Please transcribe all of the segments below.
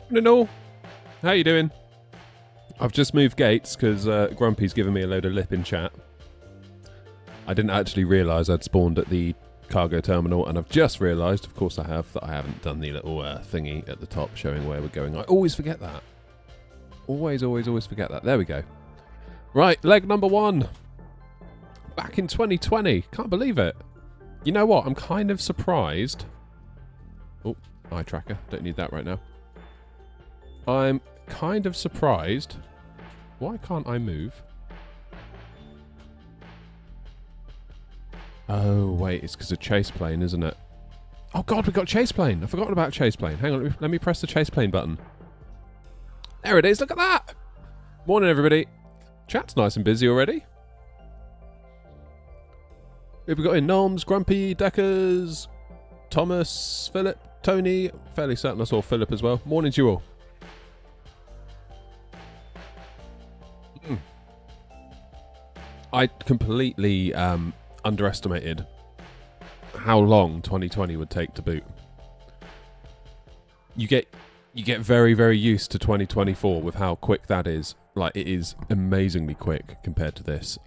Morning all. How you doing? I've just moved gates because Grumpy's given me a load of lip in chat. I didn't actually realise I'd spawned at the cargo terminal, and I've just realised, of course I have, that I haven't done the little thingy at the top showing where we're going. I always forget that. Always forget that. There we go. Right, leg number 1. Back in 2020. Can't believe it. You know what? I'm kind of surprised. Oh, eye tracker. Don't need that right now. I'm kind of surprised. Why can't I move? Oh, wait. It's because of chase plane, isn't it? Oh, God, we've got chase plane. I've forgotten about chase plane. Hang on. Let me press the chase plane button. There it is. Look at that. Morning, everybody. Chat's nice and busy already. Who have we got in? Noms, Grumpy, Deckers, Thomas, Philip, Tony. Fairly certain I saw Philip as well. Morning to you all. I completely underestimated how long 2020 would take to boot. You get very, very used to 2024 with how quick that is. Like, it is amazingly quick compared to this.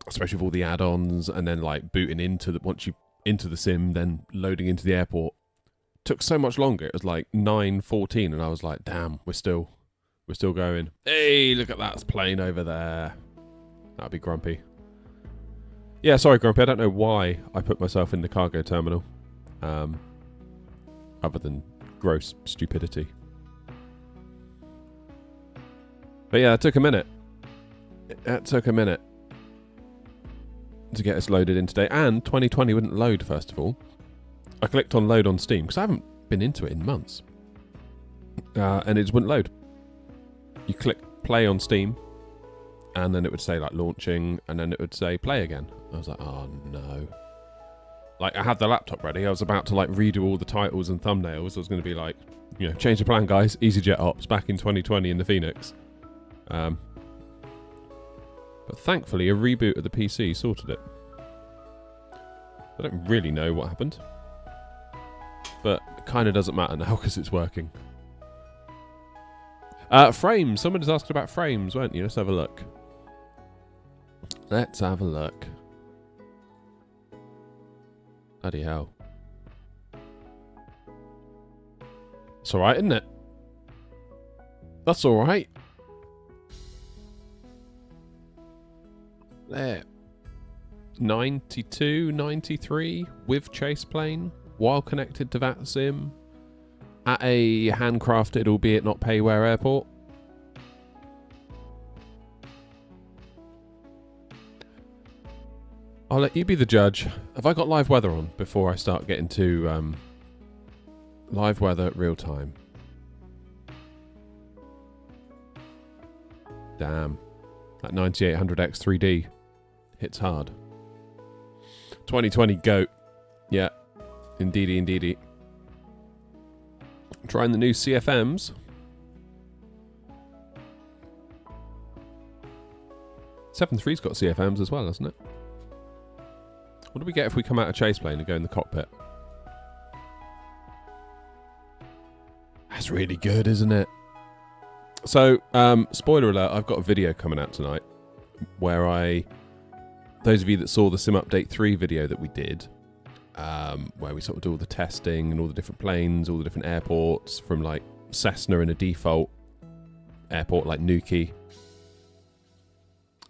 Especially with all the add-ons and then like booting into the sim, then loading into the airport. Took so much longer. It was like 9:14 and I was like, damn, we're still going. Hey, look at that plane over there. That'd be Grumpy. Yeah, sorry, Grumpy. I don't know why I put myself in the cargo terminal. Other than gross stupidity. But yeah, it took a minute. It took a minute to get us loaded in today. And 2020 wouldn't load, first of all. I clicked on load on Steam, because I haven't been into it in months. And it just wouldn't load. You click play on Steam, and then it would say like launching, and then it would say play again. I was like, oh no. Like, I had the laptop ready. I was about to like redo all the titles and thumbnails. I was going to be like, you know, change the plan, guys. EasyJet ops back in 2020 in the Phoenix. But thankfully, a reboot of the PC sorted it. I don't really know what happened, but it kind of doesn't matter now because it's working. Frames. Someone was asking about frames, weren't you? Let's have a look. Let's have a look. Bloody hell. It's alright, isn't it? That's alright. There. 92, 93 with chase plane while connected to VATSIM at a handcrafted, albeit not payware airport. I'll let you be the judge. Have I got live weather on before I start getting to live weather real time? Damn. That 9800X 3D hits hard. 2020 GOAT. Yeah. Indeedy, indeedy. Trying the new CFMs. 7.3's got CFMs as well, hasn't it? What do we get if we come out of chase plane and go in the cockpit? That's really good, isn't it? So, spoiler alert, I've got a video coming out tonight where those of you that saw the Sim Update 3 video that we did, where we sort of do all the testing and all the different planes, all the different airports, from like Cessna in a default airport like Nuki,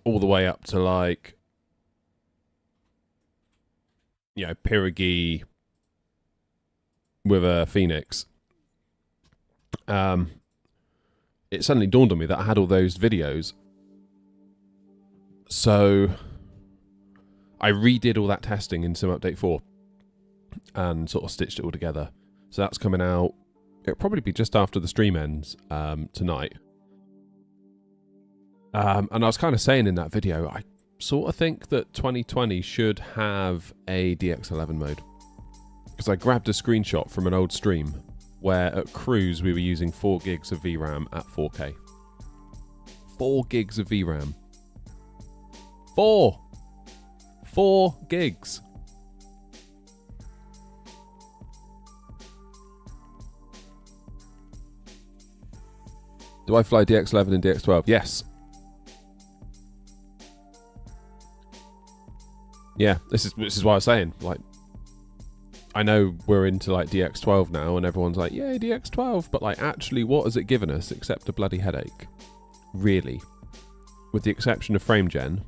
all the way up to like, you know, Pirigui with a Phoenix. It suddenly dawned on me that I had all those videos. So I redid all that testing in Sim Update 4 and sort of stitched it all together. So that's coming out. It'll probably be just after the stream ends tonight. And I was kind of saying in that video, I sort of think that 2020 should have a DX11 mode. Because I grabbed a screenshot from an old stream where at cruise we were using 4 gigs of VRAM at 4K. 4 gigs of VRAM. 4 gigs. Do I fly DX11 and DX12? Yes. Yeah, this is what I was saying. Like, I know we're into like DX12 now, and everyone's like, "Yay, DX12!" But like, actually, what has it given us except a bloody headache? Really, with the exception of frame gen,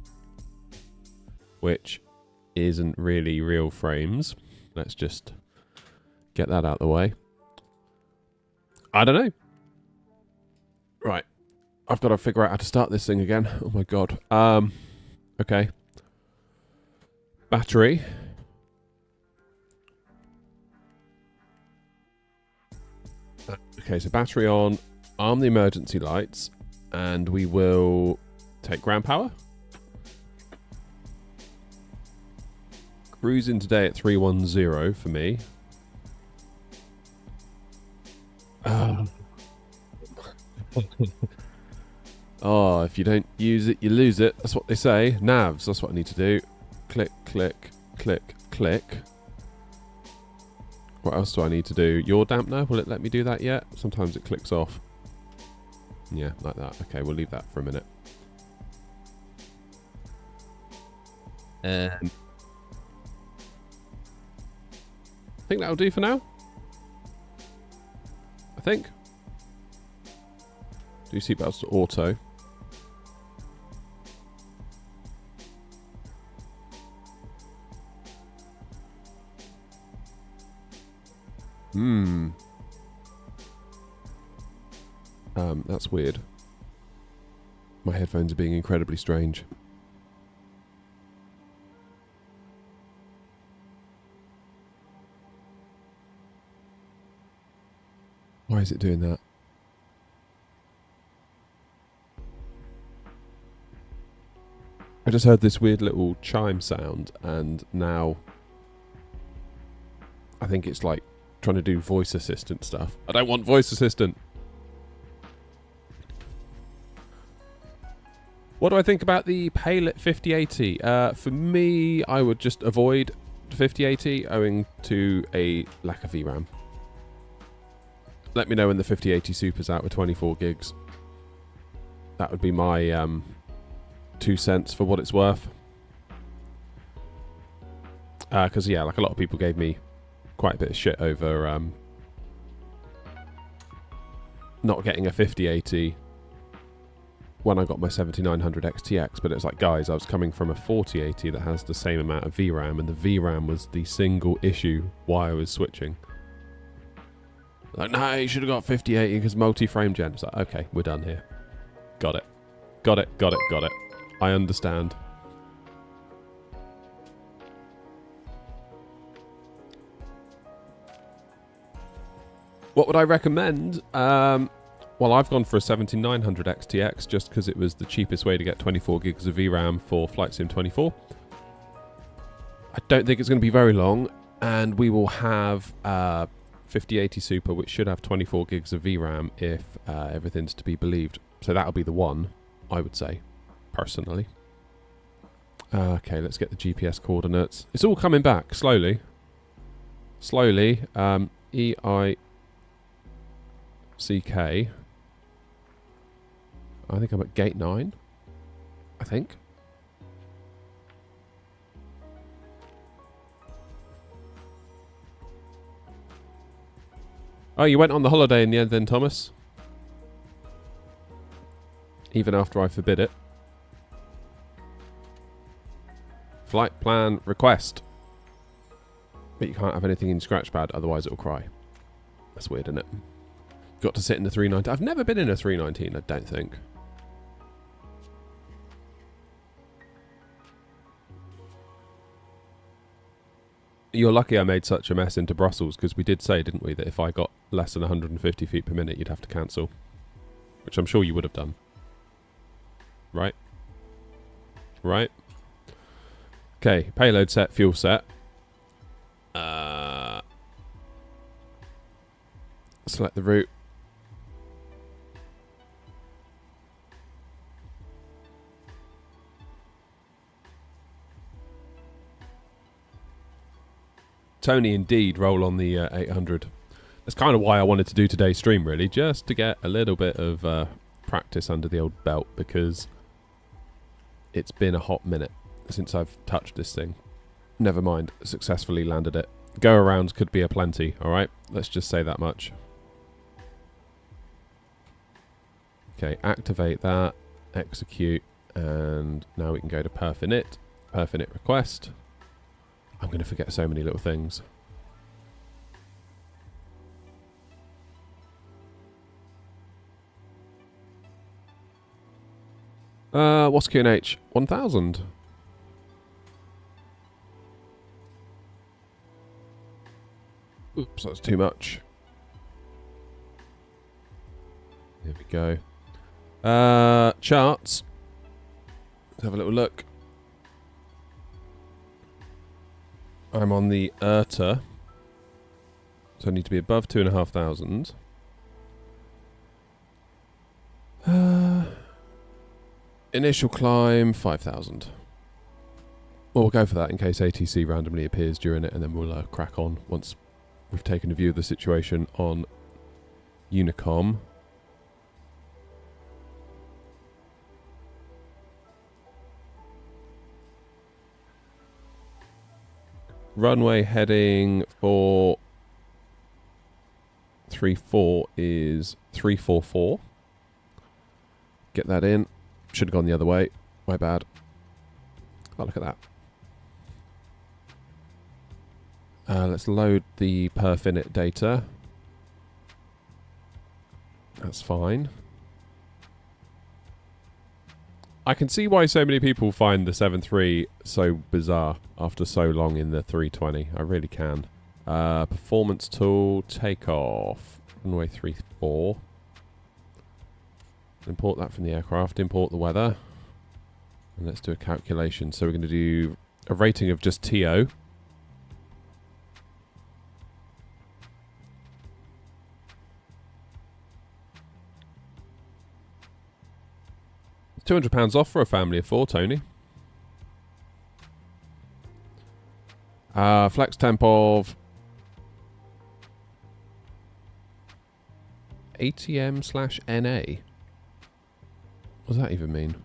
which isn't really real frames. Let's just get that out of the way. I don't know. Right, I've got to figure out how to start this thing again. Oh my god. Okay. Battery. Okay, so battery on, arm the emergency lights, and we will take ground power. Cruising today at 310 for me. Oh, if you don't use it, you lose it. That's what they say. Navs, that's what I need to do. Click, click, click, click. What else do I need to do? Yaw dampener, will it let me do that yet? Sometimes it clicks off. Yeah, like that. Okay, we'll leave that for a minute. I think that'll do for now. I think. Do seatbelts to auto. That's weird. My headphones are being incredibly strange. Why is it doing that? I just heard this weird little chime sound, and now I think it's like trying to do voice assistant stuff. I don't want voice assistant. What do I think about the Paylit 5080? For me, I would just avoid 5080 owing to a lack of VRAM. Let me know when the 5080 Super's out with 24 gigs. That would be my 2 cents for what it's worth. Because, yeah, like a lot of people gave me quite a bit of shit over not getting a 5080 when I got my 7900 XTX, but it's like, guys, I was coming from a 4080 that has the same amount of VRAM, and the VRAM was the single issue why I was switching. Like, no, you should have got 5080 because multi-frame gen. It's like, okay, we're done here. Got it. Got it, got it, got it. I understand. What would I recommend? Well, I've gone for a 7900 XTX just because it was the cheapest way to get 24 gigs of VRAM for Flight Sim 24. I don't think it's going to be very long, and we will have 5080 Super, which should have 24 gigs of VRAM if everything's to be believed. So that'll be the one, I would say, personally. Okay, let's get the GPS coordinates. It's all coming back, slowly. Slowly. EICK. I think I'm at gate 9. I think. Oh, you went on the holiday in the end then, Thomas? Even after I forbid it. Flight plan request. But you can't have anything in Scratchpad, otherwise it'll cry. That's weird, isn't it? Got to sit in the 319. I've never been in a 319, I don't think. You're lucky I made such a mess into Brussels, because we did say, didn't we, that if I got less than 150 feet per minute, you'd have to cancel. Which I'm sure you would have done. Right? Right? Okay, payload set, fuel set. Select the route. Tony, indeed, roll on the 800. That's kind of why I wanted to do today's stream, really, just to get a little bit of practice under the old belt because it's been a hot minute since I've touched this thing. Never mind, successfully landed it. Go arounds could be aplenty, alright? Let's just say that much. Okay, activate that, execute, and now we can go to perf init request. I'm going to forget so many little things. What's QNH? 1000. Oops, that's too much. There we go. Charts. Let's have a little look. I'm on the IRTA. So I need to be above 2,500. Initial climb, 5,000. Well, we'll go for that in case ATC randomly appears during it, and then we'll crack on once we've taken a view of the situation on Unicom. Runway heading for 34 is 344. Get that in. Should have gone the other way. My bad. Oh, look at that. Let's load the perf init data. That's fine. I can see why so many people find the 7.3 so bizarre after so long in the 320. I really can. Performance tool, takeoff, runway 34. Import that from the aircraft, import the weather. And let's do a calculation. So we're going to do a rating of just TO. £200 off for a family of 4, Tony. Flex temp of ATM/NA. What does that even mean?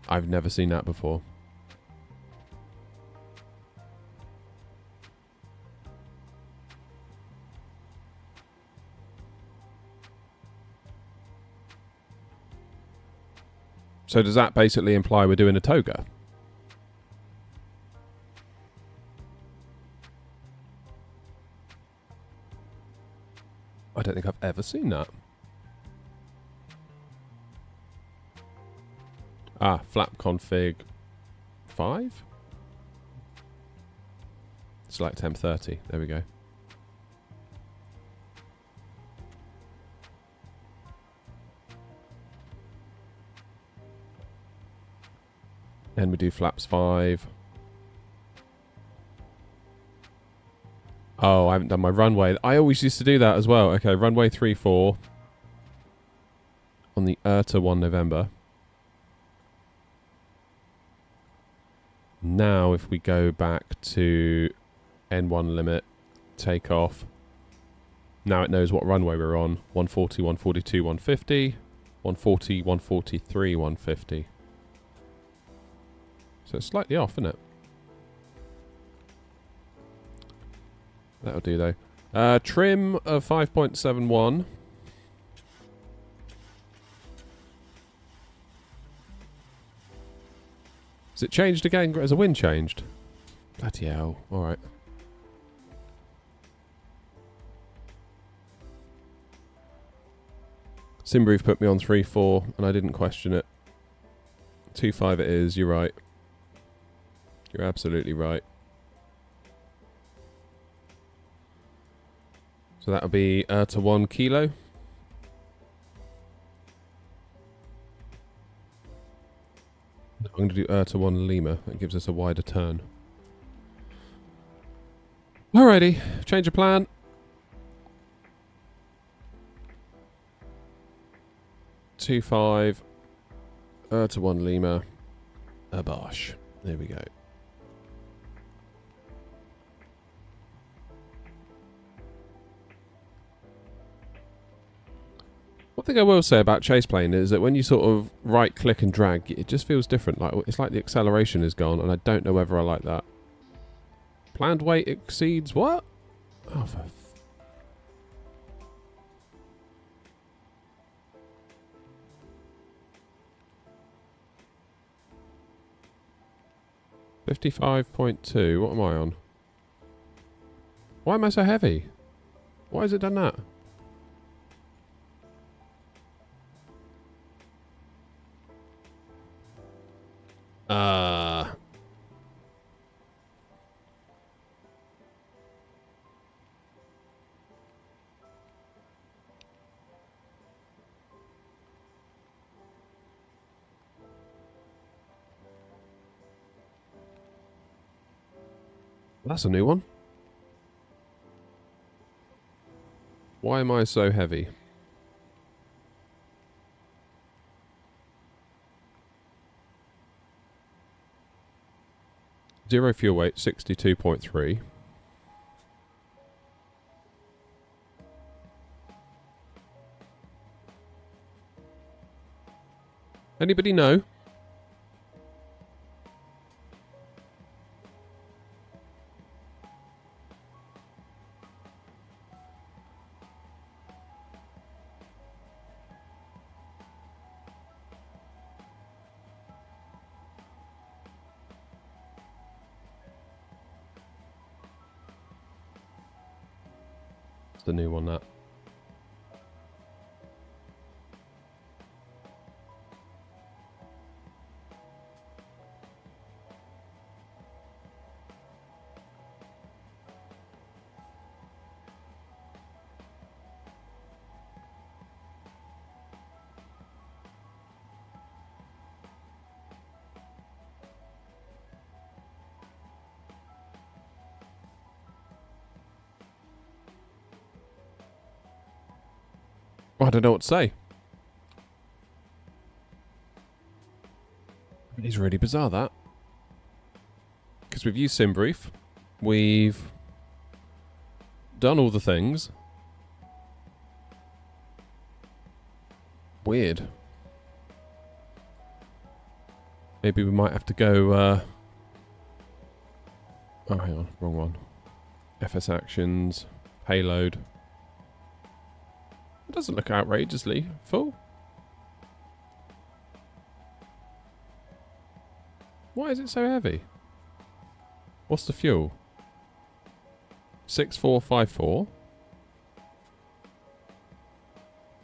I've never seen that before. So does that basically imply we're doing a toga? I don't think I've ever seen that. Ah, flap config 5? Select temp 30. There we go. Then we do flaps 5. Oh, I haven't done my runway. I always used to do that as well. Okay, runway 34 on the IRTA 1 November. Now, if we go back to N1 limit, takeoff. Now it knows what runway we're on. 140, 142, 150. 140, 143, 150. So it's slightly off, isn't it? That'll do, though. Trim of 5.71. Has it changed again? Has the wind changed? Bloody hell. Alright. Simbrief put me on 3.4 and I didn't question it. 2.5 it is, you're right. You're absolutely right. So that'll be to 1 kilo. I'm going to do to 1 Lima. That gives us a wider turn. Alrighty, change of plan. Two 5 to 1 Lima. A Bosch. There we go. One thing I will say about chase plane is that when you sort of right click and drag, it just feels different. Like it's like the acceleration is gone, and I don't know whether I like that. Planned weight exceeds what? Oh, for 55.2. What am I on? Why am I so heavy? Why has it done that? That's a new one. Why am I so heavy? Zero fuel weight, 62.3. Anybody know? The new one, that. I don't know what to say. It's really bizarre, that. Because we've used SimBrief. We've done all the things. Weird. Maybe we might have to go... Oh, hang on. Wrong one. FS actions. Payload. It doesn't look outrageously full. Why is it so heavy? What's the fuel? 6454.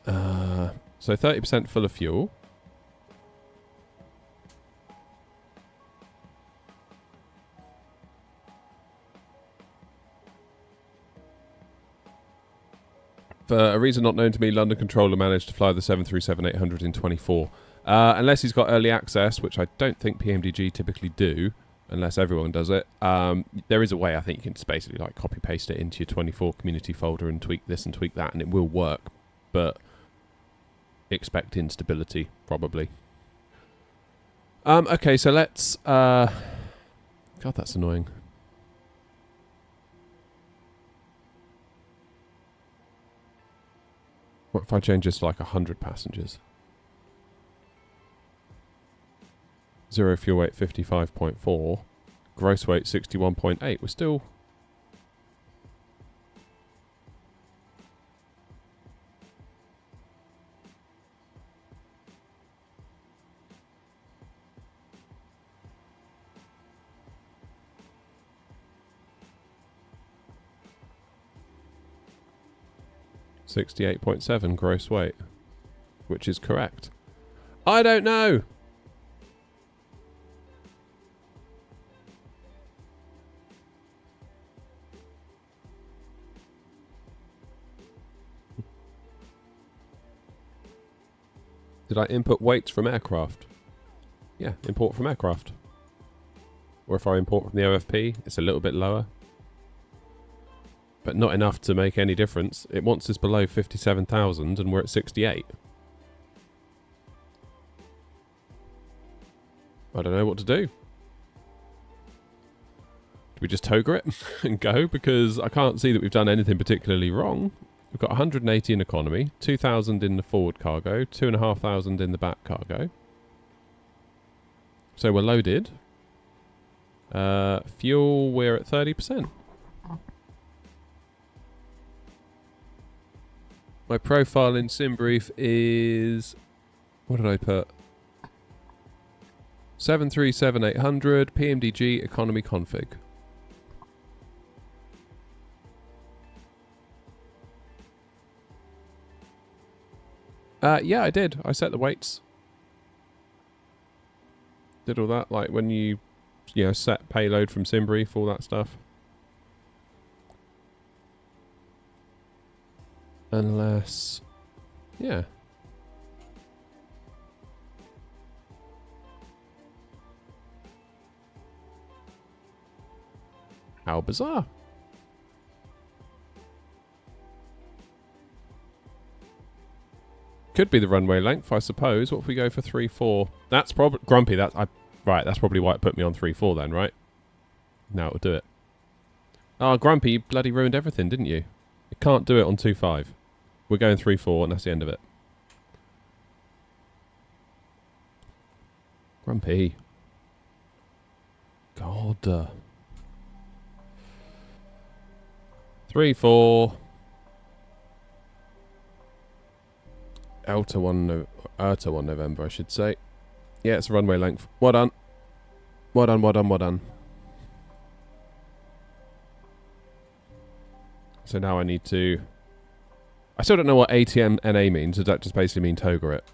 So 30% full of fuel. For a reason not known to me, London Controller managed to fly the 737-800 in 24. Unless he's got early access, which I don't think PMDG typically do, unless everyone does it. There is a way, I think you can just basically like copy-paste it into your 24 community folder and tweak this and tweak that, and it will work. But expect instability, probably. Okay, so let's... God, that's annoying. What if I change this to like 100 passengers? Zero fuel weight 55.4. Gross weight 61.8. We're still... $68.7 gross weight, which is correct. I don't know. Did I input weights from aircraft? Yeah, import from aircraft. Or if I import from the OFP, it's a little bit lower. But not enough to make any difference. It wants us below 57,000 and we're at 68. I don't know what to do. Do we just toga it and go? Because I can't see that we've done anything particularly wrong. We've got 180 in economy, 2,000 in the forward cargo, 2,500 in the back cargo. So we're loaded. Fuel, we're at 30%. My profile in SimBrief is... What did I put? 737-800 PMDG economy config. Yeah, I did. I set the weights. Did all that, like when you know, set payload from SimBrief, all that stuff. Unless... Yeah. How bizarre. Could be the runway length, I suppose. What if we go for 3-4? That's probably... Grumpy, right, that's probably why it put me on 3-4 then, right? Now it'll do it. Oh, Grumpy, you bloody ruined everything, didn't you? You can't do it on 2-5. We're going 3-4 and that's the end of it. Grumpy. God. 3-4. Outer 1 November, I should say. Yeah, it's a runway length. Well done. Well done, well done, well done. So now I need to... I still don't know what ATM NA means. Does that just basically mean toga it?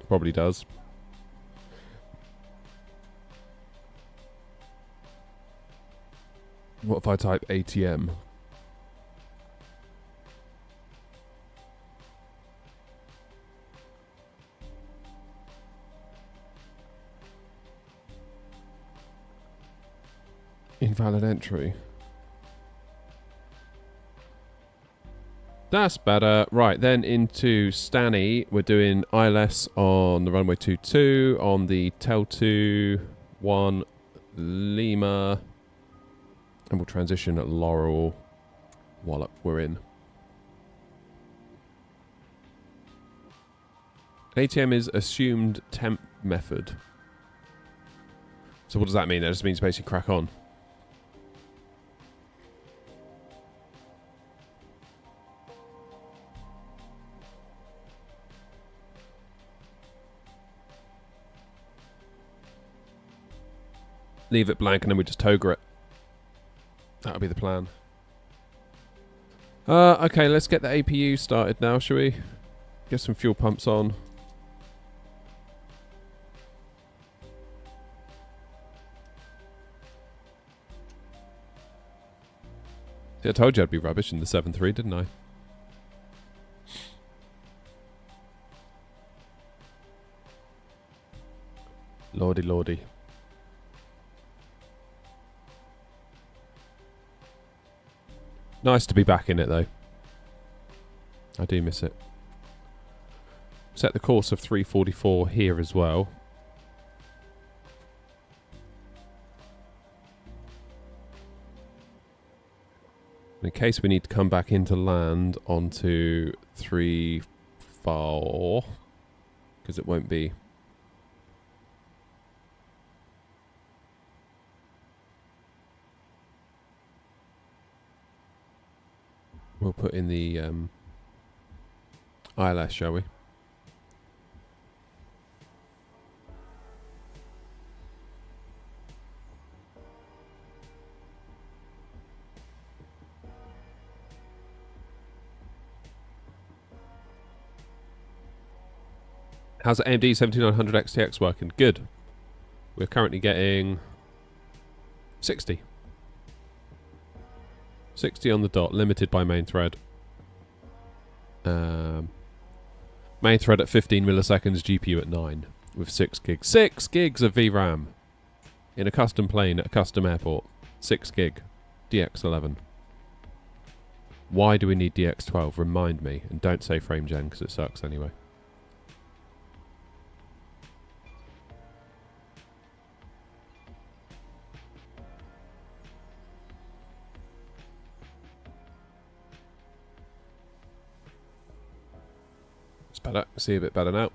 Probably does. What if I type ATM? Invalid entry. That's better. Right, then into Stanny, we're doing ILS on the runway 22, on the Tel 1 Lima, and we'll transition at Laurel while we're in. ATM is assumed temp method. So what does that mean? That just means basically crack on. Leave it blank and then we just toga it. That'll be the plan. Okay, let's get the APU started now, shall we? Get some fuel pumps on. See, I told you I'd be rubbish in the 7.3, didn't I? Lordy, lordy. Nice to be back in it, though. I do miss it. Set the course of 344 here as well. In case we need to come back into land onto 3-4, because it won't be. We'll put in the ILS, shall we? How's the AMD 7900 XTX working? Good. We're currently getting 60. 60 on the dot, limited by main thread. Main thread at 15 milliseconds, GPU at 9 with 6 gigs. 6 gigs of VRAM in a custom plane at a custom airport. 6 gig. DX11. Why do we need DX12? Remind me. And don't say frame gen because it sucks anyway. better. See a bit better now.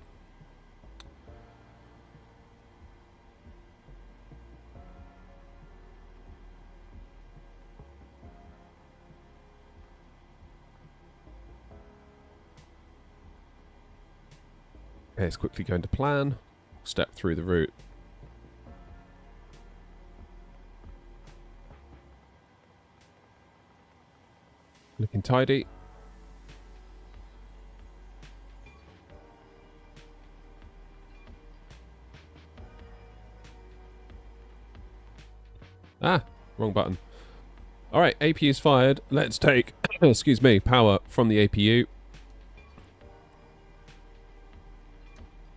Okay, it's quickly going to plan. Step through the route. Looking tidy. Ah, wrong button. Alright, APU is fired. Let's take, excuse me, power from the APU.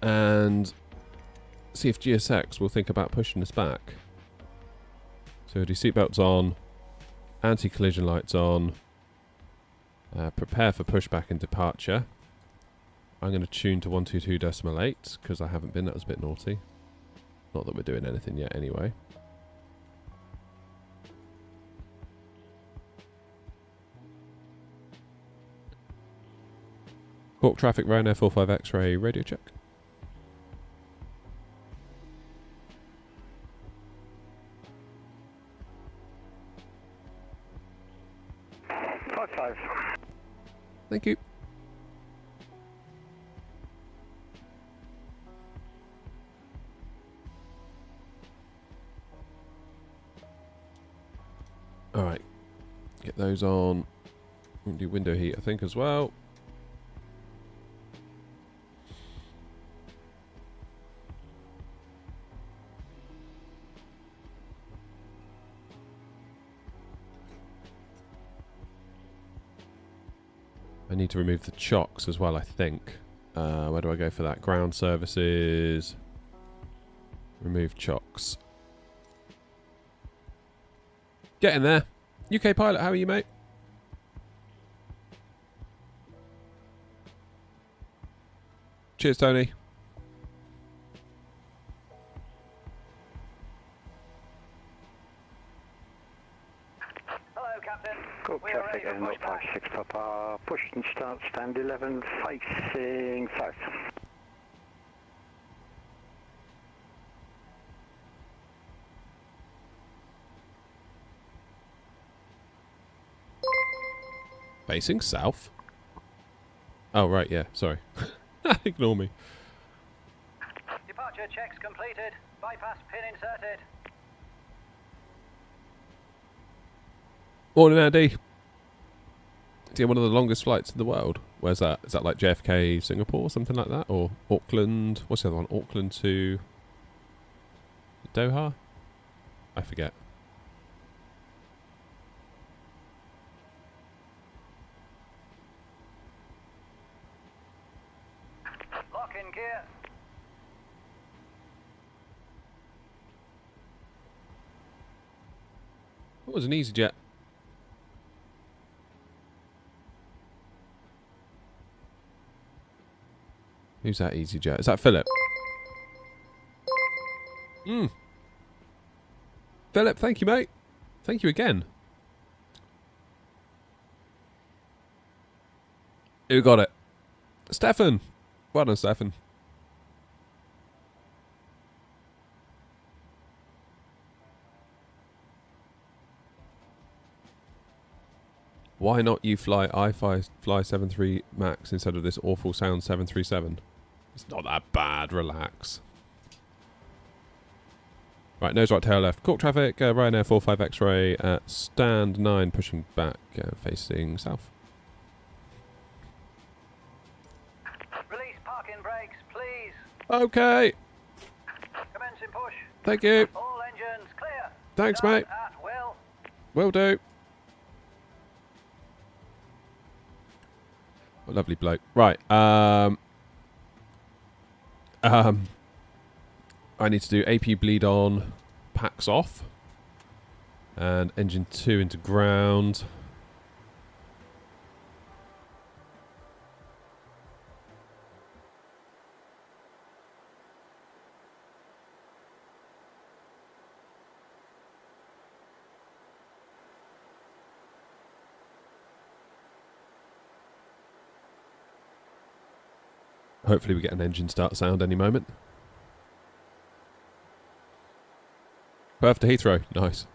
And see if GSX will think about pushing us back. So do seatbelts on, anti-collision lights on, prepare for pushback and departure. I'm going to tune to 122.8 because I haven't been. That was a bit naughty. Not that we're doing anything yet anyway. Cork traffic, Ryanair 45 X-ray, radio check. Thank you. Alright. Get those on. We can do window heat, I think, as well. I need to remove the chocks as well, I think. Where do I go for that? Ground services. Remove chocks. Get in there. UK pilot, how are you, mate? Cheers, Tony. Hello, Captain. Cork traffic and 056 Papa. Push and start, stand 11, facing south. Facing south? Oh, right, yeah, sorry. Ignore me. Departure checks completed. Bypass pin inserted. Morning, Andy. It's one of the longest flights in the world. Where's that? Is that like JFK, Singapore, something like that? Or Auckland? What's the other one? Auckland to Doha? I forget. Lock in gear. What was an EasyJet? Who's that EasyJet? Is that Philip? Philip, thank you, mate. Thank you again. Who got it? Stefan. Well done, Stefan. Why not you fly fly 73 Max instead of this awful sound 737? It's not that bad, relax. Right, nose right, tail left. Cork traffic, Ryanair 45 X-ray at stand 9, pushing back, facing south. Release parking brakes, please. Okay. Commencing push. Thank you. All engines clear. Thanks, Start mate. at will. Will do. Oh, lovely bloke. Right. I need to do AP bleed on, packs off, and engine 2 into ground. Hopefully we get an engine start sound any moment. Perth to Heathrow. Nice.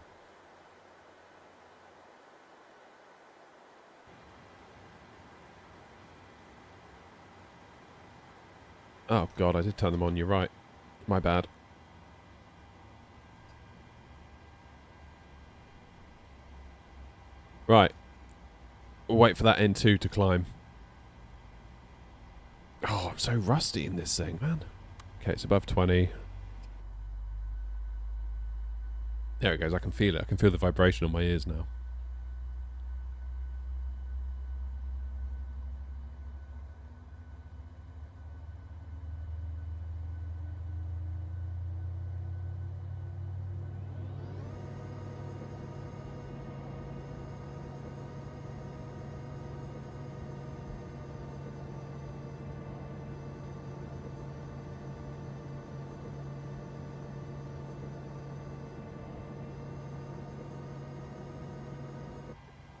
Oh god, I did turn them on, you're right. My bad. Right. We'll wait for that N2 to climb. Oh, I'm so rusty in this thing, man. Okay, it's above 20. There it goes, I can feel it. I can feel the vibration on my ears now.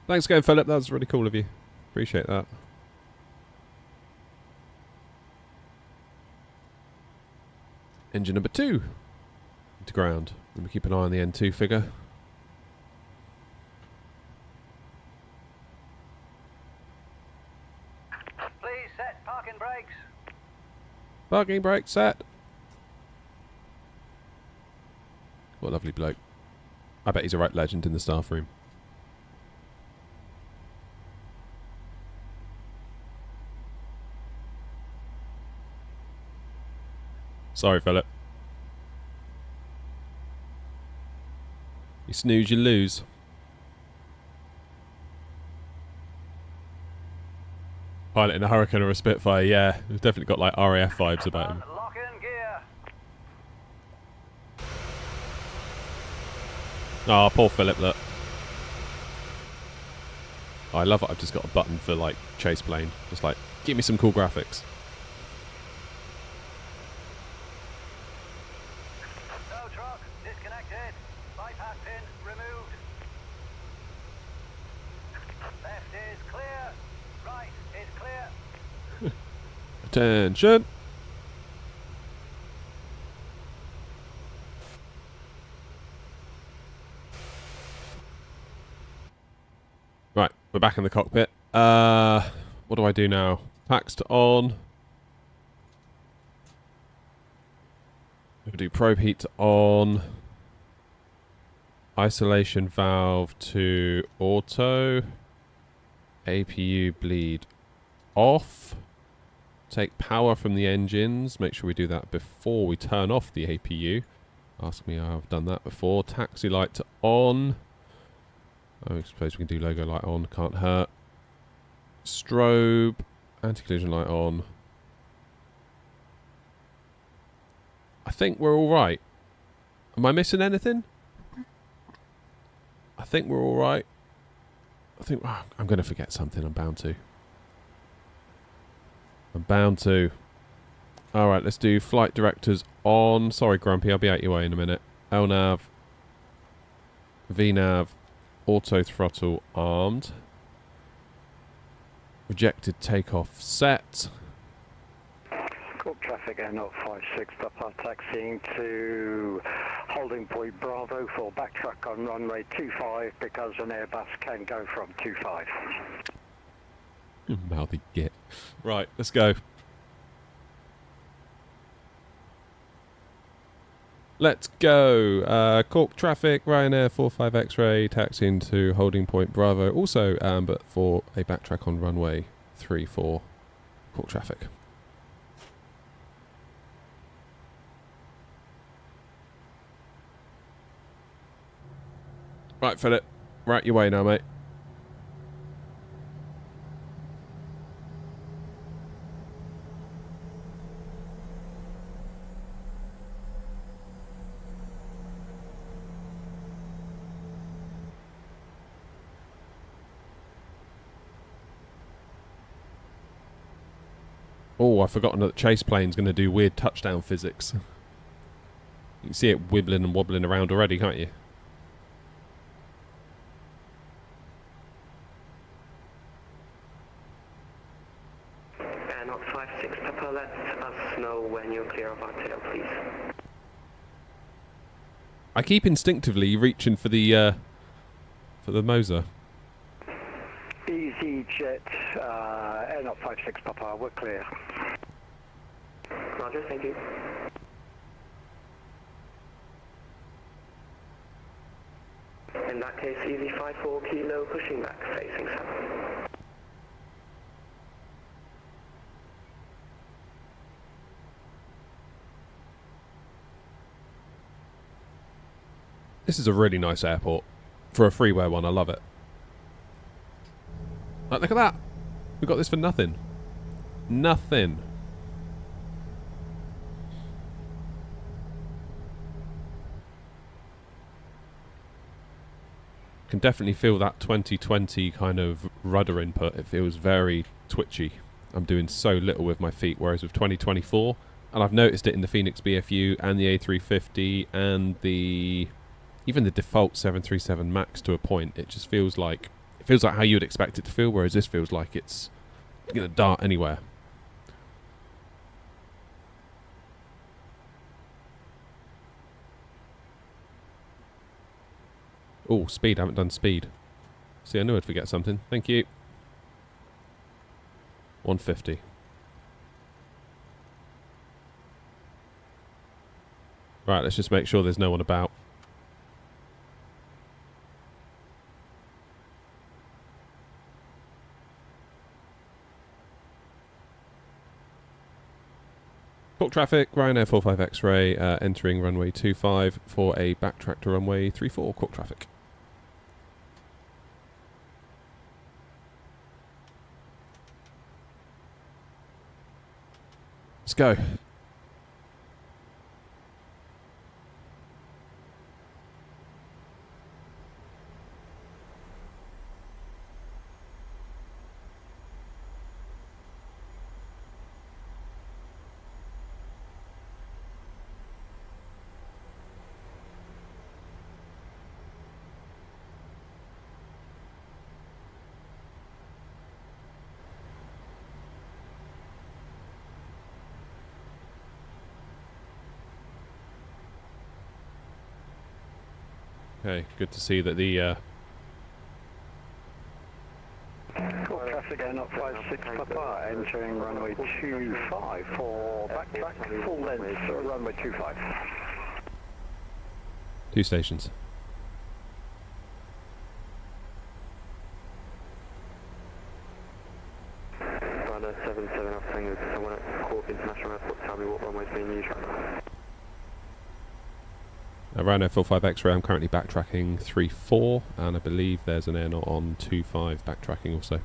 Thanks again, Philip. That was really cool of you. Appreciate that. Engine number 2 into ground. Let me keep an eye on the N2 figure. Please set parking brakes. Parking brake set. What a lovely bloke. I bet he's a right legend in the staff room. Sorry, Philip. You snooze, you lose. Pilot in a Hurricane or a Spitfire, yeah. He's definitely got like RAF vibes about him. Lock in gear. Oh, poor Philip, look. Oh, I love it. I've just got a button for like chase plane. Just like, give me some cool graphics. Tow truck disconnected. Bypass pin removed. Left is clear. Right is clear. Attention. Right, we're back in the cockpit. What do I do now? Packs to on. We'll do probe heat to on. Isolation valve to auto. APU bleed off. Take power from the engines. Make sure we do that before we turn off the APU. Ask me how I've done that before. Taxi light to on. I suppose we can do logo light on. Can't hurt. Strobe. Anti-collision light on. I think we're all right. Am I missing anything? I think we're all right. I think I'm going to forget something. I'm bound to. I'm bound to. All right, let's do flight directors on. Sorry, Grumpy, I'll be out your way in a minute. LNAV, VNAV, auto throttle armed. Rejected takeoff set. Cork traffic N056, Papa taxiing to holding point Bravo for backtrack on runway 25 because an Airbus can go from 25. Mouthy git. Right, let's go. Let's go. Cork traffic, Ryanair 45 X-ray, taxiing to holding point Bravo. Also, but for a backtrack on runway 34, Cork traffic. Right, Philip. Right your way now, mate. Oh, I've forgotten that chase plane's going to do weird touchdown physics. You can see it wibbling and wobbling around already, can't you? Not 56 Papa, that's I keep instinctively reaching for the Moser. Easy jet, Air 056 Papa, we're clear. Roger, thank you. In that case, easy 54 kilo, pushing back, facing south. This is a really nice airport. For a freeware one, I love it. Like, look at that! We got this for nothing. Nothing. Can definitely feel that 2020 kind of rudder input. It feels very twitchy. I'm doing so little with my feet, whereas with 2024, and I've noticed it in the Phoenix BFU and the A350 and even the default 737 Max to a point. It just feels like how you would expect it to feel, whereas this feels like it's gonna dart anywhere. Oh, speed. I haven't done speed. See, I knew I'd forget something. Thank you. 150. Right, let's just make sure there's no one about. Talk traffic, Ryanair 45 X-ray, entering runway 25 for a backtrack to runway 34, Cork traffic. Let's go. Okay, good to see that the Cork traffic Air 056 Papa, entering runway 25 for backtrack, full length, runway 25. 2 stations. Ryanair 77 off Tango, someone at Cork International Airport, tell me what runway's being used right now. Ryanair 45 X-ray, I'm currently backtracking 34, and I believe there's an air not on 25 backtracking also.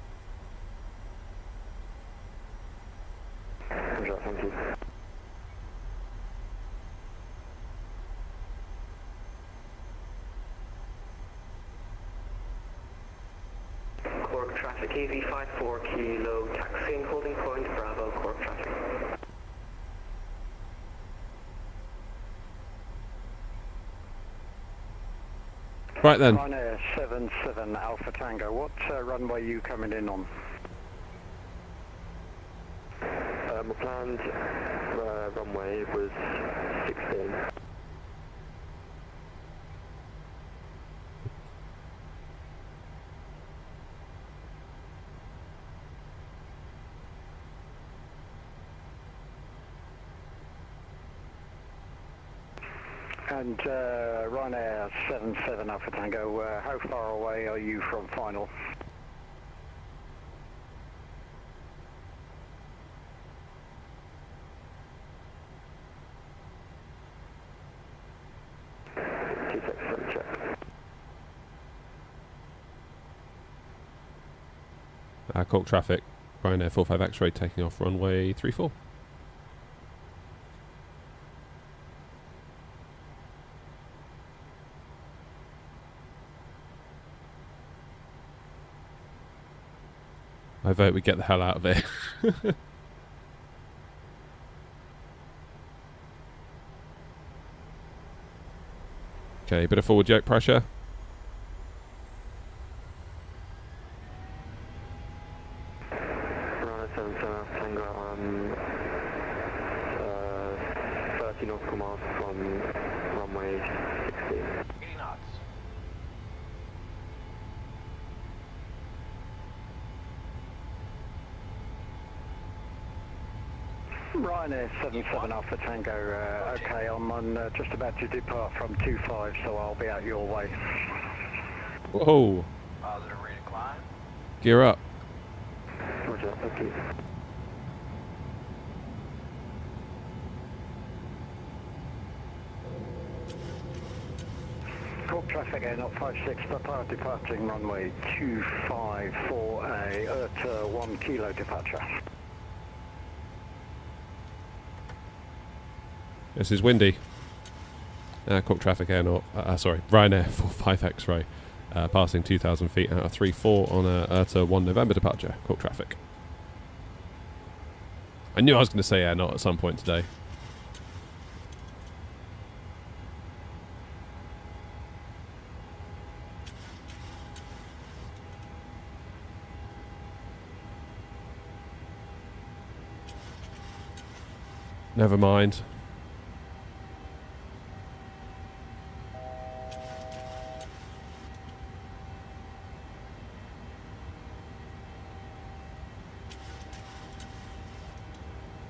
Roger, thank you. Cork traffic, easy 54 kilo, taxiing holding point, Bravo, Cork traffic. Right then. Ryanair 77 Alpha Tango, what runway are you coming in on? My planned runway was 16. And Ryanair 77 Alpha Tango, how far away are you from final? Cork traffic, Ryanair 45 X-ray taking off runway 34. I vote we get the hell out of it. Okay, bit of forward yoke pressure. Ryanair 77 Tango, 30 nautical miles from runway 16. 80 knots. Ryanair 77 Alpha Tango, okay, I'm on, just about to depart from 25, so I'll be out your way. Whoa. Positive rate of climb. Gear up. Roger, thank you. Cork traffic air not 56, departing runway 25 for a ERTA 1 kilo departure. This is windy. Cork traffic air not, sorry, Ryanair 45 X-ray. Passing 2,000 feet out of 3-4 on a ERTA 1 November departure. Cork traffic. I knew I was going to say air not at some point today. Never mind.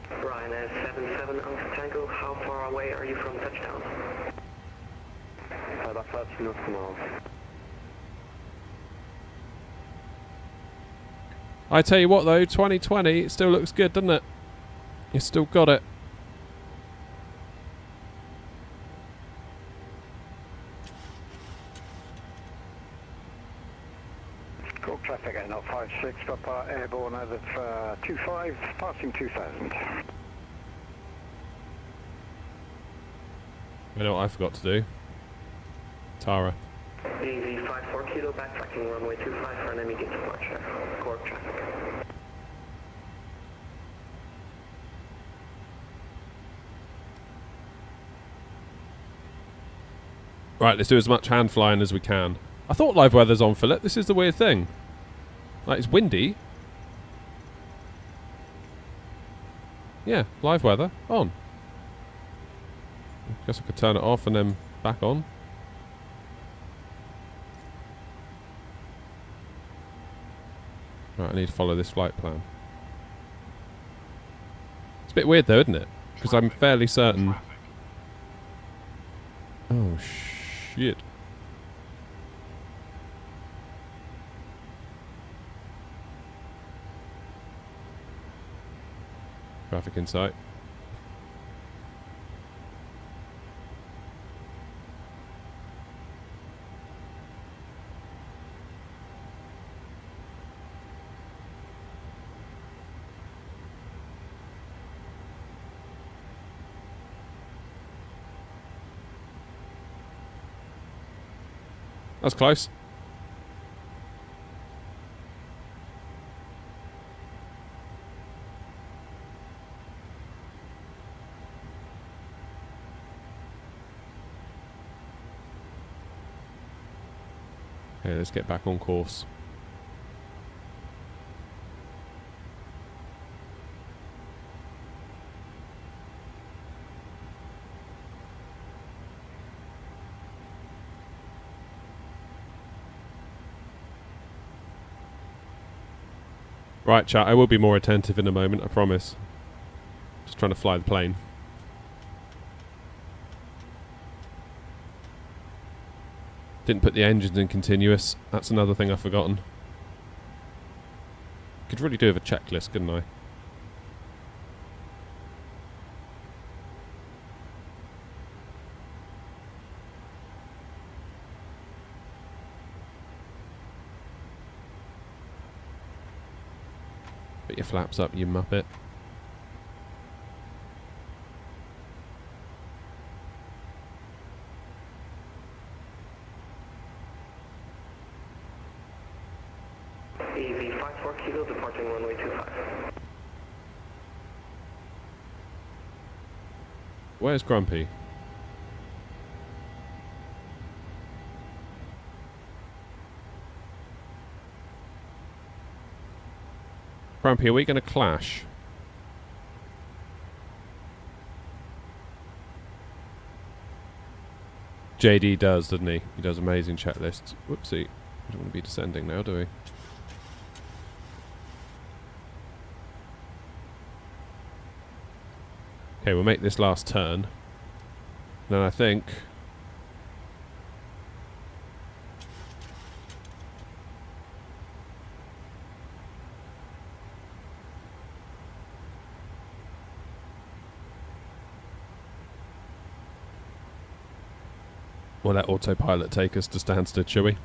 Ryanair 77 Alpha Tango, how far away are you from touchdown? About 30 knots miles. I tell you what though, 2020, it still looks good, doesn't it? You still got it. Cork traffic air not 56, airborne out of 25, passing 2,000. You know what I forgot to do? Tara. Easy 54 kilo, backtracking runway 25 for an immediate departure. Cork traffic. Right, let's do as much hand flying as we can. I thought live weather's on, Philip. This is the weird thing. Like, it's windy. Yeah, live weather. On. Guess I could turn it off and then back on. Right, I need to follow this flight plan. It's a bit weird though, isn't it? Because I'm fairly certain... Oh, shit. Traffic in sight. That's close. Okay, let's get back on course. Right, chat, I will be more attentive in a moment, I promise. Just trying to fly the plane. Didn't put the engines in continuous. That's another thing I've forgotten. Could really do with a checklist, couldn't I? Put your flaps up, you muppet. Easy 54 kilo, departing runway 25. Where's Grumpy? Grumpy, are we going to clash? JD does, doesn't he? He does amazing checklists. Whoopsie. We don't want to be descending now, do we? Okay, we'll make this last turn. Then I think... we'll let autopilot take us to standstill, shall we?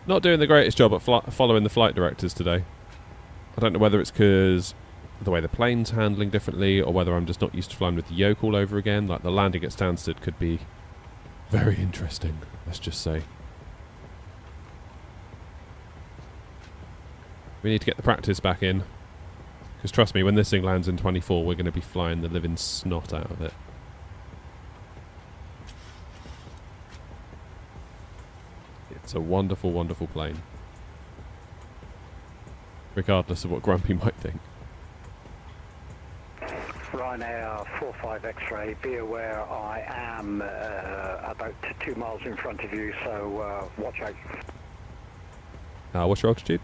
Not doing the greatest job at following the flight directors today. I don't know whether it's because the way the plane's handling differently, or whether I'm just not used to flying with the yoke all over again. Like the landing at Stansted could be very interesting, let's just say. We need to get the practice back in, because trust me, when this thing lands in 24, we're going to be flying the living snot out of it. It's a wonderful, wonderful plane. Regardless of what Grumpy might think. Ryanair 45 X-ray, be aware I am about 2 miles in front of you, so watch out. What's your altitude?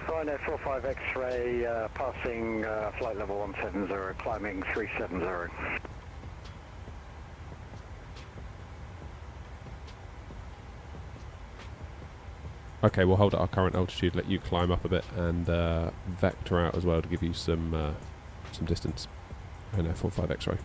Ryanair 45 X-ray, passing flight level 170, climbing 370. Okay, we'll hold at our current altitude, let you climb up a bit, and vector out as well to give you some distance. Ryanair 45 X-ray.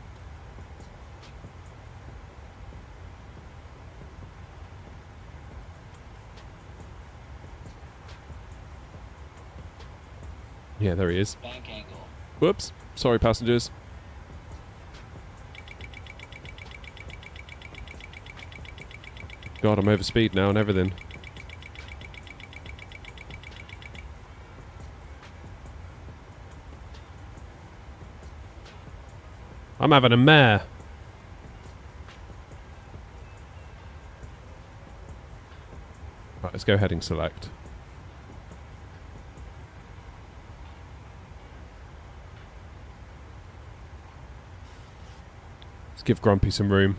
Yeah, there he is. Bank angle. Whoops. Sorry, passengers. God, I'm over speed now and everything. I'm having a mare. Right, let's go heading select. Let's give Grumpy some room.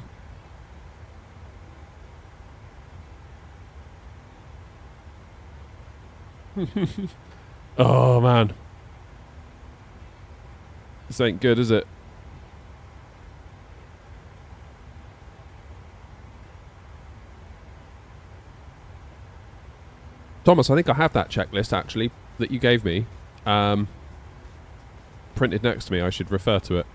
Oh man. This ain't good, is it? Thomas, I think I have that checklist actually that you gave me printed next to me. I should refer to it.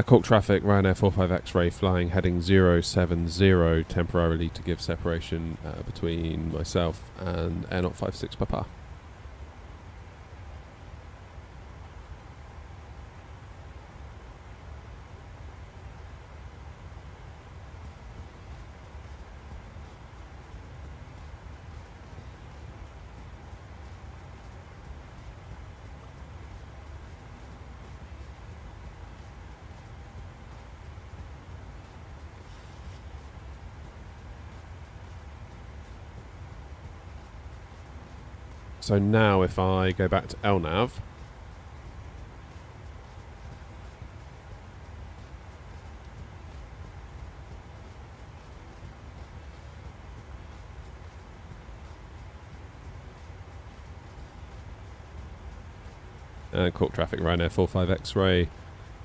Cork traffic, Ryanair 45 X-ray flying heading 070 temporarily to give separation between myself and Air 056 Papa. So now if I go back to LNAV, Cork traffic, Ryanair 45 X-ray,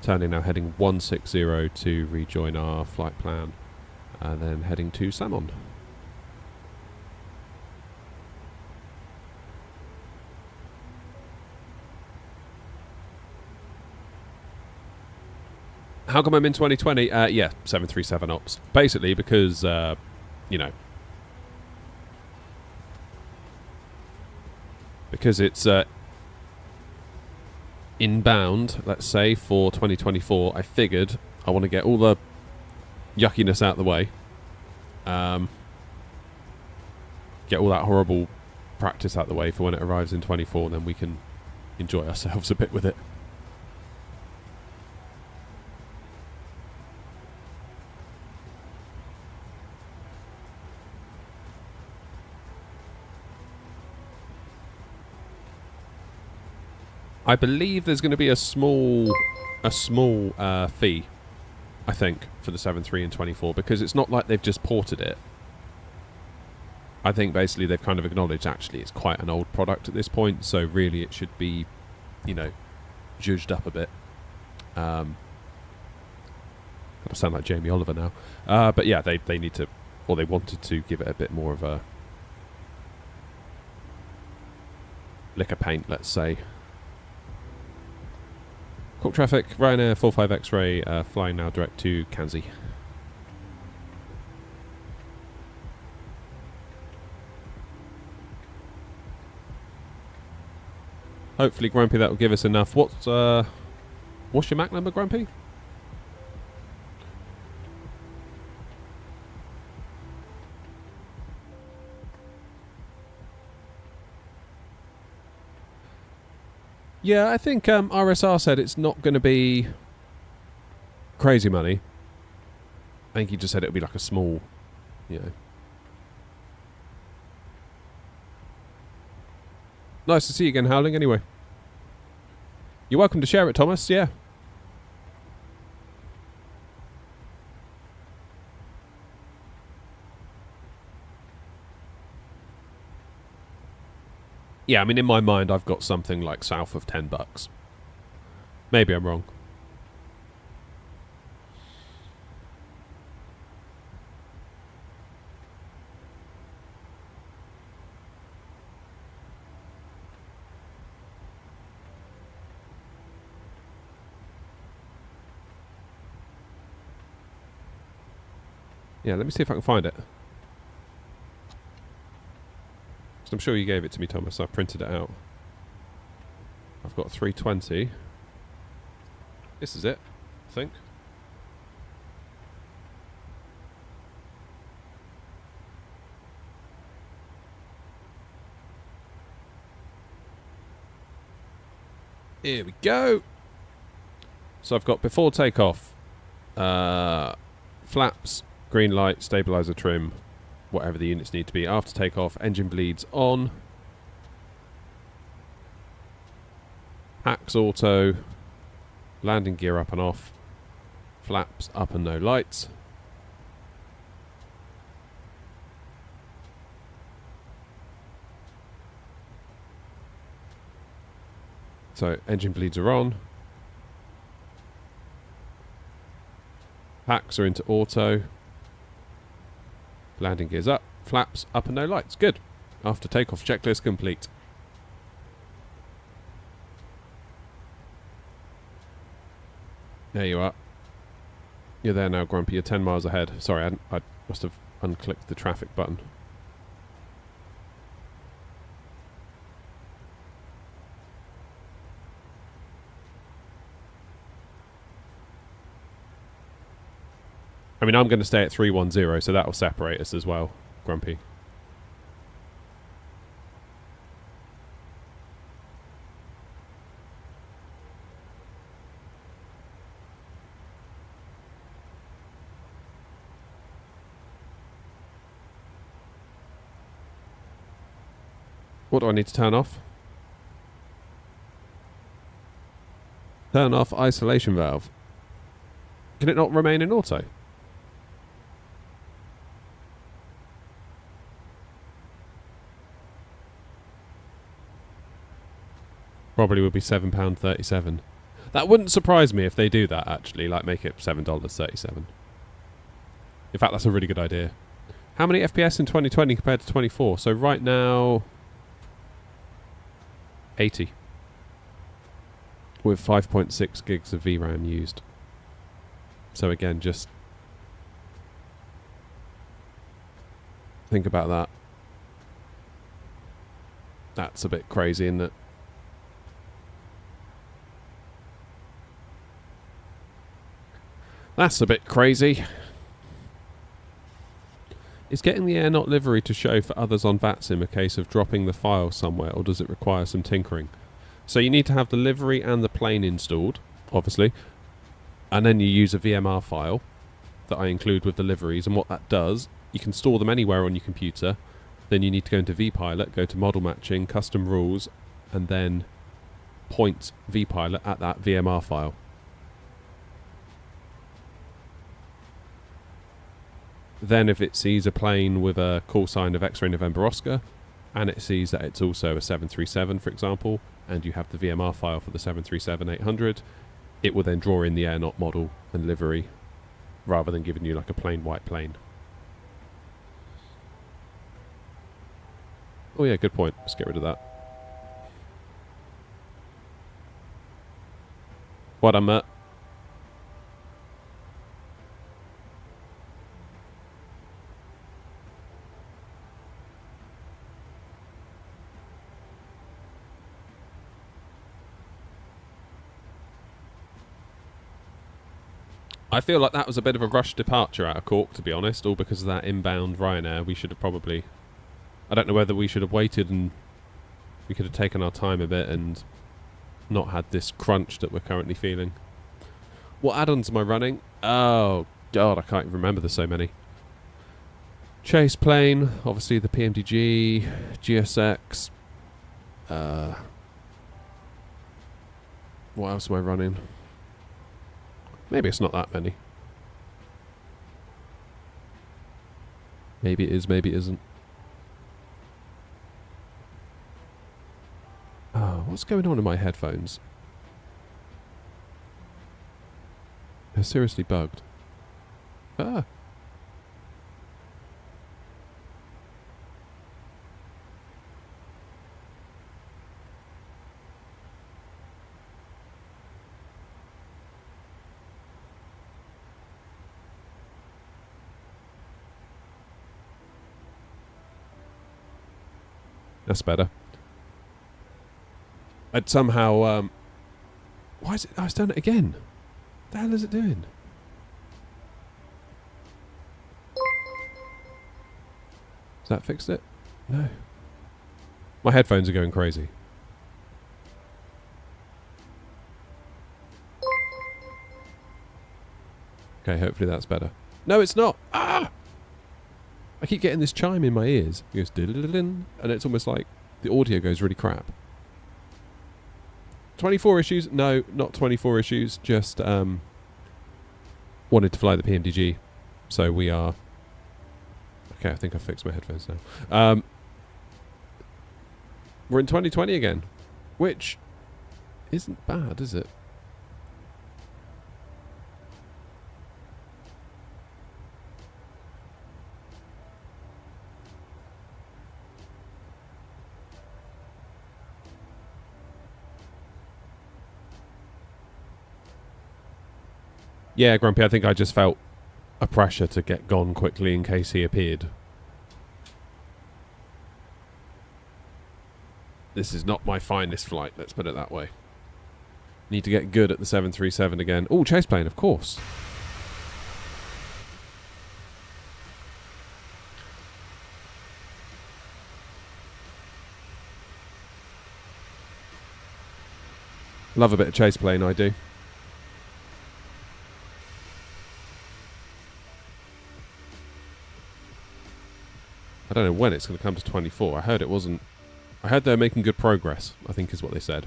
turning now heading 160 to rejoin our flight plan, and then heading to Salmon. How come I'm in 2020? Yeah, 737 ops. Basically because, you know, because it's inbound, let's say, for 2024, I figured I want to get all the yuckiness out of the way. Get all that horrible practice out of the way for when it arrives in 24, then we can enjoy ourselves a bit with it. I believe there's going to be a small fee, I think, for the 7.3 and 24, because it's not like they've just ported it. I think basically they've kind of acknowledged actually it's quite an old product at this point, so really it should be, you know, zhuzhed up a bit. I sound like Jamie Oliver now. But yeah, they need to, or they wanted to give it a bit more of a lick of paint, let's say. Cork traffic, Ryanair 45 X-ray, flying now direct to Kanzi. Hopefully, Grumpy, that will give us enough. What's your Mac number, Grumpy? Yeah, I think RSR said it's not going to be crazy money. I think he just said it would be like a small, you know. Nice to see you again, Howling, anyway. You're welcome to share it, Thomas, yeah. Yeah, I mean, in my mind, I've got something like south of $10. Maybe I'm wrong. Yeah, let me see if I can find it. I'm sure you gave it to me, Thomas. I printed it out. I've got 320. This is it, I think. Here we go. So I've got before takeoff, flaps, green light, stabilizer trim, whatever the units need to be. After takeoff, engine bleeds on. Hacks auto. Landing gear up and off. Flaps up and no lights. So engine bleeds are on. Hacks are into auto. Landing gears up, flaps up and no lights. Good. After takeoff checklist complete. There you are. You're there now, Grumpy. You're 10 miles ahead. Sorry, I must have unclicked the traffic button. I mean, I'm going to stay at 310, so that will separate us as well, Grumpy. What do I need to turn off? Turn off isolation valve. Can it not remain in auto? Probably would be £7.37. That wouldn't surprise me if they do that, actually, like make it $7.37. In fact, that's a really good idea. How many FPS in 2020 compared to 24? So right now, 80. With 5.6 gigs of VRAM used. So again, just think about that. That's a bit crazy, isn't it? That's a bit crazy. Is getting the airNot livery to show for others on VATSIM a case of dropping the file somewhere, or does it require some tinkering? So you need to have the livery and the plane installed, obviously, and then you use a VMR file that I include with the liveries, and what that does, you can store them anywhere on your computer. Then you need to go into vPilot, go to model matching, custom rules, and then point vPilot at that VMR file. Then if it sees a plane with a call sign of X-ray November Oscar, and it sees that it's also a 737, for example, and you have the VMR file for the 737-800, it will then draw in the airNot model and livery, rather than giving you like a plain white plane. Oh yeah, good point. Let's get rid of that. Well done, Mert. I feel like that was a bit of a rushed departure out of Cork, to be honest, all because of that inbound Ryanair. We should have probably... I don't know whether we should have waited and we could have taken our time a bit and not had this crunch that we're currently feeling. What add-ons am I running? Oh, God, I can't even remember. There's so many. Chase plane, obviously the PMDG, GSX. What else am I running? Maybe it's not that many. Maybe it is, maybe it isn't. Oh, what's going on in my headphones? They're seriously bugged. Ah. That's better. I'd somehow... why is it... Oh, it's done it again. What the hell is it doing? Has that fixed it? No. My headphones are going crazy. Okay, hopefully that's better. No, it's not! Ah! I keep getting this chime in my ears. It goes diddle-diddle-din, and it's almost like the audio goes really crap. 24 issues? No, not 24 issues. Just wanted to fly the PMDG. So we are... Okay, I think I fixed my headphones now. We're in 2020 again. Which isn't bad, is it? Yeah, Grumpy, I think I just felt a pressure to get gone quickly in case he appeared. This is not my finest flight, let's put it that way. Need to get good at the 737 again. Oh, chase plane, of course. Love a bit of chase plane, I do. I don't know when it's going to come to 24. I heard it wasn't... I heard they're making good progress, I think is what they said.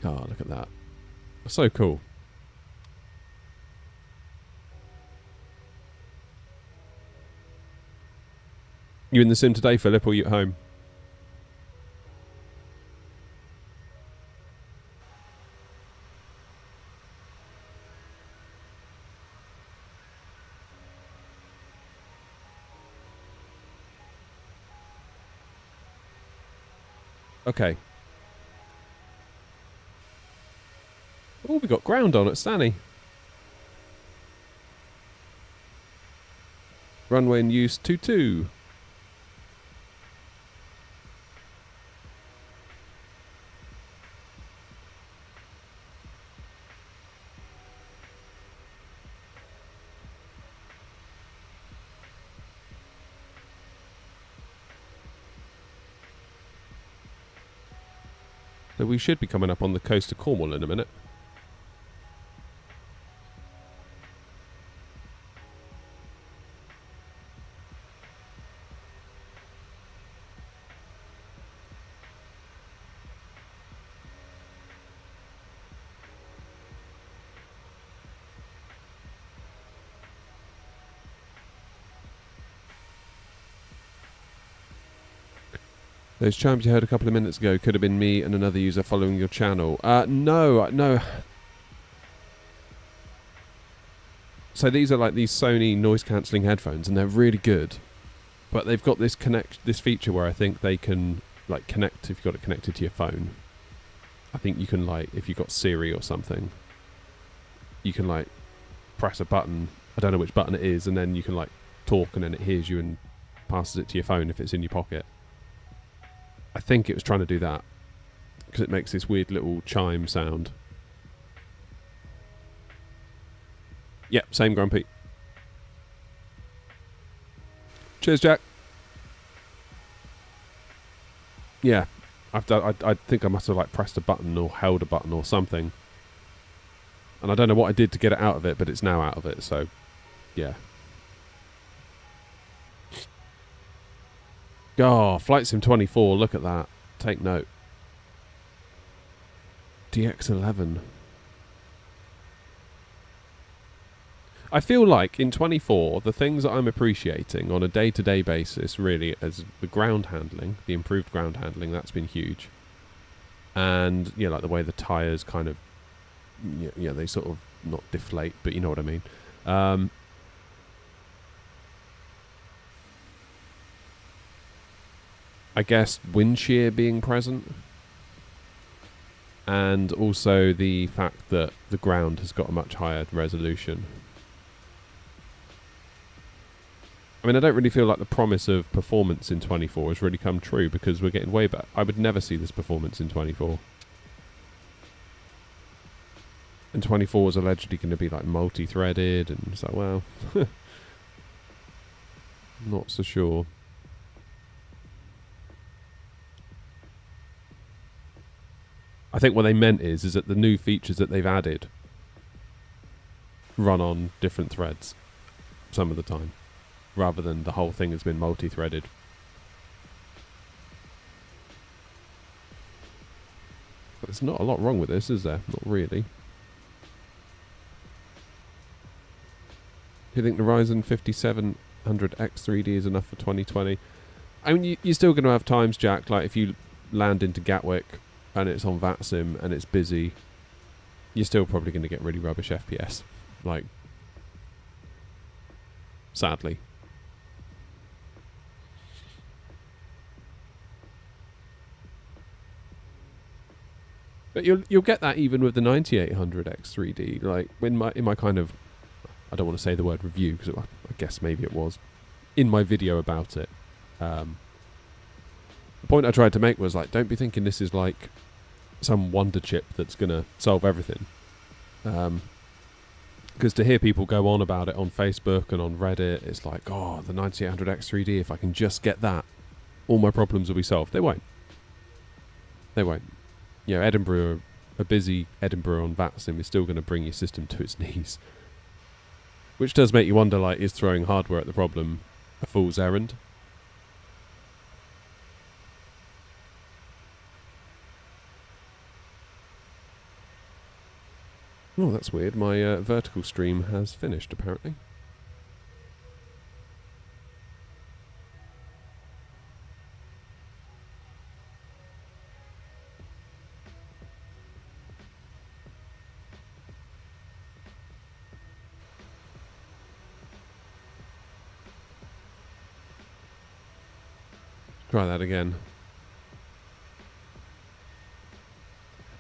Oh, look at that. So cool. You in the sim today, Philip, or you at home? Okay. Oh, we got ground on at Stanny. Runway in use 22. So we should be coming up on the coast of Cornwall in a minute. Those chimes you heard a couple of minutes ago could have been me and another user following your channel. No. So these are like these Sony noise cancelling headphones, and they're really good. But they've got this feature where I think they can like connect if you've got it connected to your phone. I think you can like, if you've got Siri or something, you can like press a button. I don't know which button it is, and then you can like talk, and then it hears you and passes it to your phone if it's in your pocket. I think it was trying to do that because it makes this weird little chime sound. Yep, same Grumpy. Cheers, Jack. Yeah, I've done. I think I must have like pressed a button or held a button or something, and I don't know what I did to get it out of it, but it's now out of it. So, yeah. Oh, Flight Sim 24, look at that. Take note. DX11. I feel like in 24, the things that I'm appreciating on a day-to-day basis, really, as the ground handling, the improved ground handling, that's been huge. And, yeah, like the way the tyres kind of, yeah, they sort of not deflate, but you know what I mean. I guess wind shear being present, and also the fact that the ground has got a much higher resolution. I mean, I don't really feel like the promise of performance in 24 has really come true, because we're getting way back. I would never see this performance in 24. And 24 is allegedly going to be like multi-threaded, and it's like, well, not so sure. I think what they meant is that the new features that they've added run on different threads some of the time, rather than the whole thing has been multi-threaded. But there's not a lot wrong with this, is there? Not really. Do you think the Ryzen 5700X3D is enough for 2020? I mean, you're still going to have times, Jack, like if you land into Gatwick and it's on VATSIM and it's busy, you're still probably going to get really rubbish FPS. Like, sadly. But you'll get that even with the 9800X3D. Like in my kind of, I don't want to say the word review because I guess maybe it was in my video about it. The point I tried to make was like, don't be thinking this is like some wonder chip that's going to solve everything. Because to hear people go on about it on Facebook and on Reddit, it's like, oh, the 9800X3D, if I can just get that, all my problems will be solved. They won't. They won't. You know, Edinburgh, a busy Edinburgh on VATSIM is still going to bring your system to its knees. Which does make you wonder, like, is throwing hardware at the problem a fool's errand? Oh, that's weird. My vertical stream has finished, apparently. Try that again.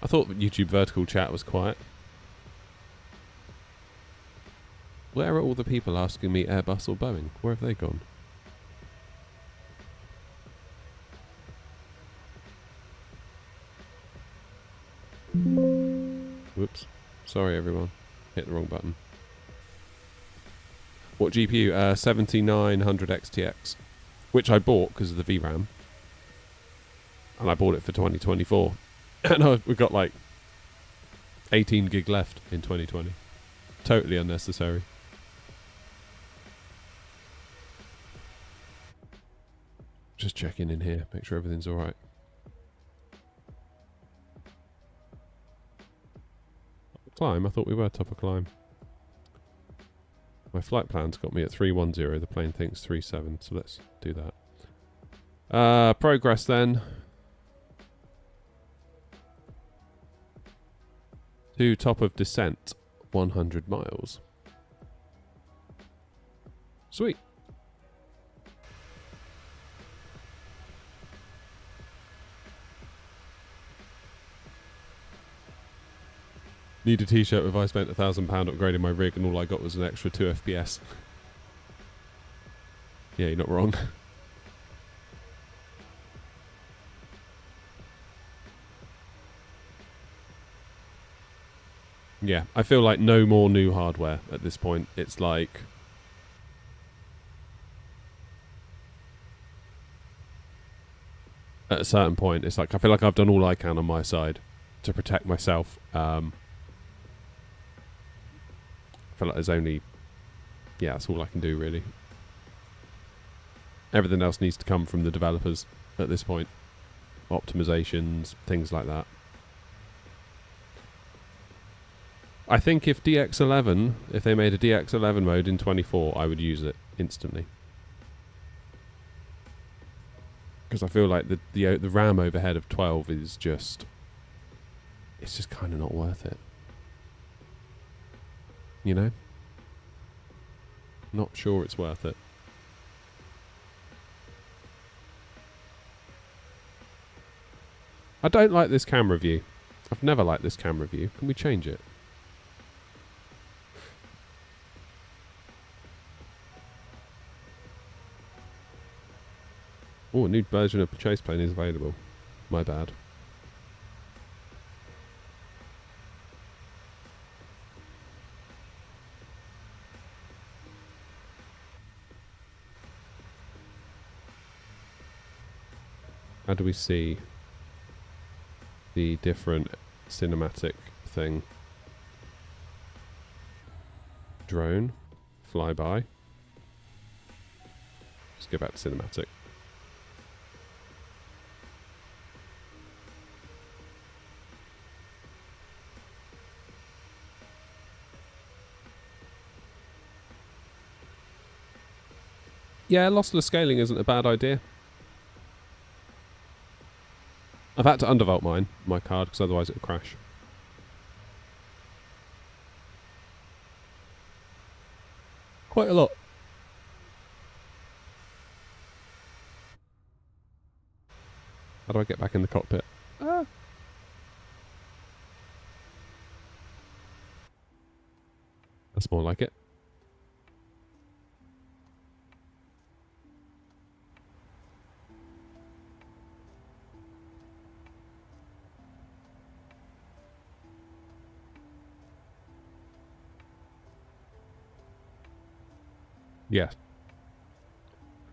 I thought YouTube vertical chat was quiet. Where are all the people asking me Airbus or Boeing? Where have they gone? Whoops. Sorry everyone. Hit the wrong button. What GPU? 7900 XTX. Which I bought because of the VRAM. And I bought it for 2024. And we've got like 18 gig left in 2020. Totally unnecessary. Just checking in here, make sure everything's alright. Climb? I thought we were top of climb. My flight plan's got me at 310, the plane thinks 37, so let's do that. Progress then. To top of descent, 100 miles. Sweet. Need a t-shirt with I spent £1,000 upgrading my rig and all I got was an extra 2 FPS. Yeah, you're not wrong. Yeah, I feel like no more new hardware at this point. It's like... At a certain point, it's like I feel like I've done all I can on my side to protect myself. I feel like there's only... Yeah, that's all I can do, really. Everything else needs to come from the developers at this point. Optimizations, things like that. I think if DX11, if they made a DX11 mode in 24, I would use it instantly. Because I feel like the RAM overhead of 12 is just... It's just kind of not worth it. You know? Not sure it's worth it. I don't like this camera view. I've never liked this camera view. Can we change it? Oh, a new version of the chase plane is available. My bad. How do we see the different cinematic thing? Drone, flyby. Let's go back to cinematic. Yeah, lossless scaling isn't a bad idea. I've had to undervolt my card, because otherwise it would crash. Quite a lot. How do I get back in the cockpit? Ah. That's more like it. Yeah.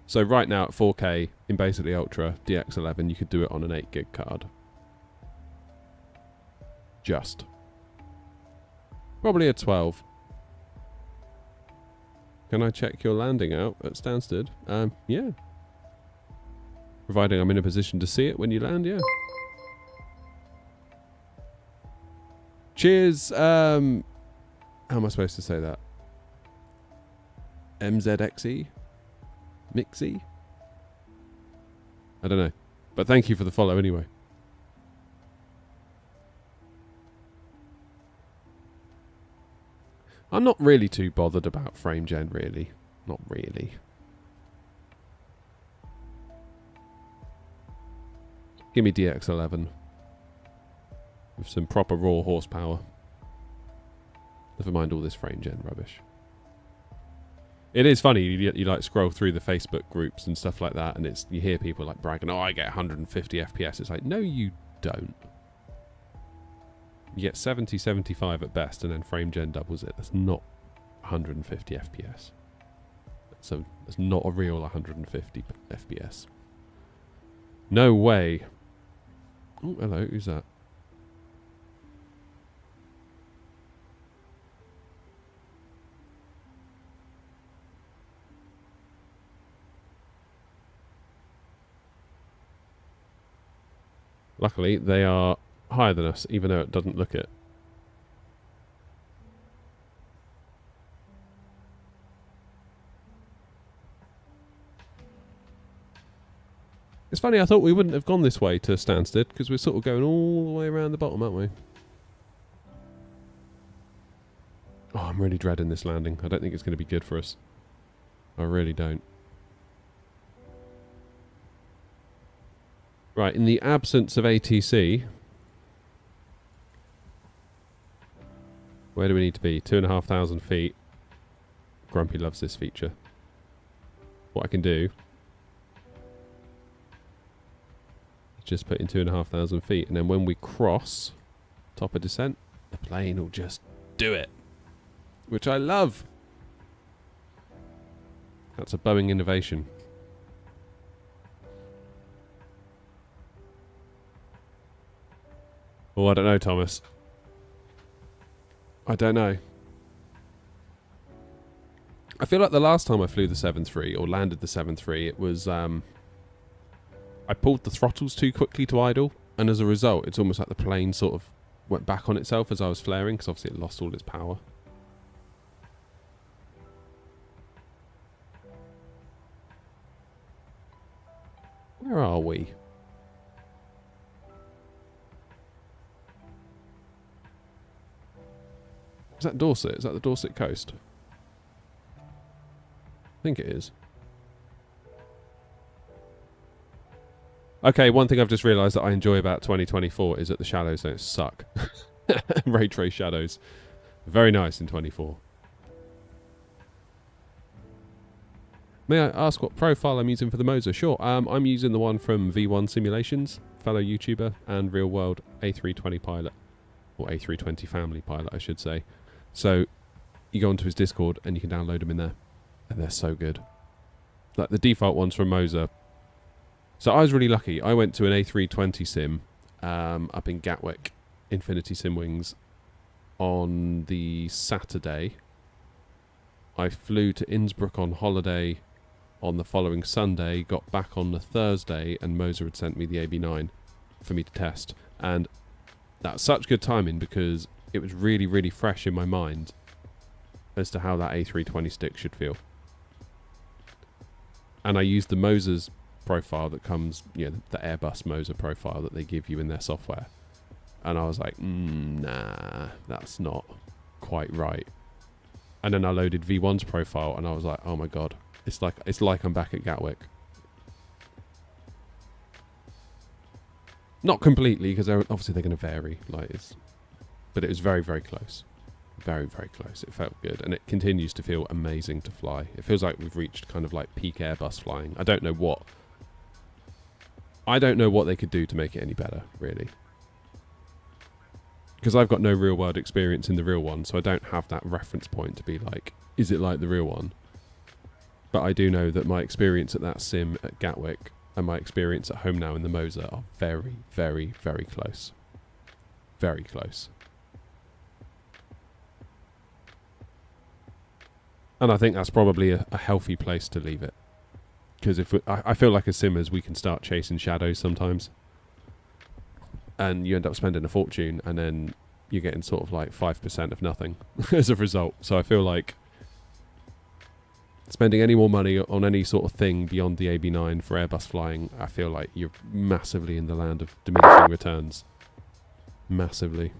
So right now at 4K in basically Ultra DX11, you could do it on an 8 gig card. Just. Probably a 12. Can I check your landing out at Stansted? Yeah. Providing I'm in a position to see it when you land, yeah. Cheers. How am I supposed to say that? MZXE? Mixie? I don't know. But thank you for the follow anyway. I'm not really too bothered about frame gen, really. Not really. Give me DX11. With some proper raw horsepower. Never mind all this frame gen rubbish. It is funny. You like scroll through the Facebook groups and stuff like that, and you hear people like bragging, "Oh, I get 150 FPS." It's like, no, you don't. You get 70, 75 at best, and then frame gen doubles it. That's not 150 FPS. So it's not a real 150 FPS. No way. Oh, hello. Who's that? Luckily, they are higher than us, even though it doesn't look it. It's funny, I thought we wouldn't have gone this way to Stansted, because we're sort of going all the way around the bottom, aren't we? Oh, I'm really dreading this landing. I don't think it's going to be good for us. I really don't. Right, in the absence of ATC, where do we need to be? 2,500 feet. Grumpy loves this feature. What I can do is just put in 2,500 feet, and then when we cross top of descent, the plane will just do it, which I love. That's a Boeing innovation. Oh, I don't know, Thomas. I don't know. I feel like the last time I flew the 7.3 or landed the 7.3, it was I pulled the throttles too quickly to idle, and as a result, it's almost like the plane sort of went back on itself as I was flaring, because obviously it lost all its power. Where are we? Is that Dorset? Is that the Dorset coast? I think it is. Okay, one thing I've just realised that I enjoy about 2024 is that the shadows don't suck. Ray trace shadows. Very nice in 24. May I ask what profile I'm using for the Moser? Sure, I'm using the one from V1 Simulations, fellow YouTuber, and real world A320 pilot. Or A320 family pilot, I should say. So, you go onto his Discord and you can download them in there. And they're so good. Like the default ones from Moser. So I was really lucky. I went to an A320 sim up in Gatwick, Infinity Sim Wings, on the Saturday. I flew to Innsbruck on holiday on the following Sunday, got back on the Thursday, and Moser had sent me the AB9 for me to test. And that's such good timing because it was really, really fresh in my mind as to how that A320 stick should feel. And I used the Moser's profile that comes, the Airbus Moser profile that they give you in their software. And I was like, nah, that's not quite right. And then I loaded V1's profile and I was like, oh my god, it's like I'm back at Gatwick. Not completely, because obviously they're going to vary, but it was very, very close. Very, very close. It felt good, and it continues to feel amazing to fly. It feels like we've reached kind of like peak Airbus flying. I don't know what they could do to make it any better, really. Because I've got no real world experience in the real one, so I don't have that reference point to be like, is it like the real one? But I do know that my experience at that sim at Gatwick and my experience at home now in the Moser are very, very, very close. Very close. And I think that's probably a healthy place to leave it. Because I feel like as simmers, we can start chasing shadows sometimes. And you end up spending a fortune, and then you're getting sort of like 5% of nothing as a result. So I feel like spending any more money on any sort of thing beyond the AB9 for Airbus flying, I feel like you're massively in the land of diminishing returns. Massively.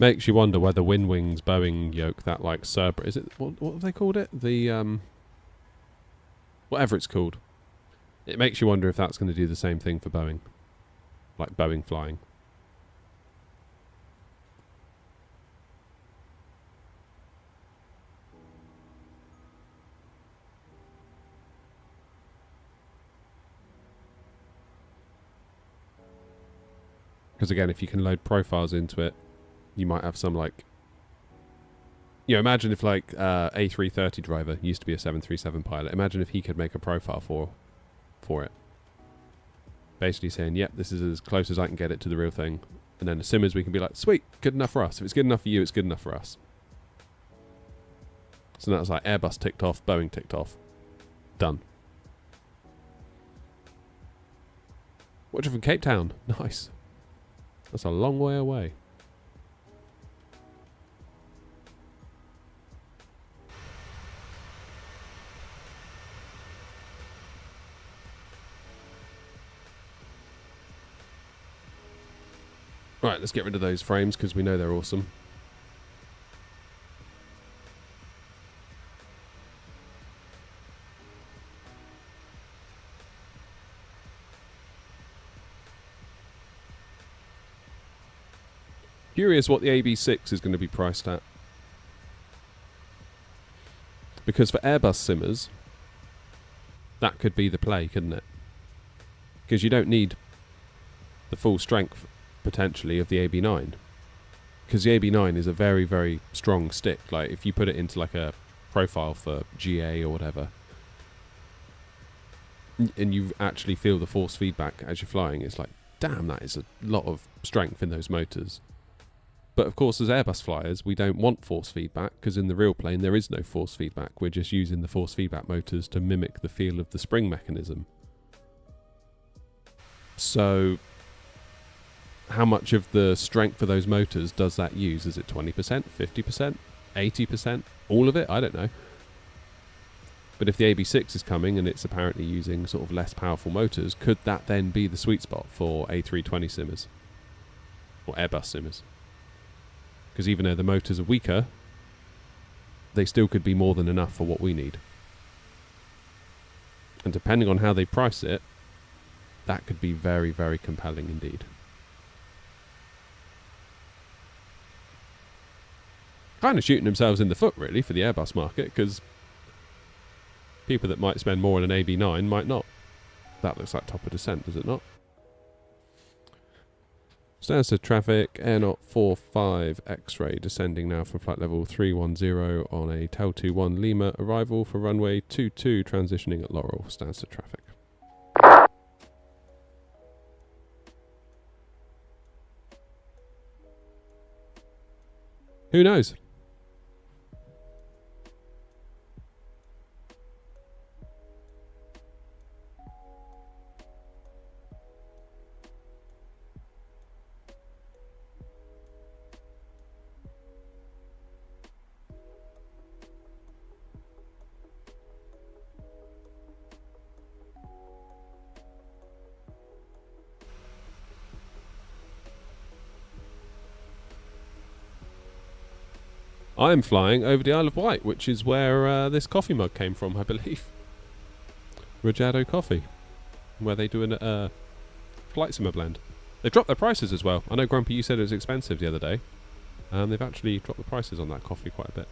Makes you wonder whether Winwing's Boeing yoke, that like Cerberus, is it, what have they called it? The, whatever it's called. It makes you wonder if that's going to do the same thing for Boeing. Like Boeing flying. Because again, if you can load profiles into it, you might have some like... You know, imagine if like A330 driver used to be a 737 pilot. Imagine if he could make a profile for it. Basically saying, yep, this is as close as I can get it to the real thing. And then as soon as we can be like, sweet, good enough for us. If it's good enough for you, it's good enough for us. So that's like Airbus ticked off, Boeing ticked off. Done. Watching from Cape Town. Nice. That's a long way away. Right, let's get rid of those frames because we know they're awesome. Curious what the AB6 is going to be priced at. Because for Airbus simmers, that could be the play, couldn't it? Because you don't need the full strength, potentially, of the AB9. Because the AB9 is a very, very strong stick. Like, if you put it into like a profile for GA or whatever, and you actually feel the force feedback as you're flying, it's like, damn, that is a lot of strength in those motors. But of course, as Airbus flyers, we don't want force feedback, because in the real plane there is no force feedback. We're just using the force feedback motors to mimic the feel of the spring mechanism. So, how much of the strength of those motors does that use? Is it 20%, 50%, 80%? All of it? I don't know. But if the AB6 is coming and it's apparently using sort of less powerful motors, could that then be the sweet spot for A320 simmers? Or Airbus simmers? Because even though the motors are weaker, they still could be more than enough for what we need. And depending on how they price it, that could be very, very compelling indeed. Kind of shooting themselves in the foot, really, for the Airbus market, because people that might spend more on an AB9 might not. That looks like top of descent, does it not? Stansted traffic, Air 045 X-ray descending now from flight level 310 on a TEL 21 Lima arrival for runway 22 transitioning at Laurel. Stansted traffic. Who knows? I'm flying over the Isle of Wight, which is where this coffee mug came from, I believe. Rajado Coffee, where they do a flight simmer blend. They dropped their prices as well. I know, Grumpy, you said it was expensive the other day. They've actually dropped the prices on that coffee quite a bit.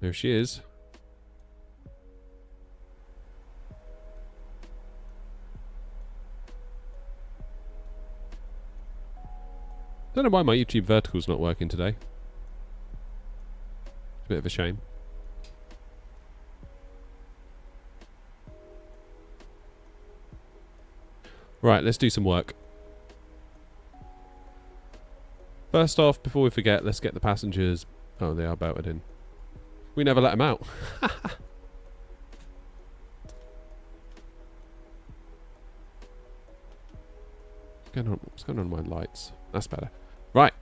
There she is. Don't know why my YouTube vertical's not working today. It's a bit of a shame. Right, let's do some work. First off, before we forget, let's get the passengers... Oh, they are belted in. We never let them out. What's going on with my lights? That's better. Right.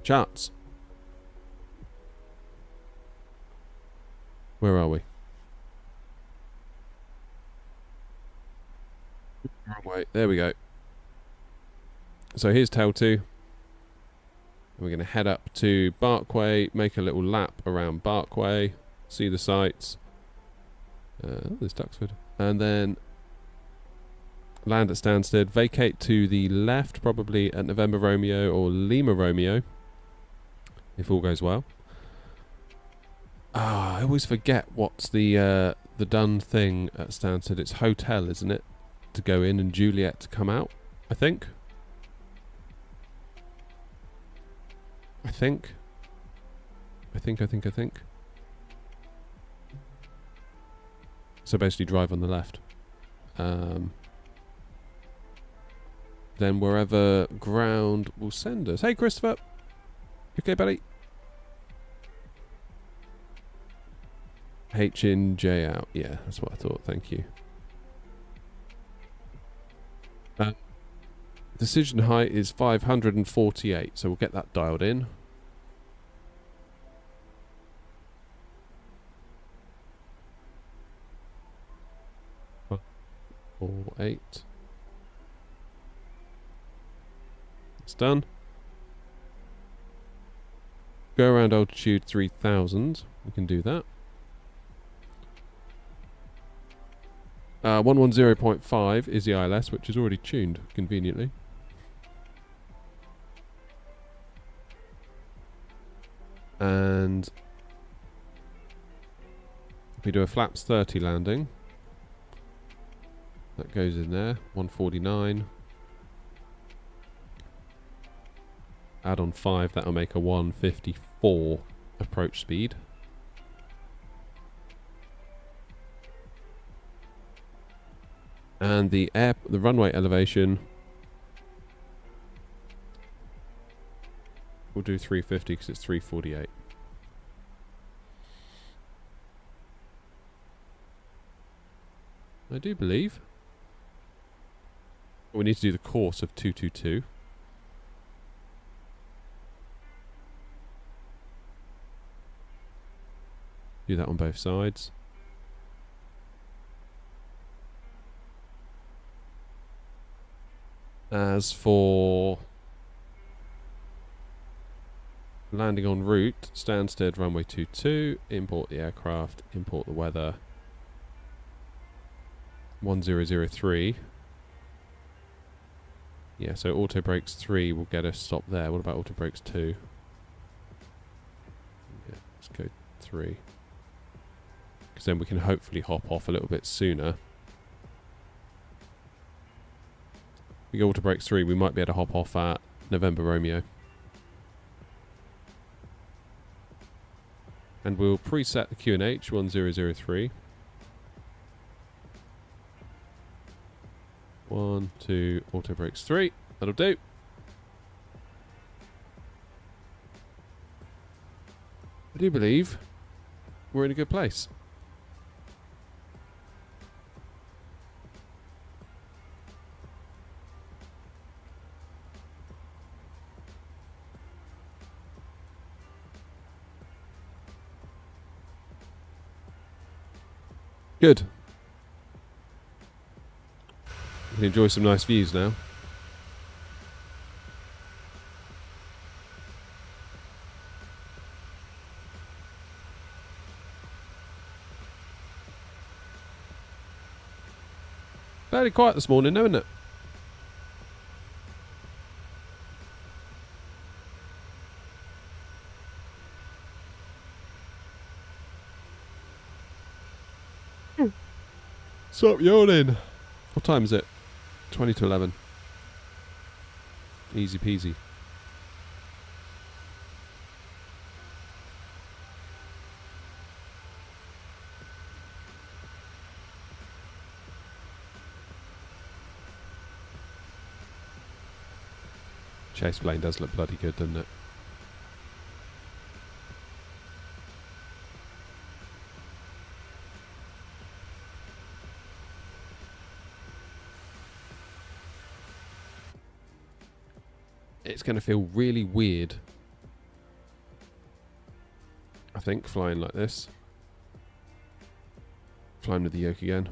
Charts. Where are we? Wrong way. There we go. So here's tail 2. We're going to head up to Barkway, make a little lap around Barkway, see the sights. Oh, there's Duxford. And then land at Stansted, vacate to the left, probably at November Romeo or Lima Romeo, if all goes well. I always forget what's the done thing at Stansted. It's hotel, isn't it? To go in and Juliet to come out, I think. I think. So basically drive on the left. Then wherever ground will send us. Hey, Christopher. Okay, buddy. H in, J out. Yeah, that's what I thought. Thank you. Decision height is 548, so we'll get that dialed in. Or 8. It's done. Go around altitude 3000. We can do that. 110.5 is the ILS, which is already tuned conveniently. And we do a flaps 30 landing. That goes in there. 149. Add on 5, that'll make a 154 approach speed. And the runway elevation, we'll do 350 because it's 348. I do believe we need to do the course of 222. Do that on both sides. As for landing en route, Stansted runway 22, import the aircraft, import the weather. 1003. Yeah, so auto brakes 3 will get us stopped there. What about auto brakes 2? Yeah, let's go 3. Because then we can hopefully hop off a little bit sooner. If we go auto brakes 3, we might be able to hop off at November Romeo. And we'll preset the QNH 1003. 1, 2, auto brakes 3. That'll do. I do believe we're in a good place. Good. We can enjoy some nice views now. Fairly quiet this morning, isn't it? Stop yawning. What time is it? 20 to 11. Easy peasy. Chase plane does look bloody good, doesn't it? It's going to feel really weird, I think, flying like this. Flying with the yoke again.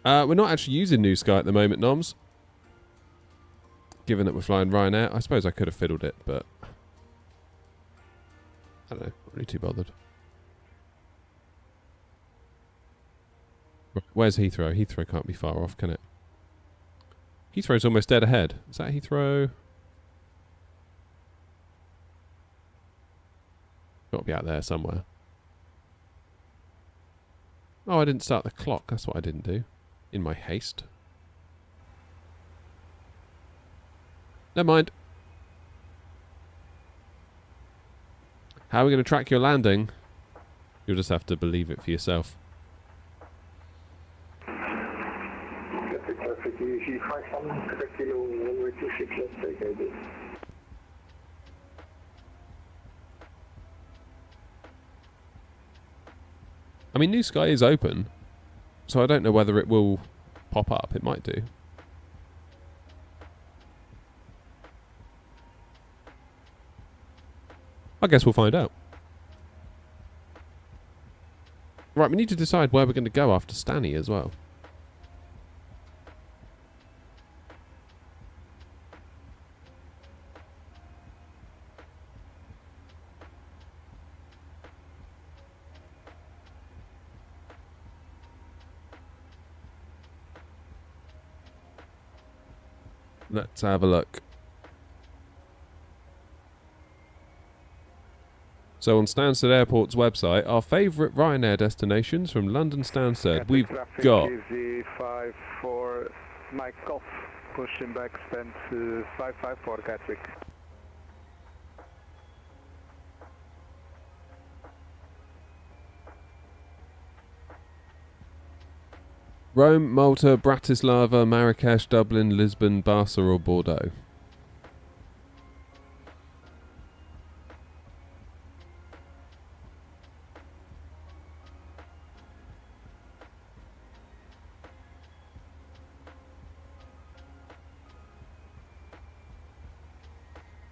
We're not actually using New Sky at the moment, Noms. Given that we're flying Ryanair, I suppose I could have fiddled it, but I don't know, not really too bothered. Right, where's Heathrow? Heathrow can't be far off, can it? Heathrow's almost dead ahead. Is that Heathrow? Got to be out there somewhere. Oh, I didn't start the clock. That's what I didn't do. In my haste. Never mind. How are we going to track your landing? You'll just have to believe it for yourself. I mean, New Sky is open, so I don't know whether it will pop up. It might do. I guess we'll find out. Right, we need to decide where we're going to go after Stanny as well. Let's have a look. So on Stansted Airport's website, our favourite Ryanair destinations from London Stansted. We've got Easy 54 Mike off, pushing back, stand to 554 Gatwick. Rome, Malta, Bratislava, Marrakesh, Dublin, Lisbon, Barca or Bordeaux.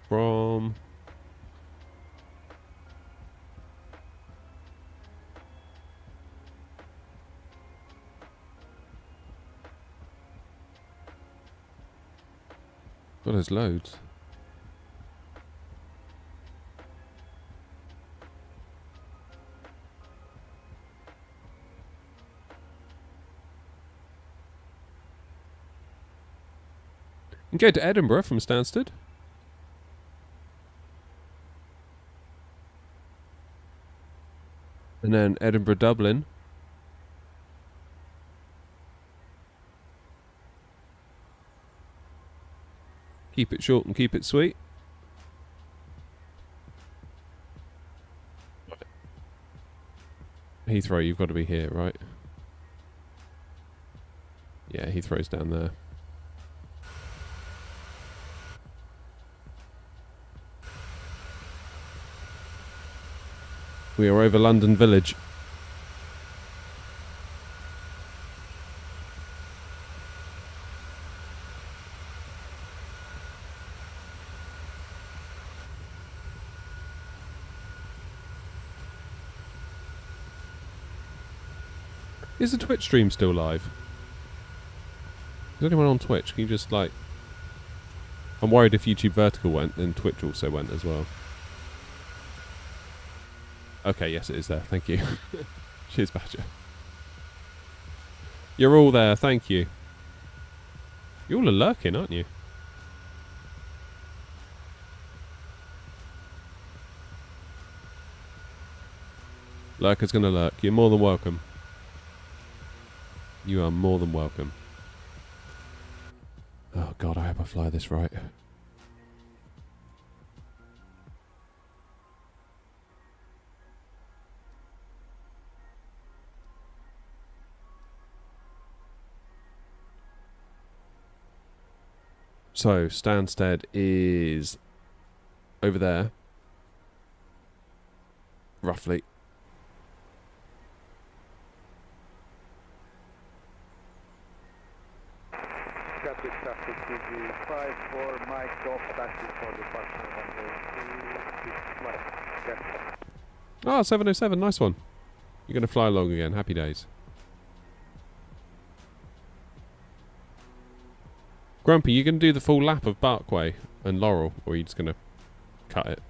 From God, there's loads. You can go to Edinburgh from Stansted. And then Edinburgh, Dublin. Keep it short and keep it sweet. Heathrow, you've got to be here, right? Yeah, Heathrow's down there. We are over London Village. Is the Twitch stream still live? Is anyone on Twitch? Can you just like... I'm worried if YouTube Vertical went, then Twitch also went as well. Okay, yes it is there. Thank you. Cheers, Badger. You're all there. Thank you. You all are lurking, aren't you? Lurker's gonna lurk. You're more than welcome. You are more than welcome. Oh God, I hope I fly this right. So Stansted is over there, roughly. Copy traffic TV54, Mike Golf taxi for departure runway 26 left. Ah, 707, nice one. You're going to fly along again. Happy days. Grumpy, you going to do the full lap of Barkway and Laurel, or are you just going to cut it?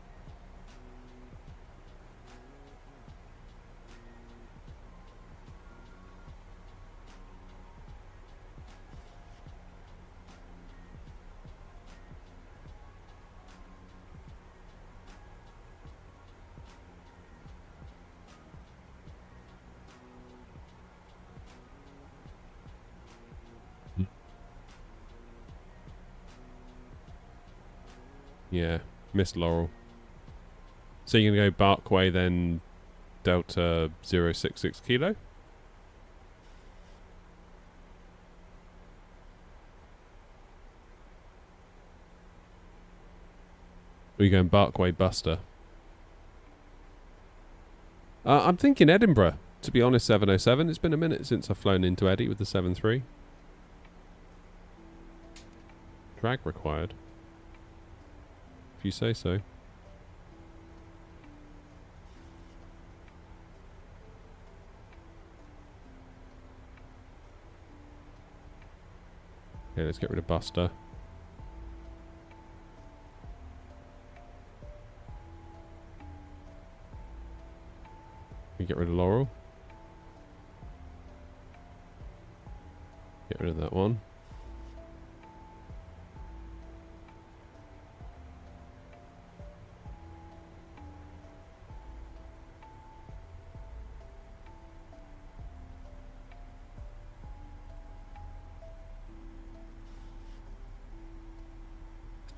Yeah, missed Laurel. So you're going to go Barkway, then Delta 066 Kilo? Or are you going Barkway Buster? I'm thinking Edinburgh, to be honest, 707. It's been a minute since I've flown into Eddie with the 7.3. Drag required. If you say so. Okay, let's get rid of Buster. We get rid of Laurel. Get rid of that one.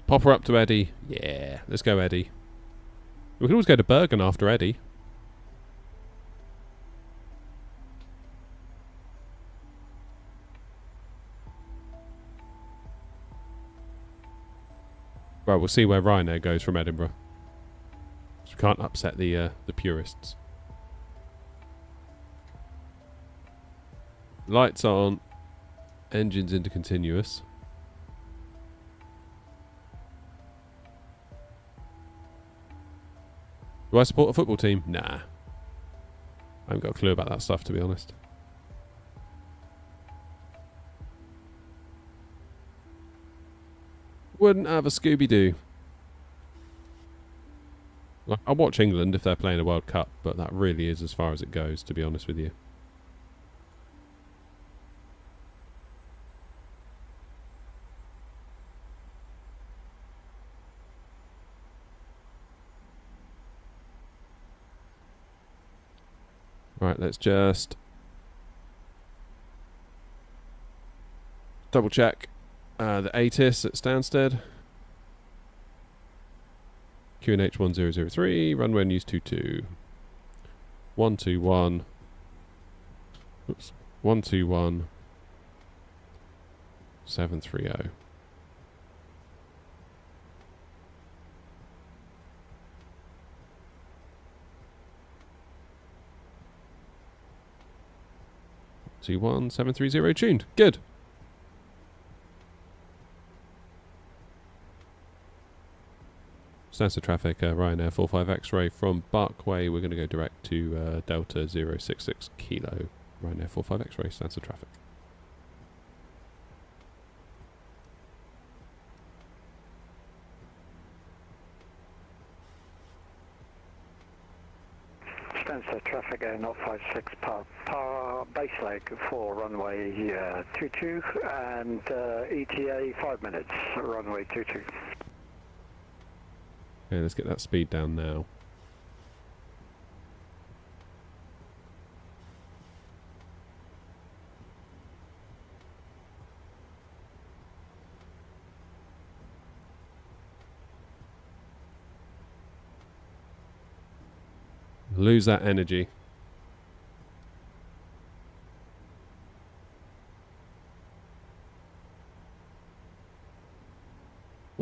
Pop her up to Eddie. Yeah, let's go Eddie. We can always go to Bergen after Eddie. Right, we'll see where Ryanair goes from Edinburgh. So we can't upset the purists. Lights on. Engines into continuous. Do I support a football team? Nah. I haven't got a clue about that stuff, to be honest. Wouldn't have a Scooby-Doo. Like, I watch England if they're playing a World Cup, but that really is as far as it goes, to be honest with you. Right, let's just double check the ATIS at Stansted. QNH 1003, runway news 22. 121. Oops. 121. 730. T1 730 tuned. Good. Stansted traffic, Ryanair 45 X-ray from Barkway. We're going to go direct to Delta 066 Kilo. Ryanair 45 X-ray, Stansted traffic. Stansted traffic air 056 base leg for runway 22 and ETA 5 minutes runway 22. Okay, let's get that speed down now. Lose that energy.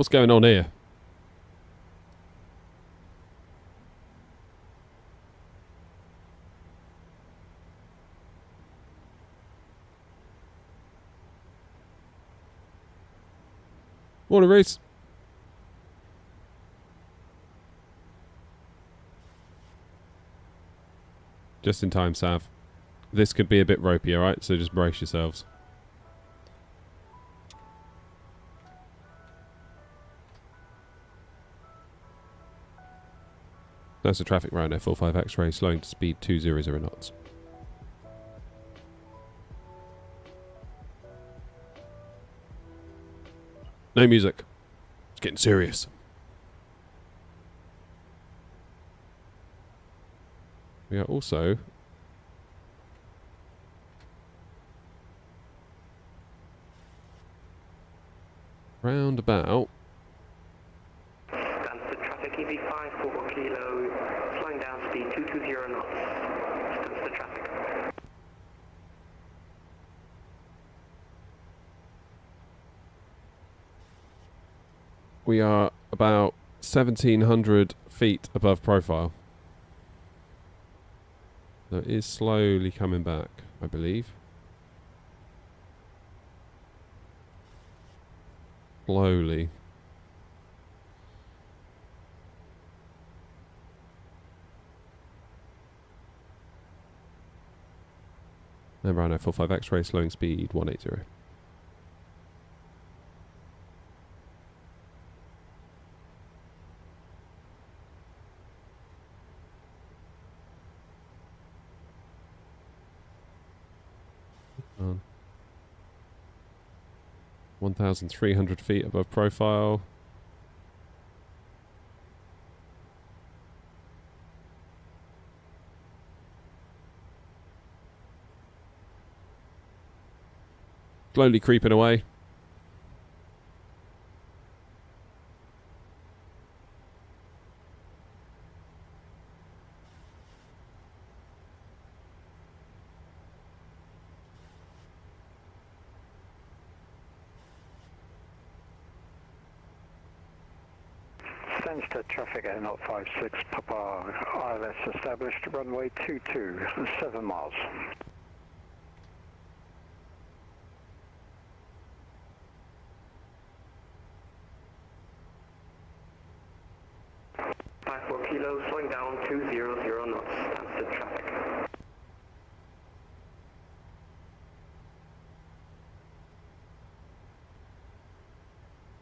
What's going on here? Morning, Reese. Just in time, Sav. This could be a bit ropey, alright? So just brace yourselves. That's the traffic Ryanair 45 X-ray, slowing to speed 200 knots. No music. It's getting serious. We are also round about Stansted traffic EV5 4 kilo, slowing down speed 220 knots. Stansted traffic. we are about 1,700 feet above profile. So it is slowly coming back, I believe. Slowly. And Ryanair 45 X-ray, slowing speed 180. On 1,300 feet above profile. Slowly creeping away. Stansted traffic at 056 Papa ILS established, runway 22, 7 miles. Five 4 kilo, slowing down 200 knots. Stansted traffic.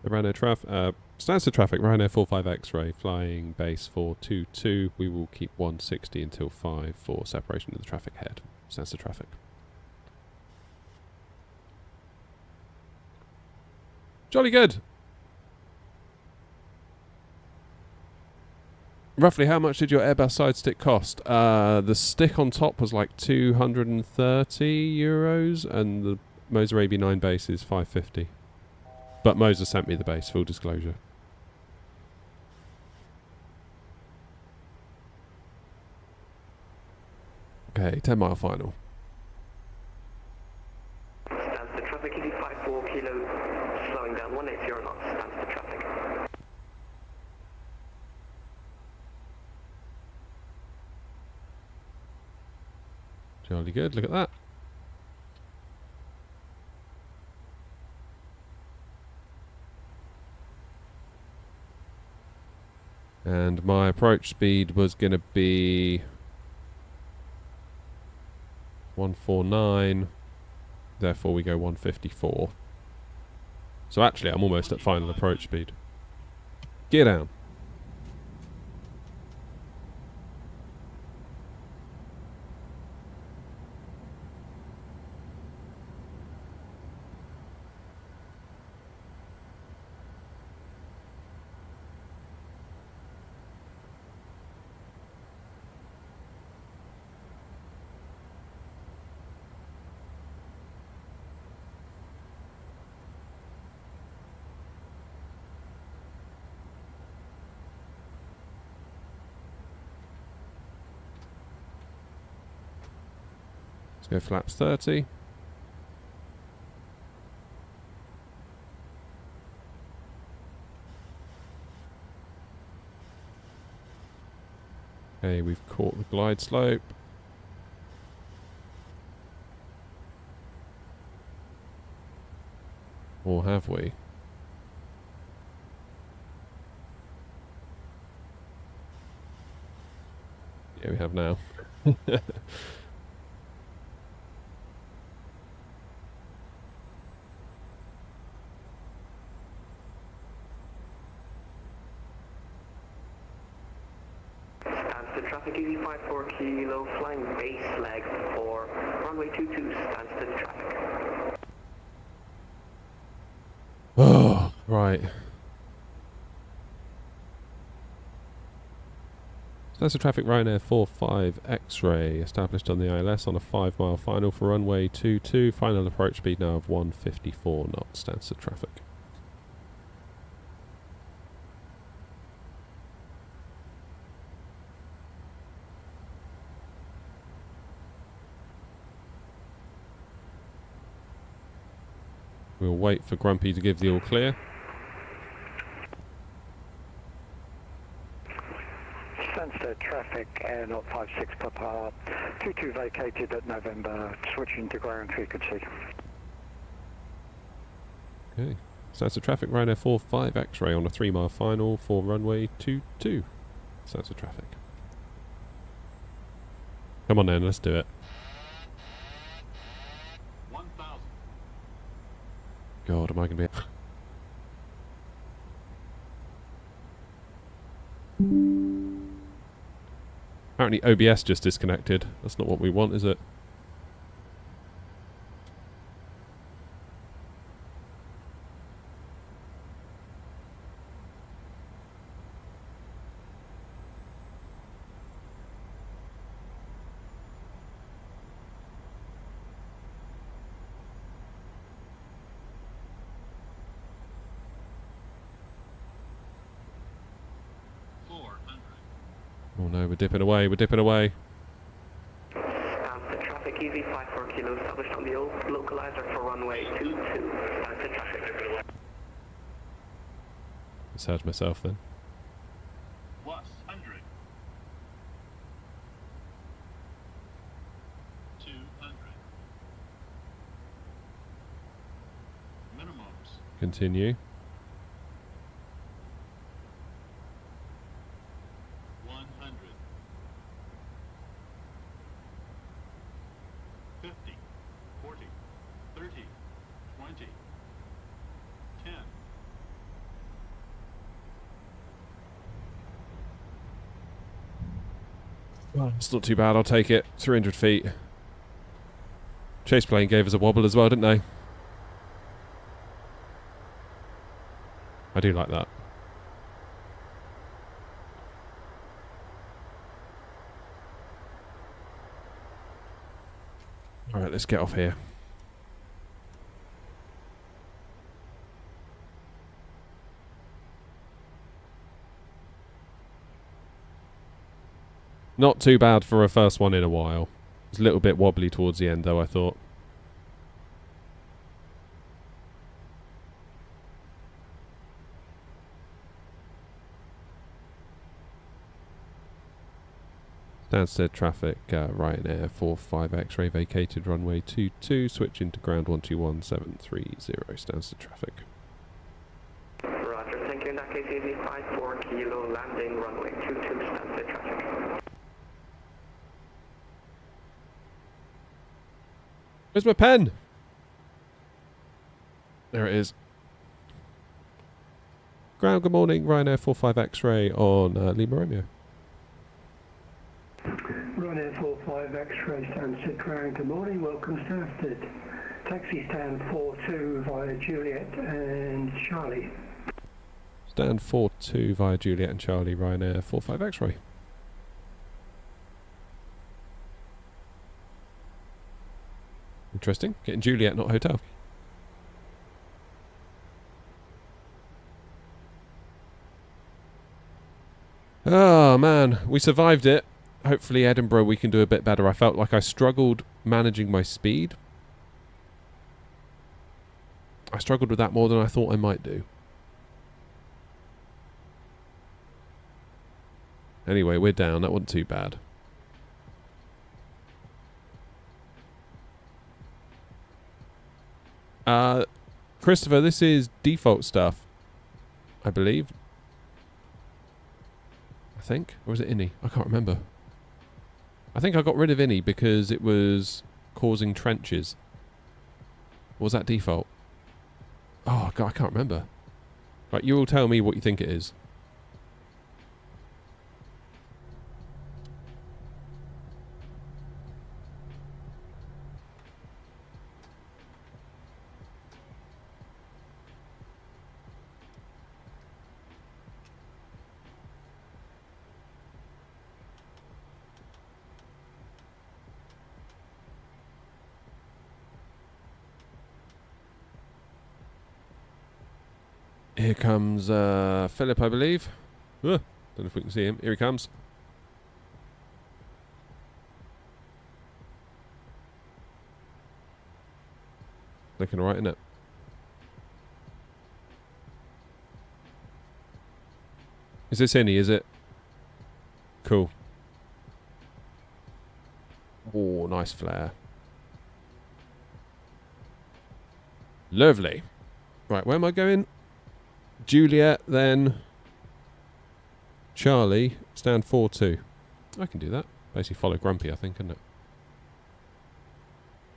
Ryanair Stansted traffic, Ryanair 45 X-ray, flying base 422. We will keep 160 until 5 for separation of the traffic head. Stansted traffic. Jolly good. Roughly how much did your Airbus side stick cost? The stick on top was like €230 and the Moser AB9 base is 550. But Moser sent me the base, full disclosure. Okay, 10 mile final. Stansted traffic EV5 4 kilo, slowing down 180 knots. Stansted traffic. Jolly good, look at that. And my approach speed was going to be 149, therefore we go 154. So actually I'm almost at final approach speed. Gear down. Go flaps 30. Okay, we've caught the glide slope. Or have we? Yeah, we have now. Stansted traffic EV54 kilo, flying base leg for runway 22, Stansted traffic. Oh, right. So that's a traffic Ryanair 45 X-ray established on the ILS on a 5-mile final for runway 22. Final approach speed now of 154 knots. Stansted traffic. We'll wait for Grumpy to give the all clear. Stansted traffic, air 056 Papa, 22 vacated at November, switching to ground frequency. Okay. Stansted traffic Ryanair 45 X-ray on a 3-mile final for runway 22. Stansted traffic. Come on then, let's do it. 1,000. God, am I going to be... Apparently OBS just disconnected. That's not what we want, is it? Oh no, we're dipping away, we're dipping away. Stansted traffic EV54 kilo, established on the old localizer for runway 22, Stansted traffic. Misheard myself then. Plus 100. 200. Minimums. Continue. 100. 50. 40. 30. 20. 10. Well, it's not too bad, I'll take it. 300 feet. Chase plane gave us a wobble as well, didn't they? I do like that. Alright, let's get off here. Not too bad for a first one in a while. It's a little bit wobbly towards the end though, I thought. Stansted traffic, Ryanair 45 X-ray vacated runway 22, switching to ground 121730, Stansted traffic. Roger, thank you. In that case, EV54 kilo, landing runway 22, Stansted traffic. Where's my pen? There it is. Ground, good morning, Ryanair 45 X-ray on Lima Romeo. Ryanair 45 X-ray Stansted ground, good morning, welcome Stansted. Taxi stand 42 via Juliet and Charlie. Stand 42 via Juliet and Charlie, Ryanair 45 X-ray. Interesting, getting Juliet, not hotel. Oh man, we survived it. Hopefully Edinburgh we can do a bit better. I felt like I struggled managing my speed. I struggled with that more than I thought I might do. Anyway, we're down. That wasn't too bad. Christopher, this is default stuff, I believe. I think. Or is it innie? I can't remember. I think I got rid of innie because it was causing trenches. Or was that default? Oh, God, I can't remember. Right, you all tell me what you think it is. Here comes Philip, I believe. Don't know if we can see him. Here he comes. Looking alright, isn't it? Is this any, is it? Cool. Oh, nice flare. Lovely. Right, where am I going? Juliet, then Charlie, stand 4-2. I can do that. Basically follow Grumpy, I think, isn't it?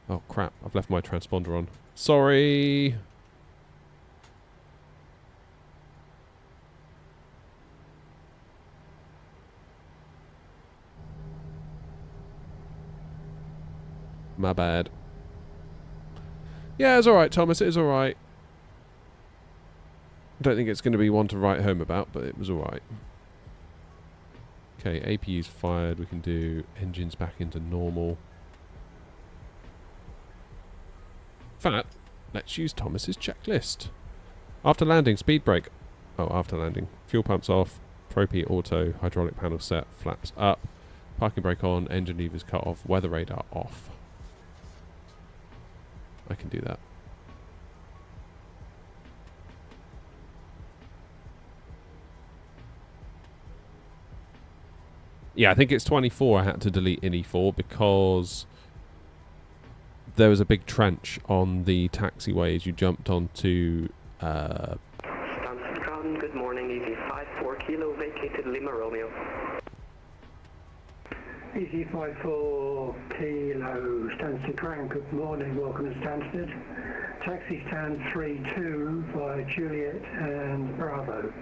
Oh, crap. I've left my transponder on. Sorry. My bad. Yeah, it's alright, Thomas. It is alright. I don't think it's going to be one to write home about, but it was alright. Okay, APU's fired. We can do engines back into normal. In fact, let's use Thomas's checklist. After landing, speed brake. Oh, after landing. Fuel pumps off. Propy auto. Hydraulic panel set. Flaps up. Parking brake on. Engine levers cut off. Weather radar off. I can do that. Yeah, I think it's 24 I had to delete INI for because there was a big trench on the taxiway as you jumped onto... Stansted Crown, good morning, easy 54 kilo, vacated Lima Romeo. Easy 54 kilo, Stansted Crown, good morning, welcome to Stansted. Taxi stand 32 via Juliet and Bravo.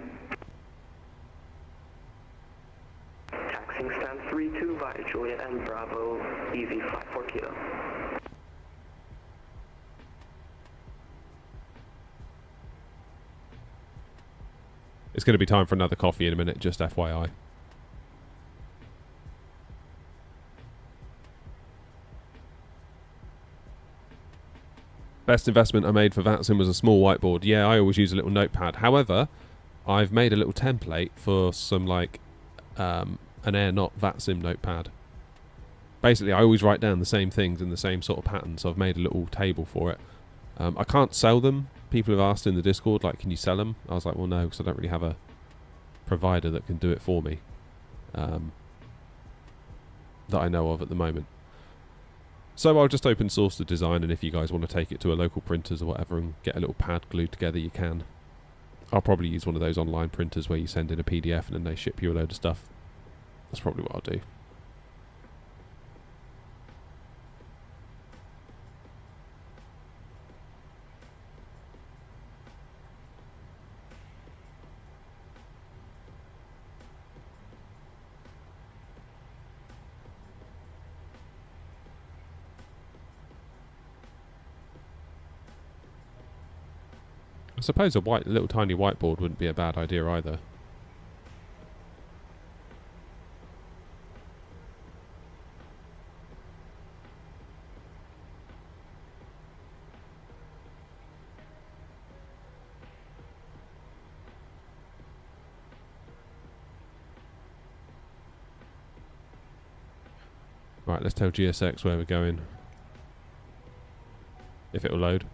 Stand 32 via Juliet and Bravo, easy 54 kilo. It's going to be time for another coffee in a minute, just FYI. Best investment I made for VATSIM was a small whiteboard. Yeah, I always use a little notepad. However, I've made a little template for some like... an Air Not VATSIM notepad. Basically, I always write down the same things in the same sort of pattern, so I've made a little table for it. I can't sell them. People have asked in the Discord, like, can you sell them? I was like, well, no, because I don't really have a provider that can do it for me. That I know of at the moment. So I'll just open source the design, and if you guys want to take it to a local printers or whatever and get a little pad glued together, you can. I'll probably use one of those online printers where you send in a PDF and then they ship you a load of stuff. That's probably what I'll do. I suppose a little tiny whiteboard wouldn't be a bad idea either. Right, let's tell GSX where we're going. If it'll load.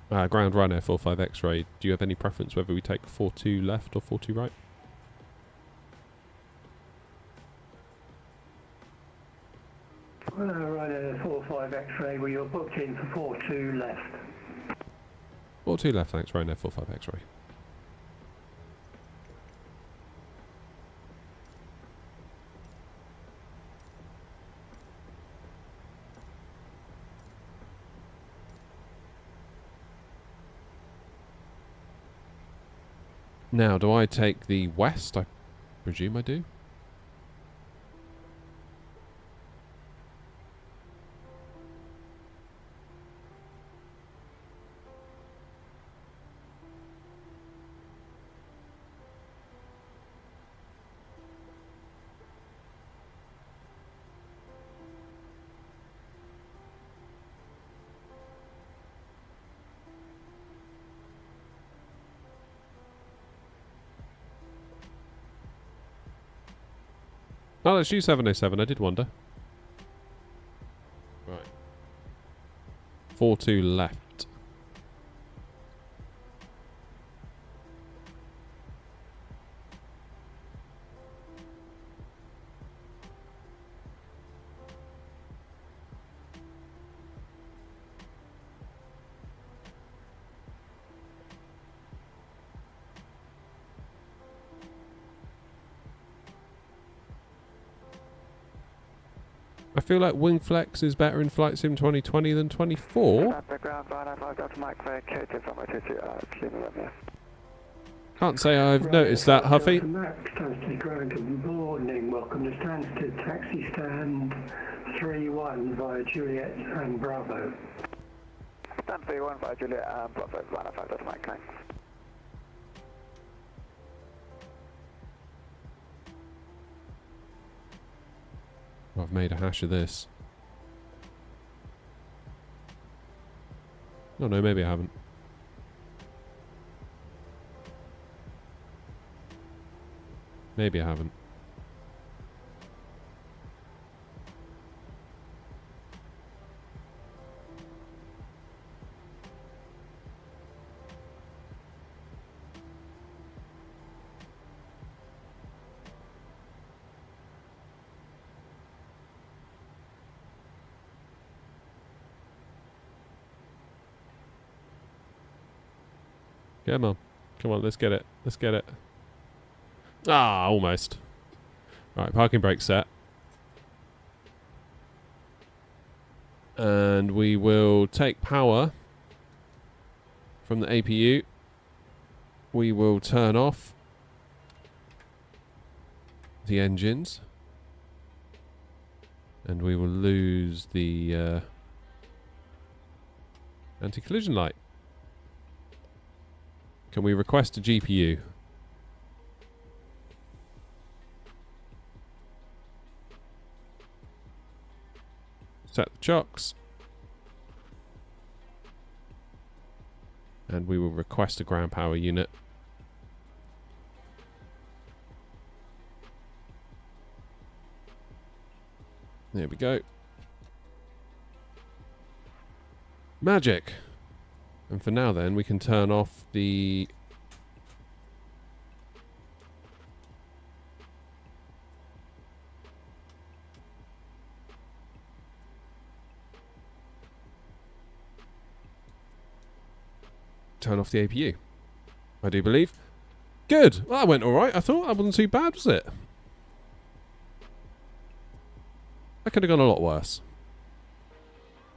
Ground Ryanair 45 X-ray. Do you have any preference whether we take 42 left or 42 right? Ryanair 45 X-ray, well, you're booked in for 42 left. 42 left, thanks. Ryanair 45 X-ray. Now, do I take the west? I presume I do. Oh, let's use 707. I did wonder. Right. 42 left. I feel like Wing Flex is better in Flight Sim 2020 than 24. Can't say I've noticed that, Huffy. Stansted Ground, good morning. Welcome to Stansted. Taxi stand 3-1 via Juliet and Bravo. Stand 3-1 via Juliet and Bravo, Ryanair 5 Delta Mike, thanks. I've made a hash of this. Oh no, maybe I haven't. Maybe I haven't. Come on. Come on, let's get it. Let's get it. Ah, almost. Right, parking brake set. And we will take power from the APU. We will turn off the engines. And we will lose the anti-collision light. Can we request a GPU? Set the chocks. And we will request a ground power unit. There we go. Magic. And for now then, we can turn off the APU. I do believe. Good. Well, that went alright, I thought. That wasn't too bad, was it? That could have gone a lot worse.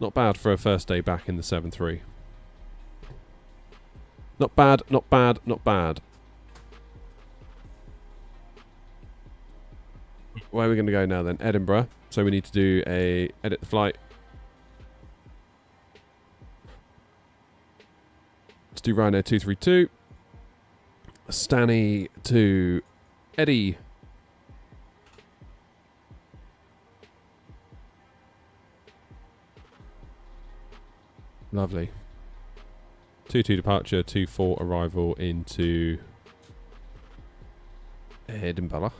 Not bad for a first day back in the 7.3. Not bad, not bad, not bad. Where are we going to go now then? Edinburgh. So we need to do a edit the flight. Let's do Ryanair 232. Stanny to Eddie. Lovely. 2-2 departure, 2-4 arrival into Edinburgh.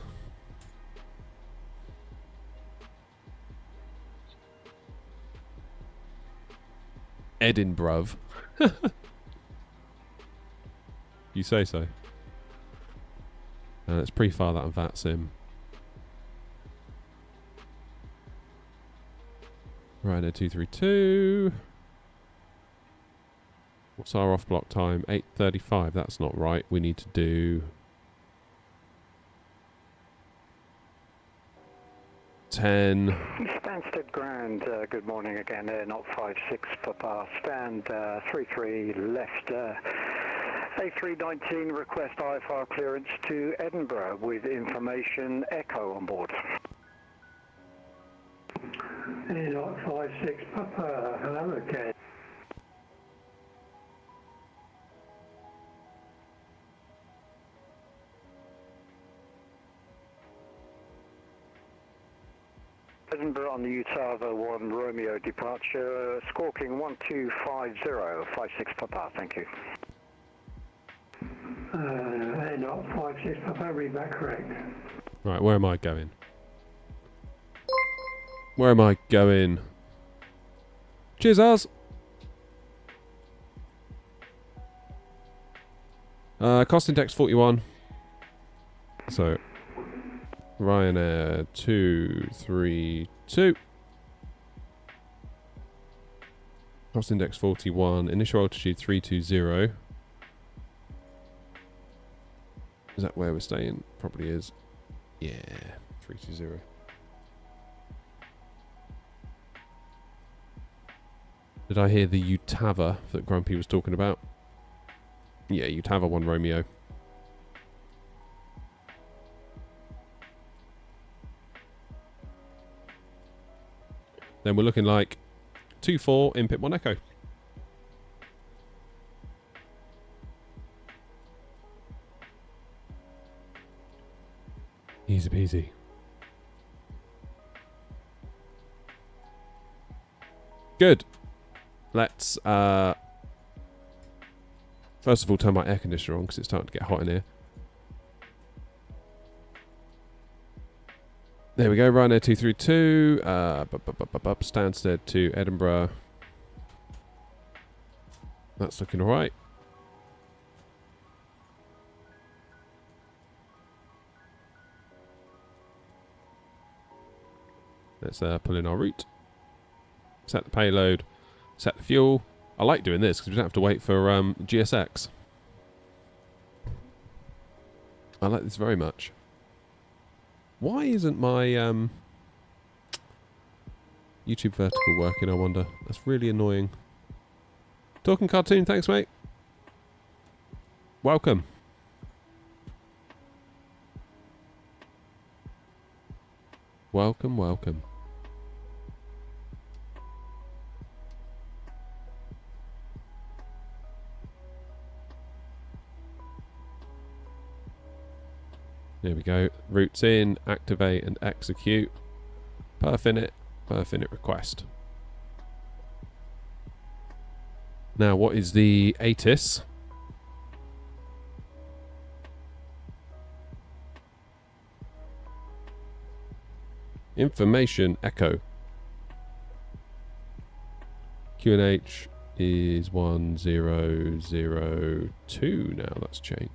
Edinburgh. You say so. Let's pre-file that on VATSIM. Ryanair 232. What's our off-block time? 8:35. That's not right. We need to do 10. Stansted Grand, good morning again, Air 056 Papa, stand 33 left, A319 request IFR clearance to Edinburgh with information Echo on board. Air 056 Papa, hello again. Edinburgh on the Utah 1 Romeo departure, squawking 1250, 56 Papa, thank you. Air 056 Papa, read that correct. Right, where am I going? Where am I going? Cheers, us. Cost index 41. So, Ryanair 232. Cost index 41. Initial altitude 320. Is that where we're staying? Probably is. Yeah, 320. Did I hear the Utava that Grumpy was talking about? Yeah, Utava 1 Romeo. Then we're looking like 2-4 in pit 1 Echo. Easy peasy. Good. Let's first of all turn my air conditioner on because it's starting to get hot in here. There we go, Ryanair 232, Stansted to Edinburgh. That's looking alright. Let's pull in our route. Set the payload. Set the fuel. I like doing this because we don't have to wait for GSX. I like this very much. Why isn't my YouTube vertical working, I wonder? That's really annoying. Talking cartoon, thanks mate. Welcome. Welcome, welcome. There we go. Routes in, activate and execute. Perfinite request. Now, what is the ATIS? Information echo. QNH is 1002 now. That's changed.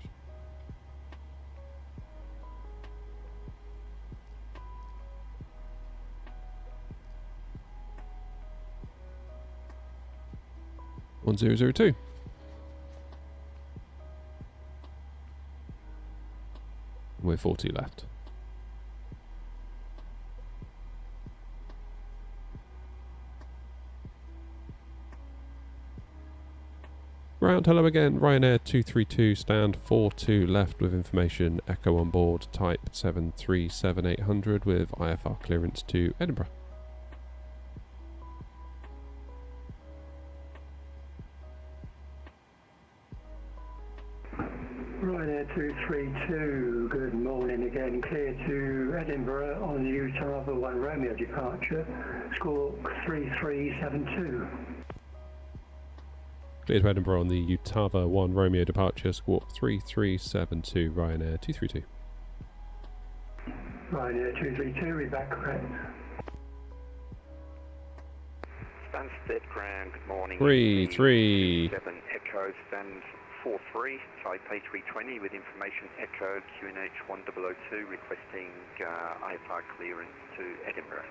One 002. We're 40 left. Ground, hello again. Ryanair 232, stand 42 left with information. Echo on board, type 737-800 with IFR clearance to Edinburgh. Ryanair 232, good morning again. Clear to Edinburgh on the Utah 1 Romeo departure. Squawk 3372. Clear to Edinburgh on the Utah 1 Romeo departure. Squawk 3372, Ryanair 232. Ryanair 232, read back correct. Stansted Grand, good morning. 3-3. 7 Echo, stand 43, type A320 with information Echo QNH 1002 requesting IFR clearance to Edinburgh.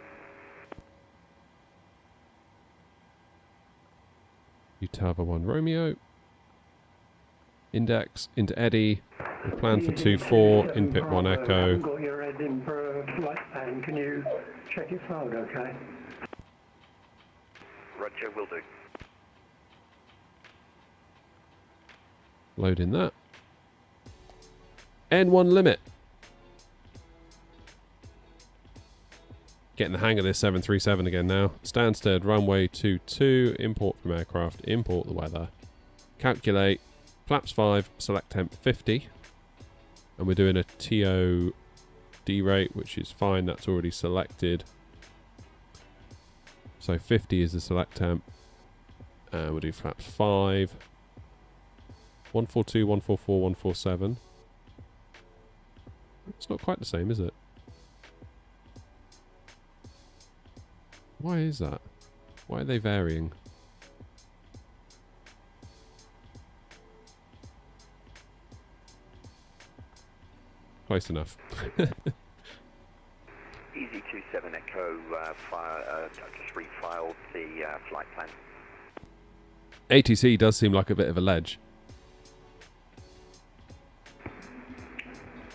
Utava 1 Romeo. Index into Eddie. Plan for 2-4, input 1 I Echo. haven't got your Edinburgh flight plan. Can you check it filed, okay? Roger, will do. Load in that. N1 limit. Getting the hang of this 737 again now. Stansted, runway 22, import from aircraft, import the weather. Calculate, flaps 5, select temp 50. And we're doing a TO D rate, which is fine, that's already selected. So 50 is the select temp. And we'll do flaps 5. 142, 144, 147. It's not quite the same, is it? Why is that? Why are they varying? Close enough. Easy 27 Echo, just refiled the flight plan. ATC does seem like a bit of a ledge.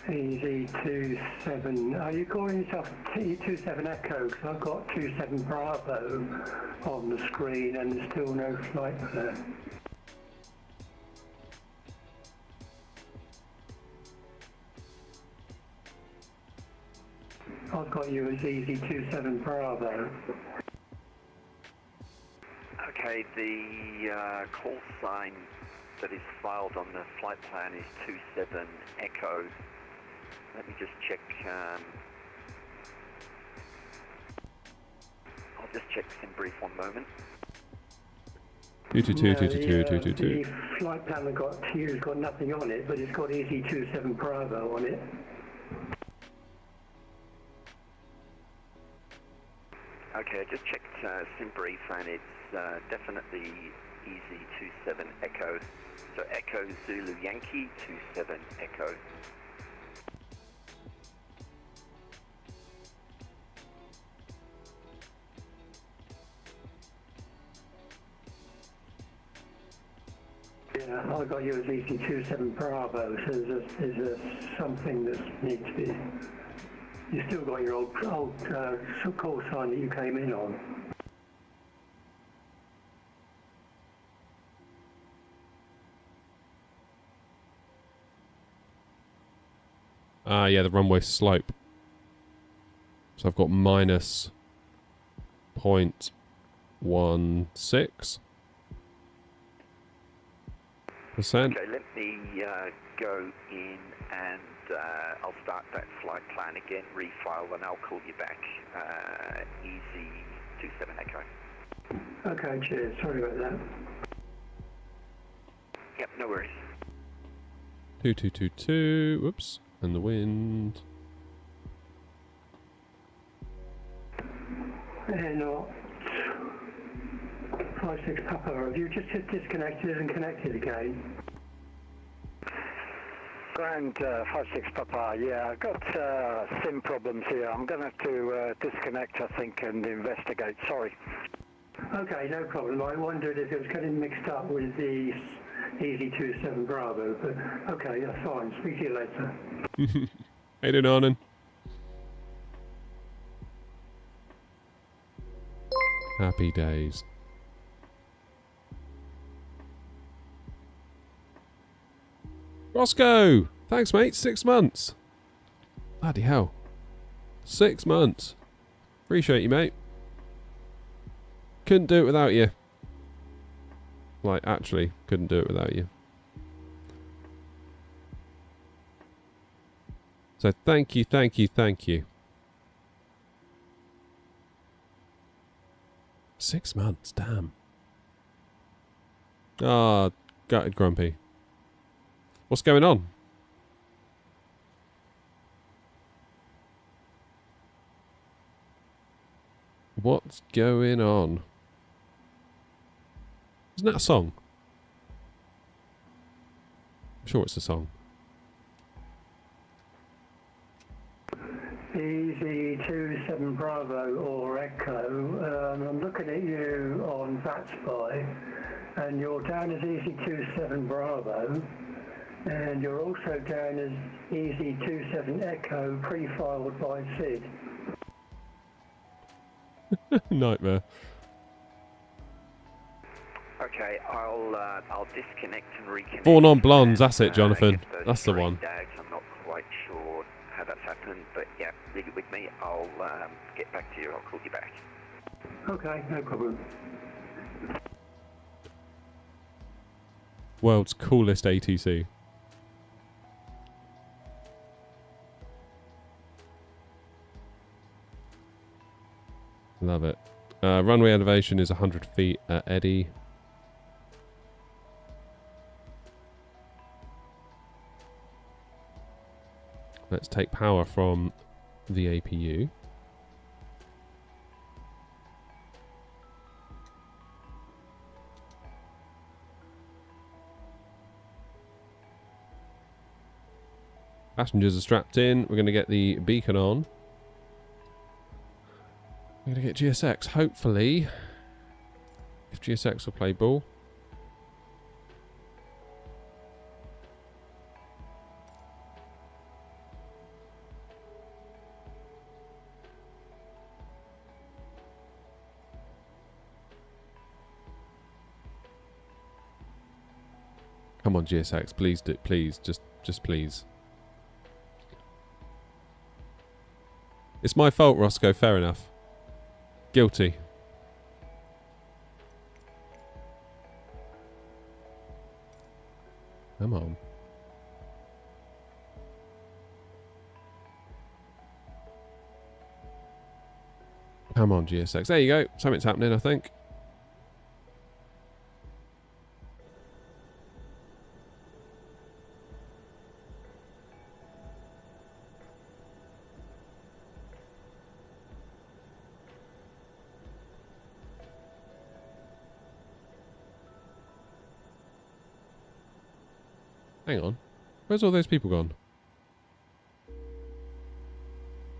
Easy 27. Are you calling yourself T27 Echo? Because I've got 27 Bravo on the screen and there's still no flight there. I've got you as Easy 27 Bravo. Okay, the call sign that is filed on the flight plan is 27 Echo. Let me just check. I'll just check SimBrief 1 moment. 222, 222, 222. The flight plan I've got to you's got nothing on it, but it's got Easy 27 Bravo on it. Okay, I just checked SimBrief and it's definitely Easy 27 Echo. So Echo Zulu Yankee 27 Echo. Yeah, I got you as Easy 27 Bravo, so there's something that needs to be. You still got your old call sign that you came in on. Ah, yeah, the runway slope. So I've got minus 0.16%. Okay, let me go in and I'll start that flight plan again, refile, and I'll call you back. Easy 27 Echo. Okay, cheers. Sorry about that. Yep, no worries. 2222. Whoops. And the wind. Not 56 Papa. Have you just disconnected and connected again? Grand 56 Papa, yeah, I've got SIM problems here. I'm going to have to disconnect, I think, and investigate. Sorry. Okay, no problem. I wondered if it was getting mixed up with the Easy 27 Bravo, but okay, that's fine. Speak to you later. How you doing, Arnon? Happy days. Roscoe! Thanks, mate. 6 months. Bloody hell. 6 months. Appreciate you, mate. Couldn't do it without you. Like, actually, couldn't do it without you. So thank you, thank you, thank you. 6 months, damn. Ah, gutted grumpy. What's going on? What's going on? Isn't that a song? Sure, it's a song. Easy 27 Bravo or Echo. I'm looking at you on VATSPY, and you're down as Easy 27 Bravo, and you're also down as Easy 27 Echo, pre-filed by Sid. Nightmare. Okay, I'll disconnect and reconnect. Born on Blondes, that's it, Jonathan. That's the one. I'm not quite sure how that's happened, but yeah, leave it with me. I'll get back to you. I'll call you back. Okay, no problem. World's coolest ATC. Love it. Runway elevation is 100 feet at Eddy. Let's take power from the APU. Passengers are strapped in. We're going to get the beacon on. We're going to get GSX, hopefully. If GSX will play ball. Come on, GSX, please do, please, just please. It's my fault, Roscoe, fair enough. Guilty. Come on. Come on, GSX. There you go. Something's happening, I think. Hang on. Where's all those people gone?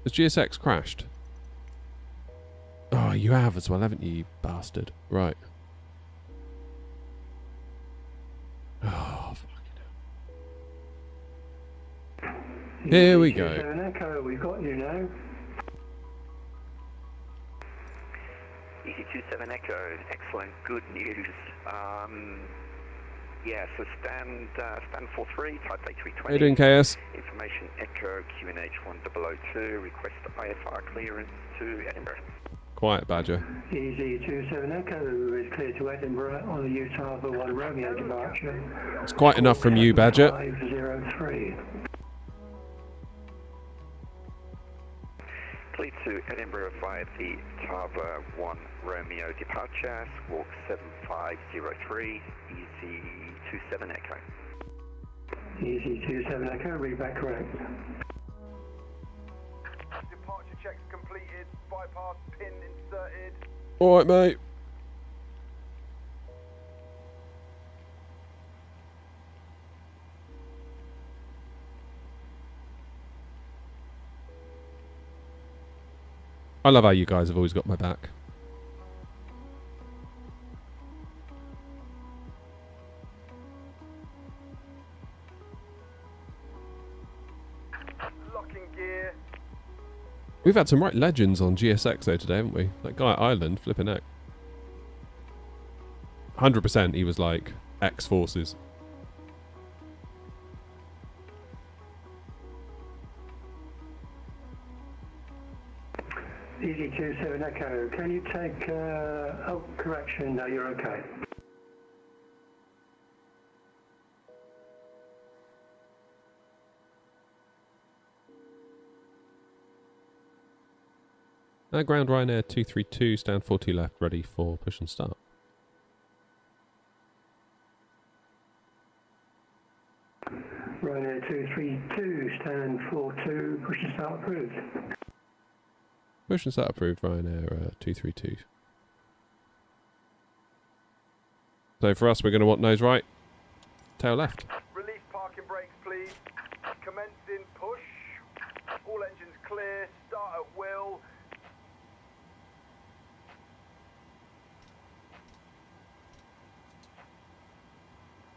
Has GSX crashed? Oh, you have as well, haven't you, you bastard? Right. Oh, fucking hell. Here we go. Echo, we've got you now. Easy 27 Echo, excellent, good news. Yeah, so stand 43, type A320. How you doing, KS? Information Echo, QNH 1002, request IFR clearance to Edinburgh. Quiet, Badger. Easy 27 Echo is clear to Edinburgh on the Utah 1 Romeo departure. It's quite enough from you, Badger. 503. Clear to Edinburgh via the Tava 1 Romeo departure, squawk 7503, easy 27 Echo. Easy 27 Echo, read back correct. Departure checks completed. Bypass pin inserted. Alright, mate. I love how you guys have always got my back. Locking gear. We've had some right legends on GSX though today, haven't we? That guy at Ireland, flipping heck. 100% he was like X-Forces. Easy 27 Echo, can you take, oh, correction, no, you're okay. Ground Ryanair 232, stand 42 left, ready for push and start. Ryanair 232, stand 42, push and start approved. Push and start approved, Ryanair 232. So for us, we're going to want nose right, tail left. Release parking please. Commencing push. All engines clear. Start at will.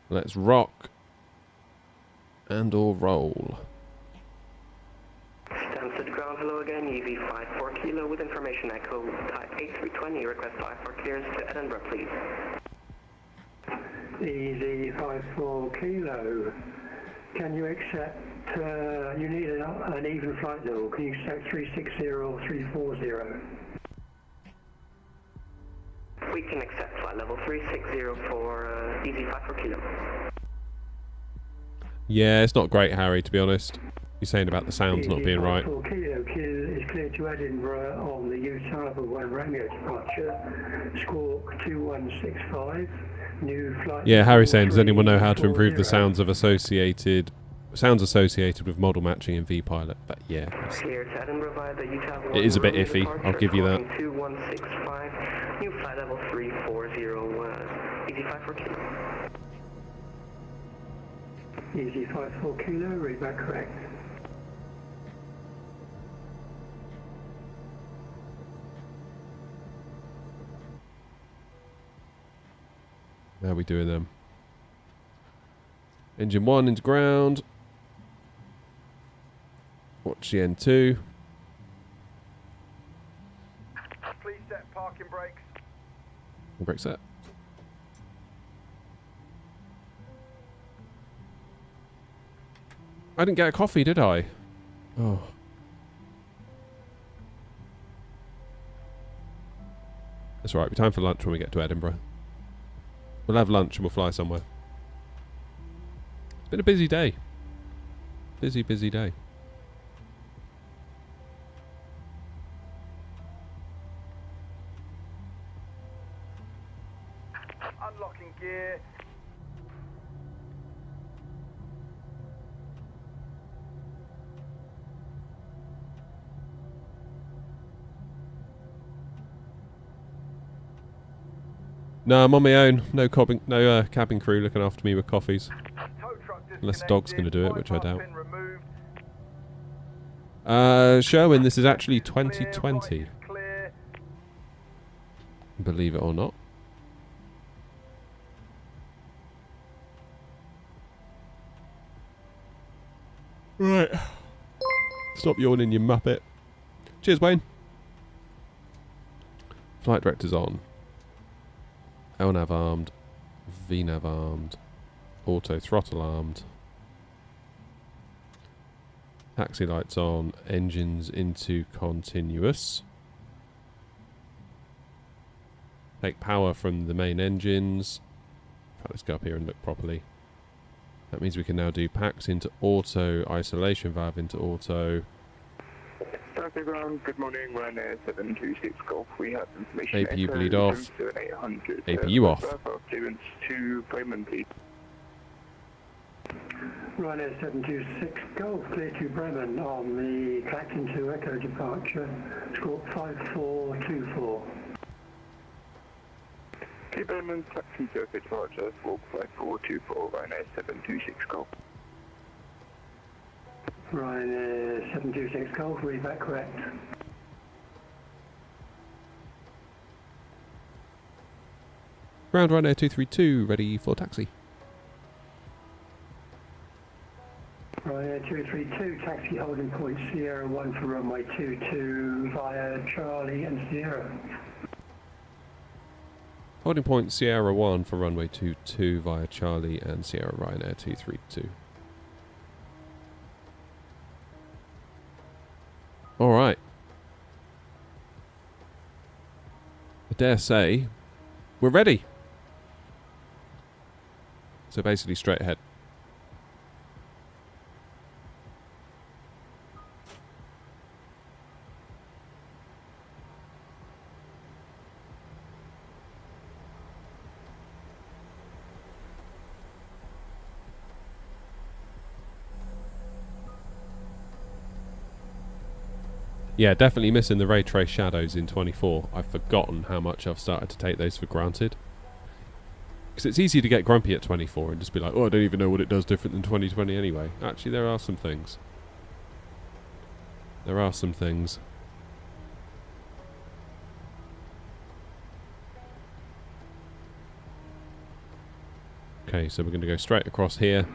Let's rock and or roll. Stansted ground, hello again, EV54 kilo with information echo, type 8320, request 54 clearance to Edinburgh, please. Easy 54 kilo. Can you accept, you need an even flight level, can you accept 360 or 340? We can accept flight level 360 for Easy 54 kilo. Yeah, it's not great, Harry, to be honest. You're saying about the sounds not being right. 4 kilo is clear to Edinburgh on the Utah 1 Romeo departure. Squawk 2165. New flight. Yeah, Harry's saying, does anyone know how to improve the sounds associated with model matching in VPilot? But yeah, Clear to Edinburgh via the Utah 1 it is a bit Romeo iffy. departure, I'll give you that. 2165. New flight level 340. Easy 54 kilo. Easy 54 kilo, read back correct. How are we doing them? Engine 1 into ground. Watch the N2. Please set parking brakes. Brake set. I didn't get a coffee, did I? Oh. That's alright, it'll be time for lunch when we get to Edinburgh. We'll have lunch and we'll fly somewhere. It's been a busy day. Busy day. Unlocking gear. No, I'm on my own. No cabin crew looking after me with coffees. Tow truck Unless the dog's going to do it, which I doubt. bypass pin removed. Sherwin, this is actually Clear, 2020. right is clear. Believe it or not. Right. Stop yawning, you muppet. Cheers, Wayne. Flight director's on. LNAV armed. VNAV armed. Auto throttle armed. Taxi lights on. Engines into continuous. Take power from the main engines. Let's go up here and look properly. That means we can now do packs into auto, isolation valve into auto. Taxi ground, good morning, Ryanair 726 Golf. We have information. APU bleed off. 7800. APU off. Clearance to Bremen, please. Ryanair 726 Golf, clear to Bremen on the Clacton 2 Echo departure. Squawk 5424. Keep Bremen, Clacton 2 Echo departure, Squawk 5424, Ryanair 726 Golf. Ryanair 726 Golf, read back correct. Ground Ryanair 232, ready for taxi. Ryanair 232, taxi holding point Sierra 1 for runway 22 via Charlie and Sierra. Holding point Sierra 1 for runway 22 via Charlie and Sierra Ryanair 232. Alright. I dare say we're ready. So basically straight ahead. Yeah, definitely missing the ray trace shadows in 24. I've forgotten how much I've started to take those for granted. Because it's easy to get grumpy at 24 and just be like, oh, I don't even know what it does different than 2020 anyway. Actually, there are some things. There are some things. Okay, so we're going to go straight across here.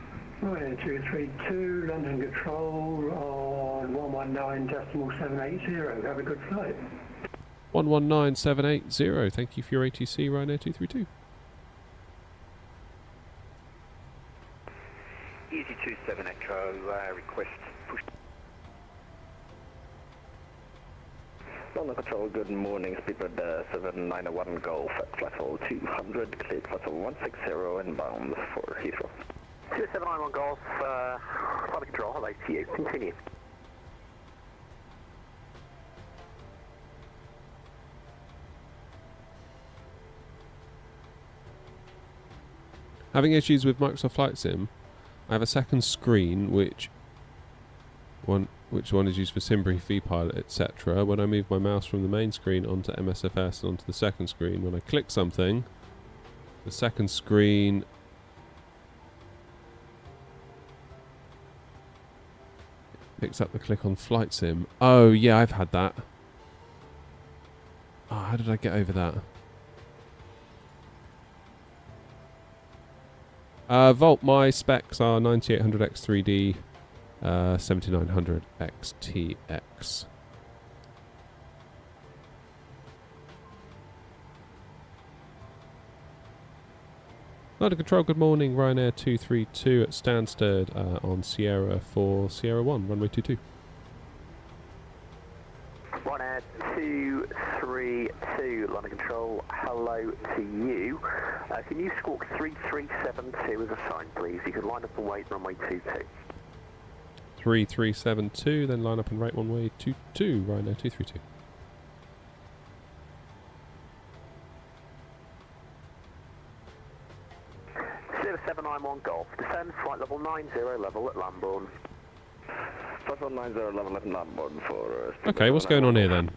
Ryanair 232, London Control on 119.780. Have a good flight. 119780. Thank you for your ATC, Ryanair 232. Easy 27 Echo, request push. London Control, good morning. Speedbird 7901 Golf at flight level 200, cleared flight level 160 inbound for Heathrow. 2791 Golf, London Control, hello to you. Continue. Having issues with Microsoft Flight Sim, I have a second screen which one is used for SimBrief, vPilot, etc. When I move my mouse from the main screen onto MSFS and onto the second screen, when I click something, the second screen picks up the click on Flight Sim. Oh yeah, I've had that. Oh, how did I get over that? Volt, my specs are 9800X3D, 7900XTX. London Control, good morning. Ryanair 232 at Stansted on Sierra for Sierra 1, runway 22. Ryanair 232, London Control, hello to you. Can you squawk 3372 as a sign, please? You can line up and wait runway 22. 3372, then line up and rate runway 22, Ryanair 232. Zero 791 Golf, descend flight level 90 level at Lambourne. Flight level 90 level at Lambourne for... Okay, what's going on here then?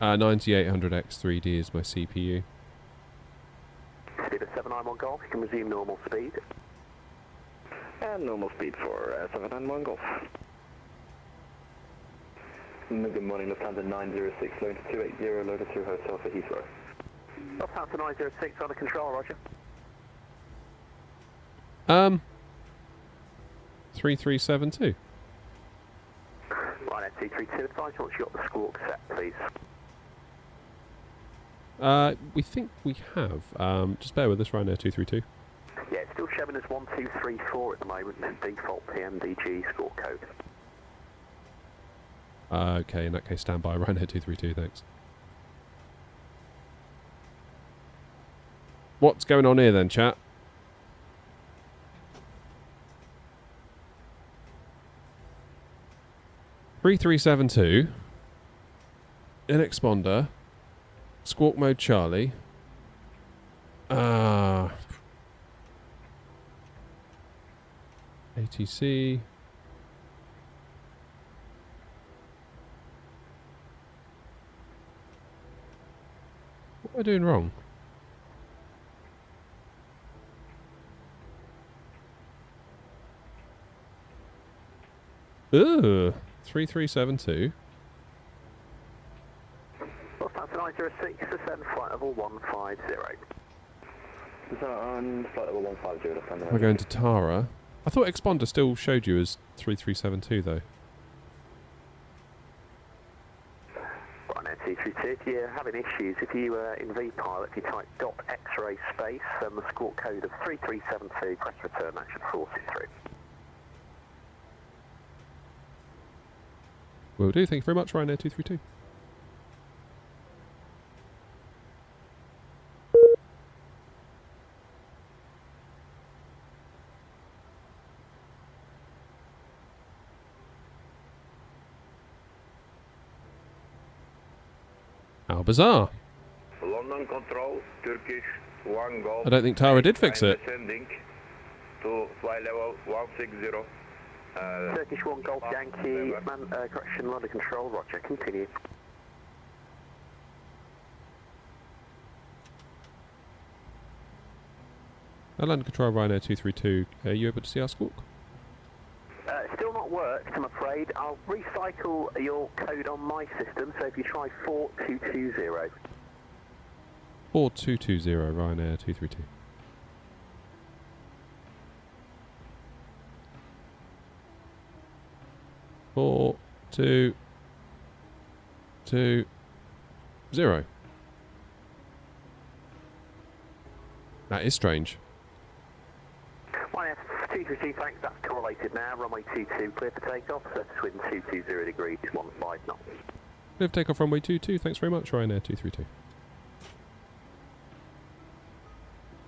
9800X3D is my CPU. Speed of 791 Golf, you can resume normal speed. And normal speed for 791 Golf. Good morning, Lufthansa 906, load to 280, loaded through hotel for Heathrow. Lufthansa 906 under control, roger. 3372. Ryanair 232, advise once you've got the squawk set, please. We think we have. Just bear with us, Ryanair 232. Yeah, it's still showing as 1234 at the moment, default PMDG squawk code. Okay, in that case, stand by, Ryanair 232, thanks. What's going on here then, chat? (3372) in exponder, squawk mode Charlie. ATC. What am I doing wrong? Ugh. 3372. Lufthansa 906, descend flight level 150. Is that on flight level 150, Lufthansa? We're going to Tara. I thought exponder still showed you as 3372 though. Ryanair 232, if you're having issues, if you in vPilot, if you type .X-ray space and the squawk code of 3372, press return, that should force it through. Will do. Thank you very much, Ryanair 232. How bizarre. London Control, Turkish 1 Golf. I don't think Tara did fix it. Descending to flight level 160. Turkish 1 Golf Yankee, correction, London Control, roger, continue. London Control Ryanair 232. Are you able to see our squawk? Still not worked, I'm afraid. I'll recycle your code on my system, so if you try 4220. 4220 Ryanair 232. Four, two, two, zero. That is strange. Ryanair 232, thanks, that's correlated now. Runway 22, clear for takeoff. Surface wind 220 degrees, 15 knots. Clear for takeoff runway 22. Thanks very much, Ryanair 232. It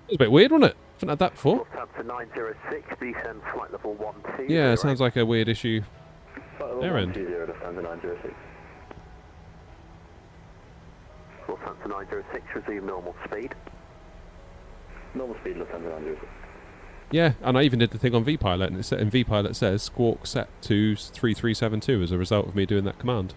was a bit weird, wasn't it? Haven't had that before. Lufthansa 906, descend flight level 12. Yeah, it sounds like a weird issue. Their end. Lufthansa 906. Lufthansa 906, resume normal speed. Normal speed, Lufthansa 906. Yeah, and I even did the thing on VPilot, and in VPilot says squawk set to 3372 as a result of me doing that command.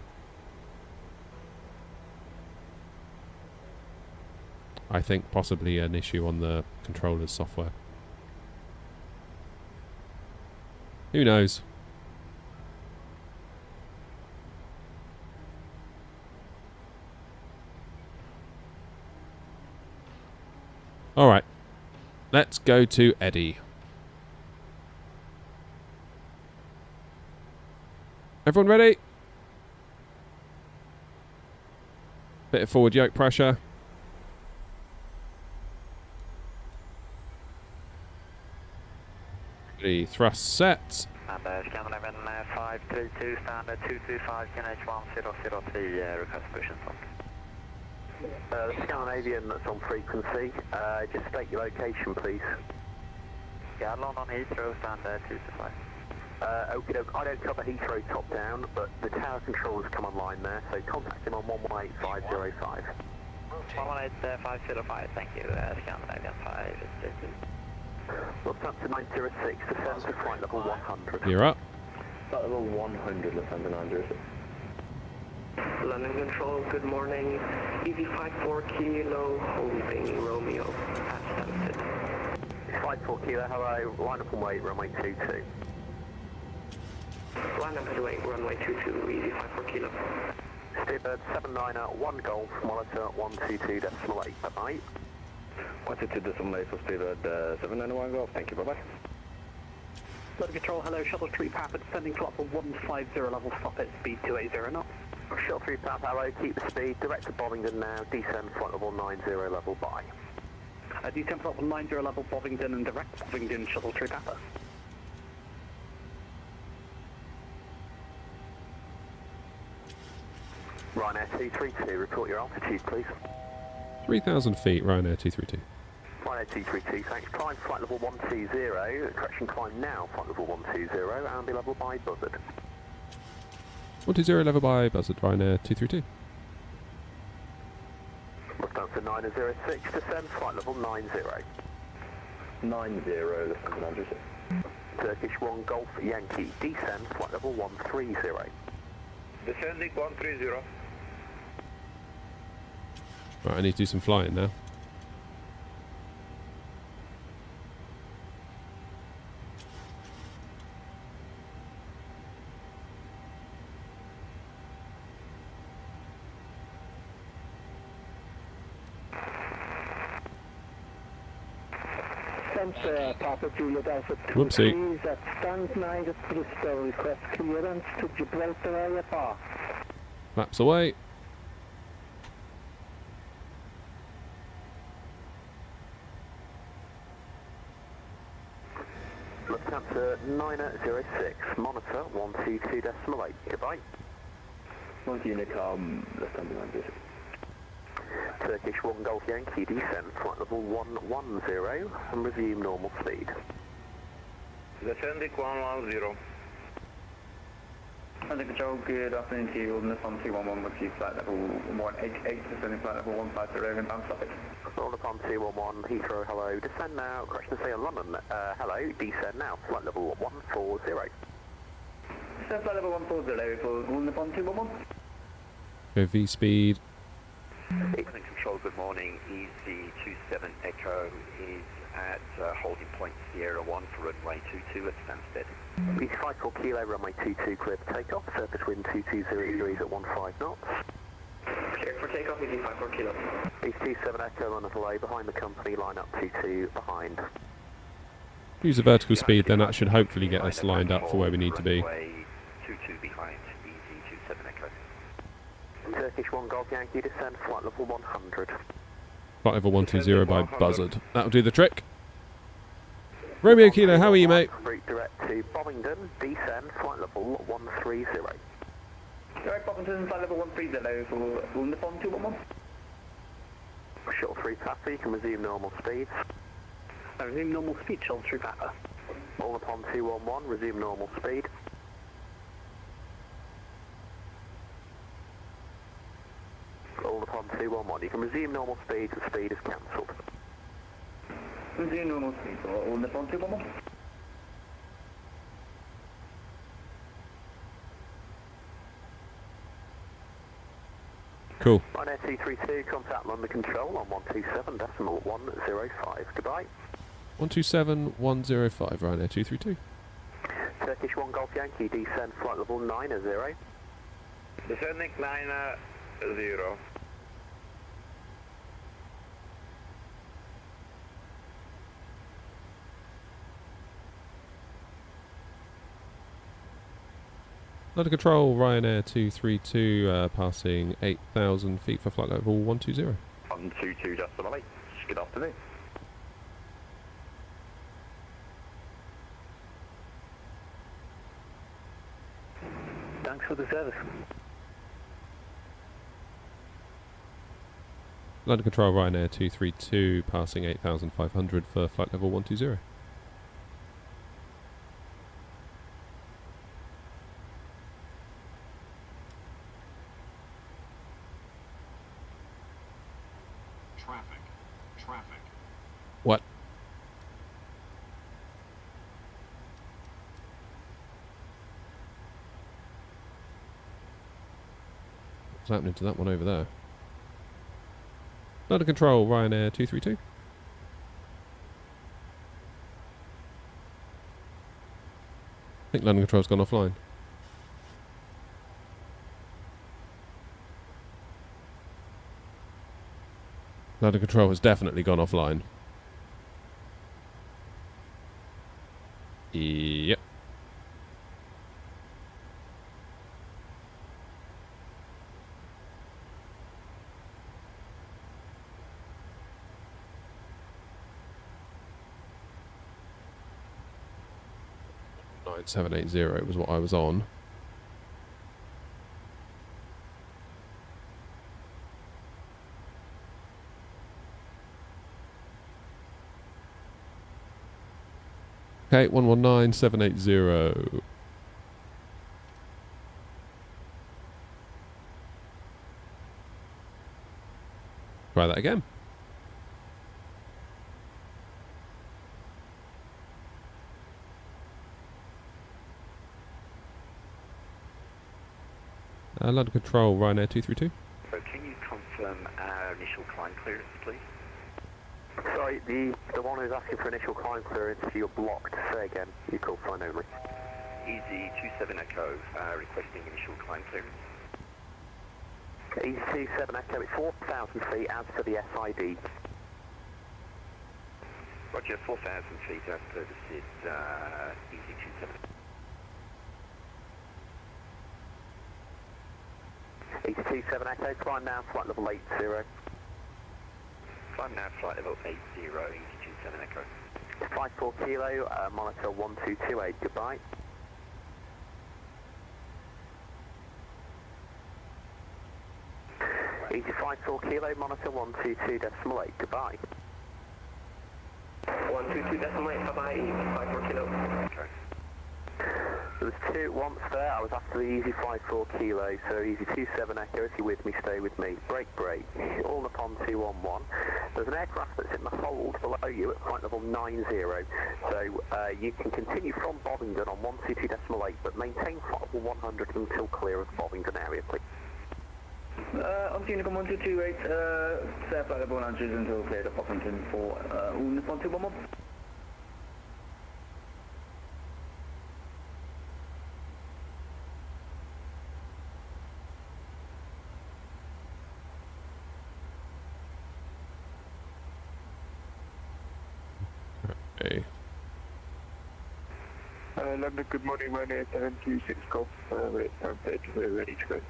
I think possibly an issue on the controller's software. Who knows? Alright, let's go to Eddie. Everyone ready? Bit of forward yoke pressure. Ready, thrust set. And Scandinavian 532, standard 225, NH1003, request push and stop. The Scandinavian that's on frequency, just state your location, please. Yeah, London Heathrow, standard 225. Okay, I don't cover Heathrow top down, but the tower controls come online there, so contact him on 118505. 118505, thank you, Scandinavian 532. Lufthansa 906, descend to flight level 100. You're up. Flight level 100, Lufthansa 906. London Control, good morning. Easy 54 Kilo, holding Romeo, at Stansted. 54 Kilo, hello, line up and wait, runway 22. Line up and wait, runway 22, easy 54 Kilo. Steerbird 791 Golf, monitor 122.8, bye-bye. 122.8 for Steerbird 791 Golf, thank you, bye-bye. London Control, hello, Shuttle 3 Papa, descending flight for 150 level, stop at speed 280 knots. Shuttle 3 Papa, hello, keep the speed, direct to Bovingdon now, descend flight level 90 level, bye. Descend flight level 90 level, Bovingdon and direct Bovingdon, Shuttle 3 Papa. Ryanair 232, report your altitude, please. 3,000 feet, Ryanair 232. Ryanair 232, thanks. Climb flight level 120, correction, climb now, flight level 120, and be level by Buzzard. 120 level by Buzzard, Ryanair 232. Lufthansa 906, descend flight level 90. 90, Lufthansa 906. Turkish 1 Golf Yankee, descend flight level 130. Descending 130. Right, I need to do some flying now. Papa Juliet Alpha 2 Whoopsie. at stand 9 at Bristol, request clearance to Gibraltar area path. Flaps away. Lufthansa 906, monitor 122.8, goodbye. 1 Unicom, Lufthansa 906. Turkish 1 Golf Yankee, descend flight level 110 and resume normal speed. Descending 110. London Control, good afternoon to you. On this on 211 with you, flight level 188, descending flight level 150, inbound traffic. Roll upon 211, Heathrow, hello, descend now, correction to say on London, hello, descend now, flight level 140. Descend flight level 140 for London upon 211. Go V speed. London Control, good morning. Easy 27 Echo is at holding point Sierra 1 for runway 22 at Stansted. Easy 54 kilo, runway 22 clear for takeoff, surface wind 2200 degrees at 15 knots. Clear for takeoff, easy 54 kilo. Easy 27 Echo on a delay behind the company, line up 22 behind. Use the vertical speed, then that should hopefully get us lined up for where we need to be. Runway 22 behind, easy 27 Echo. Turkish 1 Golf Yankee, descend, flight level 100. Flight level 120 by Buzzard. That'll do the trick. Romeo Kilo, how are you, mate? Route direct to Bovingdon, descend, flight level 130. Direct Bovingdon, flight level 130 for Uniform 211. Shuttle 3 Papa, you can resume normal speeds. Resume normal speed, Shuttle 3 Papa. All upon 211, resume normal speed. All upon 211, you can resume normal speed, the speed is cancelled. Resume normal speed for all upon 211. Cool. Ryanair 232, contact London Control on 127.105. Goodbye. 127.105, Ryanair 232. Turkish 1 Golf Yankee, descend, flight level 90. Descending 90. London Control, Ryanair 232, passing 8,000 feet for flight level 120. 122.8. Good afternoon. Thanks for the service. London Control, Ryanair 232, passing 8,500 for flight level 120. Traffic. What? What's happening to that one over there? London Control, Ryanair 232. I think London Control's gone offline. London Control has definitely gone offline. Yep. Nine 780 was what I was on. Okay, 119780. Try that again. London Control, Ryanair 232. So can you confirm our initial climb clearance, please? Sorry, the one who's asking for initial climb clearance, you're blocked. Say again, you call sign only. Easy 27 Echo, requesting initial climb clearance. Easy 27 Echo, it's 4,000 feet as per the SID. Roger, 4,000 feet as per the SID, easy 27. Easy 27 Echo, climb now, flight level 80. Climb now, flight level 80, easy 27 Echo. 54 kilo, monitor 1228, goodbye. Easy 54 kilo, monitor 122.8, goodbye. 122.8, bye-bye, easy 54 kilo. Okay. There was two once there, I was after the easy 54 kilo, so easy 27 Echo, if you're with me, stay with me. Brake, all upon 211. There's an aircraft that's in the hold below you at flight level 90, so you can continue from Bovingdon on 122.8, but maintain flight level 100 until clear of the Bovingdon area, please. On Unicom 1228, stay flight level 9 until cleared up Huffington for Nippon 211. Okay. London, good morning, Ryanair 726 Golf, we're ready to go.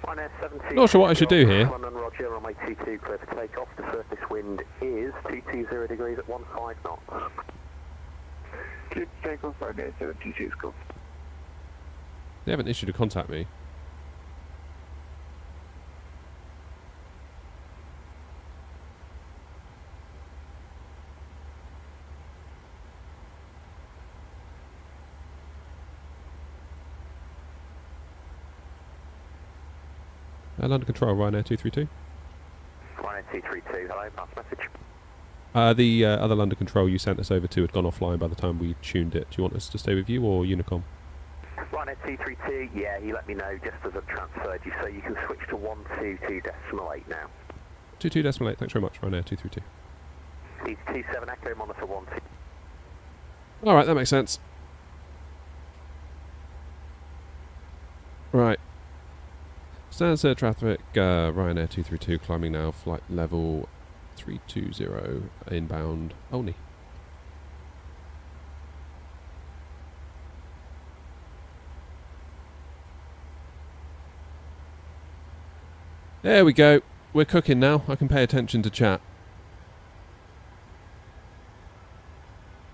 Ryanair 726. Not sure what I should do here. London, Roger, runway 22, clear for takeoff. The surface wind is 220 degrees at 15 knots. Clear to takeoff, Ryanair 726 Golf. They haven't issued a contact me. London Control, Ryanair 232. Ryanair 232, hello, pass message. The other London Control you sent us over to had gone offline by the time we tuned it. Do you want us to stay with you or Unicom? Ryanair 232, yeah, he let me know just as I've transferred you, so you can switch to 122.8 now. 22.8, thanks very much, Ryanair 232. He's 27 Echo, monitor 12. Alright, that makes sense. Right. Stansted traffic, Ryanair 232 climbing now, flight level 320, inbound only. There we go. We're cooking now. I can pay attention to chat.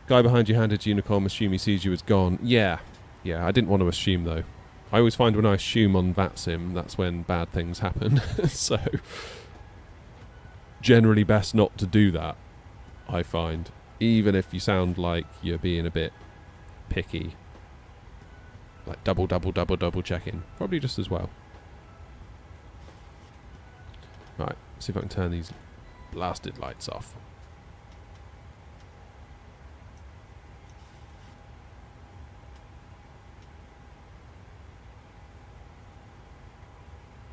Guy behind you handed to Unicom, assume he sees you as gone. Yeah, I didn't want to assume though. I always find when I assume on VATSIM, that's when bad things happen. So, generally best not to do that, I find. Even if you sound like you're being a bit picky. Like double checking. Probably just as well. Right, see if I can turn these blasted lights off.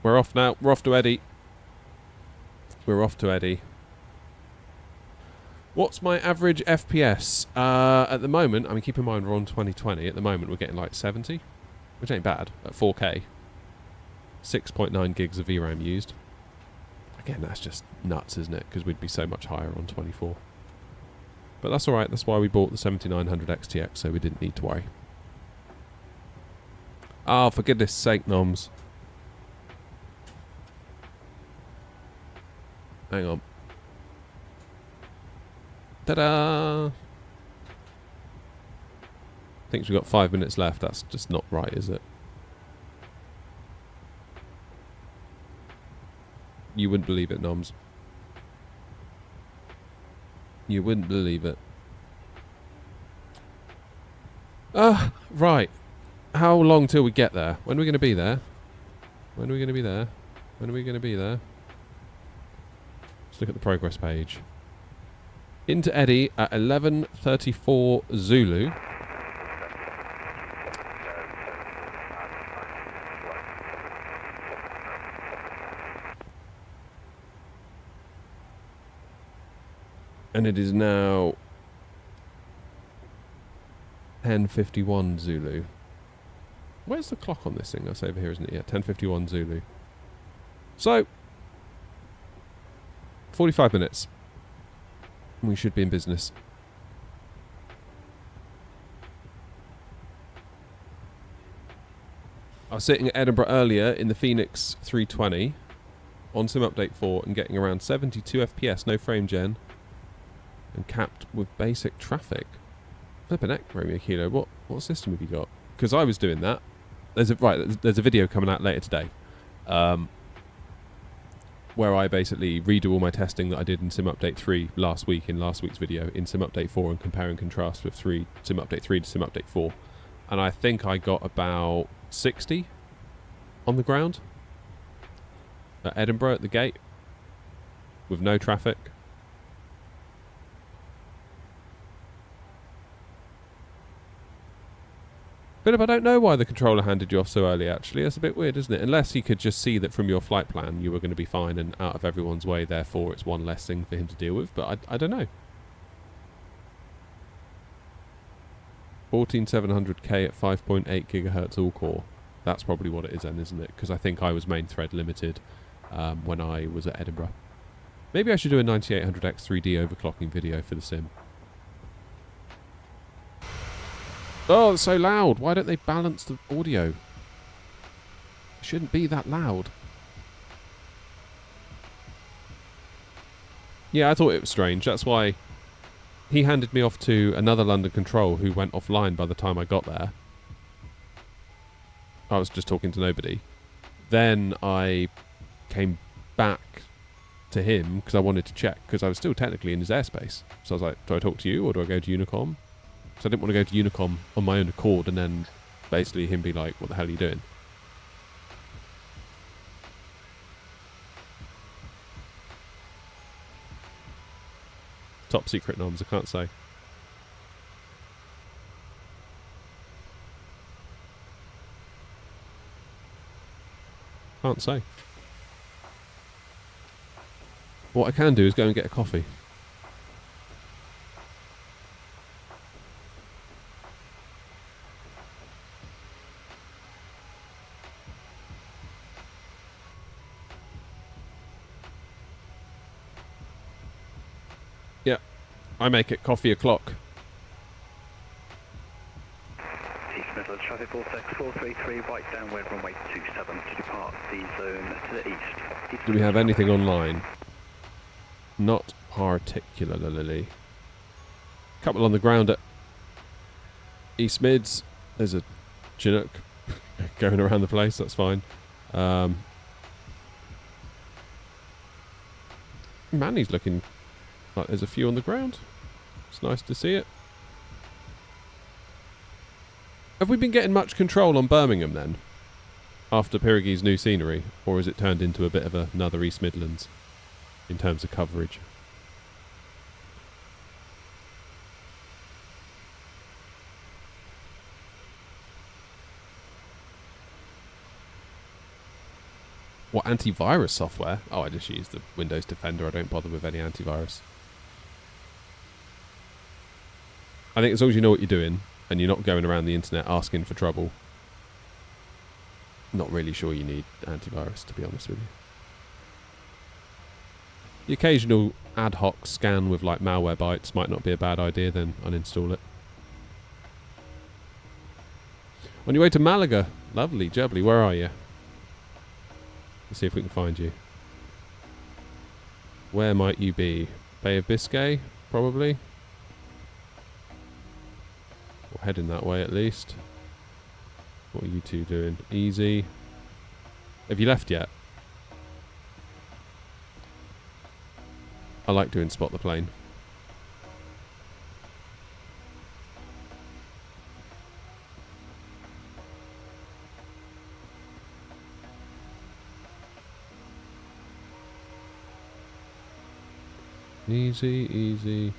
We're off now. We're off to Eddie. We're off to Eddie. What's my average FPS? At the moment, I mean, keep in mind we're on 2020. At the moment, we're getting like 70, which ain't bad at 4K. 6.9 gigs of VRAM used. Again, that's just nuts, isn't it? Because we'd be so much higher on 24. But that's alright. That's why we bought the 7900 XTX, so we didn't need to worry. Oh, for goodness sake, noms. Hang on. Ta-da! Thinks we've got 5 minutes left. That's just not right, is it? You wouldn't believe it, noms. You wouldn't believe it. Right. How long till we get there? When are we going to be there? When are we going to be there? When are we going to be there? Let's look at the progress page. Into Eddie at 11:34 Zulu. And it is now 10:51 Zulu. Where's the clock on this thing? That's over here, isn't it? Yeah, 10:51 Zulu. So, 45 minutes. We should be in business. I was sitting at Edinburgh earlier in the Phoenix 320 on Sim Update 4 and getting around 72 FPS, no frame gen, and capped with basic traffic. Flippin' heck, Romeo Kilo, what system have you got? Because I was doing that. There's a video coming out later today, where I basically redo all my testing that I did in Sim Update 3 last week in last week's video in Sim Update 4 and compare and contrast with Sim Update 3 to Sim Update 4. And I think I got about 60 on the ground at Edinburgh at the gate with no traffic. Philip, I don't know why the controller handed you off so early, actually. That's a bit weird, isn't it? Unless he could just see that from your flight plan you were going to be fine and out of everyone's way, therefore it's one less thing for him to deal with. But I don't know. 14700K at 5.8 gigahertz all core. That's probably what it is then, isn't it? Because I think I was main thread limited when I was at Edinburgh. Maybe I should do a 9800X 3D overclocking video for the sim. Oh, it's so loud. Why don't they balance the audio? It shouldn't be that loud. Yeah, I thought it was strange. That's why he handed me off to another London control who went offline by the time I got there. I was just talking to nobody. Then I came back to him because I wanted to check, because I was still technically in his airspace. So I was like, do I talk to you or do I go to Unicom? So I didn't want to go to Unicom on my own accord and then basically him be like, what the hell are you doing? Top secret noms, I can't say. Can't say. What I can do is go and get a coffee. Yeah, I make it coffee o'clock. East Midlands traffic vortex 433, right downwind runway 27 to depart the zone to the east. Do we have anything online? Not particularly. Couple on the ground at East Mids. There's a Chinook going around the place, that's fine. Manny's looking like there's a few on the ground. It's nice to see it. Have we been getting much control on Birmingham then? After Pyrrhi's new scenery? Or has it turned into a bit of another East Midlands in terms of coverage? What, antivirus software? Oh, I just use the Windows Defender. I don't bother with any antivirus. I think as long as you know what you're doing and you're not going around the internet asking for trouble, not really sure you need antivirus, to be honest with you. The occasional ad hoc scan with like malware bytes might not be a bad idea, then uninstall it. On your way to Malaga. Lovely, jubbly, where are you? Let's see if we can find you. Where might you be? Bay of Biscay, probably. Or heading that way at least. What are you two doing? Easy. Have you left yet? I like doing spot the plane. Easy, easy.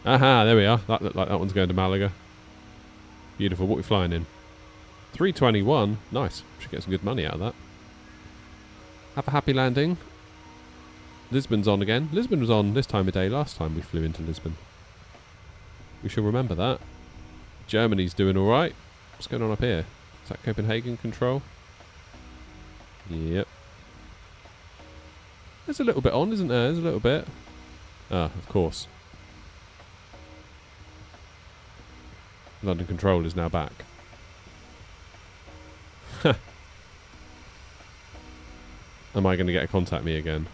Aha, there we are. That looked like that one's going to Malaga. Beautiful. What are we flying in? 321. Nice. Should get some good money out of that. Have a happy landing. Lisbon's on again. Lisbon was on this time of day last time we flew into Lisbon. We shall remember that. Germany's doing alright. What's going on up here? Is that Copenhagen control? Yep. There's a little bit on, isn't there? There's a little bit. Ah, of course. London Control is now back. Am I going to get a contact me again?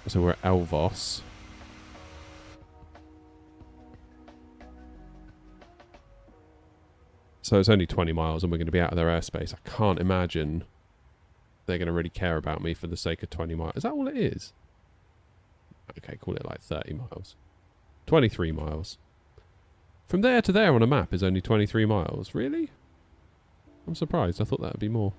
So we're at Elvos. So it's only 20 miles and we're going to be out of their airspace. I can't imagine they're going to really care about me for the sake of 20 miles. Is that all it is? Okay, call it like 30 miles. 23 miles. From there to there on a map is only 23 miles. Really? I'm surprised. I thought that would be more.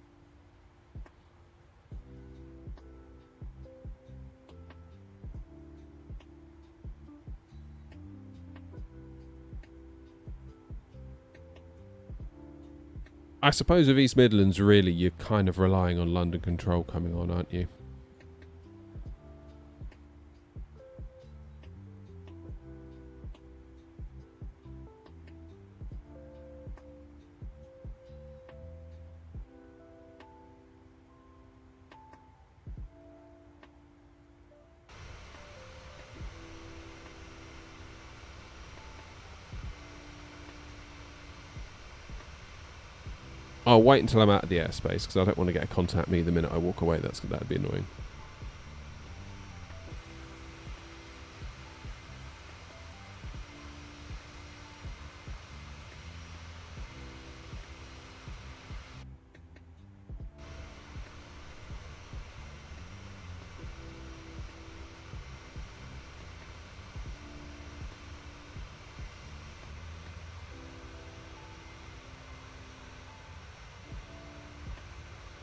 I suppose with East Midlands, really, you're kind of relying on London control coming on, aren't you? I'll wait until I'm out of the airspace because I don't want to get a contact me the minute I walk away. That'd be annoying.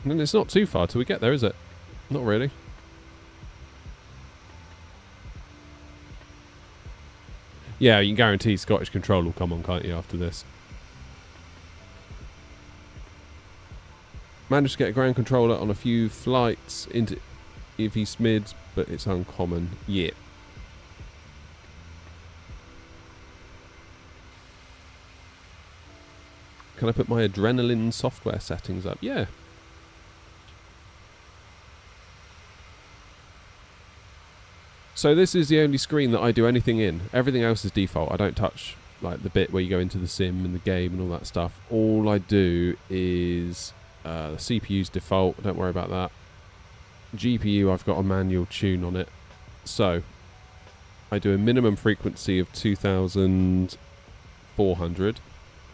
And it's not too far till we get there, is it? Not really. Yeah, you can guarantee Scottish Control will come on, can't you, after this? Managed to get a ground controller on a few flights into East Mids, but it's uncommon. Yeah. Can I put my adrenaline software settings up? Yeah. So this is the only screen that I do anything in. Everything else is default. I don't touch like the bit where you go into the sim and the game and all that stuff. All I do is the CPU's default. Don't worry about that. GPU, I've got a manual tune on it. So I do a minimum frequency of 2,400,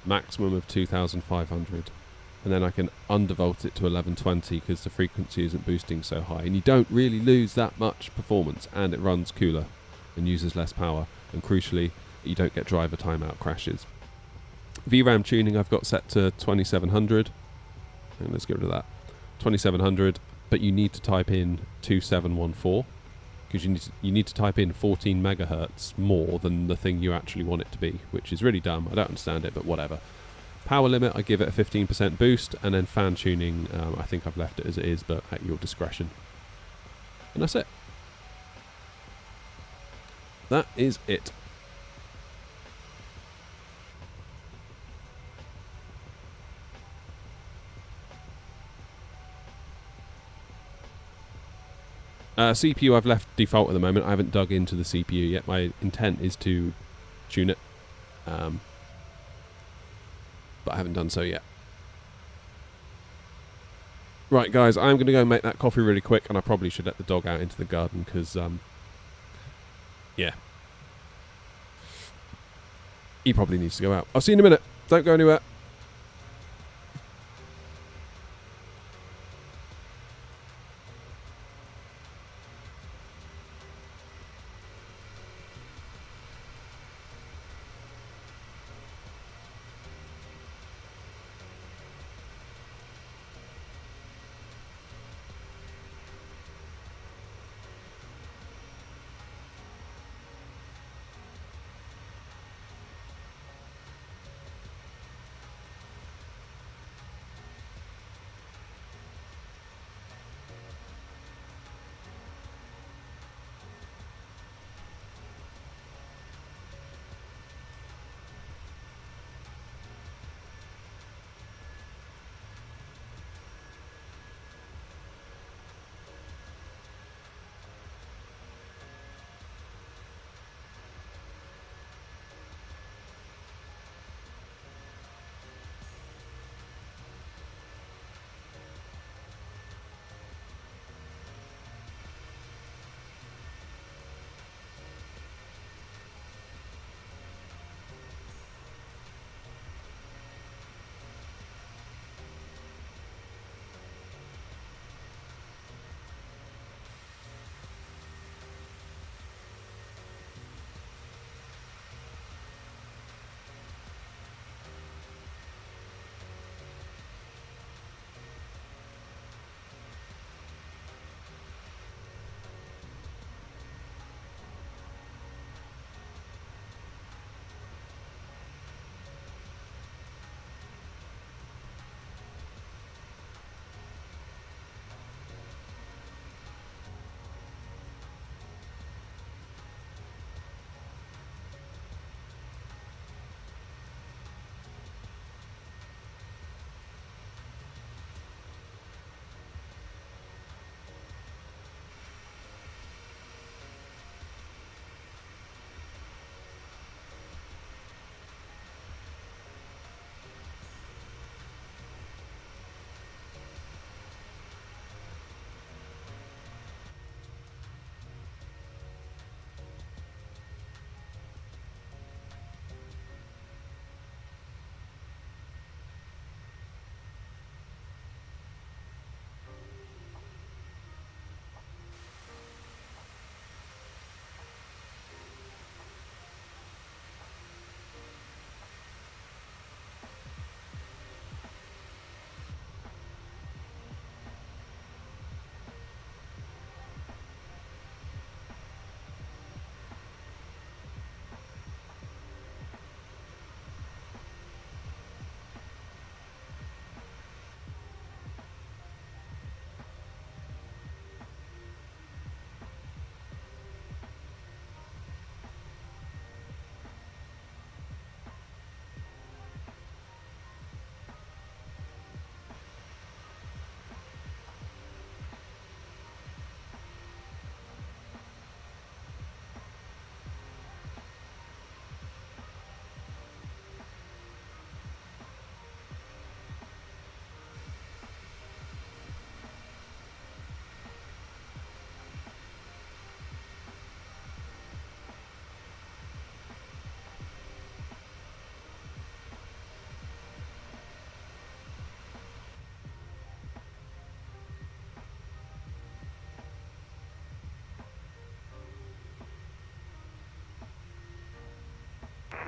maximum of 2,500. And then I can undervolt it to 1120 because the frequency isn't boosting so high. And you don't really lose that much performance, and it runs cooler and uses less power. And crucially, you don't get driver timeout crashes. VRAM tuning I've got set to 2700. And let's get rid of that. 2700, but you need to type in 2714 because you need to type in 14 megahertz more than the thing you actually want it to be, which is really dumb. I don't understand it, but whatever. Power limit, I give it a 15% boost, and then fan tuning, I think I've left it as it is, but at your discretion. And that's it. That is it. CPU I've left default at the moment. I haven't dug into the CPU yet. My intent is to tune it. But I haven't done so yet. Right, guys, I'm going to go make that coffee really quick, and I probably should let the dog out into the garden because, yeah. He probably needs to go out. I'll see you in a minute. Don't go anywhere.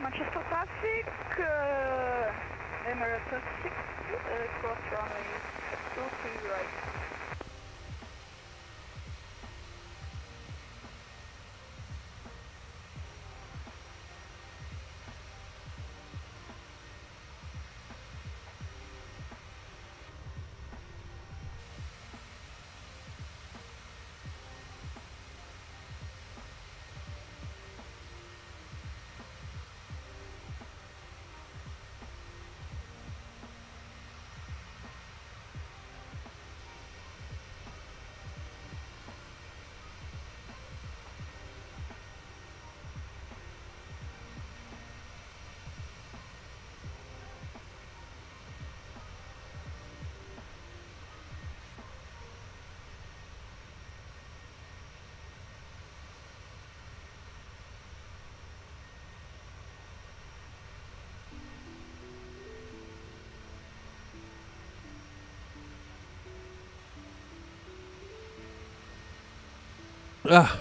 Manchester traffic, Emirates 6, cross runway 23 right.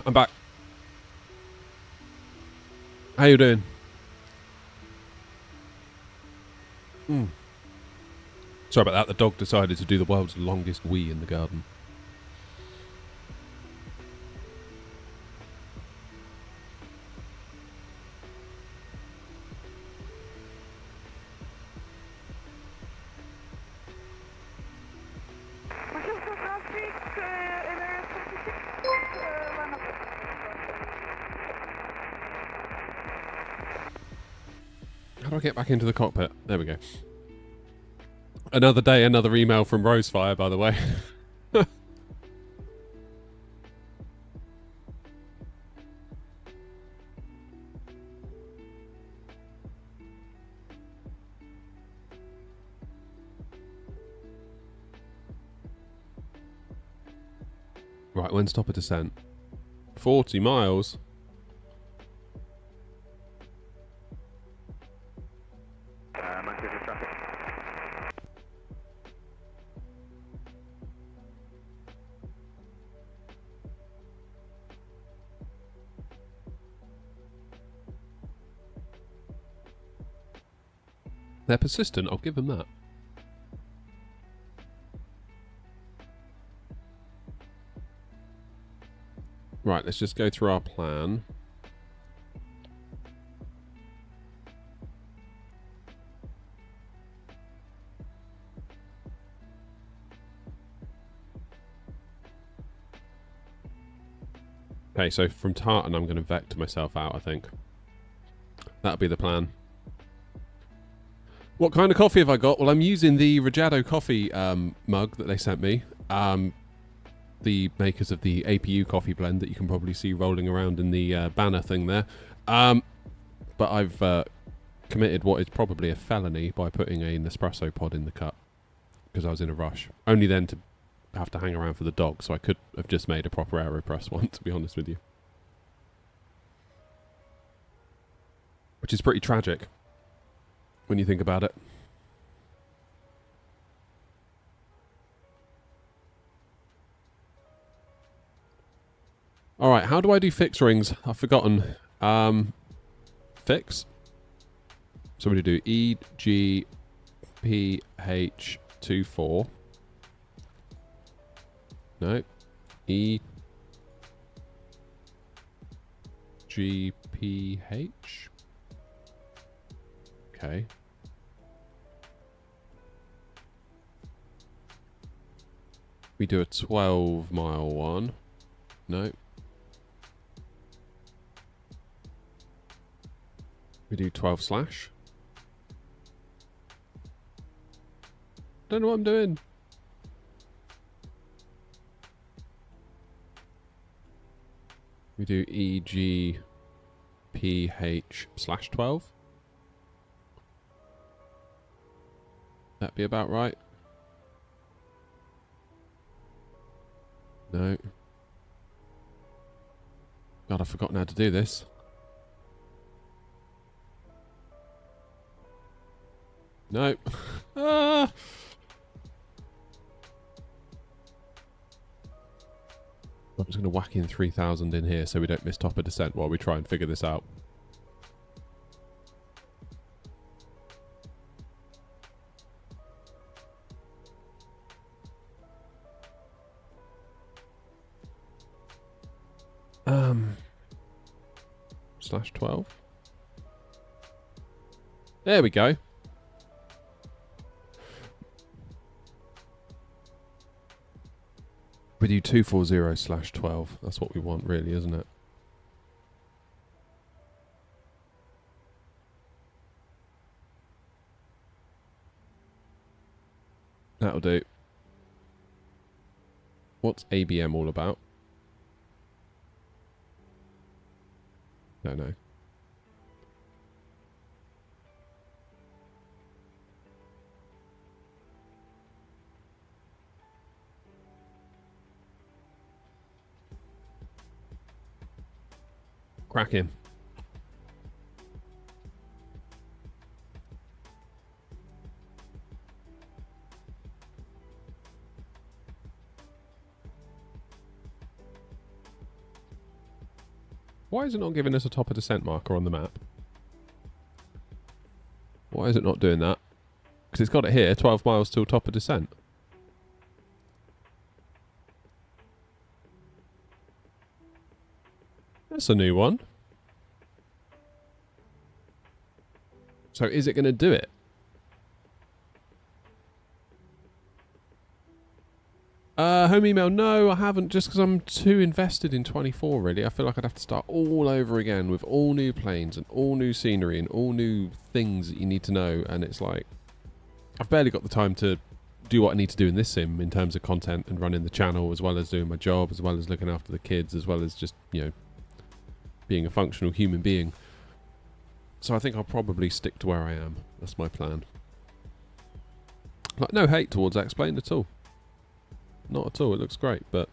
I'm back. How you doing? Sorry about that. The dog decided to do the world's longest wee in the garden. Manchester traffic, Emirates 26, line up. How do I get back into the cockpit? There we go. Another day, another email from Rosefire, by the way. Right, when stop a descent? 40 miles. Manchester traffic. They're persistent, I'll give them that. Right, let's just go through our plan. Okay, so from Tartan I'm going to vector myself out, I think. That'll be the plan. What kind of coffee have I got? Well, I'm using the Rajado coffee mug that they sent me. The makers of the APU coffee blend that you can probably see rolling around in the banner thing there. But I've committed what is probably a felony by putting a Nespresso pod in the cup because I was in a rush. Only then to have to hang around for the dog, so I could have just made a proper AeroPress one, to be honest with you. Which is pretty tragic when you think about it. Alright, how do I do fix rings? I've forgotten. Fix? So we do EGPH24. No. EGPH. Okay. We do a 12-mile one. No. We do 12 slash. Don't know what I'm doing. We do EGPH/12. That'd be about right. No. God, I've forgotten how to do this. No. Ah! I'm just going to whack in 3,000 in here so we don't miss top of descent while we try and figure this out. /12. There we go. We do 240/12. That's what we want, really, isn't it? That'll do. What's ABM all about? Don't know. Cracking. Why is it not giving us a top of descent marker on the map? Why is it not doing that? Because it's got it here, 12 miles till top of descent. That's a new one. So is it going to do it? Home email, no, I haven't, just because I'm too invested in 24, really. I feel like I'd have to start all over again with all new planes and all new scenery and all new things that you need to know. And it's like, I've barely got the time to do what I need to do in this sim in terms of content and running the channel, as well as doing my job, as well as looking after the kids, as well as just, you know, being a functional human being. So I think I'll probably stick to where I am. That's my plan. Like, no hate towards X-Plane at all. Not at all, it looks great, but...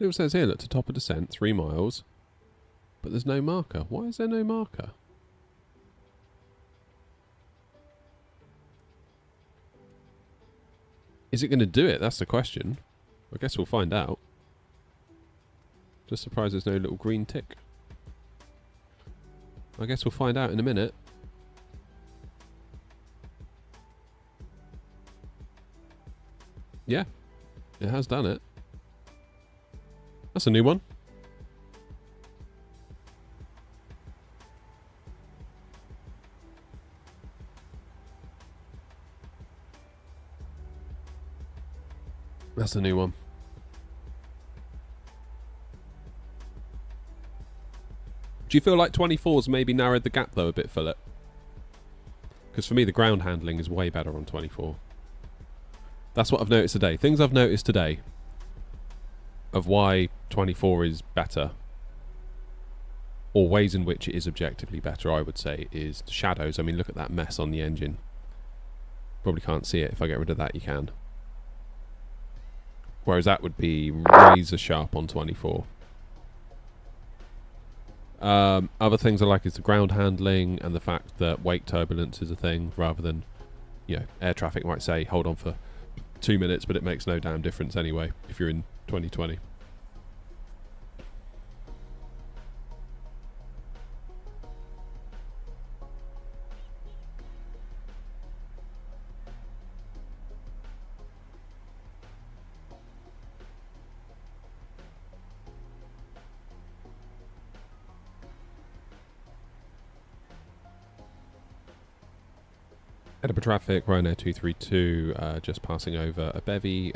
It says here, look, to top of descent, 3 miles, but there's no marker. Why is there no marker? Is it going to do it? That's the question. I guess we'll find out. Just surprised there's no little green tick. I guess we'll find out in a minute. Yeah, it has done it. That's a new one. That's a new one. Do you feel like 24's maybe narrowed the gap though a bit, Philip? Because for me the ground handling is way better on 24. That's what I've noticed today. Things I've noticed today of why 24 is better, or ways in which it is objectively better, I would say, is the shadows. I mean, look at that mess on the engine. Probably can't see it. If I get rid of that, you can. Whereas that would be razor sharp on 24. Other things I like is the ground handling and the fact that wake turbulence is a thing, rather than, you know, air traffic might say hold on for 2 minutes, but it makes no damn difference anyway if you're in 2020. Edinburgh traffic, Ryanair 232, just passing over a bevy,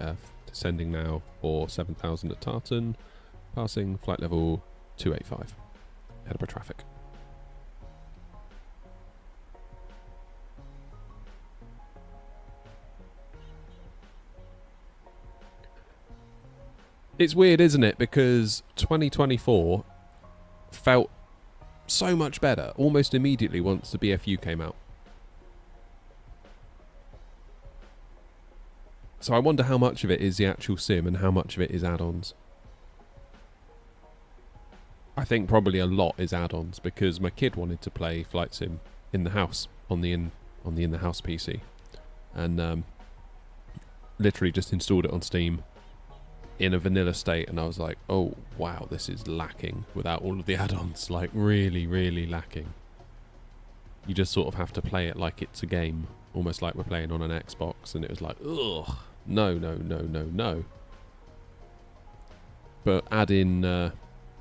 descending now for 7,000 at Tartan, passing flight level 285. Edinburgh traffic. It's weird, isn't it? Because 2024 felt so much better almost immediately once the BFU came out. So I wonder how much of it is the actual sim and how much of it is add-ons. I think probably a lot is add-ons, because my kid wanted to play Flight Sim in the house on the in-the-house PC, and literally just installed it on Steam in a vanilla state, and I was like, oh wow, this is lacking without all of the add-ons. Like really, really lacking. You just sort of have to play it like it's a game, almost like we're playing on an Xbox, and it was like, ugh, no, no, no, no, no. But add in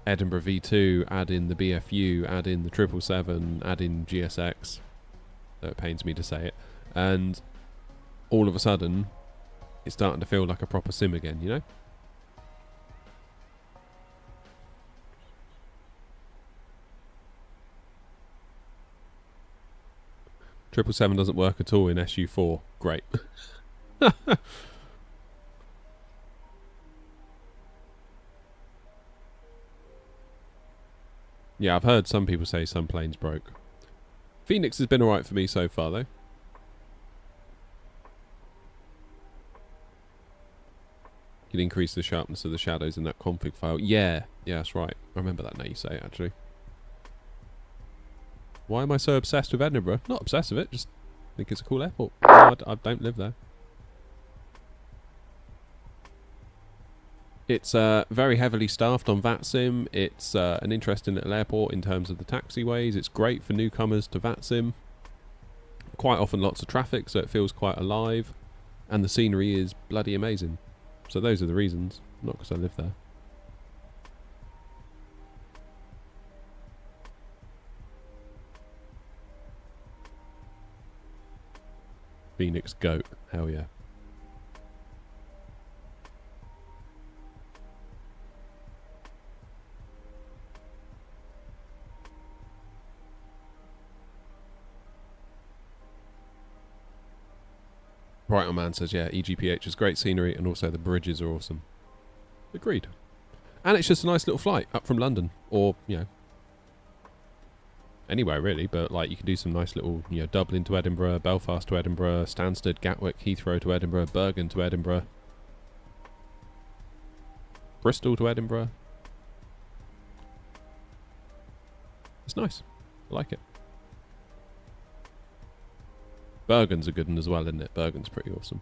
Edinburgh V2, add in the BFU, add in the 777, add in GSX, though it pains me to say it, and all of a sudden it's starting to feel like a proper sim again, you know? Triple 7 doesn't work at all in SU4. Great. Yeah, I've heard some people say some planes broke. Phoenix has been alright for me so far, though. You can increase the sharpness of the shadows in that config file. Yeah, that's right. I remember that now you say it, actually. Why am I so obsessed with Edinburgh? Not obsessed with it, just think it's a cool airport. No, I don't live there. It's very heavily staffed on VATSIM. It's an interesting little airport in terms of the taxiways. It's great for newcomers to VATSIM. Quite often lots of traffic, so it feels quite alive. And the scenery is bloody amazing. So those are the reasons, not because I live there. Phoenix goat, hell yeah. Right on man says, yeah, EGPH is great scenery and also the bridges are awesome. Agreed. And it's just a nice little flight up from London, or, you know, anywhere really, but like you can do some nice little, you know, Dublin to Edinburgh, Belfast to Edinburgh, Stansted, Gatwick, Heathrow to Edinburgh, Bergen to Edinburgh, Bristol to Edinburgh. It's nice. I like it. Bergen's a good one as well, isn't it? Bergen's pretty awesome.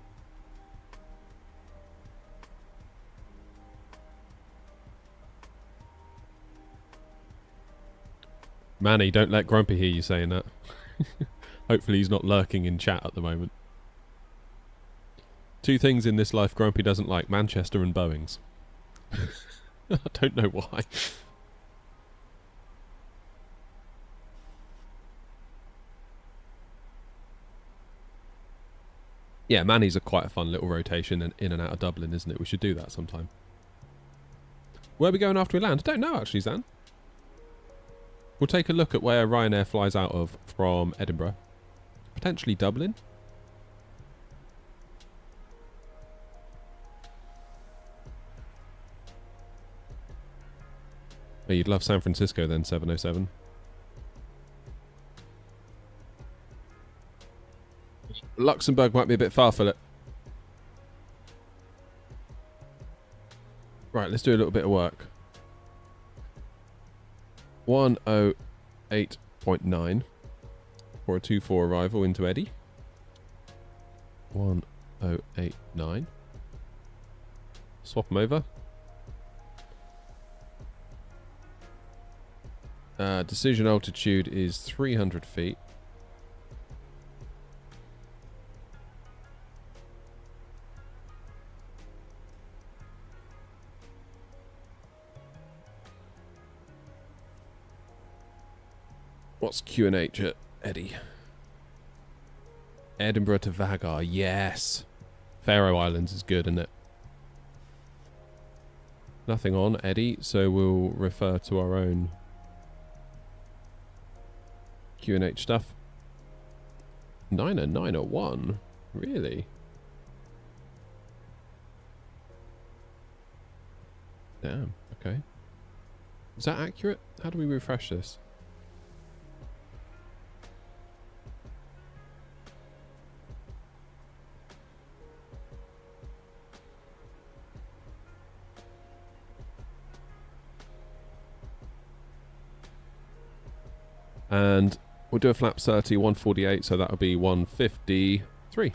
Manny, don't let Grumpy hear you saying that. Hopefully he's not lurking in chat at the moment. Two things in this life Grumpy doesn't like: Manchester and Boeings. I don't know why. Yeah, Manny's quite a fun little rotation in and out of Dublin, isn't it? We should do that sometime. Where are we going after we land? I don't know, actually, Zan. We'll take a look at where Ryanair flies out of from Edinburgh. Potentially Dublin. Oh, you'd love San Francisco then, 707. Luxembourg might be a bit far, Philip. Right, let's do a little bit of work. 108.9 for a 2-4 arrival into Eddie. 1089. Swap them over. Decision altitude is 300 feet. What's QNH at Eddie? Edinburgh to Vagar, yes. Faroe Islands is good, isn't it? Nothing on Eddie, so we'll refer to our own QNH stuff. 90901? Really? Damn, okay. Is that accurate? How do we refresh this? And we'll do a flap 30, 148, so that'll be 153.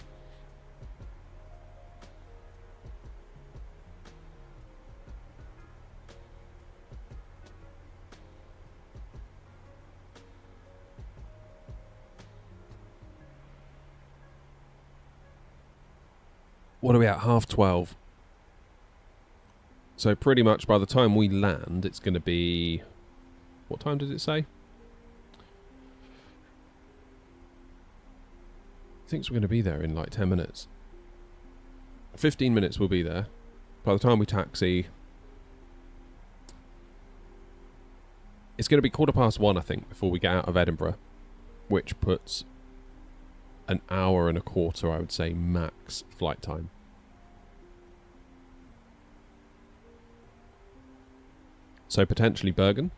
What are we at? 12:30. So pretty much by the time we land, it's going to be... What time does it say? I think we're going to be there in like 10 minutes. 15 minutes we'll be there. By the time we taxi... It's going to be 1:15, I think, before we get out of Edinburgh. Which puts an hour and a quarter, I would say, max flight time. So potentially Bergen.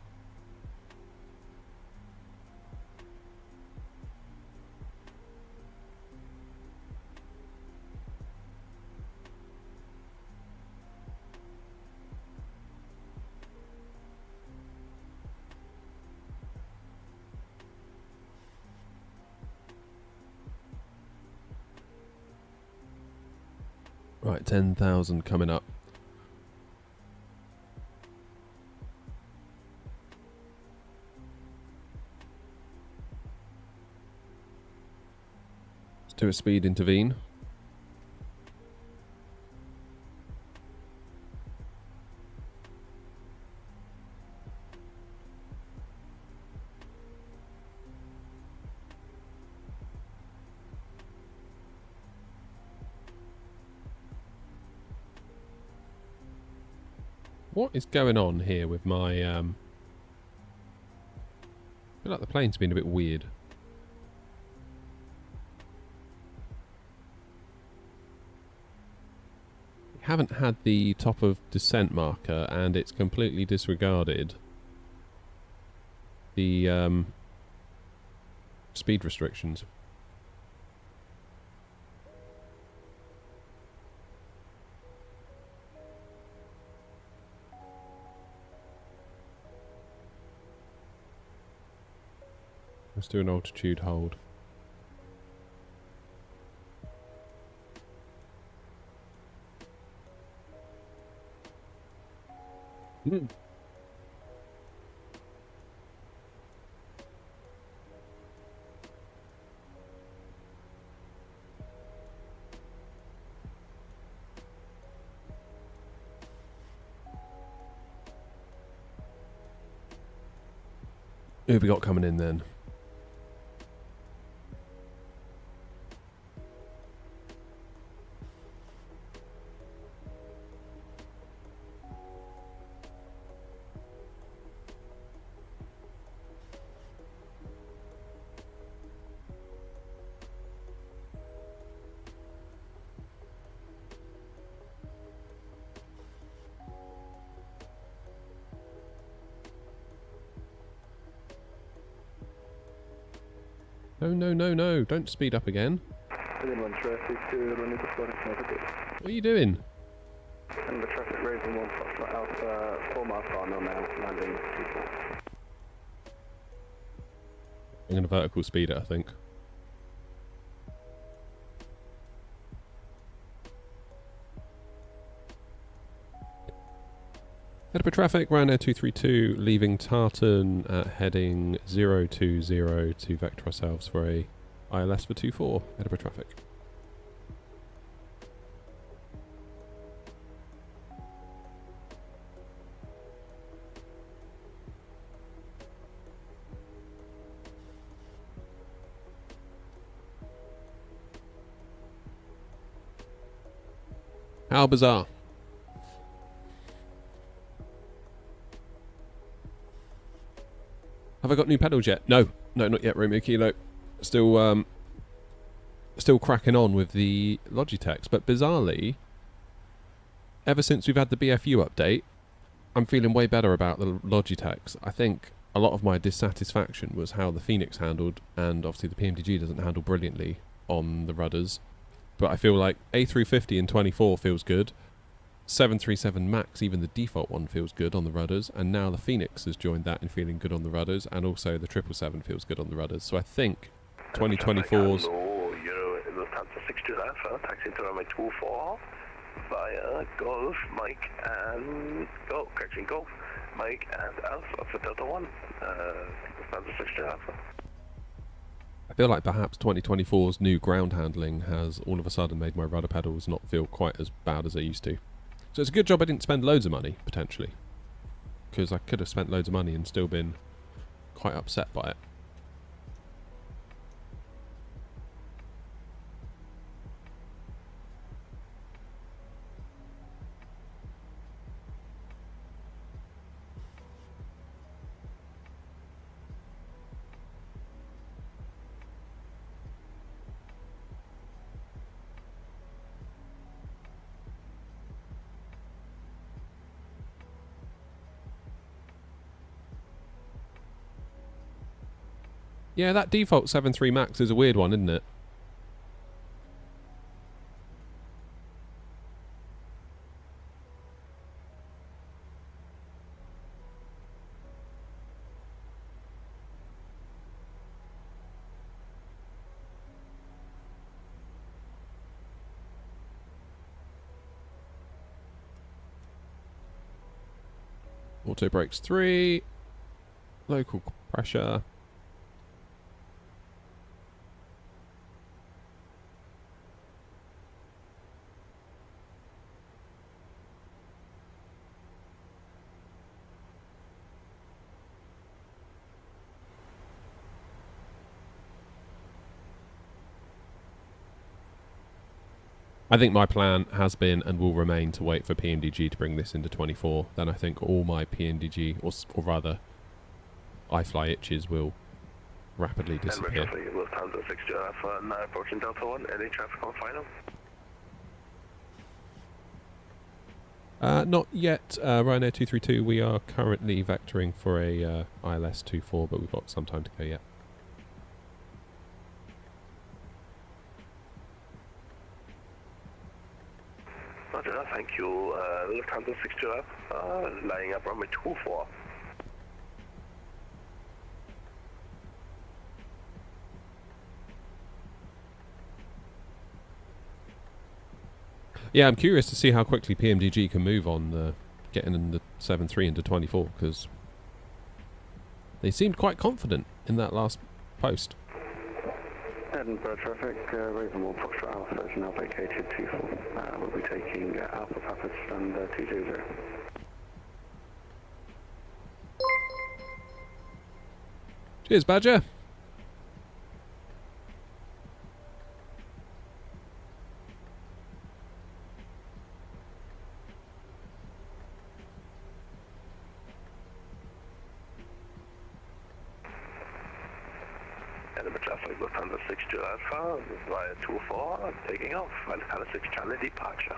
Right, 10,000 coming up. Let's do a speed intervene. What is going on here with my... I feel like the plane's been a bit weird. We haven't had the top of descent marker and it's completely disregarded the speed restrictions. Let's do an altitude hold. Who have we got coming in then? No, no, no, no. Don't speed up again. Within traffic to running to 4 What are you doing? And the traffic raising 1 Foxtrot Alpha, 4 miles final now, landing 24. I'm going to vertical speed it, I think. Edinburgh traffic, Ryanair 232, leaving Tartan at heading 020 to vector ourselves for a ILS for 24, Edinburgh traffic. How bizarre. Have I got new pedals yet? No, no, not yet, Romeo Kilo. Still cracking on with the Logitechs, but bizarrely, ever since we've had the BFU update, I'm feeling way better about the Logitechs. I think a lot of my dissatisfaction was how the Phoenix handled, and obviously the PMDG doesn't handle brilliantly on the rudders, but I feel like A350 in 24 feels good. 737 MAX, even the default one, feels good on the rudders, and now the Phoenix has joined that in feeling good on the rudders, and also the 777 feels good on the rudders. So I think 2024's... Lufthansa 62 Alpha, taxi to runway 24 via Golf, Mike and Golf, correction, Golf, Mike and Alpha for Delta 1, Lufthansa 62 Alpha. I feel like perhaps 2024's new ground handling has all of a sudden made my rudder pedals not feel quite as bad as they used to. So it's a good job I didn't spend loads of money, potentially. Because I could have spent loads of money and still been quite upset by it. Yeah, that default 7.3 max is a weird one, isn't it? Auto brakes 3. Local pressure. I think my plan has been and will remain to wait for PMDG to bring this into 24. Then I think all my PMDG, or rather, iFly itches will rapidly disappear. Lufthansa 60 Alpha, now approaching Delta 1. Any traffic on final? Not yet. Ryanair 232, we are currently vectoring for a ILS 24, but we've got some time to go yet. Roger, thank you. Lufthansa 60 Alpha, lining up runway 24. Yeah, I'm curious to see how quickly PMDG can move on getting in the 7.3 into 24, because they seemed quite confident in that last post. Edinburgh traffic, reasonable Foxtrot Alpha is now vacated 24. We'll be taking Alpha Papa and 220. Cheers, Badger. Edinburgh traffic, Lufthansa 60 Alpha, via 24, taking off, Lufthansa 6 Charlie departure.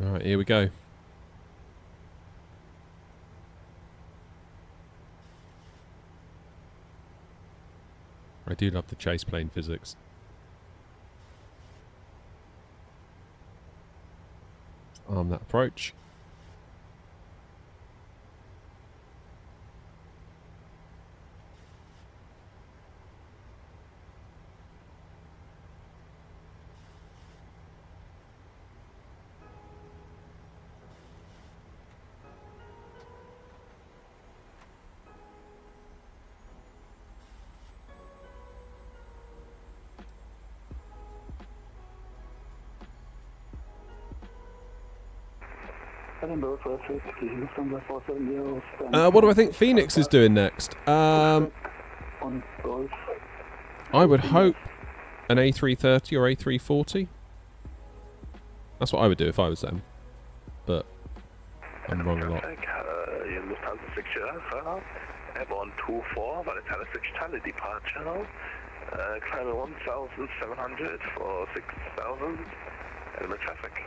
Alright, here we go. I do love the chase plane physics. Arm that approach. What do I think Phoenix is doing next? I would hope an A330 or A340. That's what I would do if I was them. But I'm wrong a lot. Lufthansa 60 Alpha, airborne 24, Valentine 6 Charlie departure. Climbing 1,700 for 6,000. Edinburgh traffic.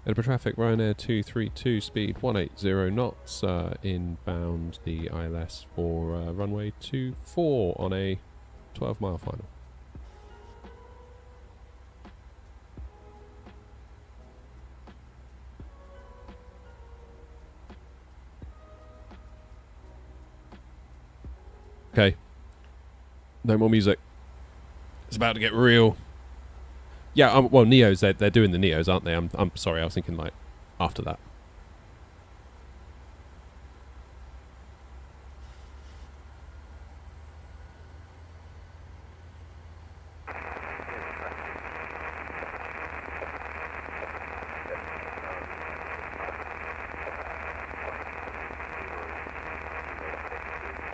Edinburgh traffic, Ryanair 232, speed 180 knots, inbound the ILS for runway 24 on a 12-mile final. Okay, No more music. It's about to get real. Yeah, well, Neos, they're doing the Neos, aren't they? I'm sorry, I was thinking, like, after that.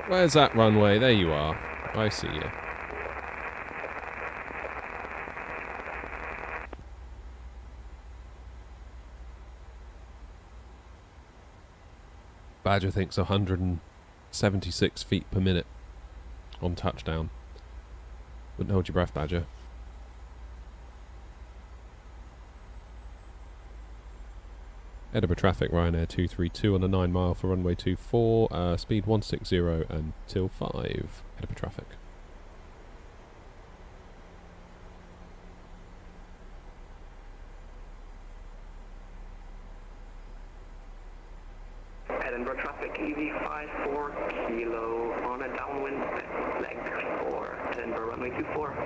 Where's that runway? There you are. I see you. Badger thinks 176 feet per minute on touchdown. Wouldn't hold your breath, Badger. Edinburgh traffic, Ryanair 232 on a 9 mile for runway 24, speed 160 until 5. Edinburgh traffic. Edinburgh traffic, EV54 kilo on a downwind leg for Edinburgh runway 24.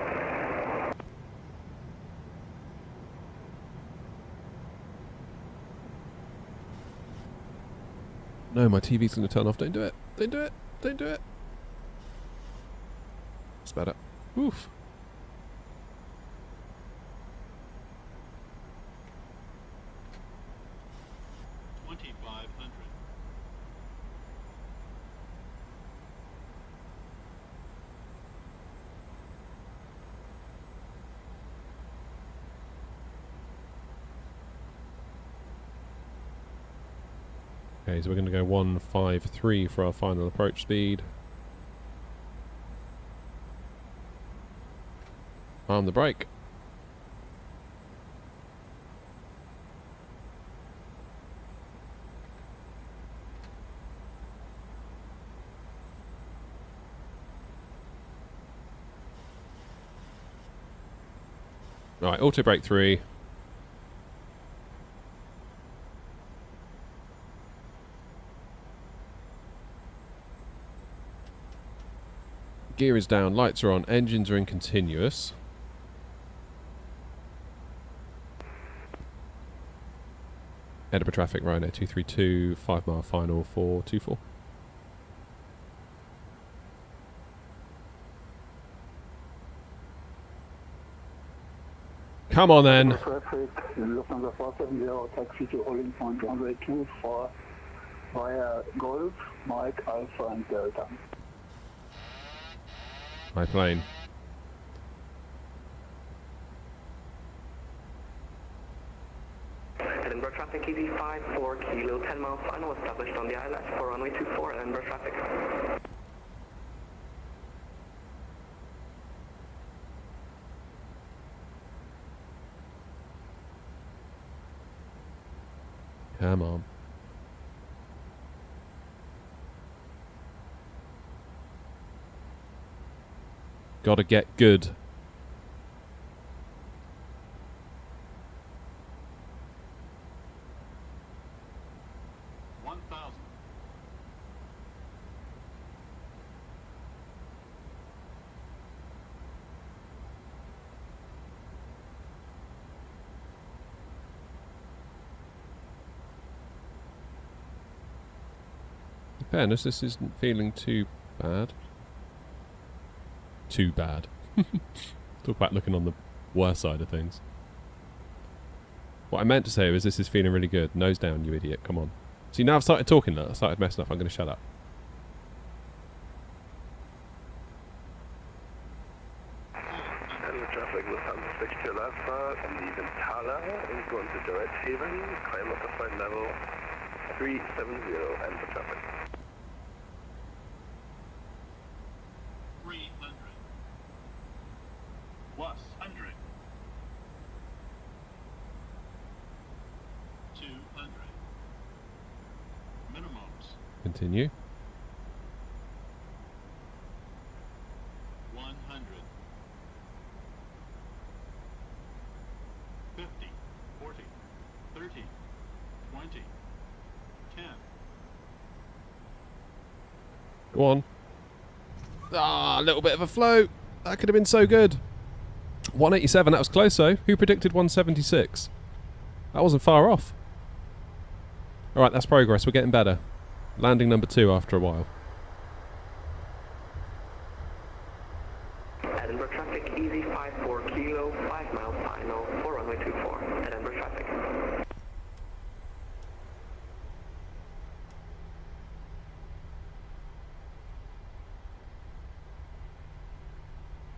No, my TV's going to turn off. Don't do it. Don't do it. Don't do it. It's better. Oof. Okay, so we're going to go 153 for our final approach speed. Arm the brake. Right, auto brake 3. Gear is down, lights are on, engines are in continuous. Edinburgh traffic, Ryanair 232, 5 mile final for 24. Come on then. Traffic, Lufthansa 470, taxi to holding point runway 24 via Golf, Mike, Alpha and Delta. My plane. Edinburgh traffic, EV54 kilo 10 mile final established on the ILS for runway 24, Edinburgh traffic. Come on. Gotta get good. In fairness, this isn't feeling too bad. Too bad. Talk about looking on the worst side of things. What I meant to say was this is feeling really good. Nose down, you idiot. Come on. See, now I've started talking. I started messing up. I'm going to shut up. Edinburgh traffic, Lufthansa 62 Alpha, and leaving Tala and going to direct Haven, climb up to flight level 370, Edinburgh traffic. 300. 100. 200. Minimums. Continue. 100. 50. 40. 30. 20. 10. Go on. Ah, a little bit of a float. That could have been so good. 187, that was close though. Who predicted 176? That wasn't far off. Alright, that's progress. We're getting better. Landing number 2 after a while. Edinburgh traffic, easy 54 kilo, 5 miles final for runway 24. Edinburgh traffic.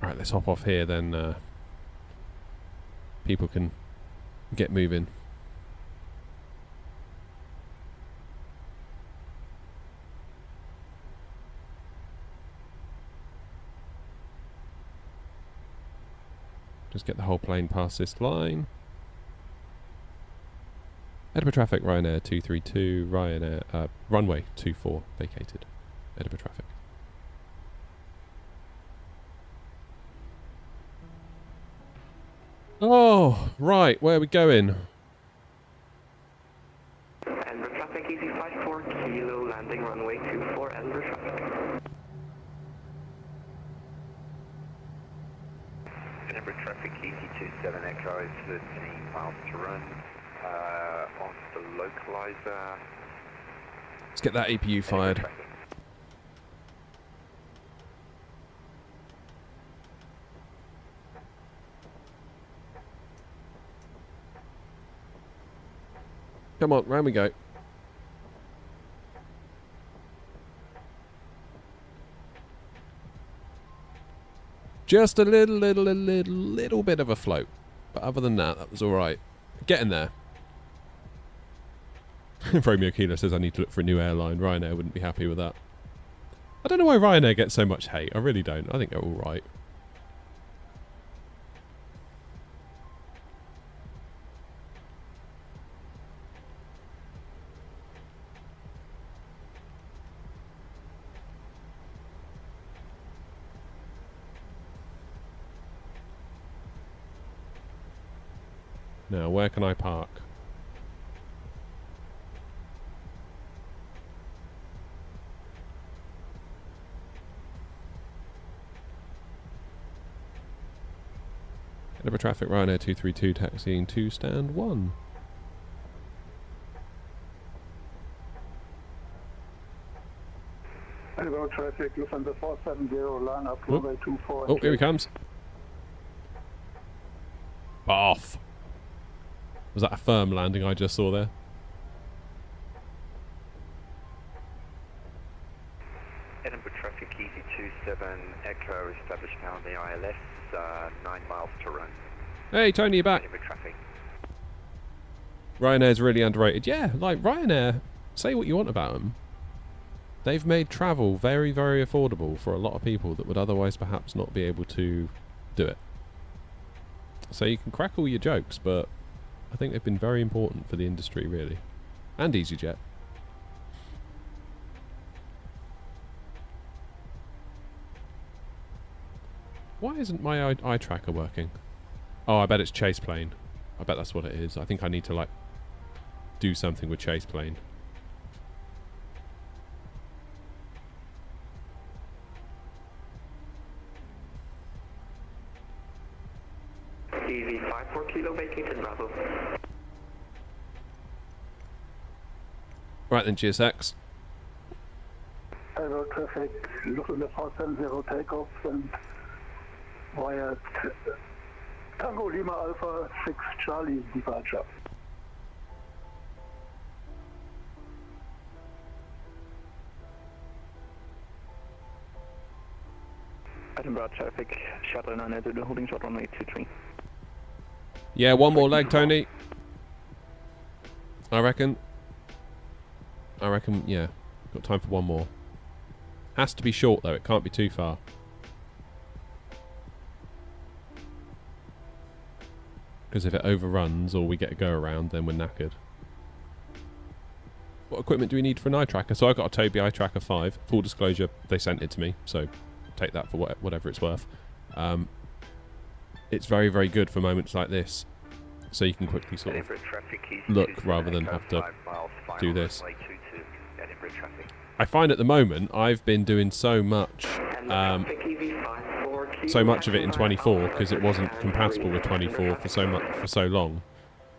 Alright, let's hop off here then. People can get moving. Just get the whole plane past this line. Edinburgh traffic, Ryanair 232, Ryanair, runway 24 vacated. Edinburgh traffic. Oh, right, where are we going? Edinburgh traffic, easy 54 kilo, landing runway 24, Edinburgh traffic. Edinburgh traffic, easy 27 Echo, 13 miles to run. On the localizer. Let's get that APU fired. Come on, round we go. Just a little bit of a float. But other than that, that was alright. Getting there. Romeo Kilo says I need to look for a new airline. Ryanair wouldn't be happy with that. I don't know why Ryanair gets so much hate. I really don't. I think they're alright. Now, where can I park? Edinburgh traffic, Ryanair 232, taxiing to stand 1. Edinburgh traffic, Lufthansa 470, line up, runway 24. Oh, here he comes. Off. Was that a firm landing I just saw there? Edinburgh traffic, easy 27 Echo, established now on the ILS, 9 miles to run. Hey, Tony, you're back. Edinburgh traffic. Ryanair's really underrated. Yeah, like Ryanair, say what you want about them. They've made travel very, very affordable for a lot of people that would otherwise perhaps not be able to do it. So you can crack all your jokes, but I think they've been very important for the industry, really. And EasyJet. Why isn't my eye tracker working? Oh, I bet it's chase plane. I bet that's what it is. I think I need to, like, do something with chase plane. Easy 54 kilo, vacated, Bravo. Right then, GSX. Edinburgh traffic, Lufthansa 470, takeoff and via Tango Lima Alpha 6 Charlie departure. Edinburgh traffic, shuttle 900, holding short runway 23. Yeah, one more leg, Tony. I reckon, yeah. Got time for one more. Has to be short, though. It can't be too far. Because if it overruns or we get a go around, then we're knackered. What equipment do we need for an eye tracker? So I got a Tobii eye tracker 5. Full disclosure, they sent it to me, so take that for whatever it's worth. It's very, very good for moments like this. So you can quickly sort of look rather than have to do this. I find at the moment I've been doing so much so much of it in 24 because it wasn't compatible with 24 for so long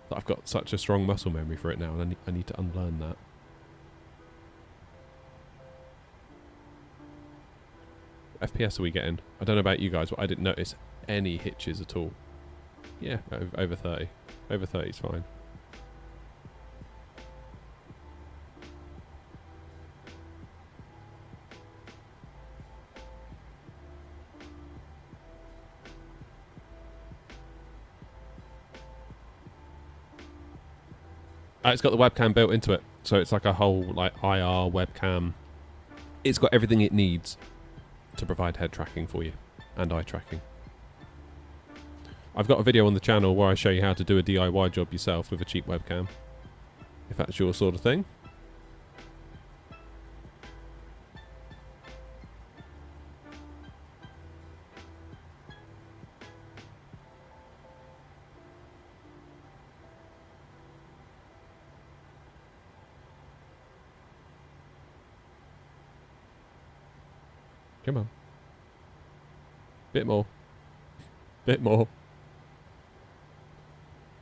that I've got such a strong muscle memory for it now, and I need to unlearn that. FPS are we getting? I don't know about you guys, but I didn't notice any hitches at all. Yeah, over 30. Over 30 is fine. It's got the webcam built into it, so it's like a whole like IR webcam. It's got everything it needs to provide head tracking for you and eye tracking. I've got a video on the channel where I show you how to do a DIY job yourself with a cheap webcam, if that's your sort of thing. Come on. Bit more. Bit more.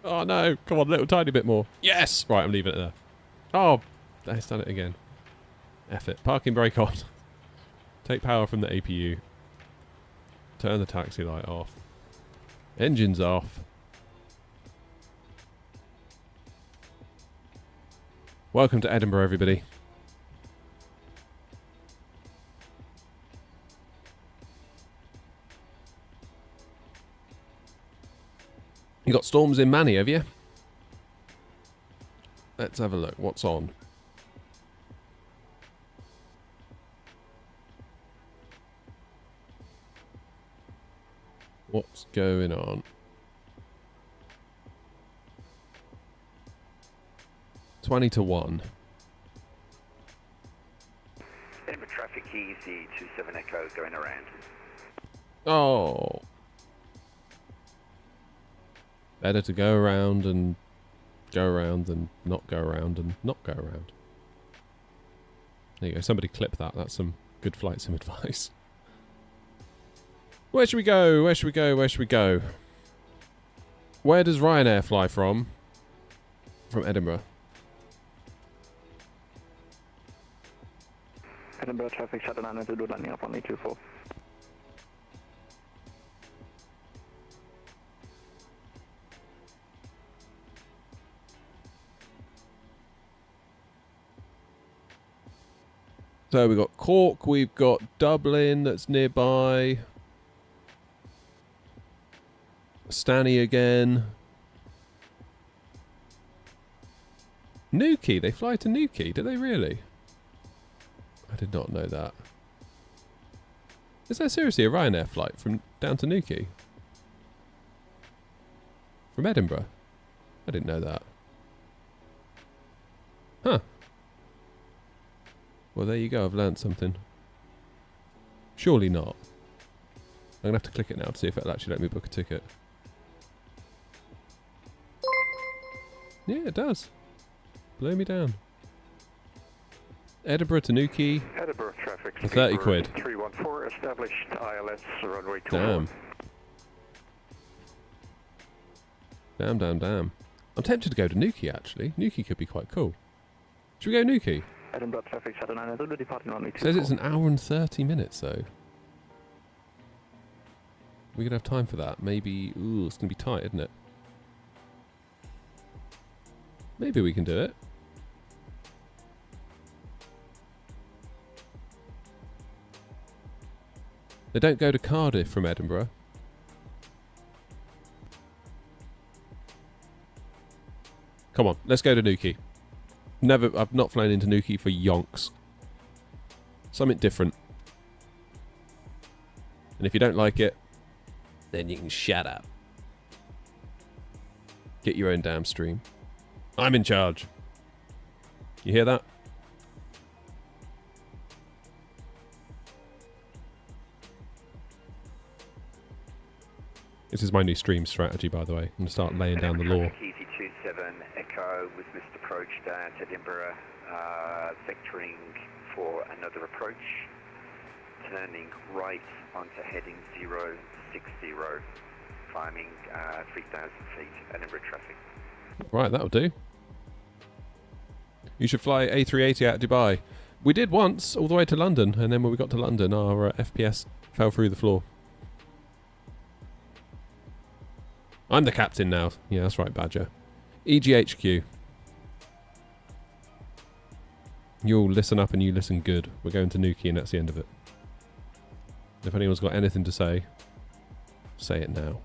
Oh no, come on, little tiny bit more. Yes! Right, I'm leaving it there. Oh, it's done it again. F it. Parking brake on. Take power from the APU. Turn the taxi light off. Engine's off. Welcome to Edinburgh, everybody. You got storms in Manny, have you? Let's have a look. What's on? What's going on? 20 to 1. Edinburgh traffic easy, 27 Echo going around. Oh. Better to go around and go around than not go around and not go around. There you go. Somebody clip that. That's some good flight sim advice. Where should we go? Where should we go? Where should we go? Where does Ryanair fly from? From Edinburgh. Edinburgh traffic shuttle 9 to do landing up on E24. So we've got Cork, we've got Dublin that's nearby. Stanny again. Nuki, they fly to Nuki, do they really? I did not know that. Is there seriously a Ryanair flight from down to Nuki? From Edinburgh? I didn't know that. Huh. Well, there you go. I've learnt something. Surely not. I'm going to have to click it now to see if it'll actually let me book a ticket. Yeah, it does. Blow me down. Edinburgh to Nuki. Edinburgh traffic. For 30 quid. 314 established ILS runway 2. Damn. Damn, damn, damn. I'm tempted to go to Nuki, actually. Nuki could be quite cool. Should we go Nuki? Edinburgh traffic shuttle 9 to departing runway 2. Says it's an hour and 30 minutes, though. We're going to have time for that. Maybe... Ooh, it's going to be tight, isn't it? Maybe we can do it. They don't go to Cardiff from Edinburgh. Come on, let's go to Nuki. I've not flown into Nuki for yonks. Something different. And if you don't like it, then you can shut up. Get your own damn stream. I'm in charge. You hear that? This is my new stream strategy, by the way. I'm going to start laying down the law. Easy 27 Echo with Mr. Approach down to Edinburgh, vectoring for another approach. turning right onto heading 060, climbing 3,000 feet, Edinburgh traffic. Right, that'll do. You should fly A380 out of Dubai. We did once, all the way to London, and then when we got to London, our FPS fell through the floor. I'm the captain now. Yeah, that's right, Badger. EGHQ. You'll listen up and you listen good. We're going to Nuki and that's the end of it. If anyone's got anything to say it now.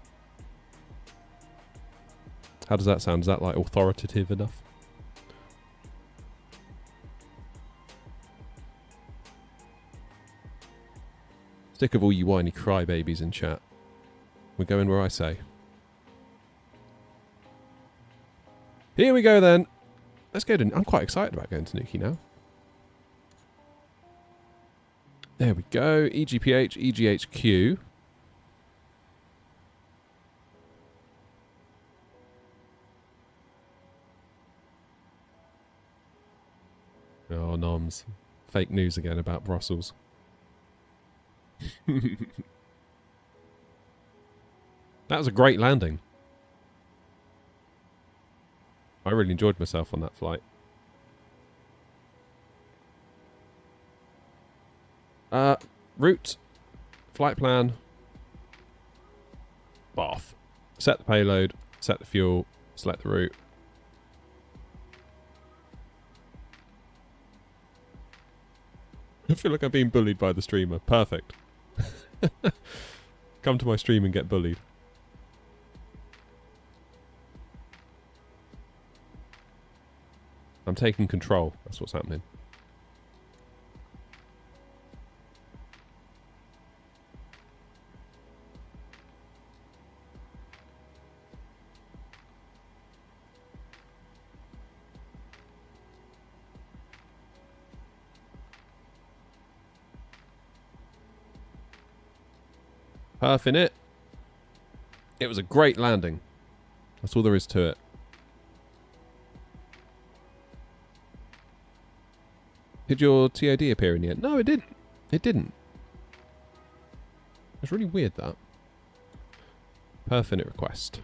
How does that sound? Is that like authoritative enough? Sick of all you whiny crybabies in chat. We're going where I say. Here we go then. Let's go to... I'm quite excited about going to Nuki now. There we go. EGPH, EGHQ. Oh, noms. Fake news again about Brussels. That was a great landing. I really enjoyed myself on that flight. Route, flight plan, bath. Set the payload, set the fuel, select the route. I feel like I'm being bullied by the streamer. Perfect. Come to my stream and get bullied. I'm taking control. That's what's happening. Perfing it. It was a great landing. That's all there is to it. Did your TOD appear in the end? No, it didn't. It didn't. It's really weird, that. Perfing it request.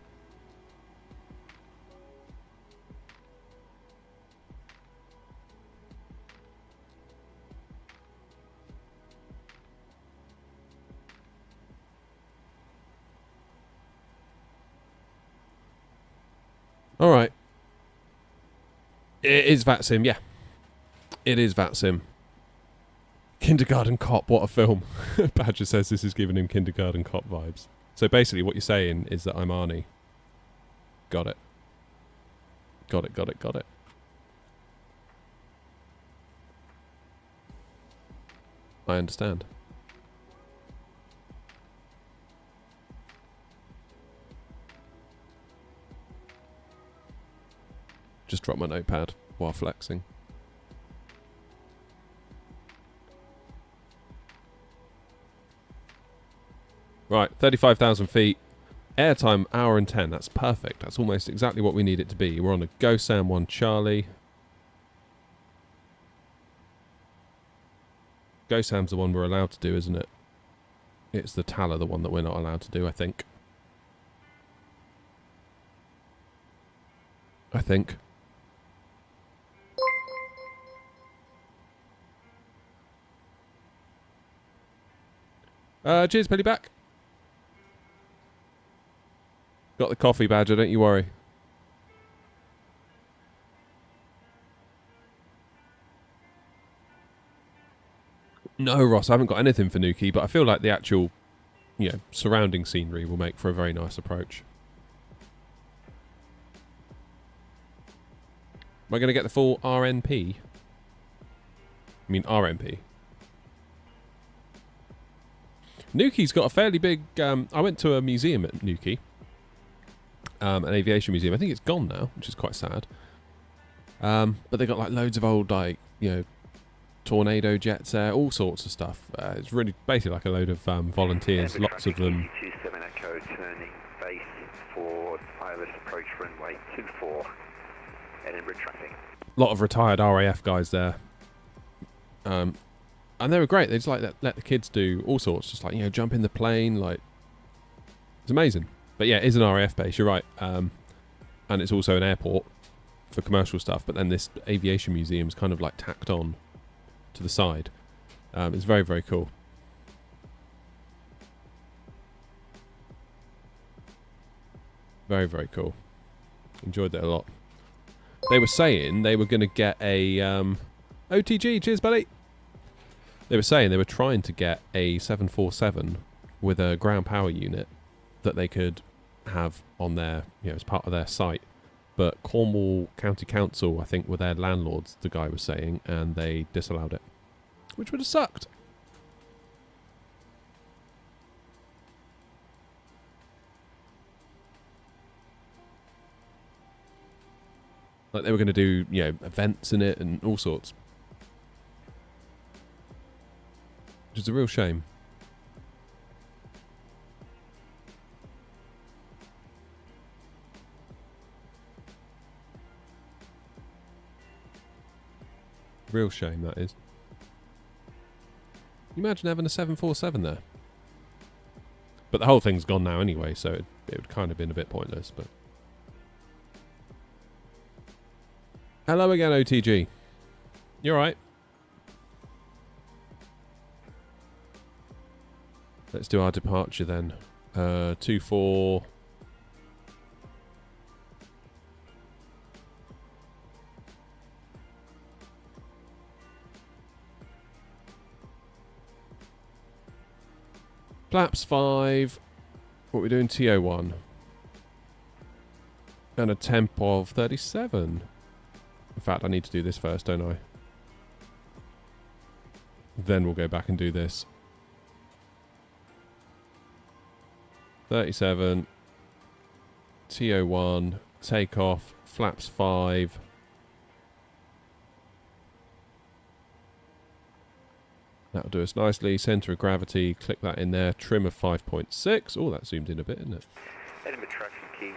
Alright. It is VATSIM, yeah. It is VATSIM. Kindergarten Cop, what a film. Badger says this is giving him Kindergarten Cop vibes. So basically what you're saying is that I'm Arnie. Got it. Got it, got it, got it. I understand. Just drop my notepad while flexing. Right, 35,000 feet. Airtime, hour and 10. That's perfect. That's almost exactly what we need it to be. We're on a Go Sam 1 Charlie. Go Sam's the one we're allowed to do, isn't it? It's the Tala, the one that we're not allowed to do, I think. Cheers, Pelly back. Got the coffee, Badger, don't you worry. No, Ross, I haven't got anything for Nuki, but I feel like the actual, you know, surrounding scenery will make for a very nice approach. Am I going to get the full RNP? I mean RMP. Nuki's got a fairly big... I went to a museum at Nuki. An aviation museum. I think it's gone now, which is quite sad. But they got like loads of old, like, you know, tornado jets there, all sorts of stuff. It's really basically like a load of volunteers, lots of them. 27 Echo, turning base for ILS approach runway 24, Edinburgh traffic. A lot of retired RAF guys there. And they were great. They just like let the kids do all sorts, just like, you know, jump in the plane. Like, it's amazing. But yeah, it is an RAF base. You're right. And it's also an airport for commercial stuff. But then this aviation museum is kind of like tacked on to the side. It's very, very cool. Very, very cool. Enjoyed that a lot. They were saying they were going to get a OTG. Cheers, buddy. They were saying they were trying to get a 747 with a ground power unit that they could have on their, you know, as part of their site. But Cornwall County Council, I think, were their landlords, the guy was saying, and they disallowed it. Which would have sucked. Like, they were going to do, you know, events in it and all sorts. Which is a real shame. Real shame, that is. Can you imagine having a 747 there? But the whole thing's gone now anyway, so it would kind of been a bit pointless, but... Hello again, OTG. You alright? Let's do our departure then. 24... Flaps 5. What are we doing? TO1. And a temp of 37. In fact, I need to do this first, don't I? Then we'll go back and do this. 37. TO1. Takeoff. Flaps 5. That'll do us nicely. Centre of gravity. Click that in there. Trim of 5.6. Oh, that zoomed in a bit, isn't it? Edinburgh traffic easy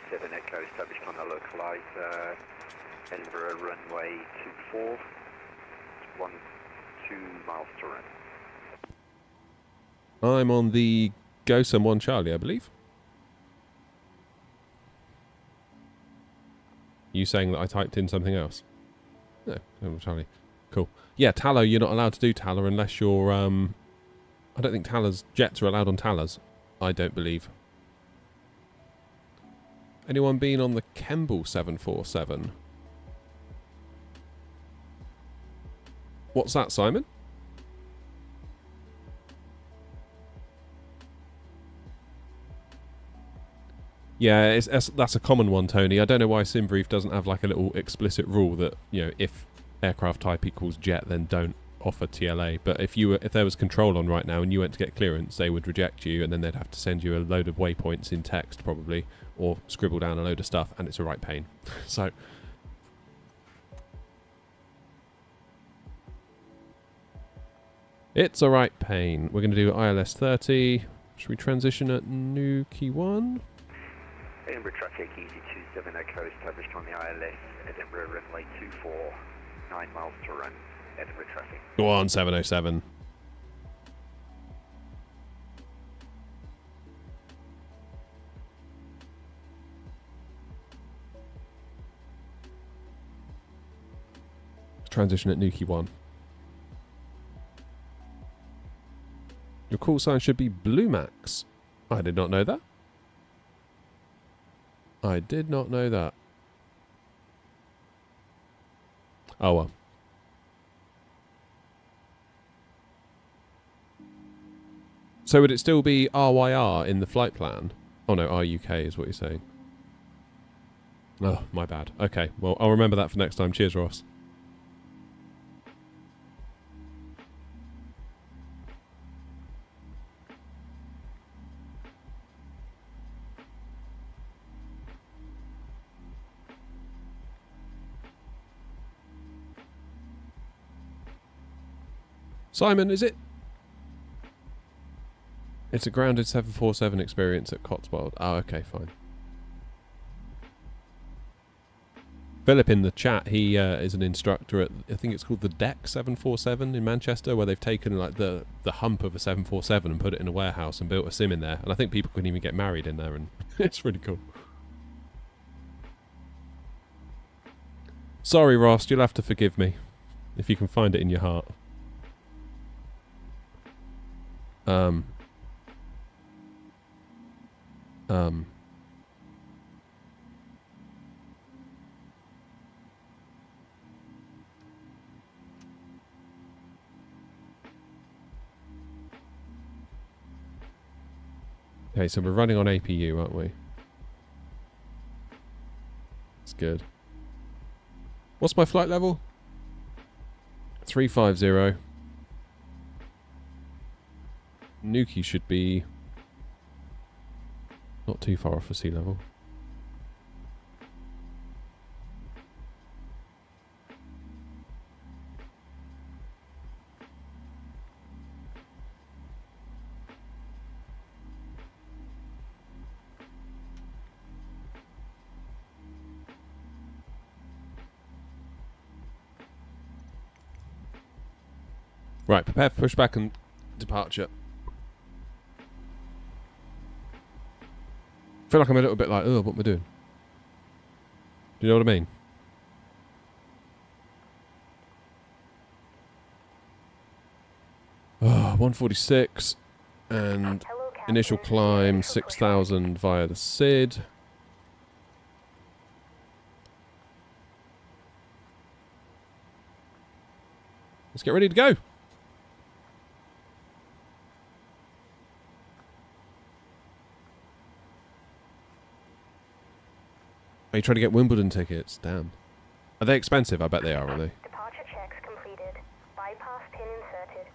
27 Echo established on the localizer. Edinburgh runway 24. 2 miles to run. I'm on the Go Some 1 Charlie, I believe. You saying that I typed in something else? No, Go Some Charlie. Cool. Yeah, Tallow, you're not allowed to do Tallow unless you're... I don't think Tallows jets are allowed on Tallows. I don't believe. Anyone been on the Kemble 747? What's that, Simon? Yeah, that's a common one, Tony. I don't know why SimBrief doesn't have like a little explicit rule that, you know, if aircraft type equals jet, then don't offer TLA. But if there was control on right now and you went to get clearance, they would reject you, and then they'd have to send you a load of waypoints in text probably, or scribble down a load of stuff, and it's a right pain. So it's a right pain. We're going to do ILS 30. Should we transition at Nuki 1? Edinburgh traffic easy 27 Echo established on the ILS. Edinburgh runway 24. 9 miles to run. Edinburgh traffic. Go on, 707. Transition at Nuki 1. Your call sign should be Blue Max. I did not know that. I did not know that. Oh well. So would it still be RYR in the flight plan? Oh no, RUK is what you're saying. Oh, my bad. Okay, well, I'll remember that for next time. Cheers, Ross. Simon, is it? It's a grounded 747 experience at Cotswold. Oh, okay, fine. Philip in the chat, he is an instructor at, I think it's called the Deck 747 in Manchester, where they've taken like the hump of a 747 and put it in a warehouse and built a sim in there. And I think people can even get married in there, and it's really cool. Sorry, Ross, you'll have to forgive me if you can find it in your heart. Okay, so we're running on APU, aren't we? That's good. What's my flight level? 350. Nuki should be not too far off the sea level. Right, prepare for pushback and departure. I feel like I'm a little bit like, oh, what am I doing? Do you know what I mean? Oh, 146 and initial climb 6,000 via the SID. Let's get ready to go. Are you trying to get Wimbledon tickets? Damn. Are they expensive? I bet they are, aren't they? Departure checks completed. Bypass pin inserted.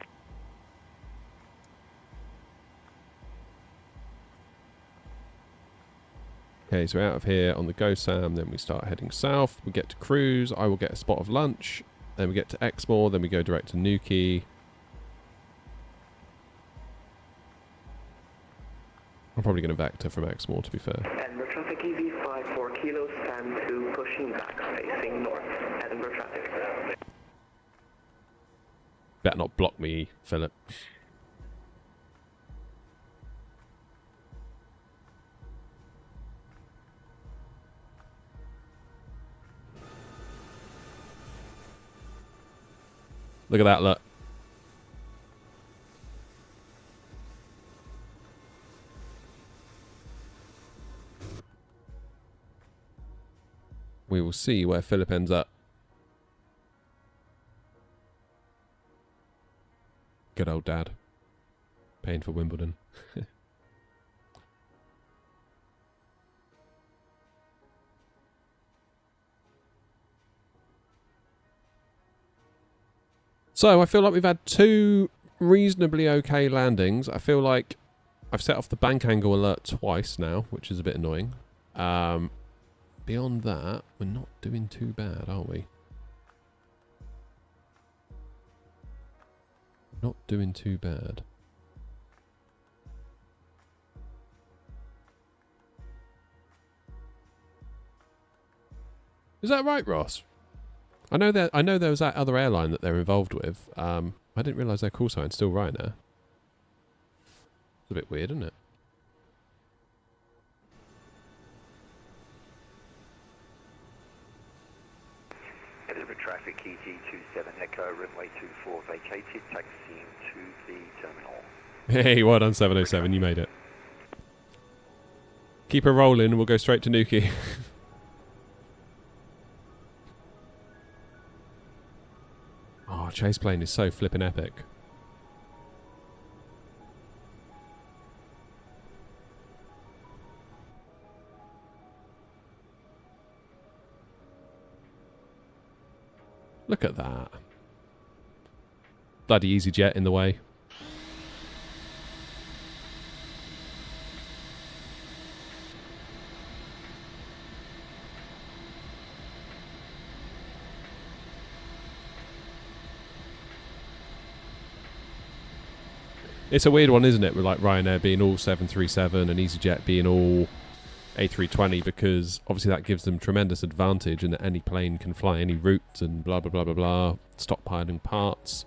Okay, so we're out of here on the Go Sam, then we start heading south. We get to cruise. I will get a spot of lunch. Then we get to Exmoor, then we go direct to Nuki. I'm probably going to vector from Exmoor, to be fair. Edinburgh traffic easy 54 kilos, stand to pushing back, facing north. Edinburgh traffic. Better not block me, Philip. Look at that, look. We will see where Philip ends up. Good old dad. Paying for Wimbledon. So, I feel like we've had two reasonably okay landings. I feel like I've set off the bank angle alert twice now, which is a bit annoying. Beyond that, we're not doing too bad, are we? Not doing too bad. Is that right, Ross? I know there was that other airline that they're involved with. I didn't realise their call sign's still Ryanair. It's a bit weird, isn't it? Edinburgh traffic EG27 Echo, runway 24 vacated, taxiing to the terminal. Hey, well done 707, you made it. Keep her rolling and we'll go straight to Nuki. Oh, chase plane is so flippin' epic. Look at that. Bloody EasyJet in the way. It's a weird one, isn't it? With like Ryanair being all 737 and EasyJet being all A320 because obviously that gives them tremendous advantage in that any plane can fly any route and blah blah blah blah blah. Stockpiling parts,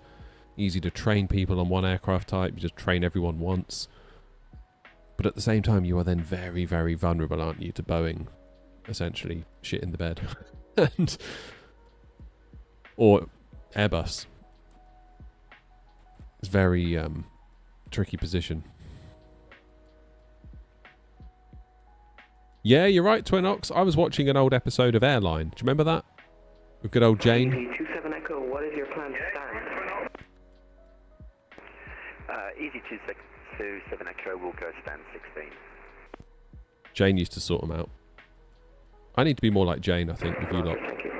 easy to train people on one aircraft type. You just train everyone once. But at the same time, you are then very, very vulnerable, aren't you, to Boeing essentially shit in the bed, or Airbus. It's very tricky position. Yeah, you're right, Twinox. I was watching an old episode of Airline. Do you remember that? With good old Jane. Easy 27 Echo, what is your plan to stand? Easy 27 Echo will go stand 16. Jane used to sort them out. I need to be more like Jane, I think, with you lot. Thank you.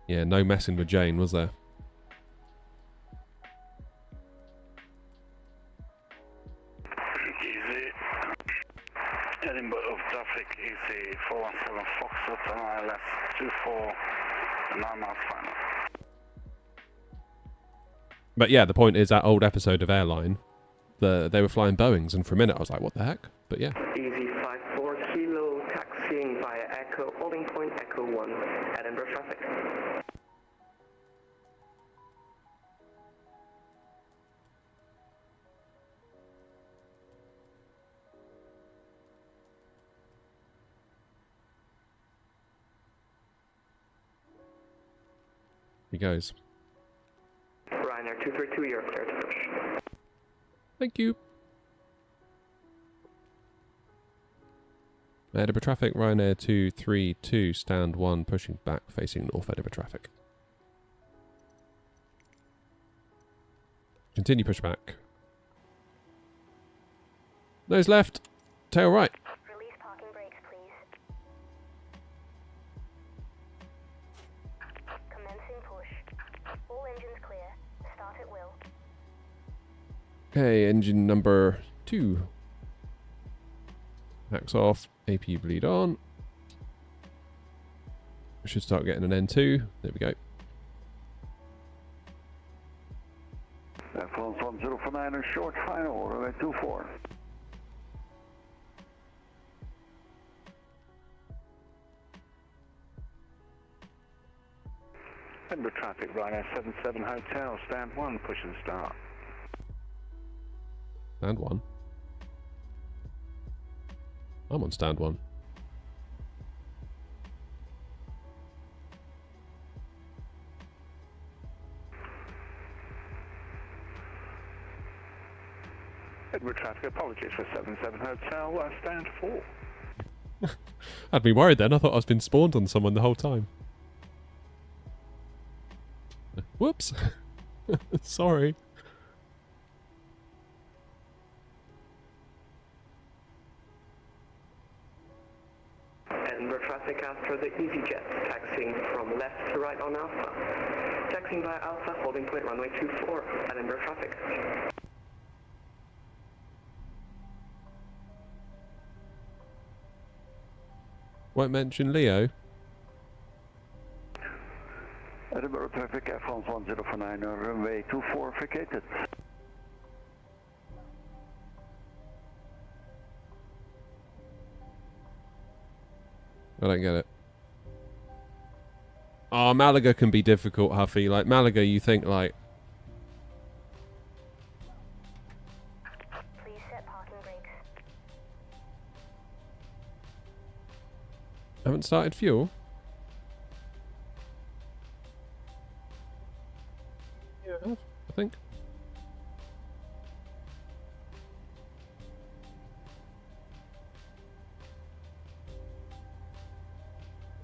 Yeah, no messing with Jane, was there? Easy. Edinburgh of traffic, easy 417 Foxtrot and ILS 24, 9 miles final. But yeah, the point is that old episode of Airline, they were flying Boeings, and for a minute I was like, what the heck? But yeah. Easy 54 Kilo, taxiing via Echo, holding point Echo 1, Edinburgh traffic. He goes. Ryanair 232, you're clear to push. Thank you. Edinburgh traffic, Ryanair 232, stand 1, pushing back, facing north Edinburgh traffic. Continue pushback. Nose left, tail right. Release parking brakes, please. Commencing push. All engines clear. Start at will. Okay, engine number 2. Max off, AP bleed on. We should start getting an N2. There we go. France 1049 short final, runway 24. Edinburgh traffic, Ryanair 77 Hotel, stand 1, push and start. Stand 1. I'm on stand 1. Edinburgh traffic, apologies for 77 Hotel, stand 4. I'd be worried then. I thought I was being spawned on someone the whole time. Whoops. Sorry. Edinburgh traffic after the EasyJet, taxiing from left to right on Alpha. Taxiing via Alpha, holding point runway 24, Edinburgh traffic. Won't mention Leo. Edinburgh traffic, France 1049, runway 24 vacated. I don't get it. Oh, Malaga can be difficult, Huffy. Like, Malaga, you think, like... Please set parking brakes. Haven't started fuel? Yeah, I have, I think.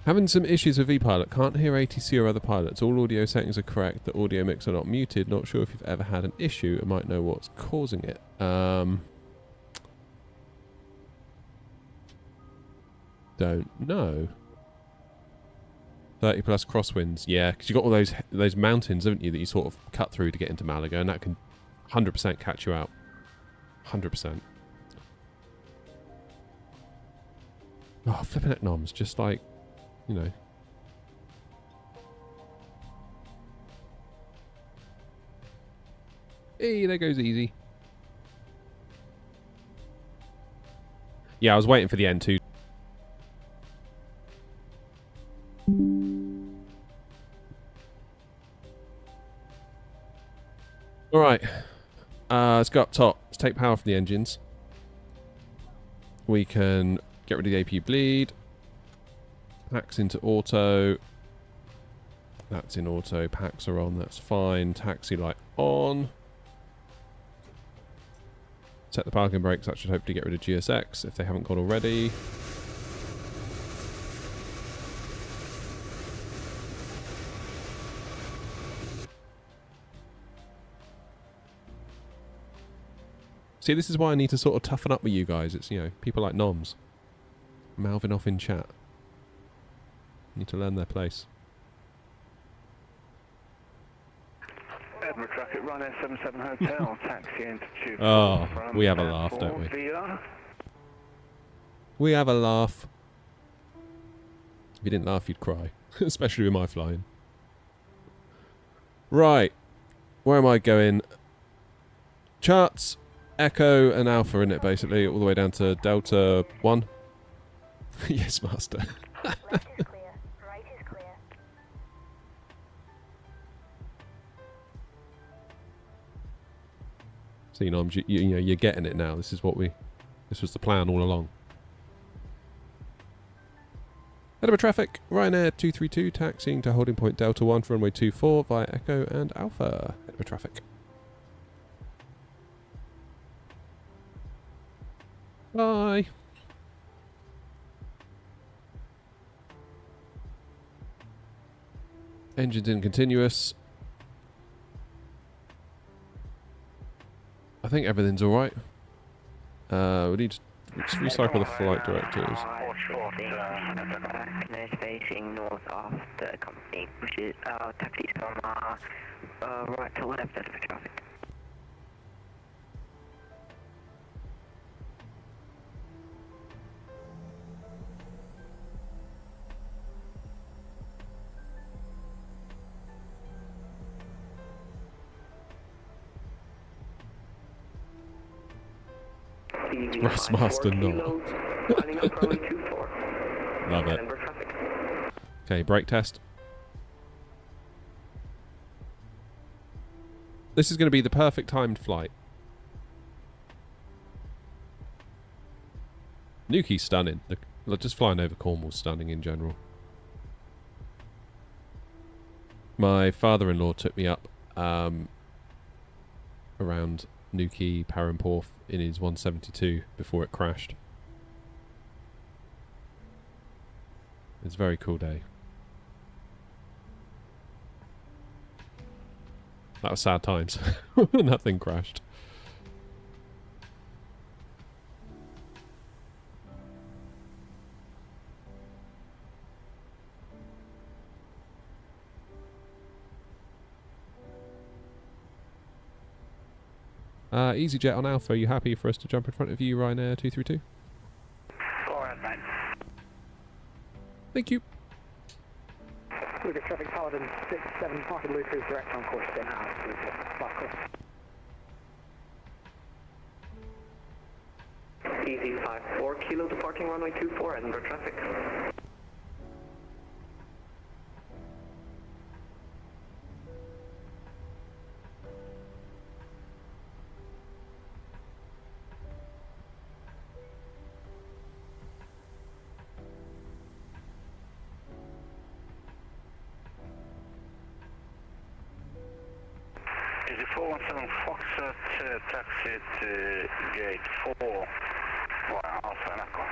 Having some issues with ePilot. Can't hear ATC or other pilots. All audio settings are correct. The audio mix are not muted. Not sure if you've ever had an issue. I might know what's causing it. Don't know. 30 plus crosswinds. Yeah, because you've got all those mountains, haven't you, that you sort of cut through to get into Malaga, and that can 100% catch you out. 100%. Oh, flipping it noms. Just like, you know. Hey, there goes easy. Yeah, I was waiting for the N2. Alright. Let's go up top. Let's take power from the engines. We can get rid of the AP bleed. Packs into auto. That's in auto. Packs are on. That's fine. Taxi light on. Set the parking brakes. That should hopefully get rid of GSX if they haven't gone already. See, this is why I need to sort of toughen up with you guys. It's, you know, people like Noms. Mouthing off in chat. Need to learn their place. Edinburgh traffic, Ryanair 77 Hotel, taxi into 2. Oh, we have a laugh, don't we? We have a laugh. If you didn't laugh, you'd cry. Especially with my flying. Right. Where am I going? Charts, Echo and Alpha in it, basically, all the way down to Delta 1. Yes, Master. Left is clear. Right is clear. So, you know, you know, you're getting it now. This is what this was the plan all along. Edinburgh traffic, Ryanair 232 taxiing to holding point Delta 1 for runway 24 via Echo and Alpha. Edinburgh traffic. Bye. Engines in continuous. I think everything's alright. We need to recycle the flight directives. Finish facing north of the company. Pushes taxis from right to left of the traffic. Russ Master not. Love it. Okay, brake test. This is going to be the perfect timed flight. Nuki's stunning. Just flying over Cornwall's stunning in general. My father-in-law took me up around Nuki, Paramporth in his 172 before it crashed. It's a very cool day. That was sad times. Nothing crashed. EasyJet on Alpha, are you happy for us to jump in front of you, Ryanair 232? Go ahead, mate. Thank you. Lucas traffic, Paladin 67, parking Lucas, direct on course, then out, Lucas, flat course. Easy 54 kilo departing runway 24, Edinburgh traffic. Easy 417 Foxtrot, taxi to gate 4 via Alpha and Echo.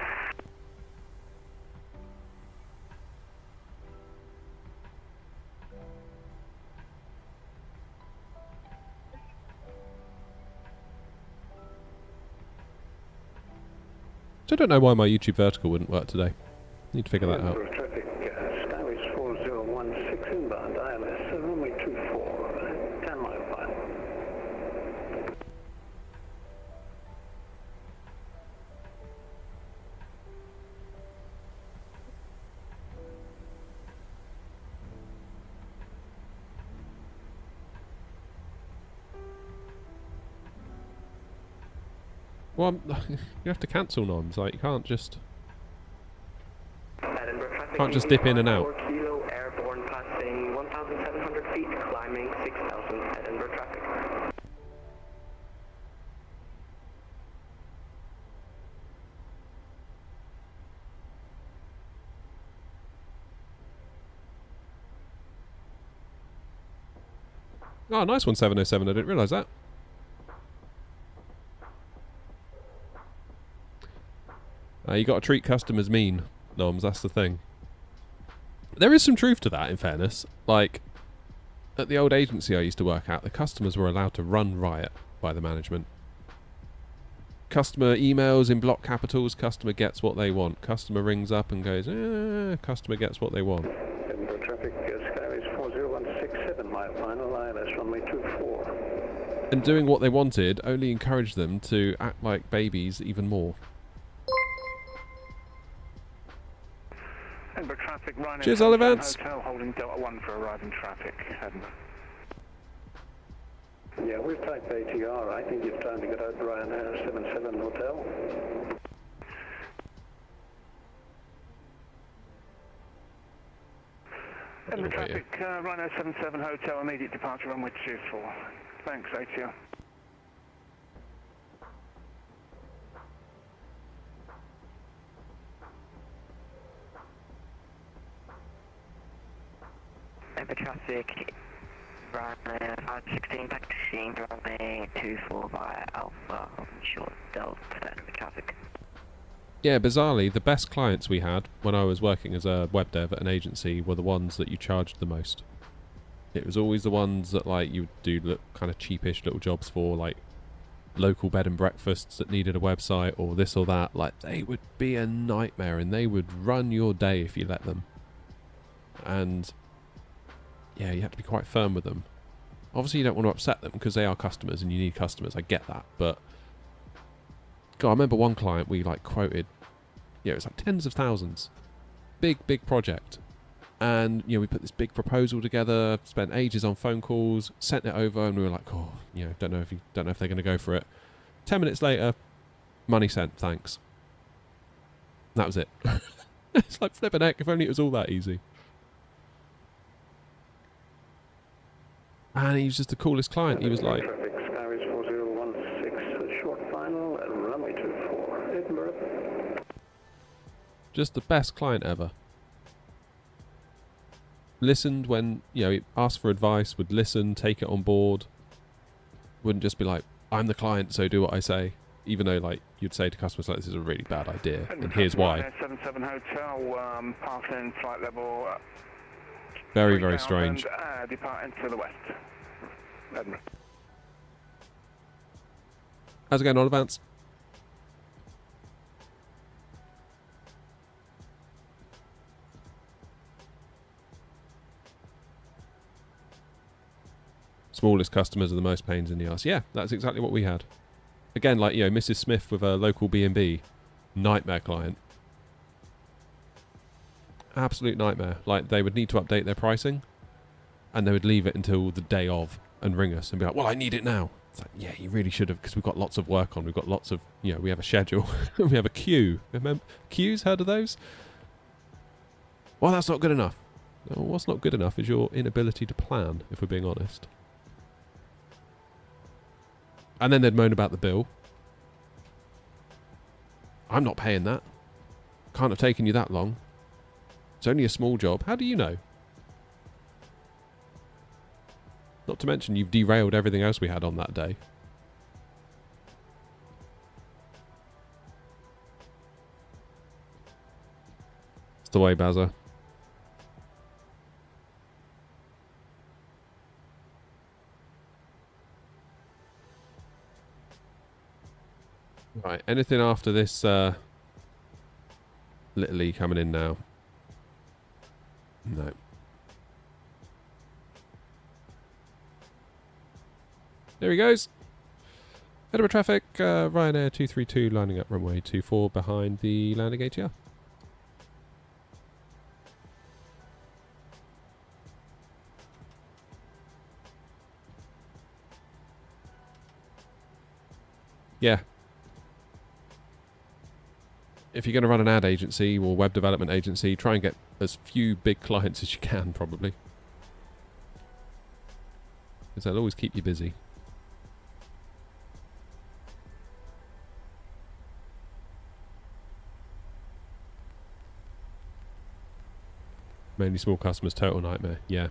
So I don't know why my YouTube vertical wouldn't work today. Need to figure that out. Traffic, Skyway 4016 inbound, ILS, runway 24, 10 mile file. Well, you have to cancel noms. Like, you can't just dip in and out. 4 kilo airborne passing 1,700 feet, climbing 6,000 Edinburgh traffic. Oh, nice one, 707. I didn't realise that. You got to treat customers mean, Noms. That's the thing. There is some truth to that, in fairness. Like, at the old agency I used to work at, the customers were allowed to run riot by the management. Customer emails in block capitals, customer gets what they want. Customer rings up and goes, customer gets what they want. Edinburgh traffic, Skyways 40167, my final line is runway 24. And doing what they wanted only encouraged them to act like babies even more. Edinburgh traffic, Ryanair. Cheers, Olivance. Hotel holding Delta 1 for arriving traffic. Edinburgh. Yeah, we're type ATR. I think it's time to get out Ryanair 77 Hotel. Edinburgh traffic, Ryanair 77 Hotel, immediate departure runway 24. Thanks, ATR. Edinburgh traffic, Ryanair 516 taxiing runway 24 via Alpha, short Delta, Edinburgh traffic. Yeah, bizarrely, the best clients we had when I was working as a web dev at an agency were the ones that you charged the most. It was always the ones that, like, you would do kind of cheapish little jobs for, like local bed and breakfasts that needed a website or this or that. Like, they would be a nightmare and they would run your day if you let them. And yeah, you have to be quite firm with them. Obviously, you don't want to upset them because they are customers and you need customers. I get that, but God, I remember one client we like quoted. Yeah, it was like tens of thousands, big project, and we put this big proposal together. Spent ages on phone calls, sent it over, and we were like, oh, don't know if they're going to go for it. 10 minutes later, money sent, thanks. That was it. It's like flipping heck. If only it was all that easy. And he was just the coolest client. He was like, Traffic, Skyways 4016, short final, runway 24, Edinburgh. just the best client ever. Listened when, he asked for advice, would listen, take it on board. Wouldn't just be like, I'm the client, so do what I say. Even though, like, you'd say to customers, like, this is a really bad idea, and here's why. 77 Hotel, passing flight level. Very, very strange. Departing to the west. Edinburgh. How's it going on, Advance? Smallest customers are the most pains in the arse. Yeah, that's exactly what we had. Again, like, Mrs. Smith with a local B&B, nightmare client. Absolute nightmare. Like, they would need to update their pricing, and they would leave it until the day of and ring us and be like, well, I need it now. It's like, yeah, you really should have, because we've got lots of work on. We've got lots of, we have a schedule. We have a queue. Remember queues? Heard of those? Well, that's not good enough. No, what's not good enough is your inability to plan, if we're being honest. And then they'd moan about the bill. I'm not paying that. Can't have taken you that long. It's only a small job. How do you know? Not to mention you've derailed everything else we had on that day. It's the way, Bazza. Right, anything after this little E coming in now? No. There he goes. Edinburgh traffic, Ryanair 232 lining up runway 24 behind the landing ATR. Yeah. if you're going to run an ad agency or web development agency, try and get as few big clients as you can, probably. Because they'll always keep you busy. Mainly small customers, total nightmare. Yeah.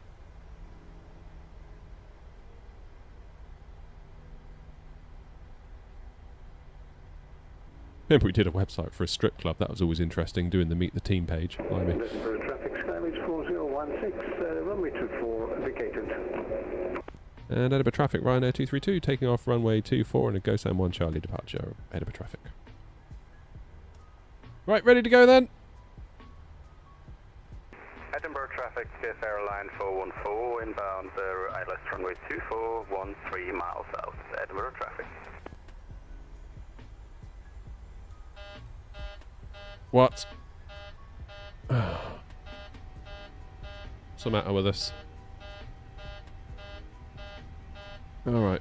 Remember we did a website for a strip club. That was always interesting, doing the Meet the Team page. Blimey. Edinburgh traffic Skyway 4016, runway 24 vacated. And Edinburgh traffic, Ryanair 232, taking off runway 24 and a GoSam 1 Charlie departure. Edinburgh traffic. Right, ready to go then? Edinburgh traffic, Fairline 414, inbound ILS runway 24, 13 miles south. Edinburgh traffic. What? What's the matter with us? Alright.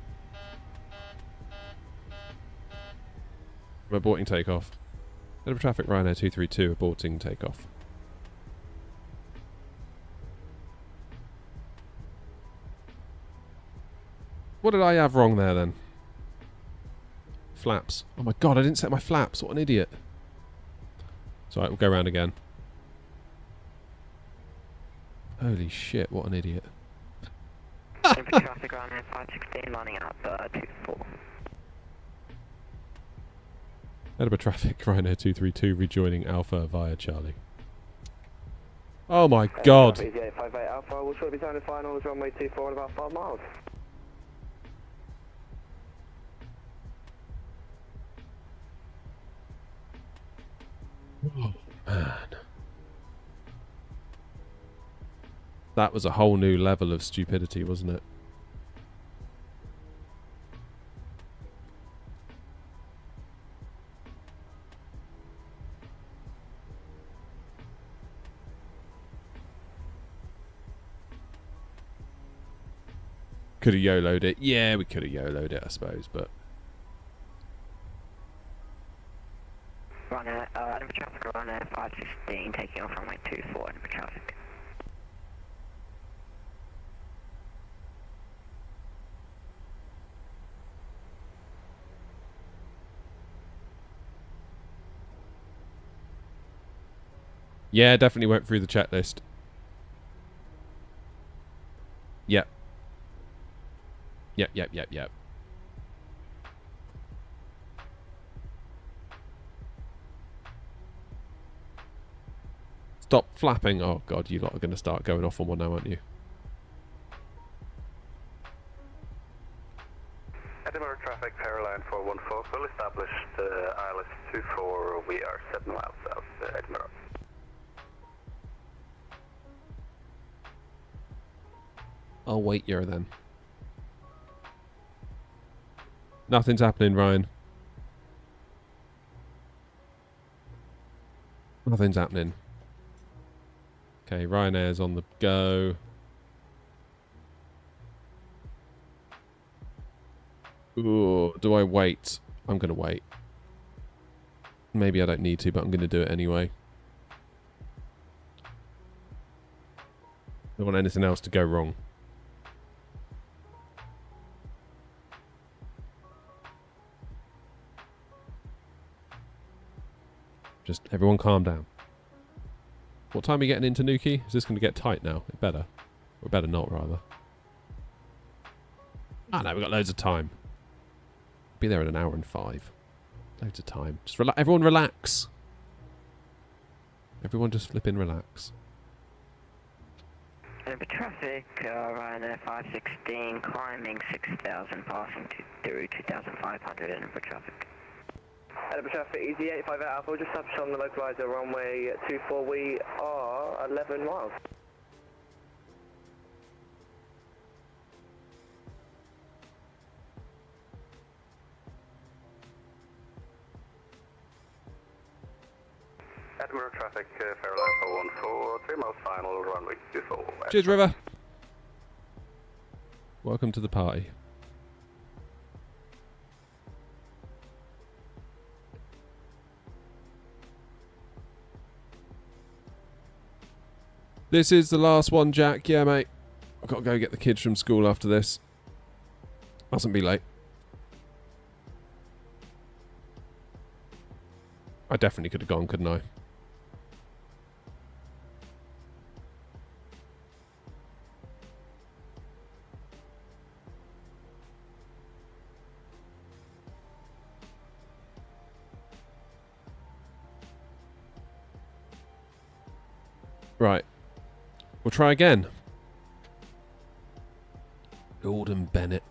I'm aborting takeoff. Edinburgh traffic, Ryanair 232, aborting takeoff. What did I have wrong there then? Flaps. Oh my god, I didn't set my flaps. What an idiot. It's alright, we'll go around again. Holy shit, what an idiot. Traffic on 516 lining up 24. Edinburgh traffic, Ryanair 232, rejoining Alpha via Charlie. Oh my god. 58 Alpha, we'll shortly be turning finals, runway 24 in about 5 miles. Oh, man. That was a whole new level of stupidity, wasn't it? Could have YOLO'd it. Yeah, we could have YOLO'd it, I suppose, but... Runner, Edinburgh traffic, Ryanair 516, taking off runway 24, Edinburgh traffic. Yeah, definitely went through the checklist. Yep. Yep. Stop flapping. Oh god, you lot are going to start going off on one now, aren't you? Edinburgh traffic, Fairline 414, full established, ILS 24, we are 7 miles south, Edinburgh. I'll wait here then. Nothing's happening, Ryan. Nothing's happening. Okay, Ryanair's on the go. Ooh, do I wait? I'm going to wait. Maybe I don't need to, but I'm going to do it anyway. Don't want anything else to go wrong. Just everyone calm down. What time are we getting into Nuki? Is this going to get tight now? It better. Or better not, rather. Ah, no, we've got loads of time. Be there in 1 hour and 5. Loads of time. Just everyone relax. Everyone just flipping relax. Edinburgh traffic, Ryanair 516, climbing 6,000, passing through 2,500, Edinburgh traffic. Edinburgh traffic, easy 85 Alpha, we'll just touch on the localizer runway 24, we are 11 miles. Edinburgh traffic, Fairline 414, 3 miles final, runway 24. Cheers, River. Welcome to the party. This is the last one, Jack. Yeah, mate. I've got to go get the kids from school after this. Mustn't be late. I definitely could have gone, couldn't I? Right. We'll try again. Gordon Bennett.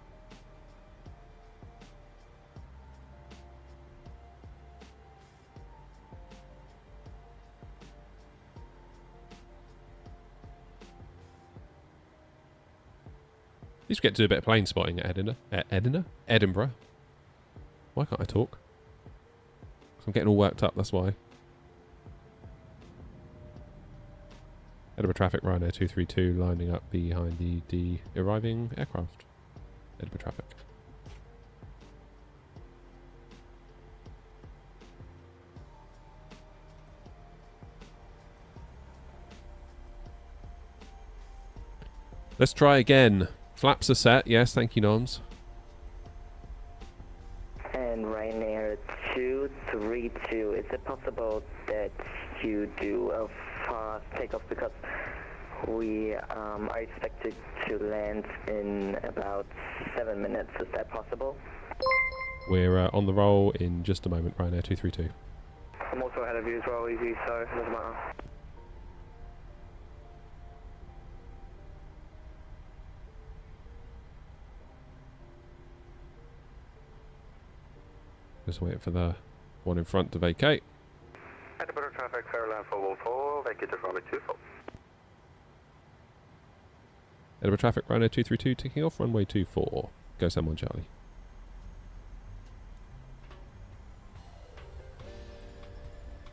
Used to get to do a bit of plane spotting at Edinburgh. Why can't I talk? 'Cause I'm getting all worked up, that's why. Edinburgh traffic, Ryanair 232 lining up behind the arriving aircraft. Edinburgh traffic. Let's try again. Flaps are set. Yes, thank you, Noms. And Ryanair 232, is it possible that you do a fast takeoff, because we are expected to land in about 7 minutes. Is that possible? We're on the roll in just a moment, Ryanair 232. I'm also ahead of you as well, easy, so it doesn't matter. Just waiting for the one in front to vacate. Edinburgh traffic, Fairland 414, vacate to runway 24. Edinburgh traffic, Ryanair 232 taking off runway 24. Go Sam 1 Charlie.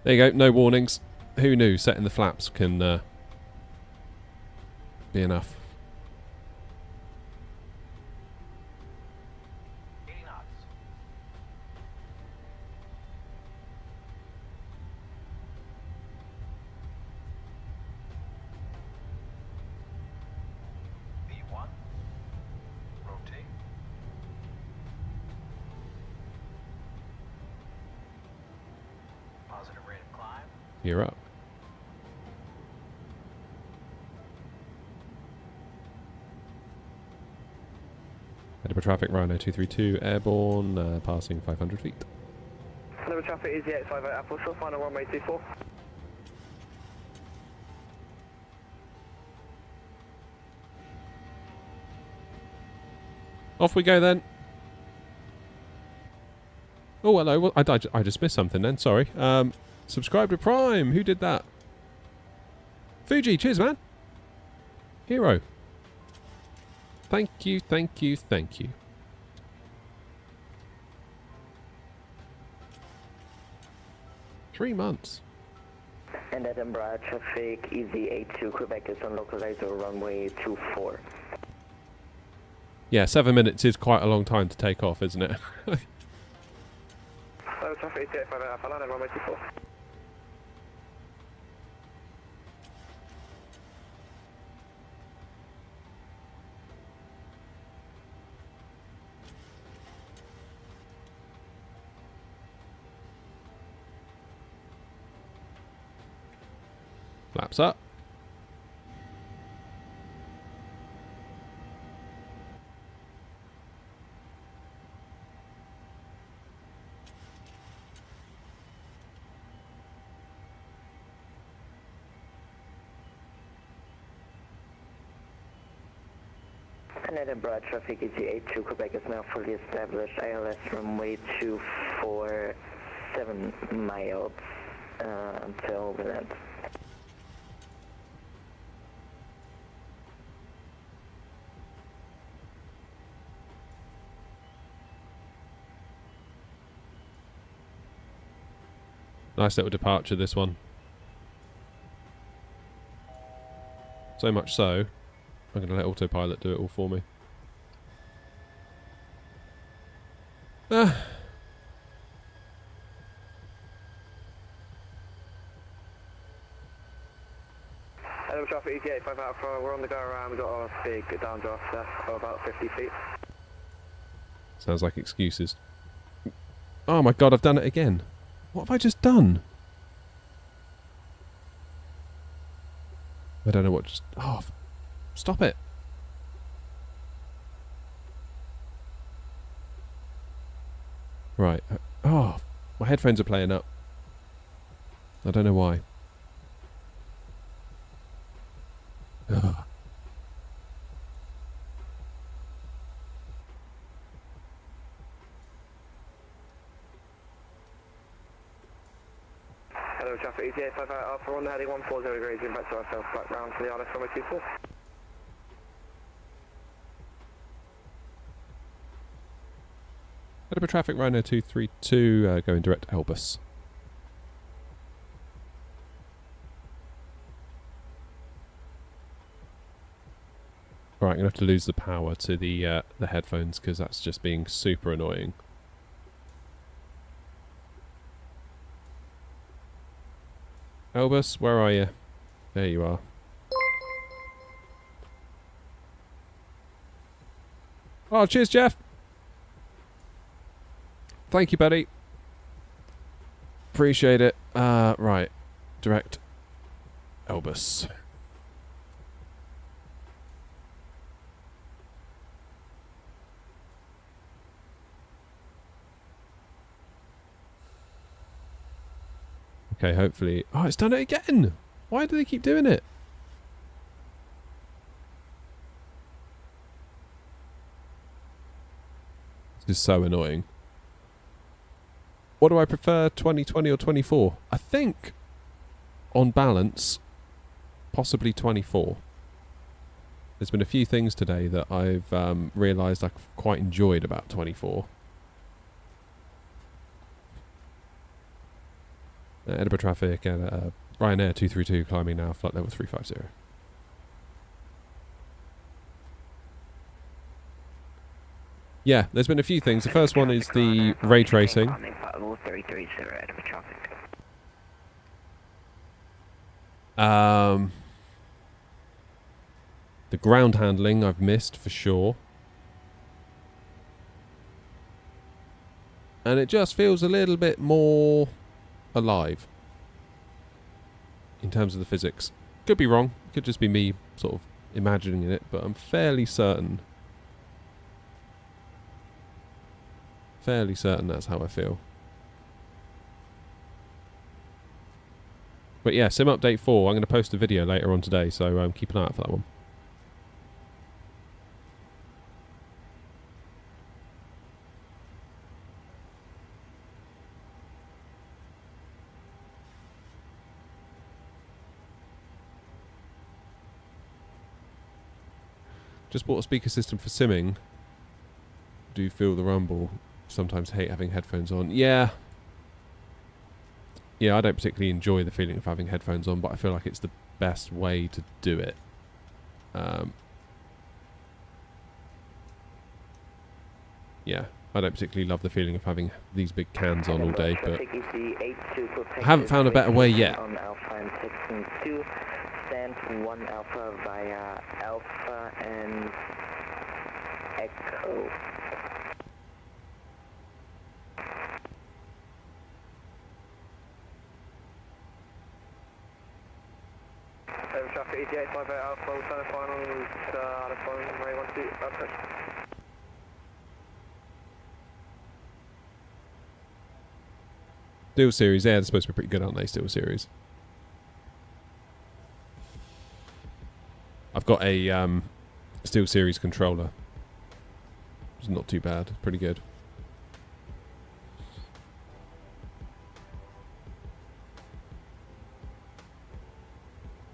There you go, no warnings. Who knew setting the flaps can be enough. You're up. Edinburgh traffic, Ryanair 232, airborne, passing 500 feet. Edinburgh traffic, easy 858 Apple, still final runway 24. Off we go then. Oh, hello. Well, I just missed something then, sorry. Subscribe to Prime. Who did that? Fuji, cheers, man. Hero. Thank you, thank you, thank you. $3 And Edinburgh traffic, easy 82, Quebec is on localizer runway 24. Yeah, 7 minutes is quite a long time to take off, isn't it? Edinburgh traffic, 858 Alpha, land runway 24. Flaps up. And Edinburgh traffic EG82 Quebec is now fully established. ILS runway 247 miles until we land. Nice little departure, this one. So much so, I'm going to let autopilot do it all for me. Hello, traffic, ETA 5 Alpha, we're on the go around, we've got a big downdraft there, of about 50 feet. Sounds like excuses. Oh my god, I've done it again. What have I just done? I don't know what just... Oh, stop it. Right. Oh, my headphones are playing up. I don't know why. Ugh. Hello, traffic, ETA 5 Alpha, we're on the heading 140 degrees, in back to ourselves, back round to the RS 124. Edinburgh traffic, Ryanair 232, going direct to Elbus. Alright, I'm going to have to lose the power to the headphones because that's just being super annoying. Elbus, where are you? There you are. Oh, cheers, Jeff! Thank you, buddy. Appreciate it. Right. Direct Elbus. Okay, hopefully... Oh, it's done it again! Why do they keep doing it? This is so annoying. What do I prefer, 2020 or 24? I think, on balance, possibly 24. There's been a few things today that I've realised I've quite enjoyed about 24. Edinburgh traffic and Ryanair 232 climbing now, flight level 350. Yeah, there's been a few things. The first one is the ray tracing. The ground handling I've missed for sure. And it just feels a little bit more alive in terms of the physics. Could be wrong. Could just be me sort of imagining it, but I'm fairly certain that's how I feel. But yeah, Sim Update 4, I'm going to post a video later on today, so keep an eye out for that one. Just bought a speaker system for simming. Do feel the rumble. Sometimes hate having headphones on. Yeah, I don't particularly enjoy the feeling of having headphones on, but I feel like it's the best way to do it. Yeah, I don't particularly love the feeling of having these big cans on all day, but I haven't found a better way yet. On Alpha and Texan 2, stand 1 Alpha via Alpha and Echo. Traffic ETA 58 Alpha, we'll turn final out of phone, Ray 12, okay. Steel Series, yeah, they're supposed to be pretty good, aren't they, Steel Series? I've got a Steel Series controller. It's not too bad, pretty good.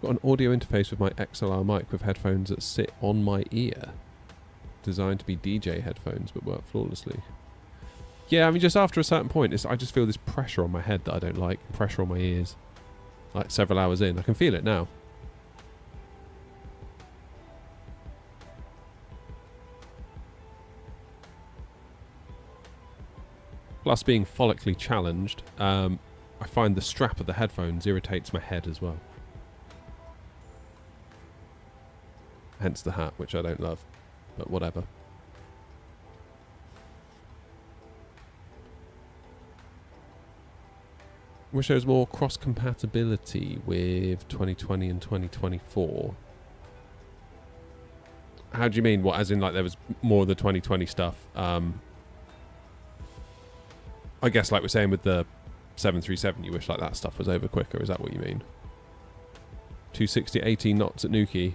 Got an audio interface with my XLR mic with headphones that sit on my ear. Designed to be DJ headphones, but work flawlessly. Yeah, I mean, just after a certain point, I just feel this pressure on my head that I don't like. Pressure on my ears. Like several hours in. I can feel it now. Plus, being follically challenged, I find the strap of the headphones irritates my head as well. Hence the hat, which I don't love. But whatever. Wish there was more cross-compatibility with 2020 and 2024. How do you mean? What, as in like there was more of the 2020 stuff? I guess like we're saying with the 737, you wish like that stuff was over quicker. Is that what you mean? 260 18 knots at Nuki.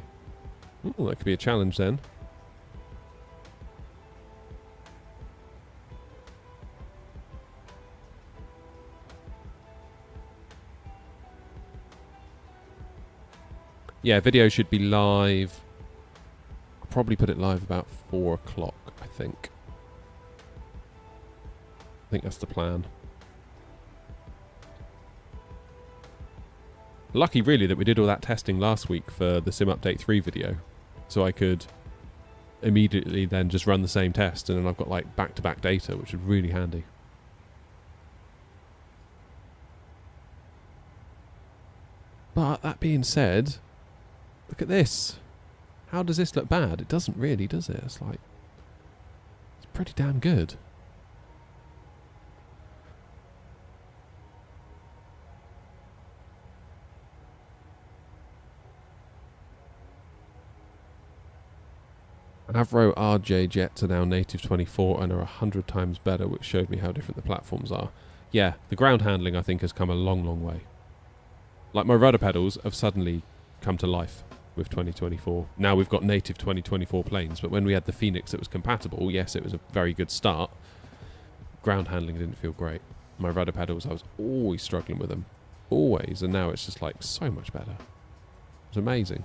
Ooh, that could be a challenge then. Yeah, video should be live. I'll probably put it live about 4 o'clock, I think. I think that's the plan. Lucky, really, that we did all that testing last week for the Sim Update 3 video. So I could immediately then just run the same test, and then I've got like back-to-back data, which is really handy. But that being said, look at this. How does this look bad? It doesn't really, does it? It's like, it's pretty damn good. Avro RJ jets are now native 24 and are 100 times better, which showed me how different the platforms are. Yeah, the ground handling I think has come a long, long way. Like my rudder pedals have suddenly come to life with 2024. Now we've got native 2024 planes, but when we had the Phoenix that was compatible, yes, it was a very good start. Ground handling didn't feel great. My rudder pedals, I was always struggling with them. Always, and now it's just like so much better. It's amazing.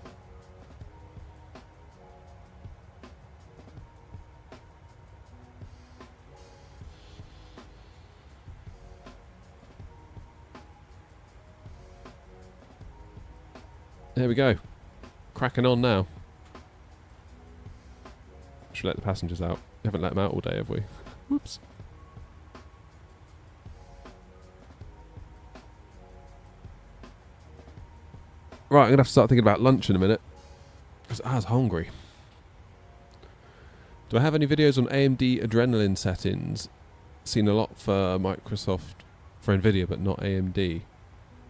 There we go. Cracking on now. Should we let the passengers out? We haven't let them out all day, have we? Whoops. Right, I'm going to have to start thinking about lunch in a minute. Because I was hungry. Do I have any videos on AMD adrenaline settings? Seen a lot for Microsoft, for NVIDIA, but not AMD.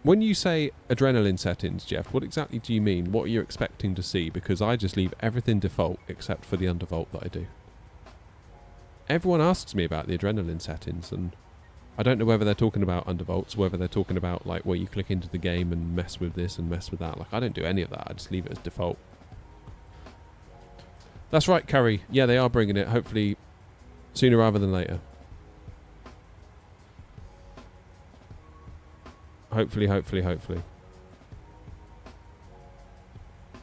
When you say adrenaline settings, Jeff, what exactly do you mean? What are you expecting to see? Because I just leave everything default except for the undervolt that I do. Everyone asks me about the adrenaline settings, and I don't know whether they're talking about undervolts, whether they're talking about like where you click into the game and mess with this and mess with that. Like, I don't do any of that. I just leave it as default. That's right, Curry. Yeah, they are bringing it. Hopefully sooner rather than later. Hopefully.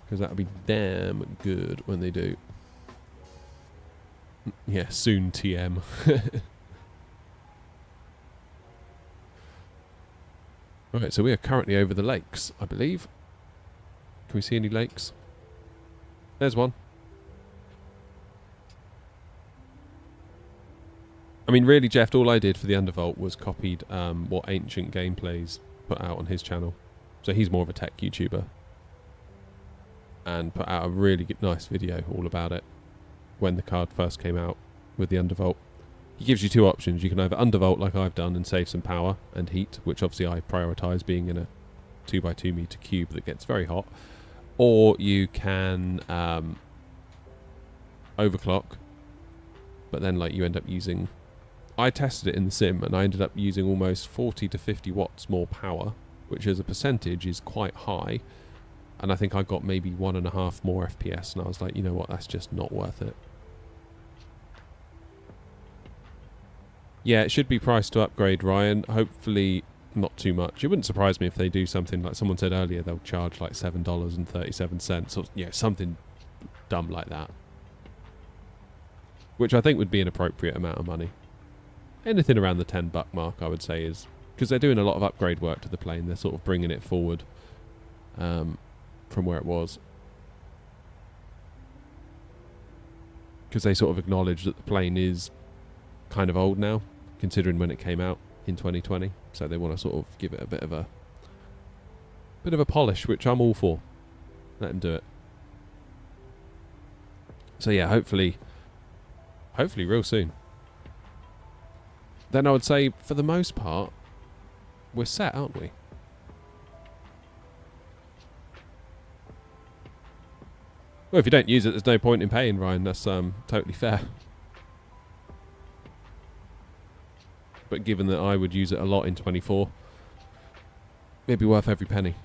Because that would be damn good when they do. Yeah, soon TM. Alright, so we are currently over the lakes, I believe. Can we see any lakes? There's one. I mean, really, Jeff, all I did for the undervolt was copied what Ancient Gameplays put out on his channel. So he's more of a tech YouTuber. And put out a really nice video all about it when the card first came out with the undervolt. He gives you two options. You can either undervolt like I've done and save some power and heat, which obviously I prioritise being in a 2x2 meter cube that gets very hot. Or you can overclock, but then like you end up using... I tested it in the sim and I ended up using almost 40 to 50 watts more power, which as a percentage is quite high. And I think I got maybe 1.5 more FPS, and I was like, you know what, that's just not worth it. Yeah, it should be priced to upgrade, Ryan. Hopefully not too much. It wouldn't surprise me if they do something like someone said earlier, they'll charge like $7.37 or yeah, something dumb like that. Which I think would be an appropriate amount of money. Anything around the $10 mark, I would say, is... Because they're doing a lot of upgrade work to the plane. They're sort of bringing it forward from where it was. Because they sort of acknowledge that the plane is kind of old now, considering when it came out in 2020. So they want to sort of give it a bit of a polish, which I'm all for. Let them do it. So yeah, hopefully real soon. Then I would say, for the most part, we're set, aren't we? Well, if you don't use it, there's no point in paying, Ryan. That's totally fair. But given that I would use it a lot in 24, it'd be worth every penny.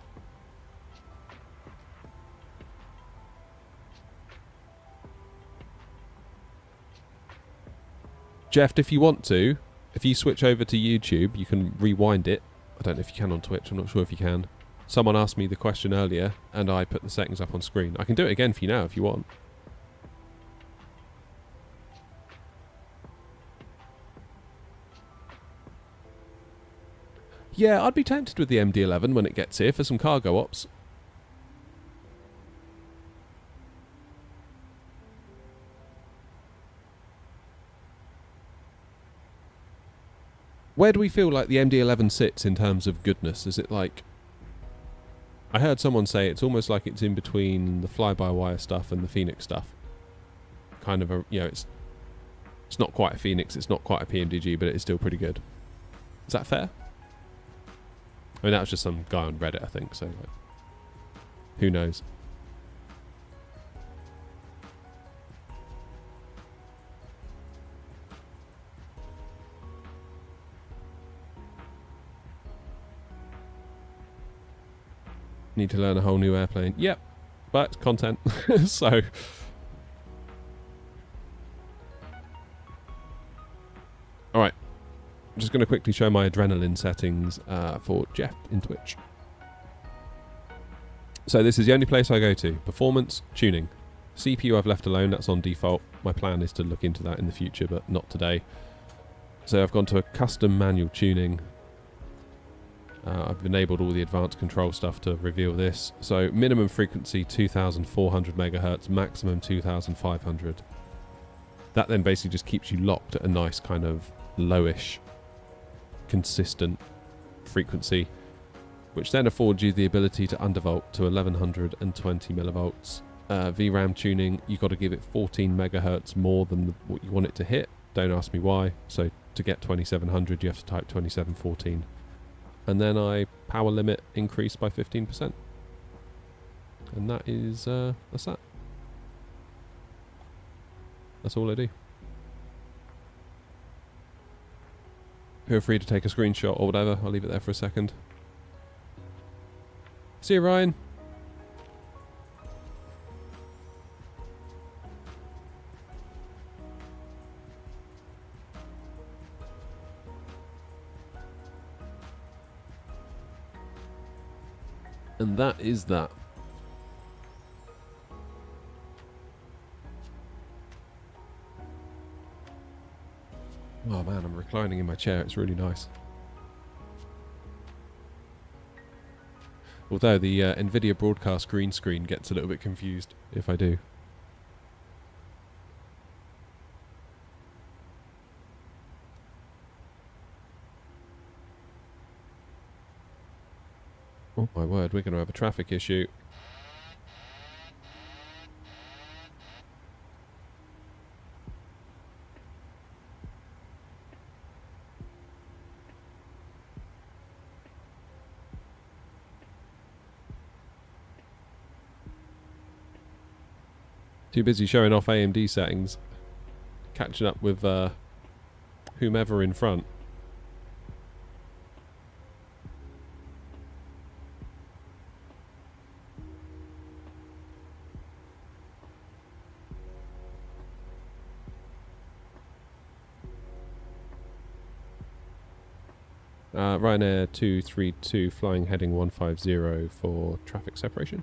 Jeff, if you want to, if you switch over to YouTube, you can rewind it. I don't know if you can on Twitch. I'm not sure if you can. Someone asked me the question earlier, and I put the settings up on screen. I can do it again for you now if you want. Yeah, I'd be tempted with the MD-11 when it gets here for some cargo ops. Where do we feel like the MD-11 sits in terms of goodness? Is it like... I heard someone say it's almost like it's in between the fly-by-wire stuff and the Phoenix stuff. Kind of a... You know, it's not quite a Phoenix, it's not quite a PMDG, but it is still pretty good. Is that fair? I mean, that was just some guy on Reddit, I think, so... Like, who knows? Need to learn a whole new airplane. Yep, but content. So, all right. I'm just going to quickly show my adrenaline settings for Jeff in Twitch. So this is the only place I go to. Performance, tuning. CPU I've left alone. That's on default. My plan is to look into that in the future, but not today. So I've gone to a custom manual tuning. I've enabled all the advanced control stuff to reveal this. So minimum frequency 2400 megahertz, maximum 2500. That then basically just keeps you locked at a nice kind of lowish, consistent frequency, which then affords you the ability to undervolt to 1120 millivolts. VRAM tuning, you've got to give it 14 megahertz more than what you want it to hit. Don't ask me why. So to get 2700, you have to type 2714. And then I power limit increase by 15%. And that is, that's that. That's all I do. Feel free to take a screenshot or whatever. I'll leave it there for a second. See you, Ryan. And that is that. Oh man, I'm reclining in my chair. It's really nice. Although the NVIDIA broadcast green screen gets a little bit confused if I do. Oh my word, we're going to have a traffic issue. Too busy showing off AMD settings. Catching up with whomever in front. Ryanair 232 flying heading 150 for traffic separation.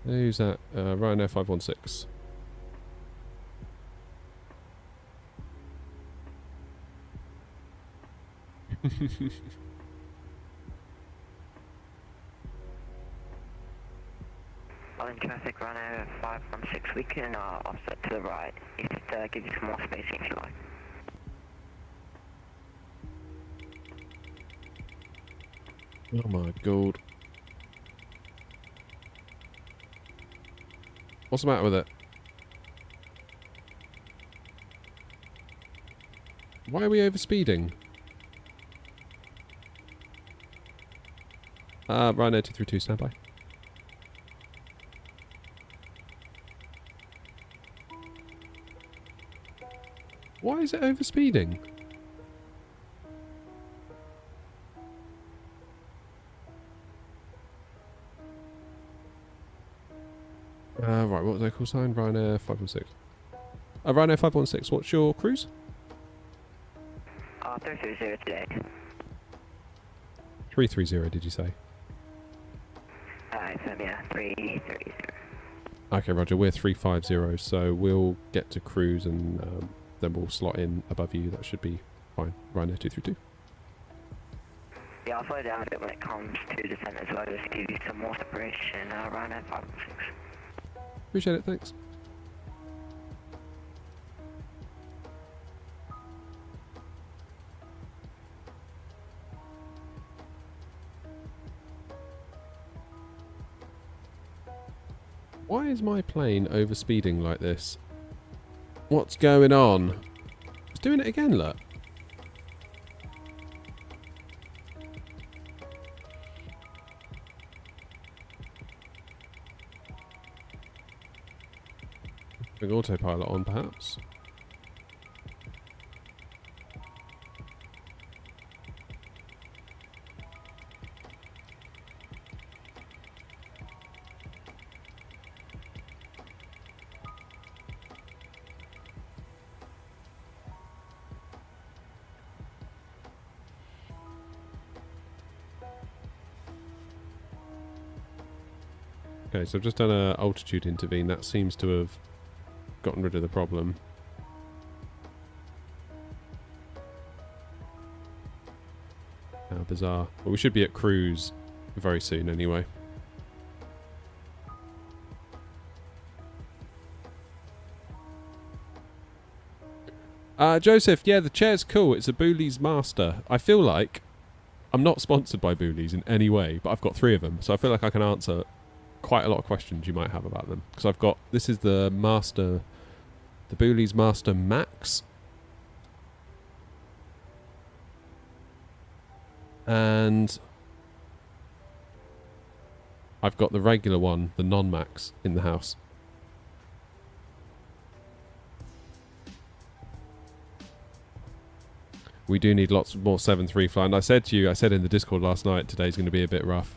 Who's that? Ryanair 516. in traffic, Ryanair 516, we can offset to the right. Just give you some more spacing if you like. Oh my god. What's the matter with it? Why are we overspeeding? Ryanair 232, standby. Why is it overspeeding? Right, what was their call sign? Ryanair 516. Ryanair 516, what's your cruise? 330 today. 330, did you say? Yeah, 330. Okay, Roger, we're 350, so we'll get to cruise and then we'll slot in above you. That should be fine. Ryanair 232. Yeah, I'll slow down a bit when it comes to descent as well, just to give you some more separation. Ryanair 516. Appreciate it, thanks. Why is my plane overspeeding like this? What's going on? It's doing it again, look. Bring autopilot on, perhaps. Okay, so I've just done an altitude intervene. That seems to have gotten rid of the problem. How bizarre. Well, we should be at cruise very soon anyway. Joseph, yeah, the chair's cool. It's a Booley's Master. I feel like I'm not sponsored by Booley's in any way, but I've got 3 of them, so I feel like I can answer quite a lot of questions you might have about them. Because I've got, this is the Master, the Booley's Master Max. And I've got the regular one, the non-Max, in the house. We do need lots more 7.3 flying. I said to you, I said in the Discord last night, today's going to be a bit rough.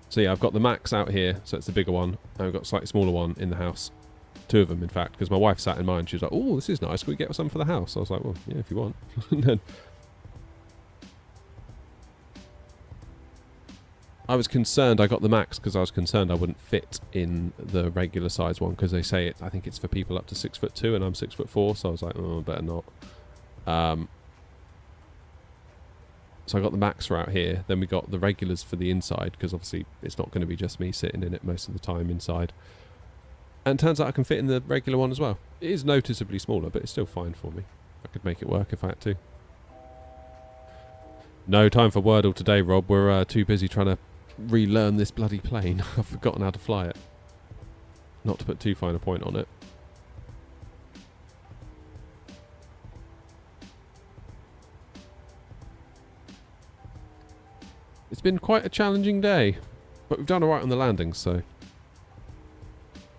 So yeah, I've got the Max out here, so it's the bigger one, and I've got a slightly smaller one in the house. 2 of them, in fact, because my wife sat in mine. She was like, "Oh, this is nice. Can we get some for the house?" I was like, "Well, yeah, if you want." And then I was concerned. I got the Max because I was concerned I wouldn't fit in the regular size one because they say it. I think it's for people up to 6'2", and I'm 6'4", so I was like, "Oh, better not." So I got the Max for out here. Then we got the regulars for the inside because obviously it's not going to be just me sitting in it most of the time inside. And turns out I can fit in the regular one as well. It is noticeably smaller, but it's still fine for me. I could make it work if I had to. No time for Wordle today, Rob. We're too busy trying to relearn this bloody plane. I've forgotten how to fly it. Not to put too fine a point on it. It's been quite a challenging day, but we've done alright on the landings, so...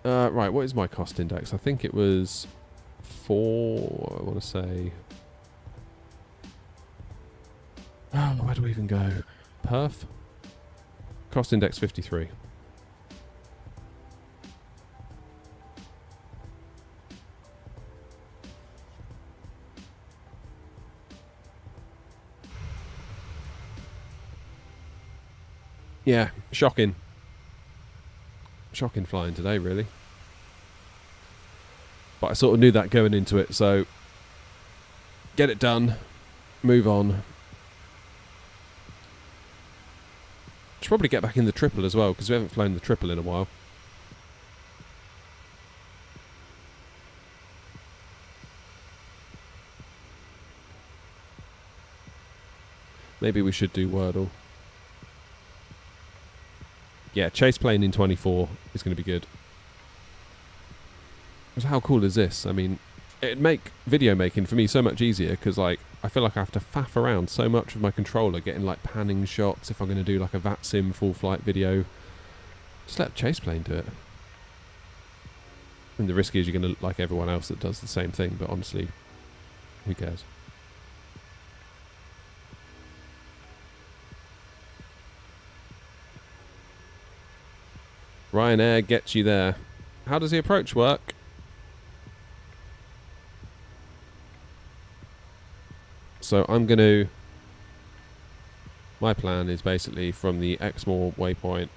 right, what is my cost index? I think it was 4, I want to say... Oh, where do we even go? Perth? Cost index 53. Yeah, shocking. Shocking flying today, really. But I sort of knew that going into it, so get it done, move on. Should probably get back in the triple as well, because we haven't flown the triple in a while. Maybe we should do Wordle. Yeah, chase plane in 24 is going to be good. Because how cool is this? I mean, it'd make video making for me so much easier, because like I feel like I have to faff around so much with my controller, getting like panning shots if I'm going to do like a VATSIM full flight video. Just let chase plane do it. And the risk is you're going to like everyone else that does the same thing, but honestly, who cares? Ryanair gets you there. How does the approach work? So I'm going to... My plan is basically from the Exmoor waypoint,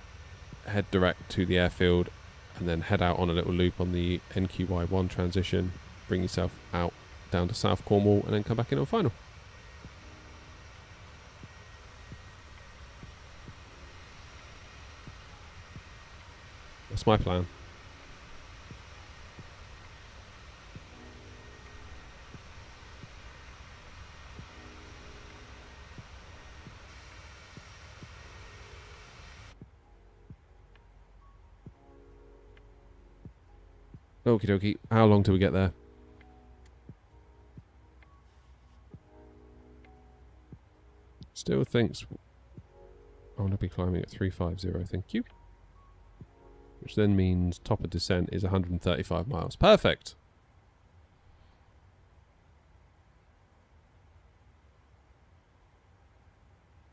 head direct to the airfield, and then head out on a little loop on the NQY1 transition, bring yourself out down to South Cornwall, and then come back in on final. That's my plan. Okie dokie. How long till we get there? Still thinks I want to be climbing at 350, thank you. Which then means top of descent is 135 miles. Perfect!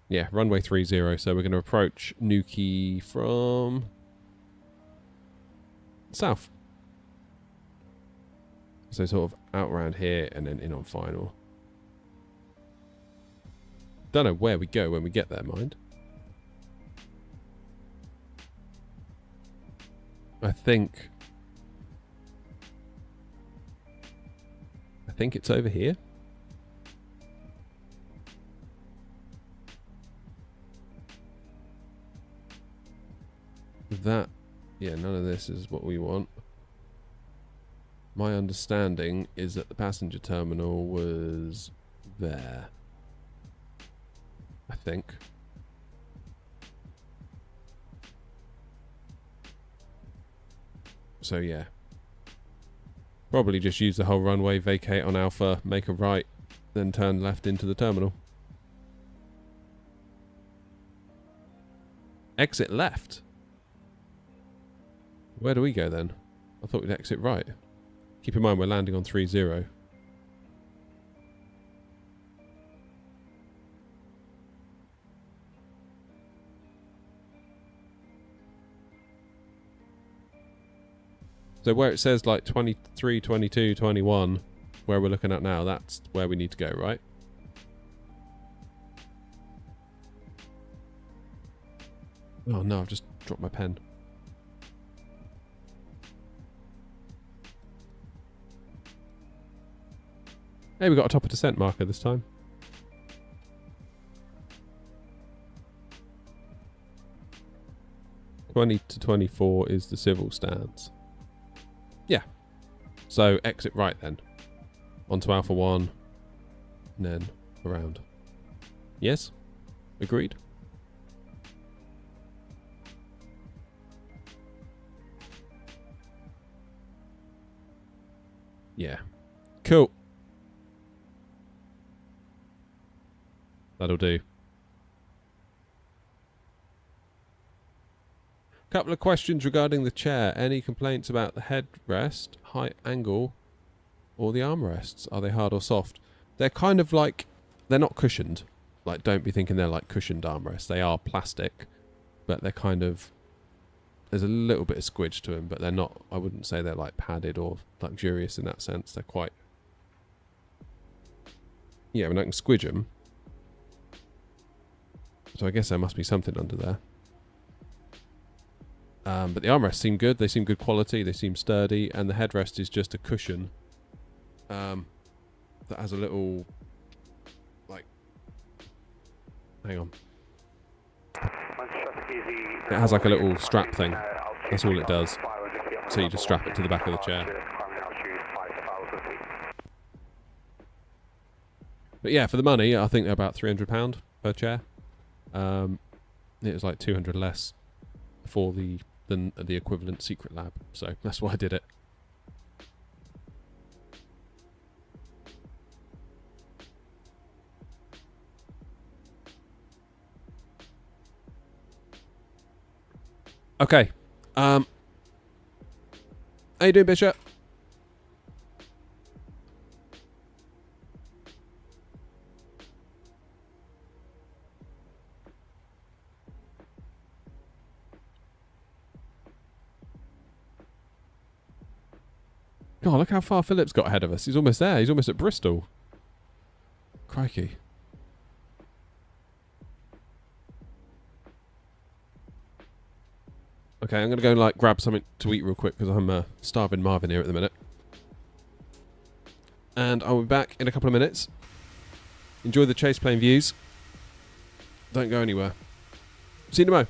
Yeah, runway 30, so we're going to approach Nuki from south. So sort of out around here and then in on final. Don't know where we go when we get there, mind. I think it's over here. That, yeah, none of this is what we want. My understanding is that the passenger terminal was there. I think. So yeah. Probably just use the whole runway, vacate on Alpha, make a right, then turn left into the terminal. Exit left? Where do we go then? I thought we'd exit right. Keep in mind we're landing on 30. So where it says like 23, 22, 21, where we're looking at now, that's where we need to go, right? Oh no, I've just dropped my pen. Hey, we got a top of descent marker this time. (20 to 24 is the civil stance. Yeah. So exit right then. Onto Alpha 1. And then around. Yes? Agreed? Yeah. Cool. That'll do. Couple of questions regarding the chair. Any complaints about the headrest, height, angle, or the armrests? Are they hard or soft? They're kind of like, they're not cushioned. Like, don't be thinking they're like cushioned armrests. They are plastic, but they're kind of, there's a little bit of squidge to them, but they're not, I wouldn't say they're like padded or luxurious in that sense. They're quite, yeah, I mean, I can squidge them. So I guess there must be something under there. But the armrests seem good. They seem good quality. They seem sturdy. And the headrest is just a cushion. that has a little, like, hang on. It has like a little strap thing. That's all it does. So you just strap it to the back of the chair. But yeah, for the money, I think they're about £300 per chair. It was like 200 less for than the equivalent Secret Lab, so that's why I did it. Okay. How you doing, Bishop? God, look how far Philip's got ahead of us. He's almost there. He's almost at Bristol. Crikey. Okay, I'm going to go and grab something to eat real quick because I'm starving Marvin here at the minute. And I'll be back in a couple of minutes. Enjoy the chase plane views. Don't go anywhere. See you tomorrow.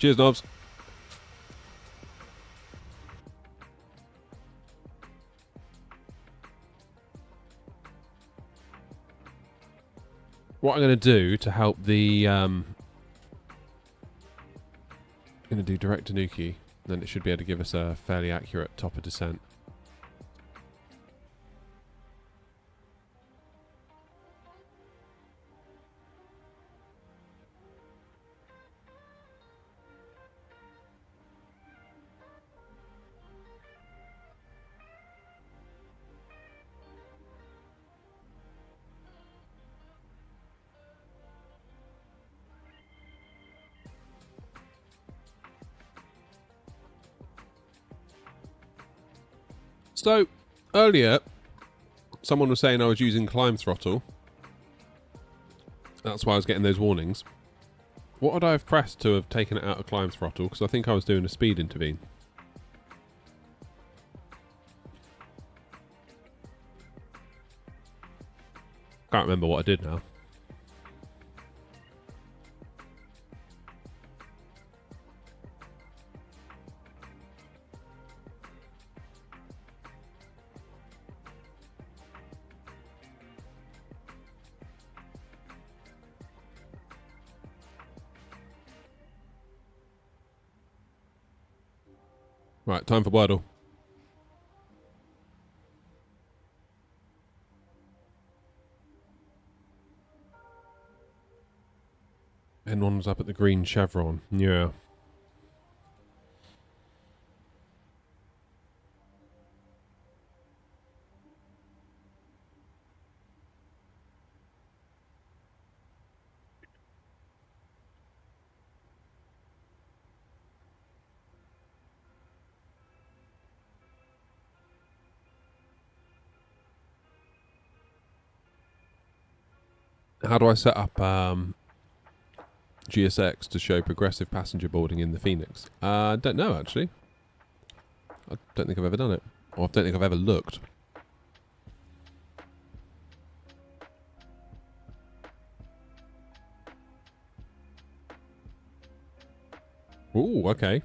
Cheers, Knobs. What I'm going to do to help the... I'm going to do direct to Nuki, then it should be able to give us a fairly accurate top of descent. So, earlier, someone was saying I was using climb throttle. That's why I was getting those warnings. What would I have pressed to have taken it out of climb throttle? Because I think I was doing a speed intervene. Can't remember what I did now. Right, time for Wordle. N1 was up at the green chevron. Yeah. How do I set up GSX to show progressive passenger boarding in the Phoenix? I don't know, actually. I don't think I've ever done it. Or I don't think I've ever looked. Ooh, okay.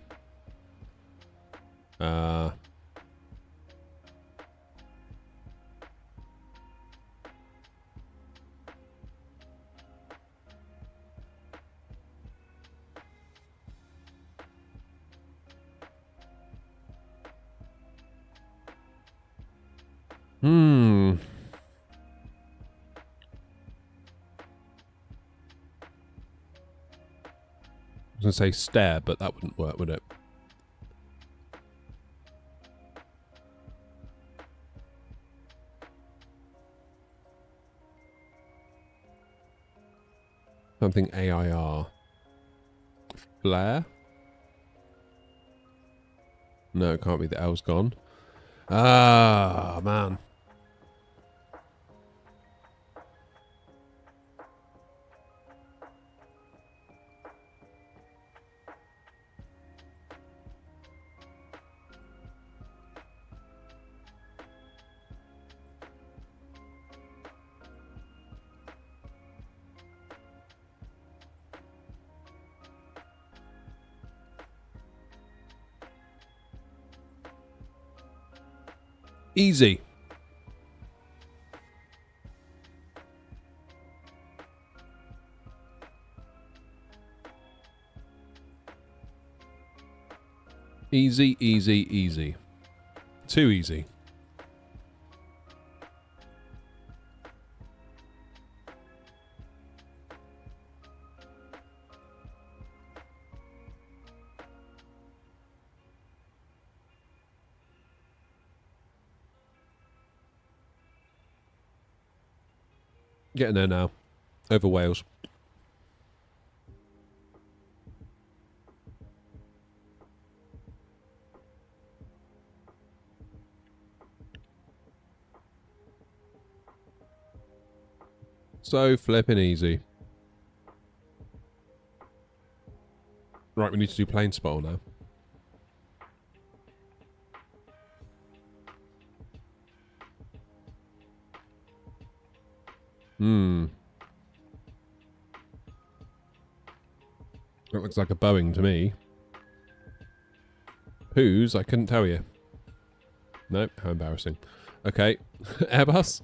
I was going to say stare, but that wouldn't work, would it? Something AIR. Flare? No, it can't be. The L's gone. Ah, man. Easy. Easy, easy, easy. Too easy. Getting there now. Over Wales. So flipping easy. Right, we need to do plane spoil now. That looks like a Boeing to me. Whose? I couldn't tell you. Nope, how embarrassing. Okay, Airbus.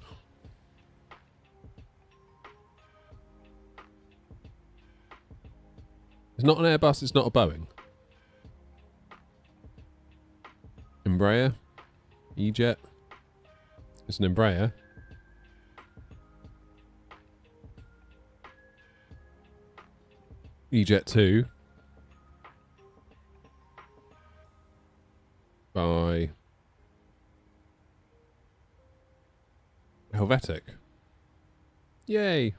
It's not an Airbus, it's not a Boeing. Embraer. E-Jet. It's an Embraer. E-Jet 2. By Helvetic. Yay.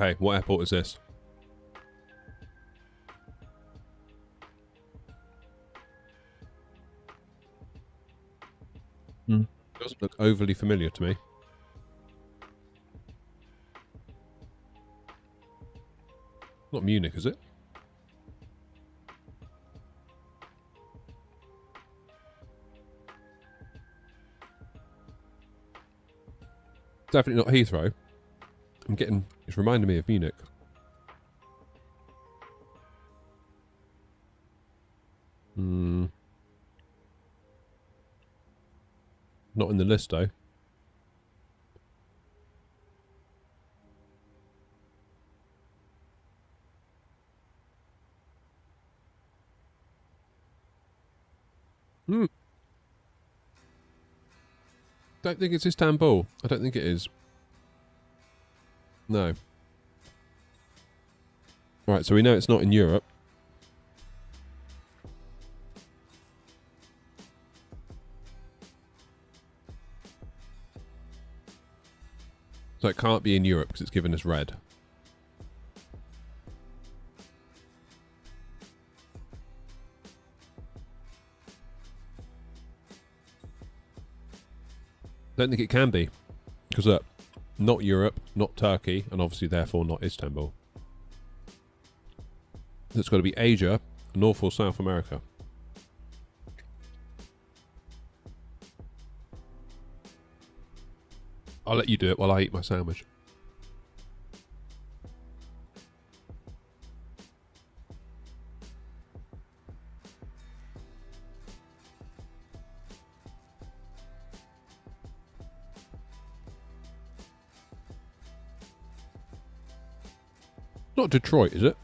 Okay, what airport is this? Doesn't look overly familiar to me. Not Munich, is it? Definitely not Heathrow. It's reminding me of Munich. Not in the list though. Don't think it's Istanbul. I don't think it is. No. Right, so we know it's not in Europe. So it can't be in Europe because it's given us red. Don't think it can be. Because not Europe, not Turkey, and obviously therefore not Istanbul. It's got to be Asia, North or South America. I'll let you do it while I eat my sandwich. Not Detroit, is it?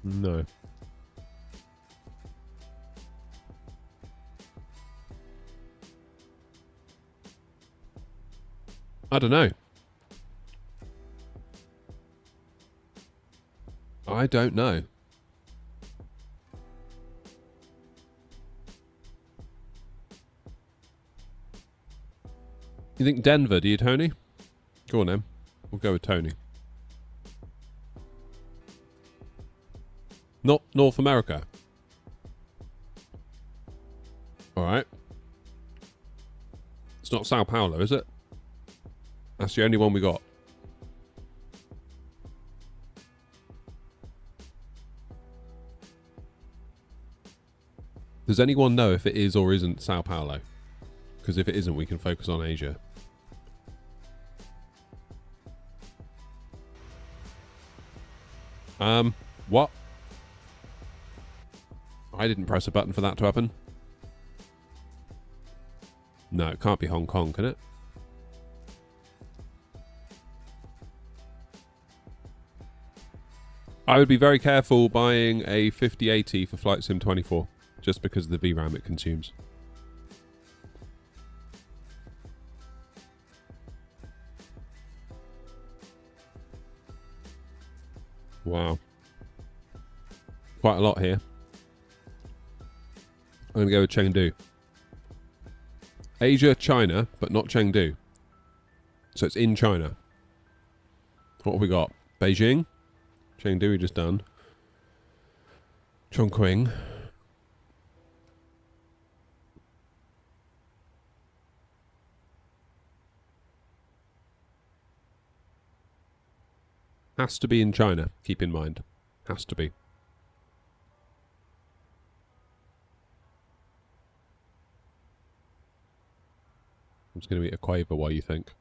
No. I don't know. I don't know. You think Denver, do you, Tony? Go on then. We'll go with Tony. Not North America. Alright. It's not Sao Paulo, is it? That's the only one we got. Does anyone know if it is or isn't Sao Paulo? Because if it isn't, we can focus on Asia. What? I didn't press a button for that to happen. No, it can't be Hong Kong, can it? I would be very careful buying a 5080 for Flight Sim 24, just because of the VRAM it consumes. Wow. Quite a lot here. I'm going to go with Chengdu. Asia, China, but not Chengdu. So it's in China. What have we got? Beijing? Chengdu we just done. Chongqing. Has to be in China, keep in mind. Has to be. I'm just going to eat a quaver while you think.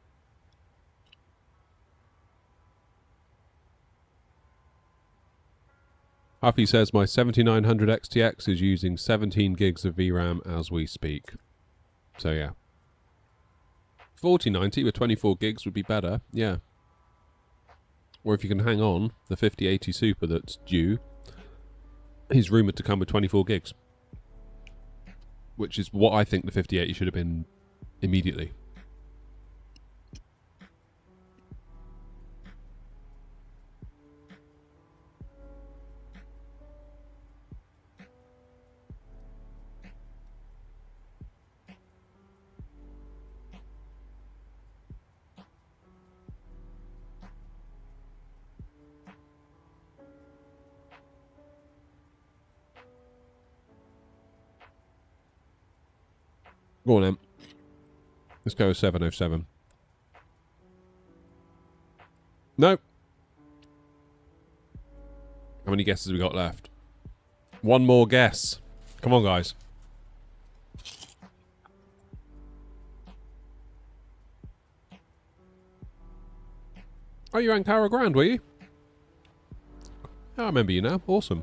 Huffy says my 7900 XTX is using 17 gigs of VRAM as we speak. So yeah. 4090 with 24 gigs would be better, yeah. Or if you can hang on, the 5080 Super that's due is rumoured to come with 24 gigs. Which is what I think the 5080 should have been immediately. Go on then. Let's go 707. No. How many guesses we got left? One more guess. Come on, guys. Oh, you ranked Tower Grand, were you? Oh, I remember you now. Awesome.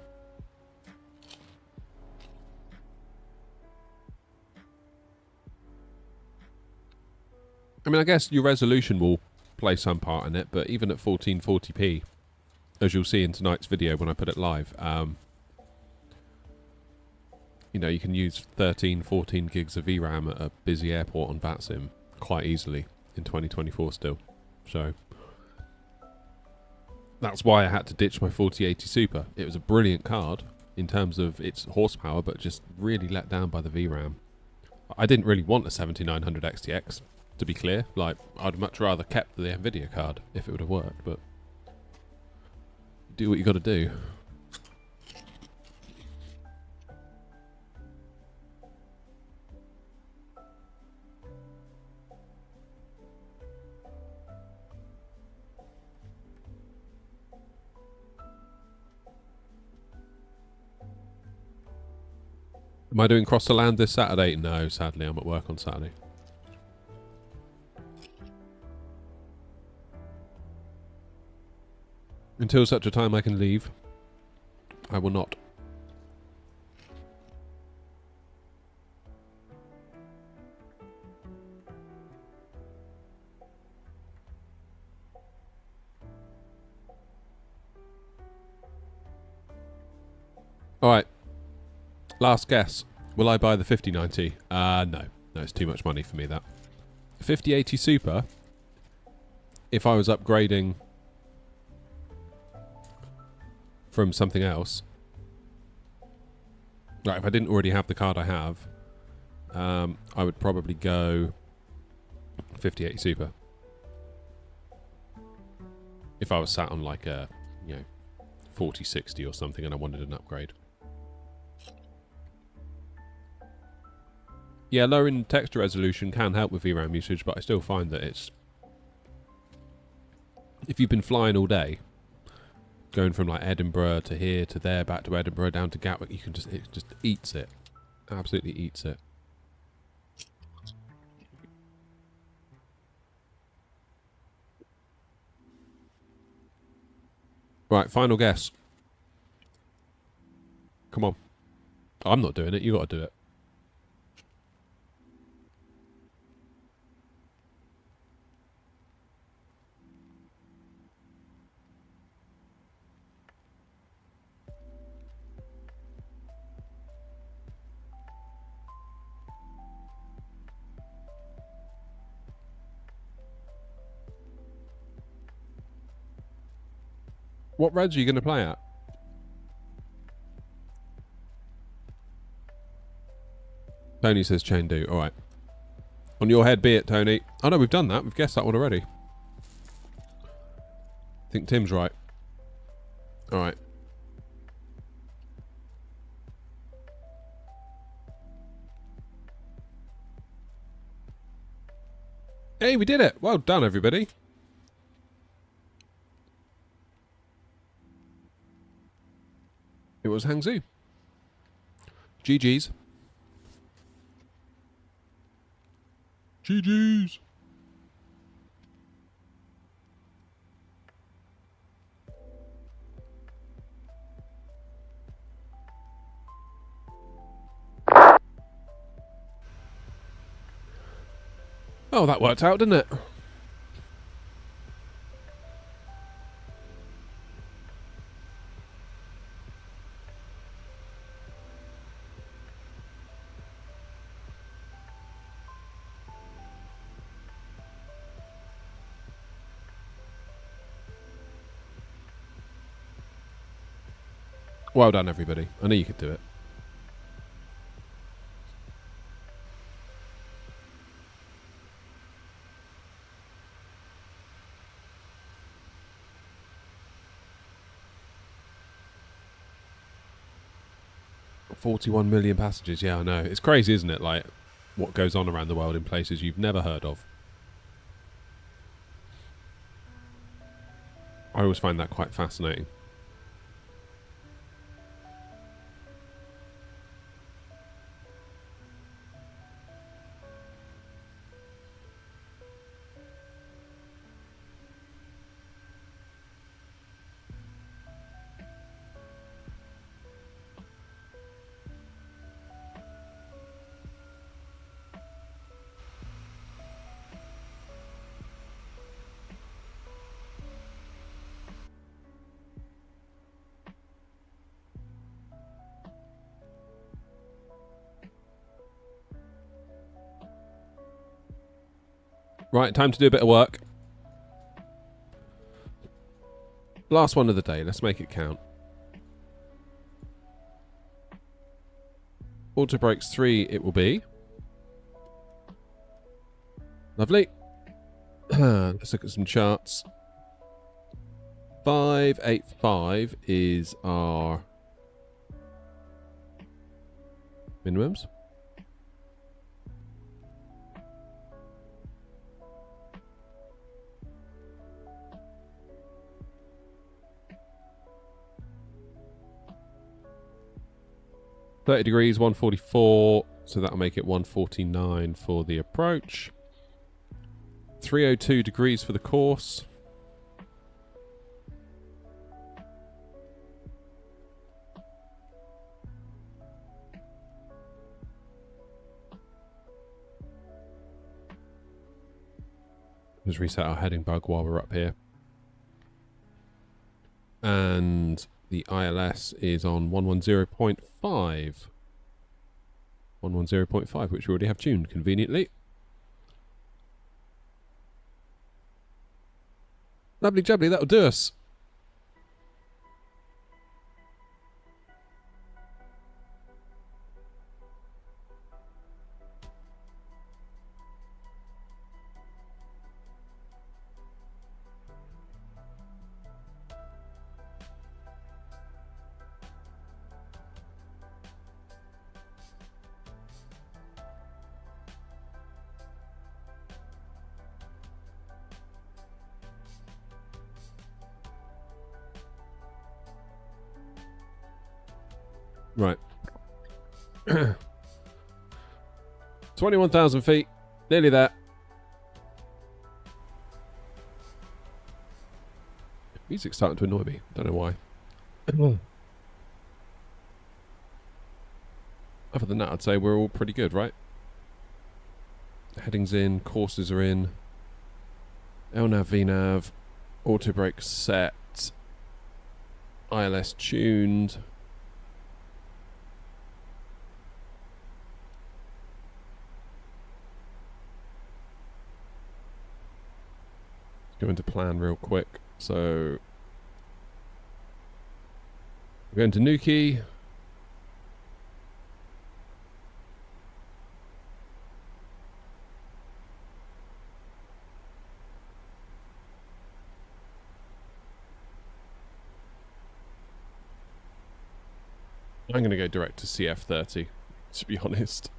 I mean, I guess your resolution will play some part in it, but even at 1440p, as you'll see in tonight's video when I put it live, you know, you can use 13, 14 gigs of VRAM at a busy airport on VATSIM quite easily in 2024 still. So that's why I had to ditch my 4080 Super. It was a brilliant card in terms of its horsepower, but just really let down by the VRAM. I didn't really want a 7900 XTX, to be clear. Like, I'd much rather kept the Nvidia card if it would have worked, but do what you got to do. Am I doing cross to land this Saturday? No, sadly, I'm at work on Saturday. Until such a time I can leave, I will not. Alright. Last guess. Will I buy the 5090? No. No, it's too much money for me, that. 5080 Super, if I was upgrading from something else, like if I didn't already have the card I have, I would probably go 5080 Super. If I was sat on like a, you know, 4060 or something and I wanted an upgrade. Yeah, lowering texture resolution can help with VRAM usage, but I still find that it's... If you've been flying all day, going from like Edinburgh to here to there, back to Edinburgh, down to Gatwick, you can just... It just eats it. Absolutely eats it. Right, final guess. Come on. I'm not doing it, you got to do it. What reds are you going to play at? Tony says chain do. Alright. On your head be it, Tony. Oh no, we've done that. We've guessed that one already. I think Tim's right. Alright. Hey, we did it! Well done, everybody. It was Hangzhou. GG's. GG's. Oh, that worked out, didn't it? Well done, everybody. I knew you could do it. $41 million passengers. Yeah, I know. It's crazy, isn't it? Like, what goes on around the world in places you've never heard of. I always find that quite fascinating. Right, time to do a bit of work. Last one of the day. Let's make it count. Auto brakes 3 it will be. Lovely. Let's look at some charts. 585 is our minimums. .30 degrees, 144, so that'll make it 149 for the approach. 302 degrees for the course. Let's reset our heading bug while we're up here. And the ILS is on 110.5. 110.5, which we already have tuned conveniently. Lovely jubbly, that'll do us. Right. 21,000 feet. Nearly there. Music's starting to annoy me. Don't know why. Other than that, I'd say we're all pretty good, right? Headings in, courses are in. LNAV, VNAV, auto brake set, ILS tuned. Go into plan real quick. So we're going to Nuki. I'm going to go direct to CF30, to be honest.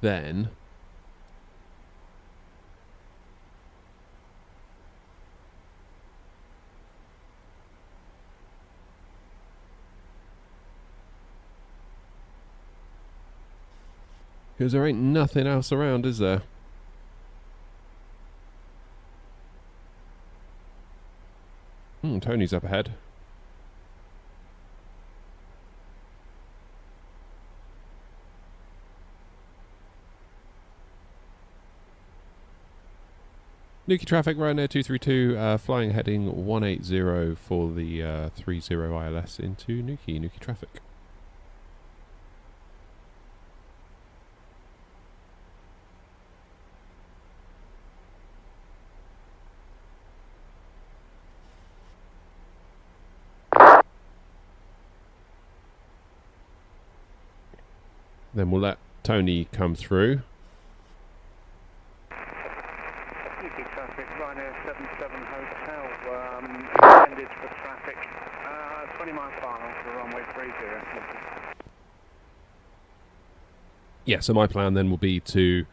Then because there ain't nothing else around, is there? Tony's up ahead. Nuki traffic, Ryanair 232, flying heading 180 for the 30 ILS into Nuki traffic. Then we'll let Tony come through. Nuki traffic, Ryanair Yeah, so my plan then will be to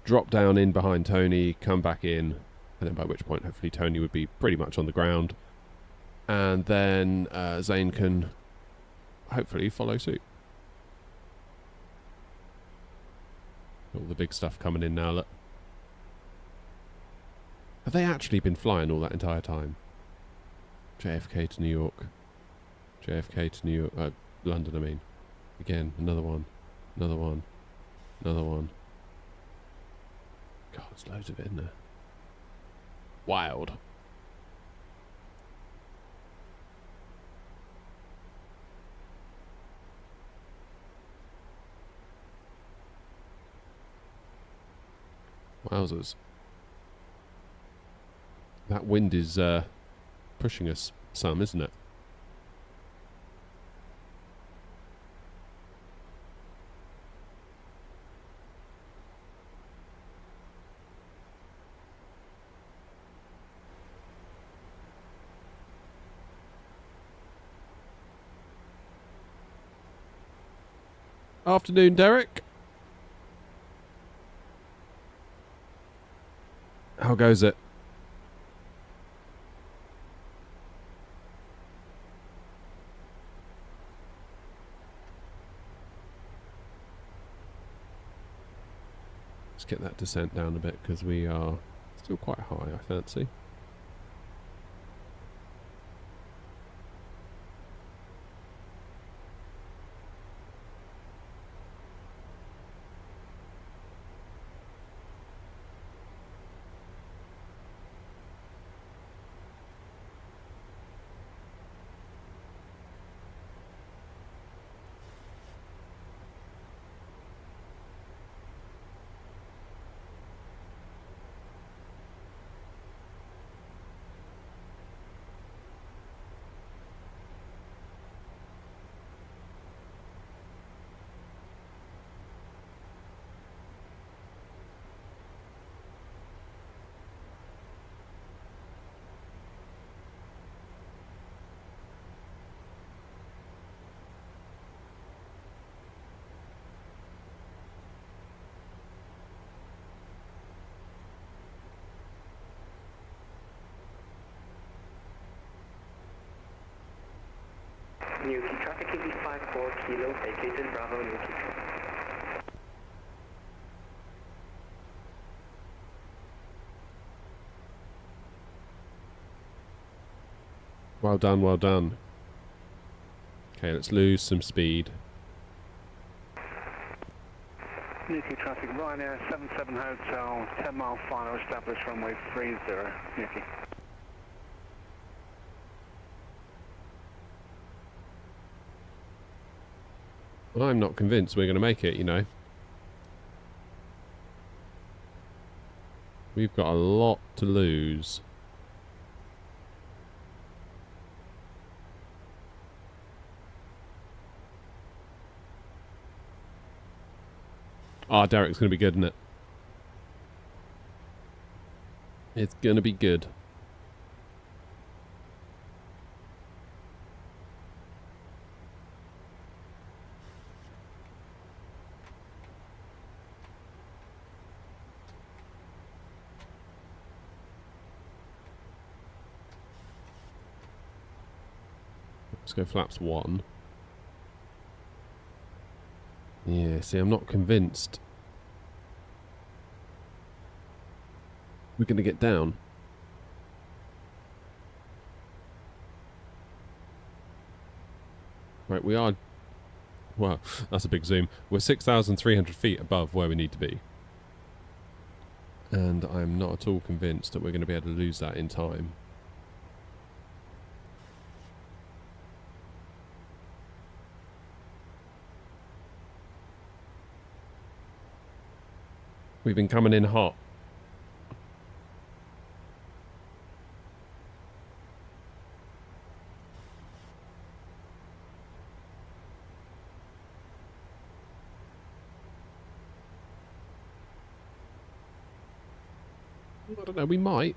drop down in behind Tony, come back in, and then by which point hopefully Tony would be pretty much on the ground. And then Zane can hopefully follow suit. All the big stuff coming in now, look. Have they actually been flying all that entire time? JFK to New York. JFK to New York. London, I mean. Again, another one. Another one. Another one. God, there's loads of it in there. Wild. Wowzers. That wind is pushing us some, isn't it? Afternoon, Derek. How goes it? Let's get that descent down a bit because we are still quite high, I fancy. Nuki, traffic EV 54 kilo, vacated Bravo Nuki. Well done, well done. Okay, let's lose some speed. Nuki traffic, Ryanair 77 Hotel, 10 mile final established runway 30, Nuki. I'm not convinced we're going to make it, you know. We've got a lot to lose. Ah, Derek's going to be good, isn't it? It's going to be good. Let's go flaps 1. Yeah, see, I'm not convinced we're going to get down. Right, we are... Well, that's a big zoom. We're 6,300 feet above where we need to be. And I'm not at all convinced that we're going to be able to lose that in time. We've been coming in hot. I don't know, we might.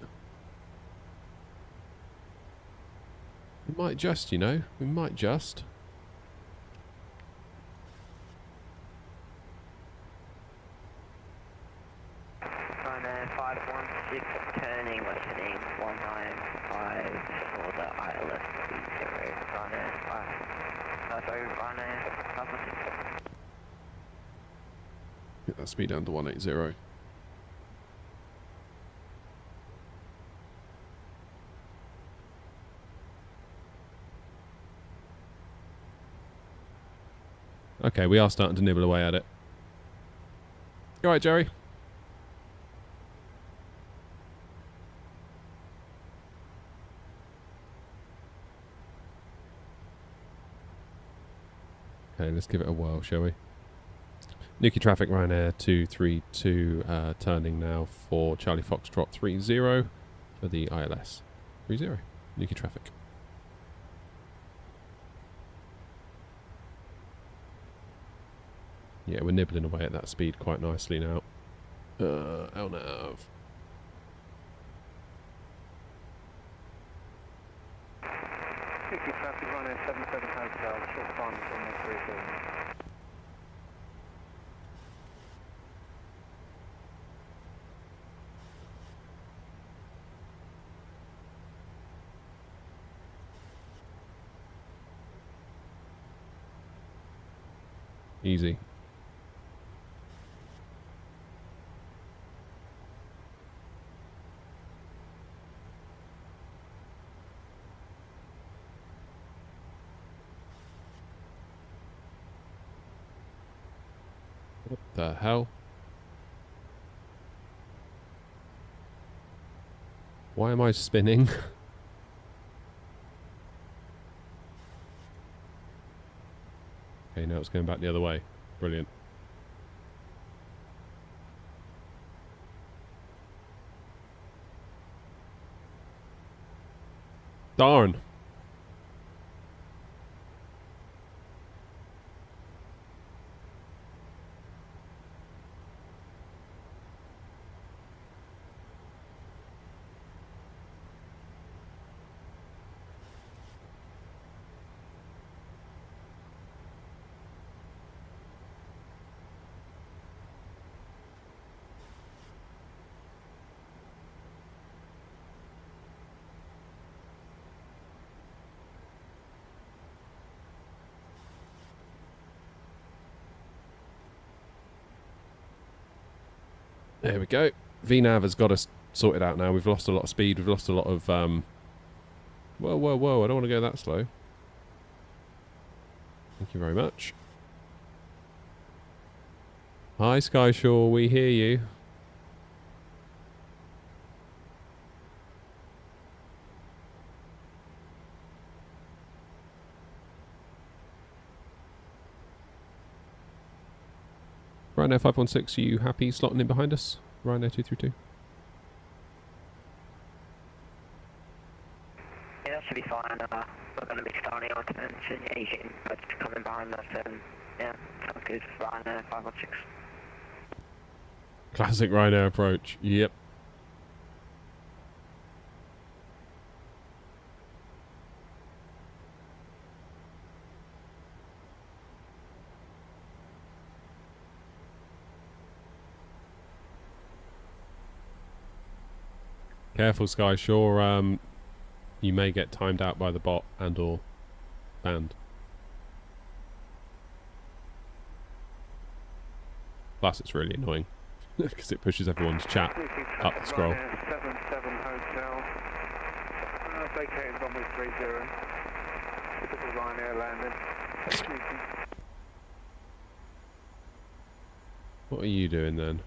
We might just, you know. We might just. Ryanair 516. Get that speed down to 180. Okay, we are starting to nibble away at it. You alright, Jerry? Okay, let's give it a whirl, shall we? Nuki traffic, Ryanair 232, turning now for Charlie Foxtrot 30 for the ILS. 30, Nuki traffic. Yeah, we're nibbling away at that speed quite nicely now. LNAV. Nuki traffic, Ryanair 77 Hotel, short time from 37. Easy. What the hell? Why am I spinning? Okay, now it's going back the other way. Brilliant. Darn. There we go. VNav has got us sorted out now. We've lost a lot of speed. We've lost a lot of... Whoa, whoa, whoa. I don't want to go that slow. Thank you very much. Hi, Skyshaw. We hear you. Ryanair 516, are you happy slotting in behind us? Ryanair 232. Yeah, that should be fine. We're going to be starting our attention. Yeah, you can but coming behind us and yeah, sounds good. Ryanair 516. Classic Ryanair approach. Yep. Careful, Skyshaw. You may get timed out by the bot and or banned. Plus, it's really annoying because it pushes everyone's chat up the scroll. 77 Hotel. Vacating runway 30. Typical Ryanair landing. What are you doing then?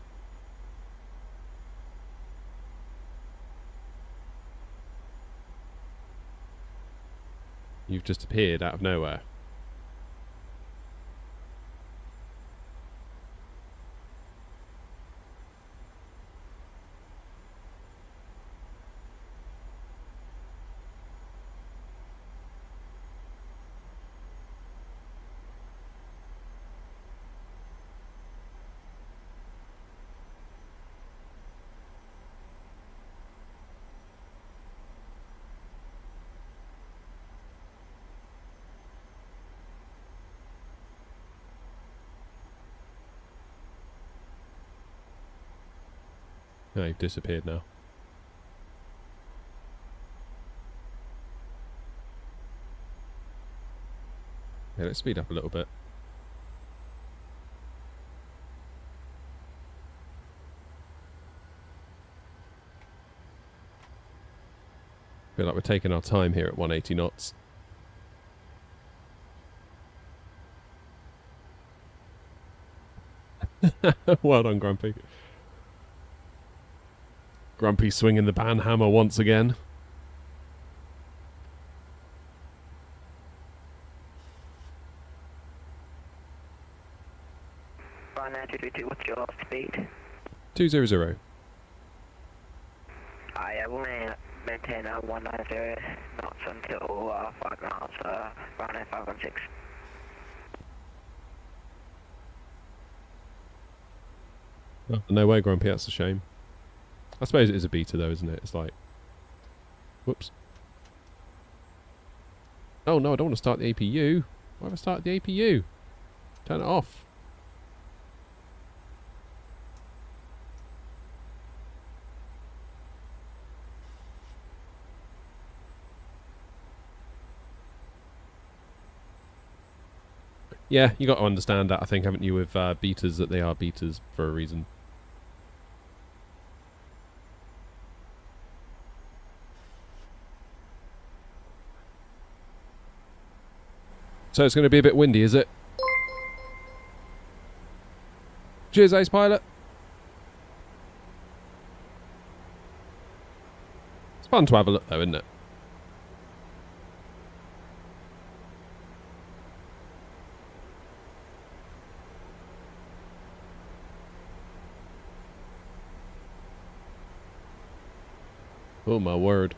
You've just appeared out of nowhere. No, you've disappeared now. Okay, Okay, let's speed up a little bit. Feel like we're taking our time here at 180 knots. Well done, Grumpy. Grumpy swinging the ban hammer once again. Ryanair 232, what's your speed? 200. I will maintain a 190 knots until 5 miles, Ryanair 516. Oh, no way, Grumpy, that's a shame. I suppose it is a beta though, isn't it? It's like... Whoops. Oh no, I don't want to start the APU. Why have I started the APU? Turn it off. Yeah, you got to understand that, I think, haven't you, with betas, that they are betas for a reason. So it's going to be a bit windy, is it? Cheers, Ace Pilot. It's fun to have a look, though, isn't it? Oh my word.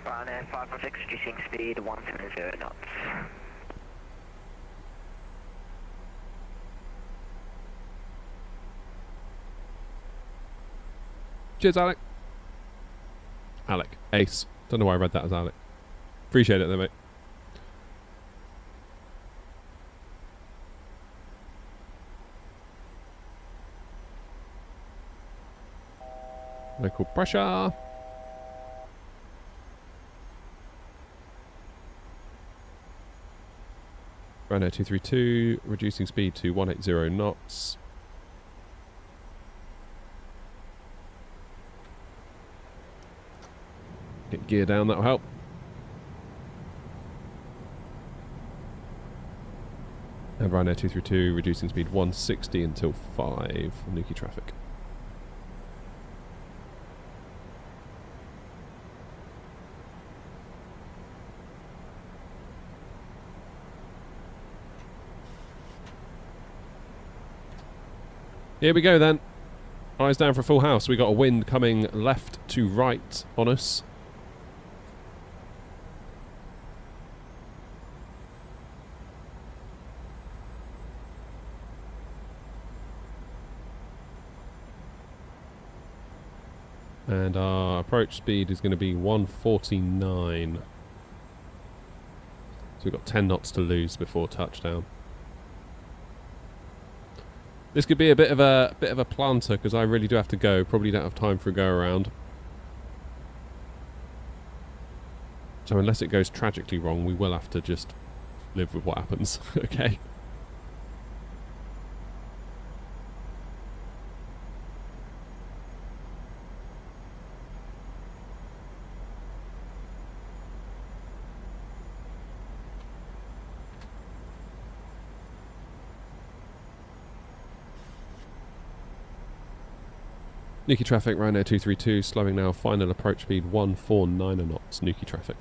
Ryanair 516, reducing speed 170 knots. Cheers, Alec. Alec. Ace. Don't know why I read that as Alec. Appreciate it though, mate. Local pressure. Ryanair 232, reducing speed to 180 knots. Get gear down, that'll help. And Ryanair 232, reducing speed 160 until 5, Nuki traffic. Here we go then. Eyes down for a full house. We got a wind coming left to right on us. And our approach speed is going to be 149. So we've got 10 knots to lose before touchdown. This could be a bit of a planter because I really do have to go. Probably don't have time for a go around. So unless it goes tragically wrong, we will have to just live with what happens. Okay. Nuki traffic, Ryanair 232, slowing now, final approach speed 149 knots, Nuki traffic.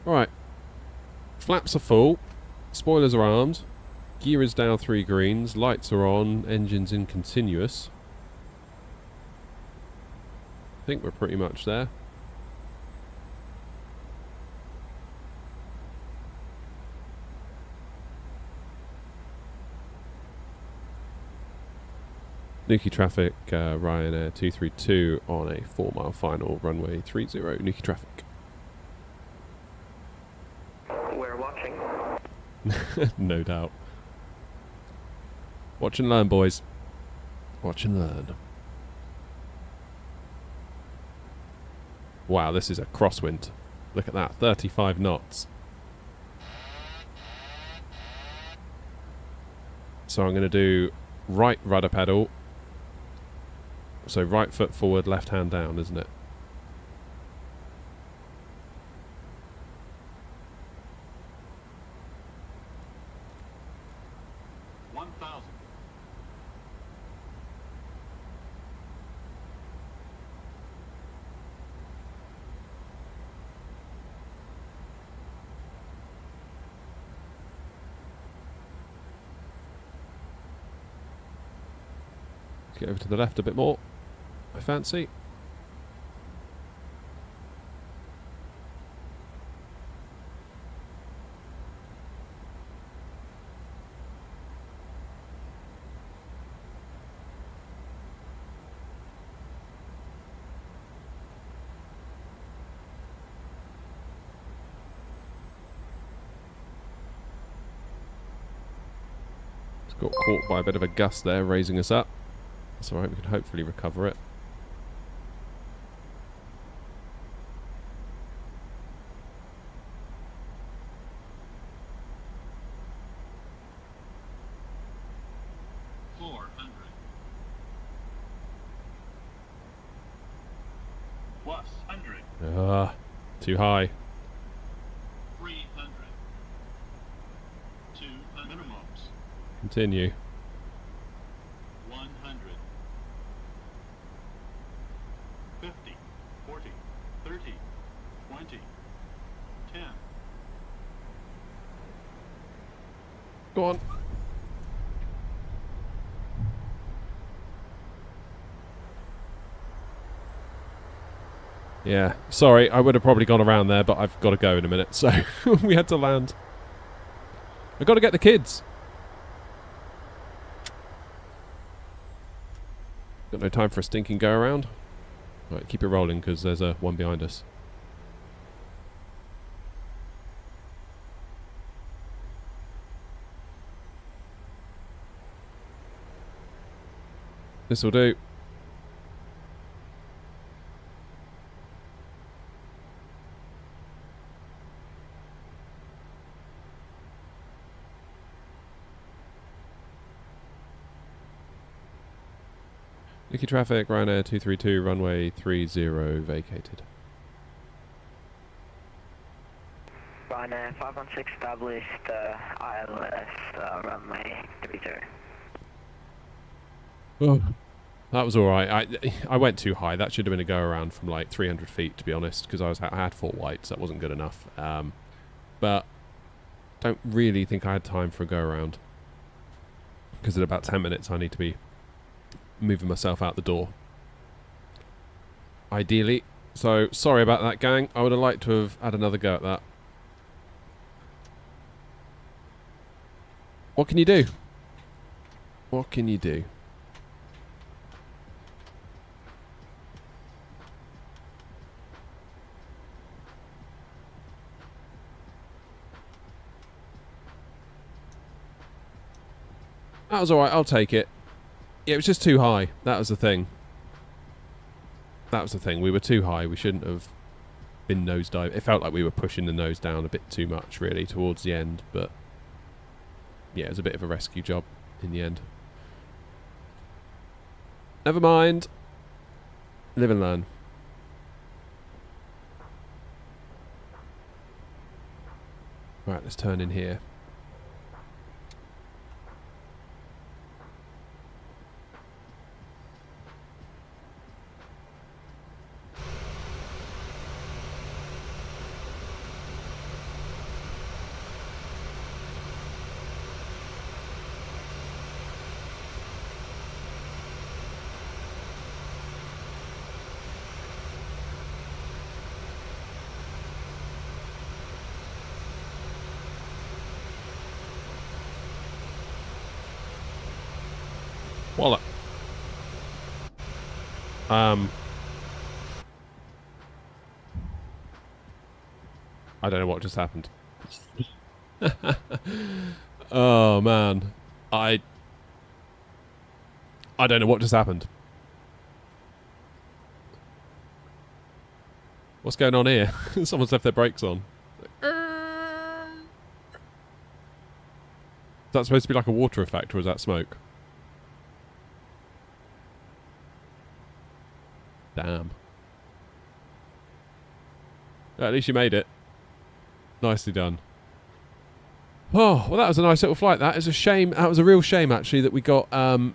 Alright, flaps are full, spoilers are armed, gear is down 3 greens, lights are on, engines in continuous. I think we're pretty much there. Nuki traffic, Ryanair 232 on a 4-mile final, runway 30, Nuki traffic. We're watching. No doubt. Watch and learn, boys. Watch and learn. Wow, this is a crosswind. Look at that, 35 knots. So I'm going to do right rudder pedal. So right foot forward, left hand down, isn't it? Get over to the left a bit more, I fancy. It's got caught by a bit of a gust there, raising us up. That's alright, we can hopefully recover it. Too high. 300. 2 minimums. Continue. 100. 50. 40. 30. 20. 10. Go on. Yeah, sorry, I would have probably gone around there, but I've got to go in a minute, so we had to land. I've got to get the kids. Got no time for a stinking go around. Right, keep it rolling because there's one behind us. This will do. Nuki traffic, Ryanair 232, runway 30 vacated. Ryanair 516 established, ILS, runway 30. Oh, that was alright. I went too high. That should have been a go around from like 300 feet, to be honest, because I had 4 whites. That wasn't good enough. But don't really think I had time for a go around, because in about 10 minutes I need to be moving myself out the door, ideally. So sorry about that, gang. I would have liked to have had another go at that. What can you do? What can you do? That was alright, I'll take it. Yeah, it was just too high. That was the thing. That was the thing. We were too high. We shouldn't have been nosedive. It felt like we were pushing the nose down a bit too much, really, towards the end. But yeah, it was a bit of a rescue job in the end. Never mind. Live and learn. Right, let's turn in here. Wallop. I don't know what just happened. Oh man. I don't know what just happened. What's going on here? Someone's left their brakes on. Is that supposed to be like a water effect, or is that smoke? Damn. At least you made it. Nicely done. Oh, well that was a nice little flight, that. It's a shame, that was a real shame actually that we got a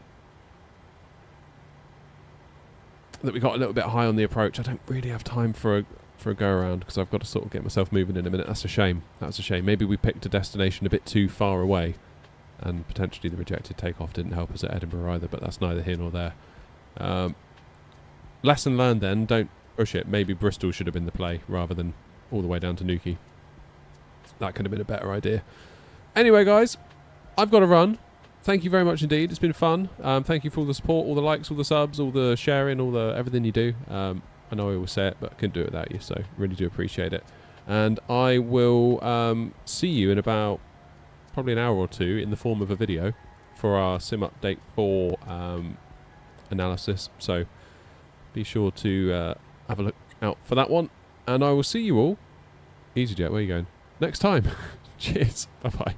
little bit high on the approach. I don't really have time for a go around because I've got to sort of get myself moving in a minute. That's a shame. That's a shame. Maybe we picked a destination a bit too far away and potentially the rejected takeoff didn't help us at Edinburgh either, but that's neither here nor there. Lesson learned then, don't push it. Maybe Bristol should have been the play rather than all the way down to Nuki. That could have been a better idea. Anyway, guys, I've got to run. Thank you very much indeed. It's been fun. Thank you for all the support, all the likes, all the subs, all the sharing, all the everything you do. I know I always say it, but I couldn't do it without you, so really do appreciate it. And I will see you in about probably an hour or two in the form of a video for our Sim Update 4 analysis. So be sure to have a look out for that one. And I will see you all. EasyJet, where are you going? Next time. Cheers. Bye-bye.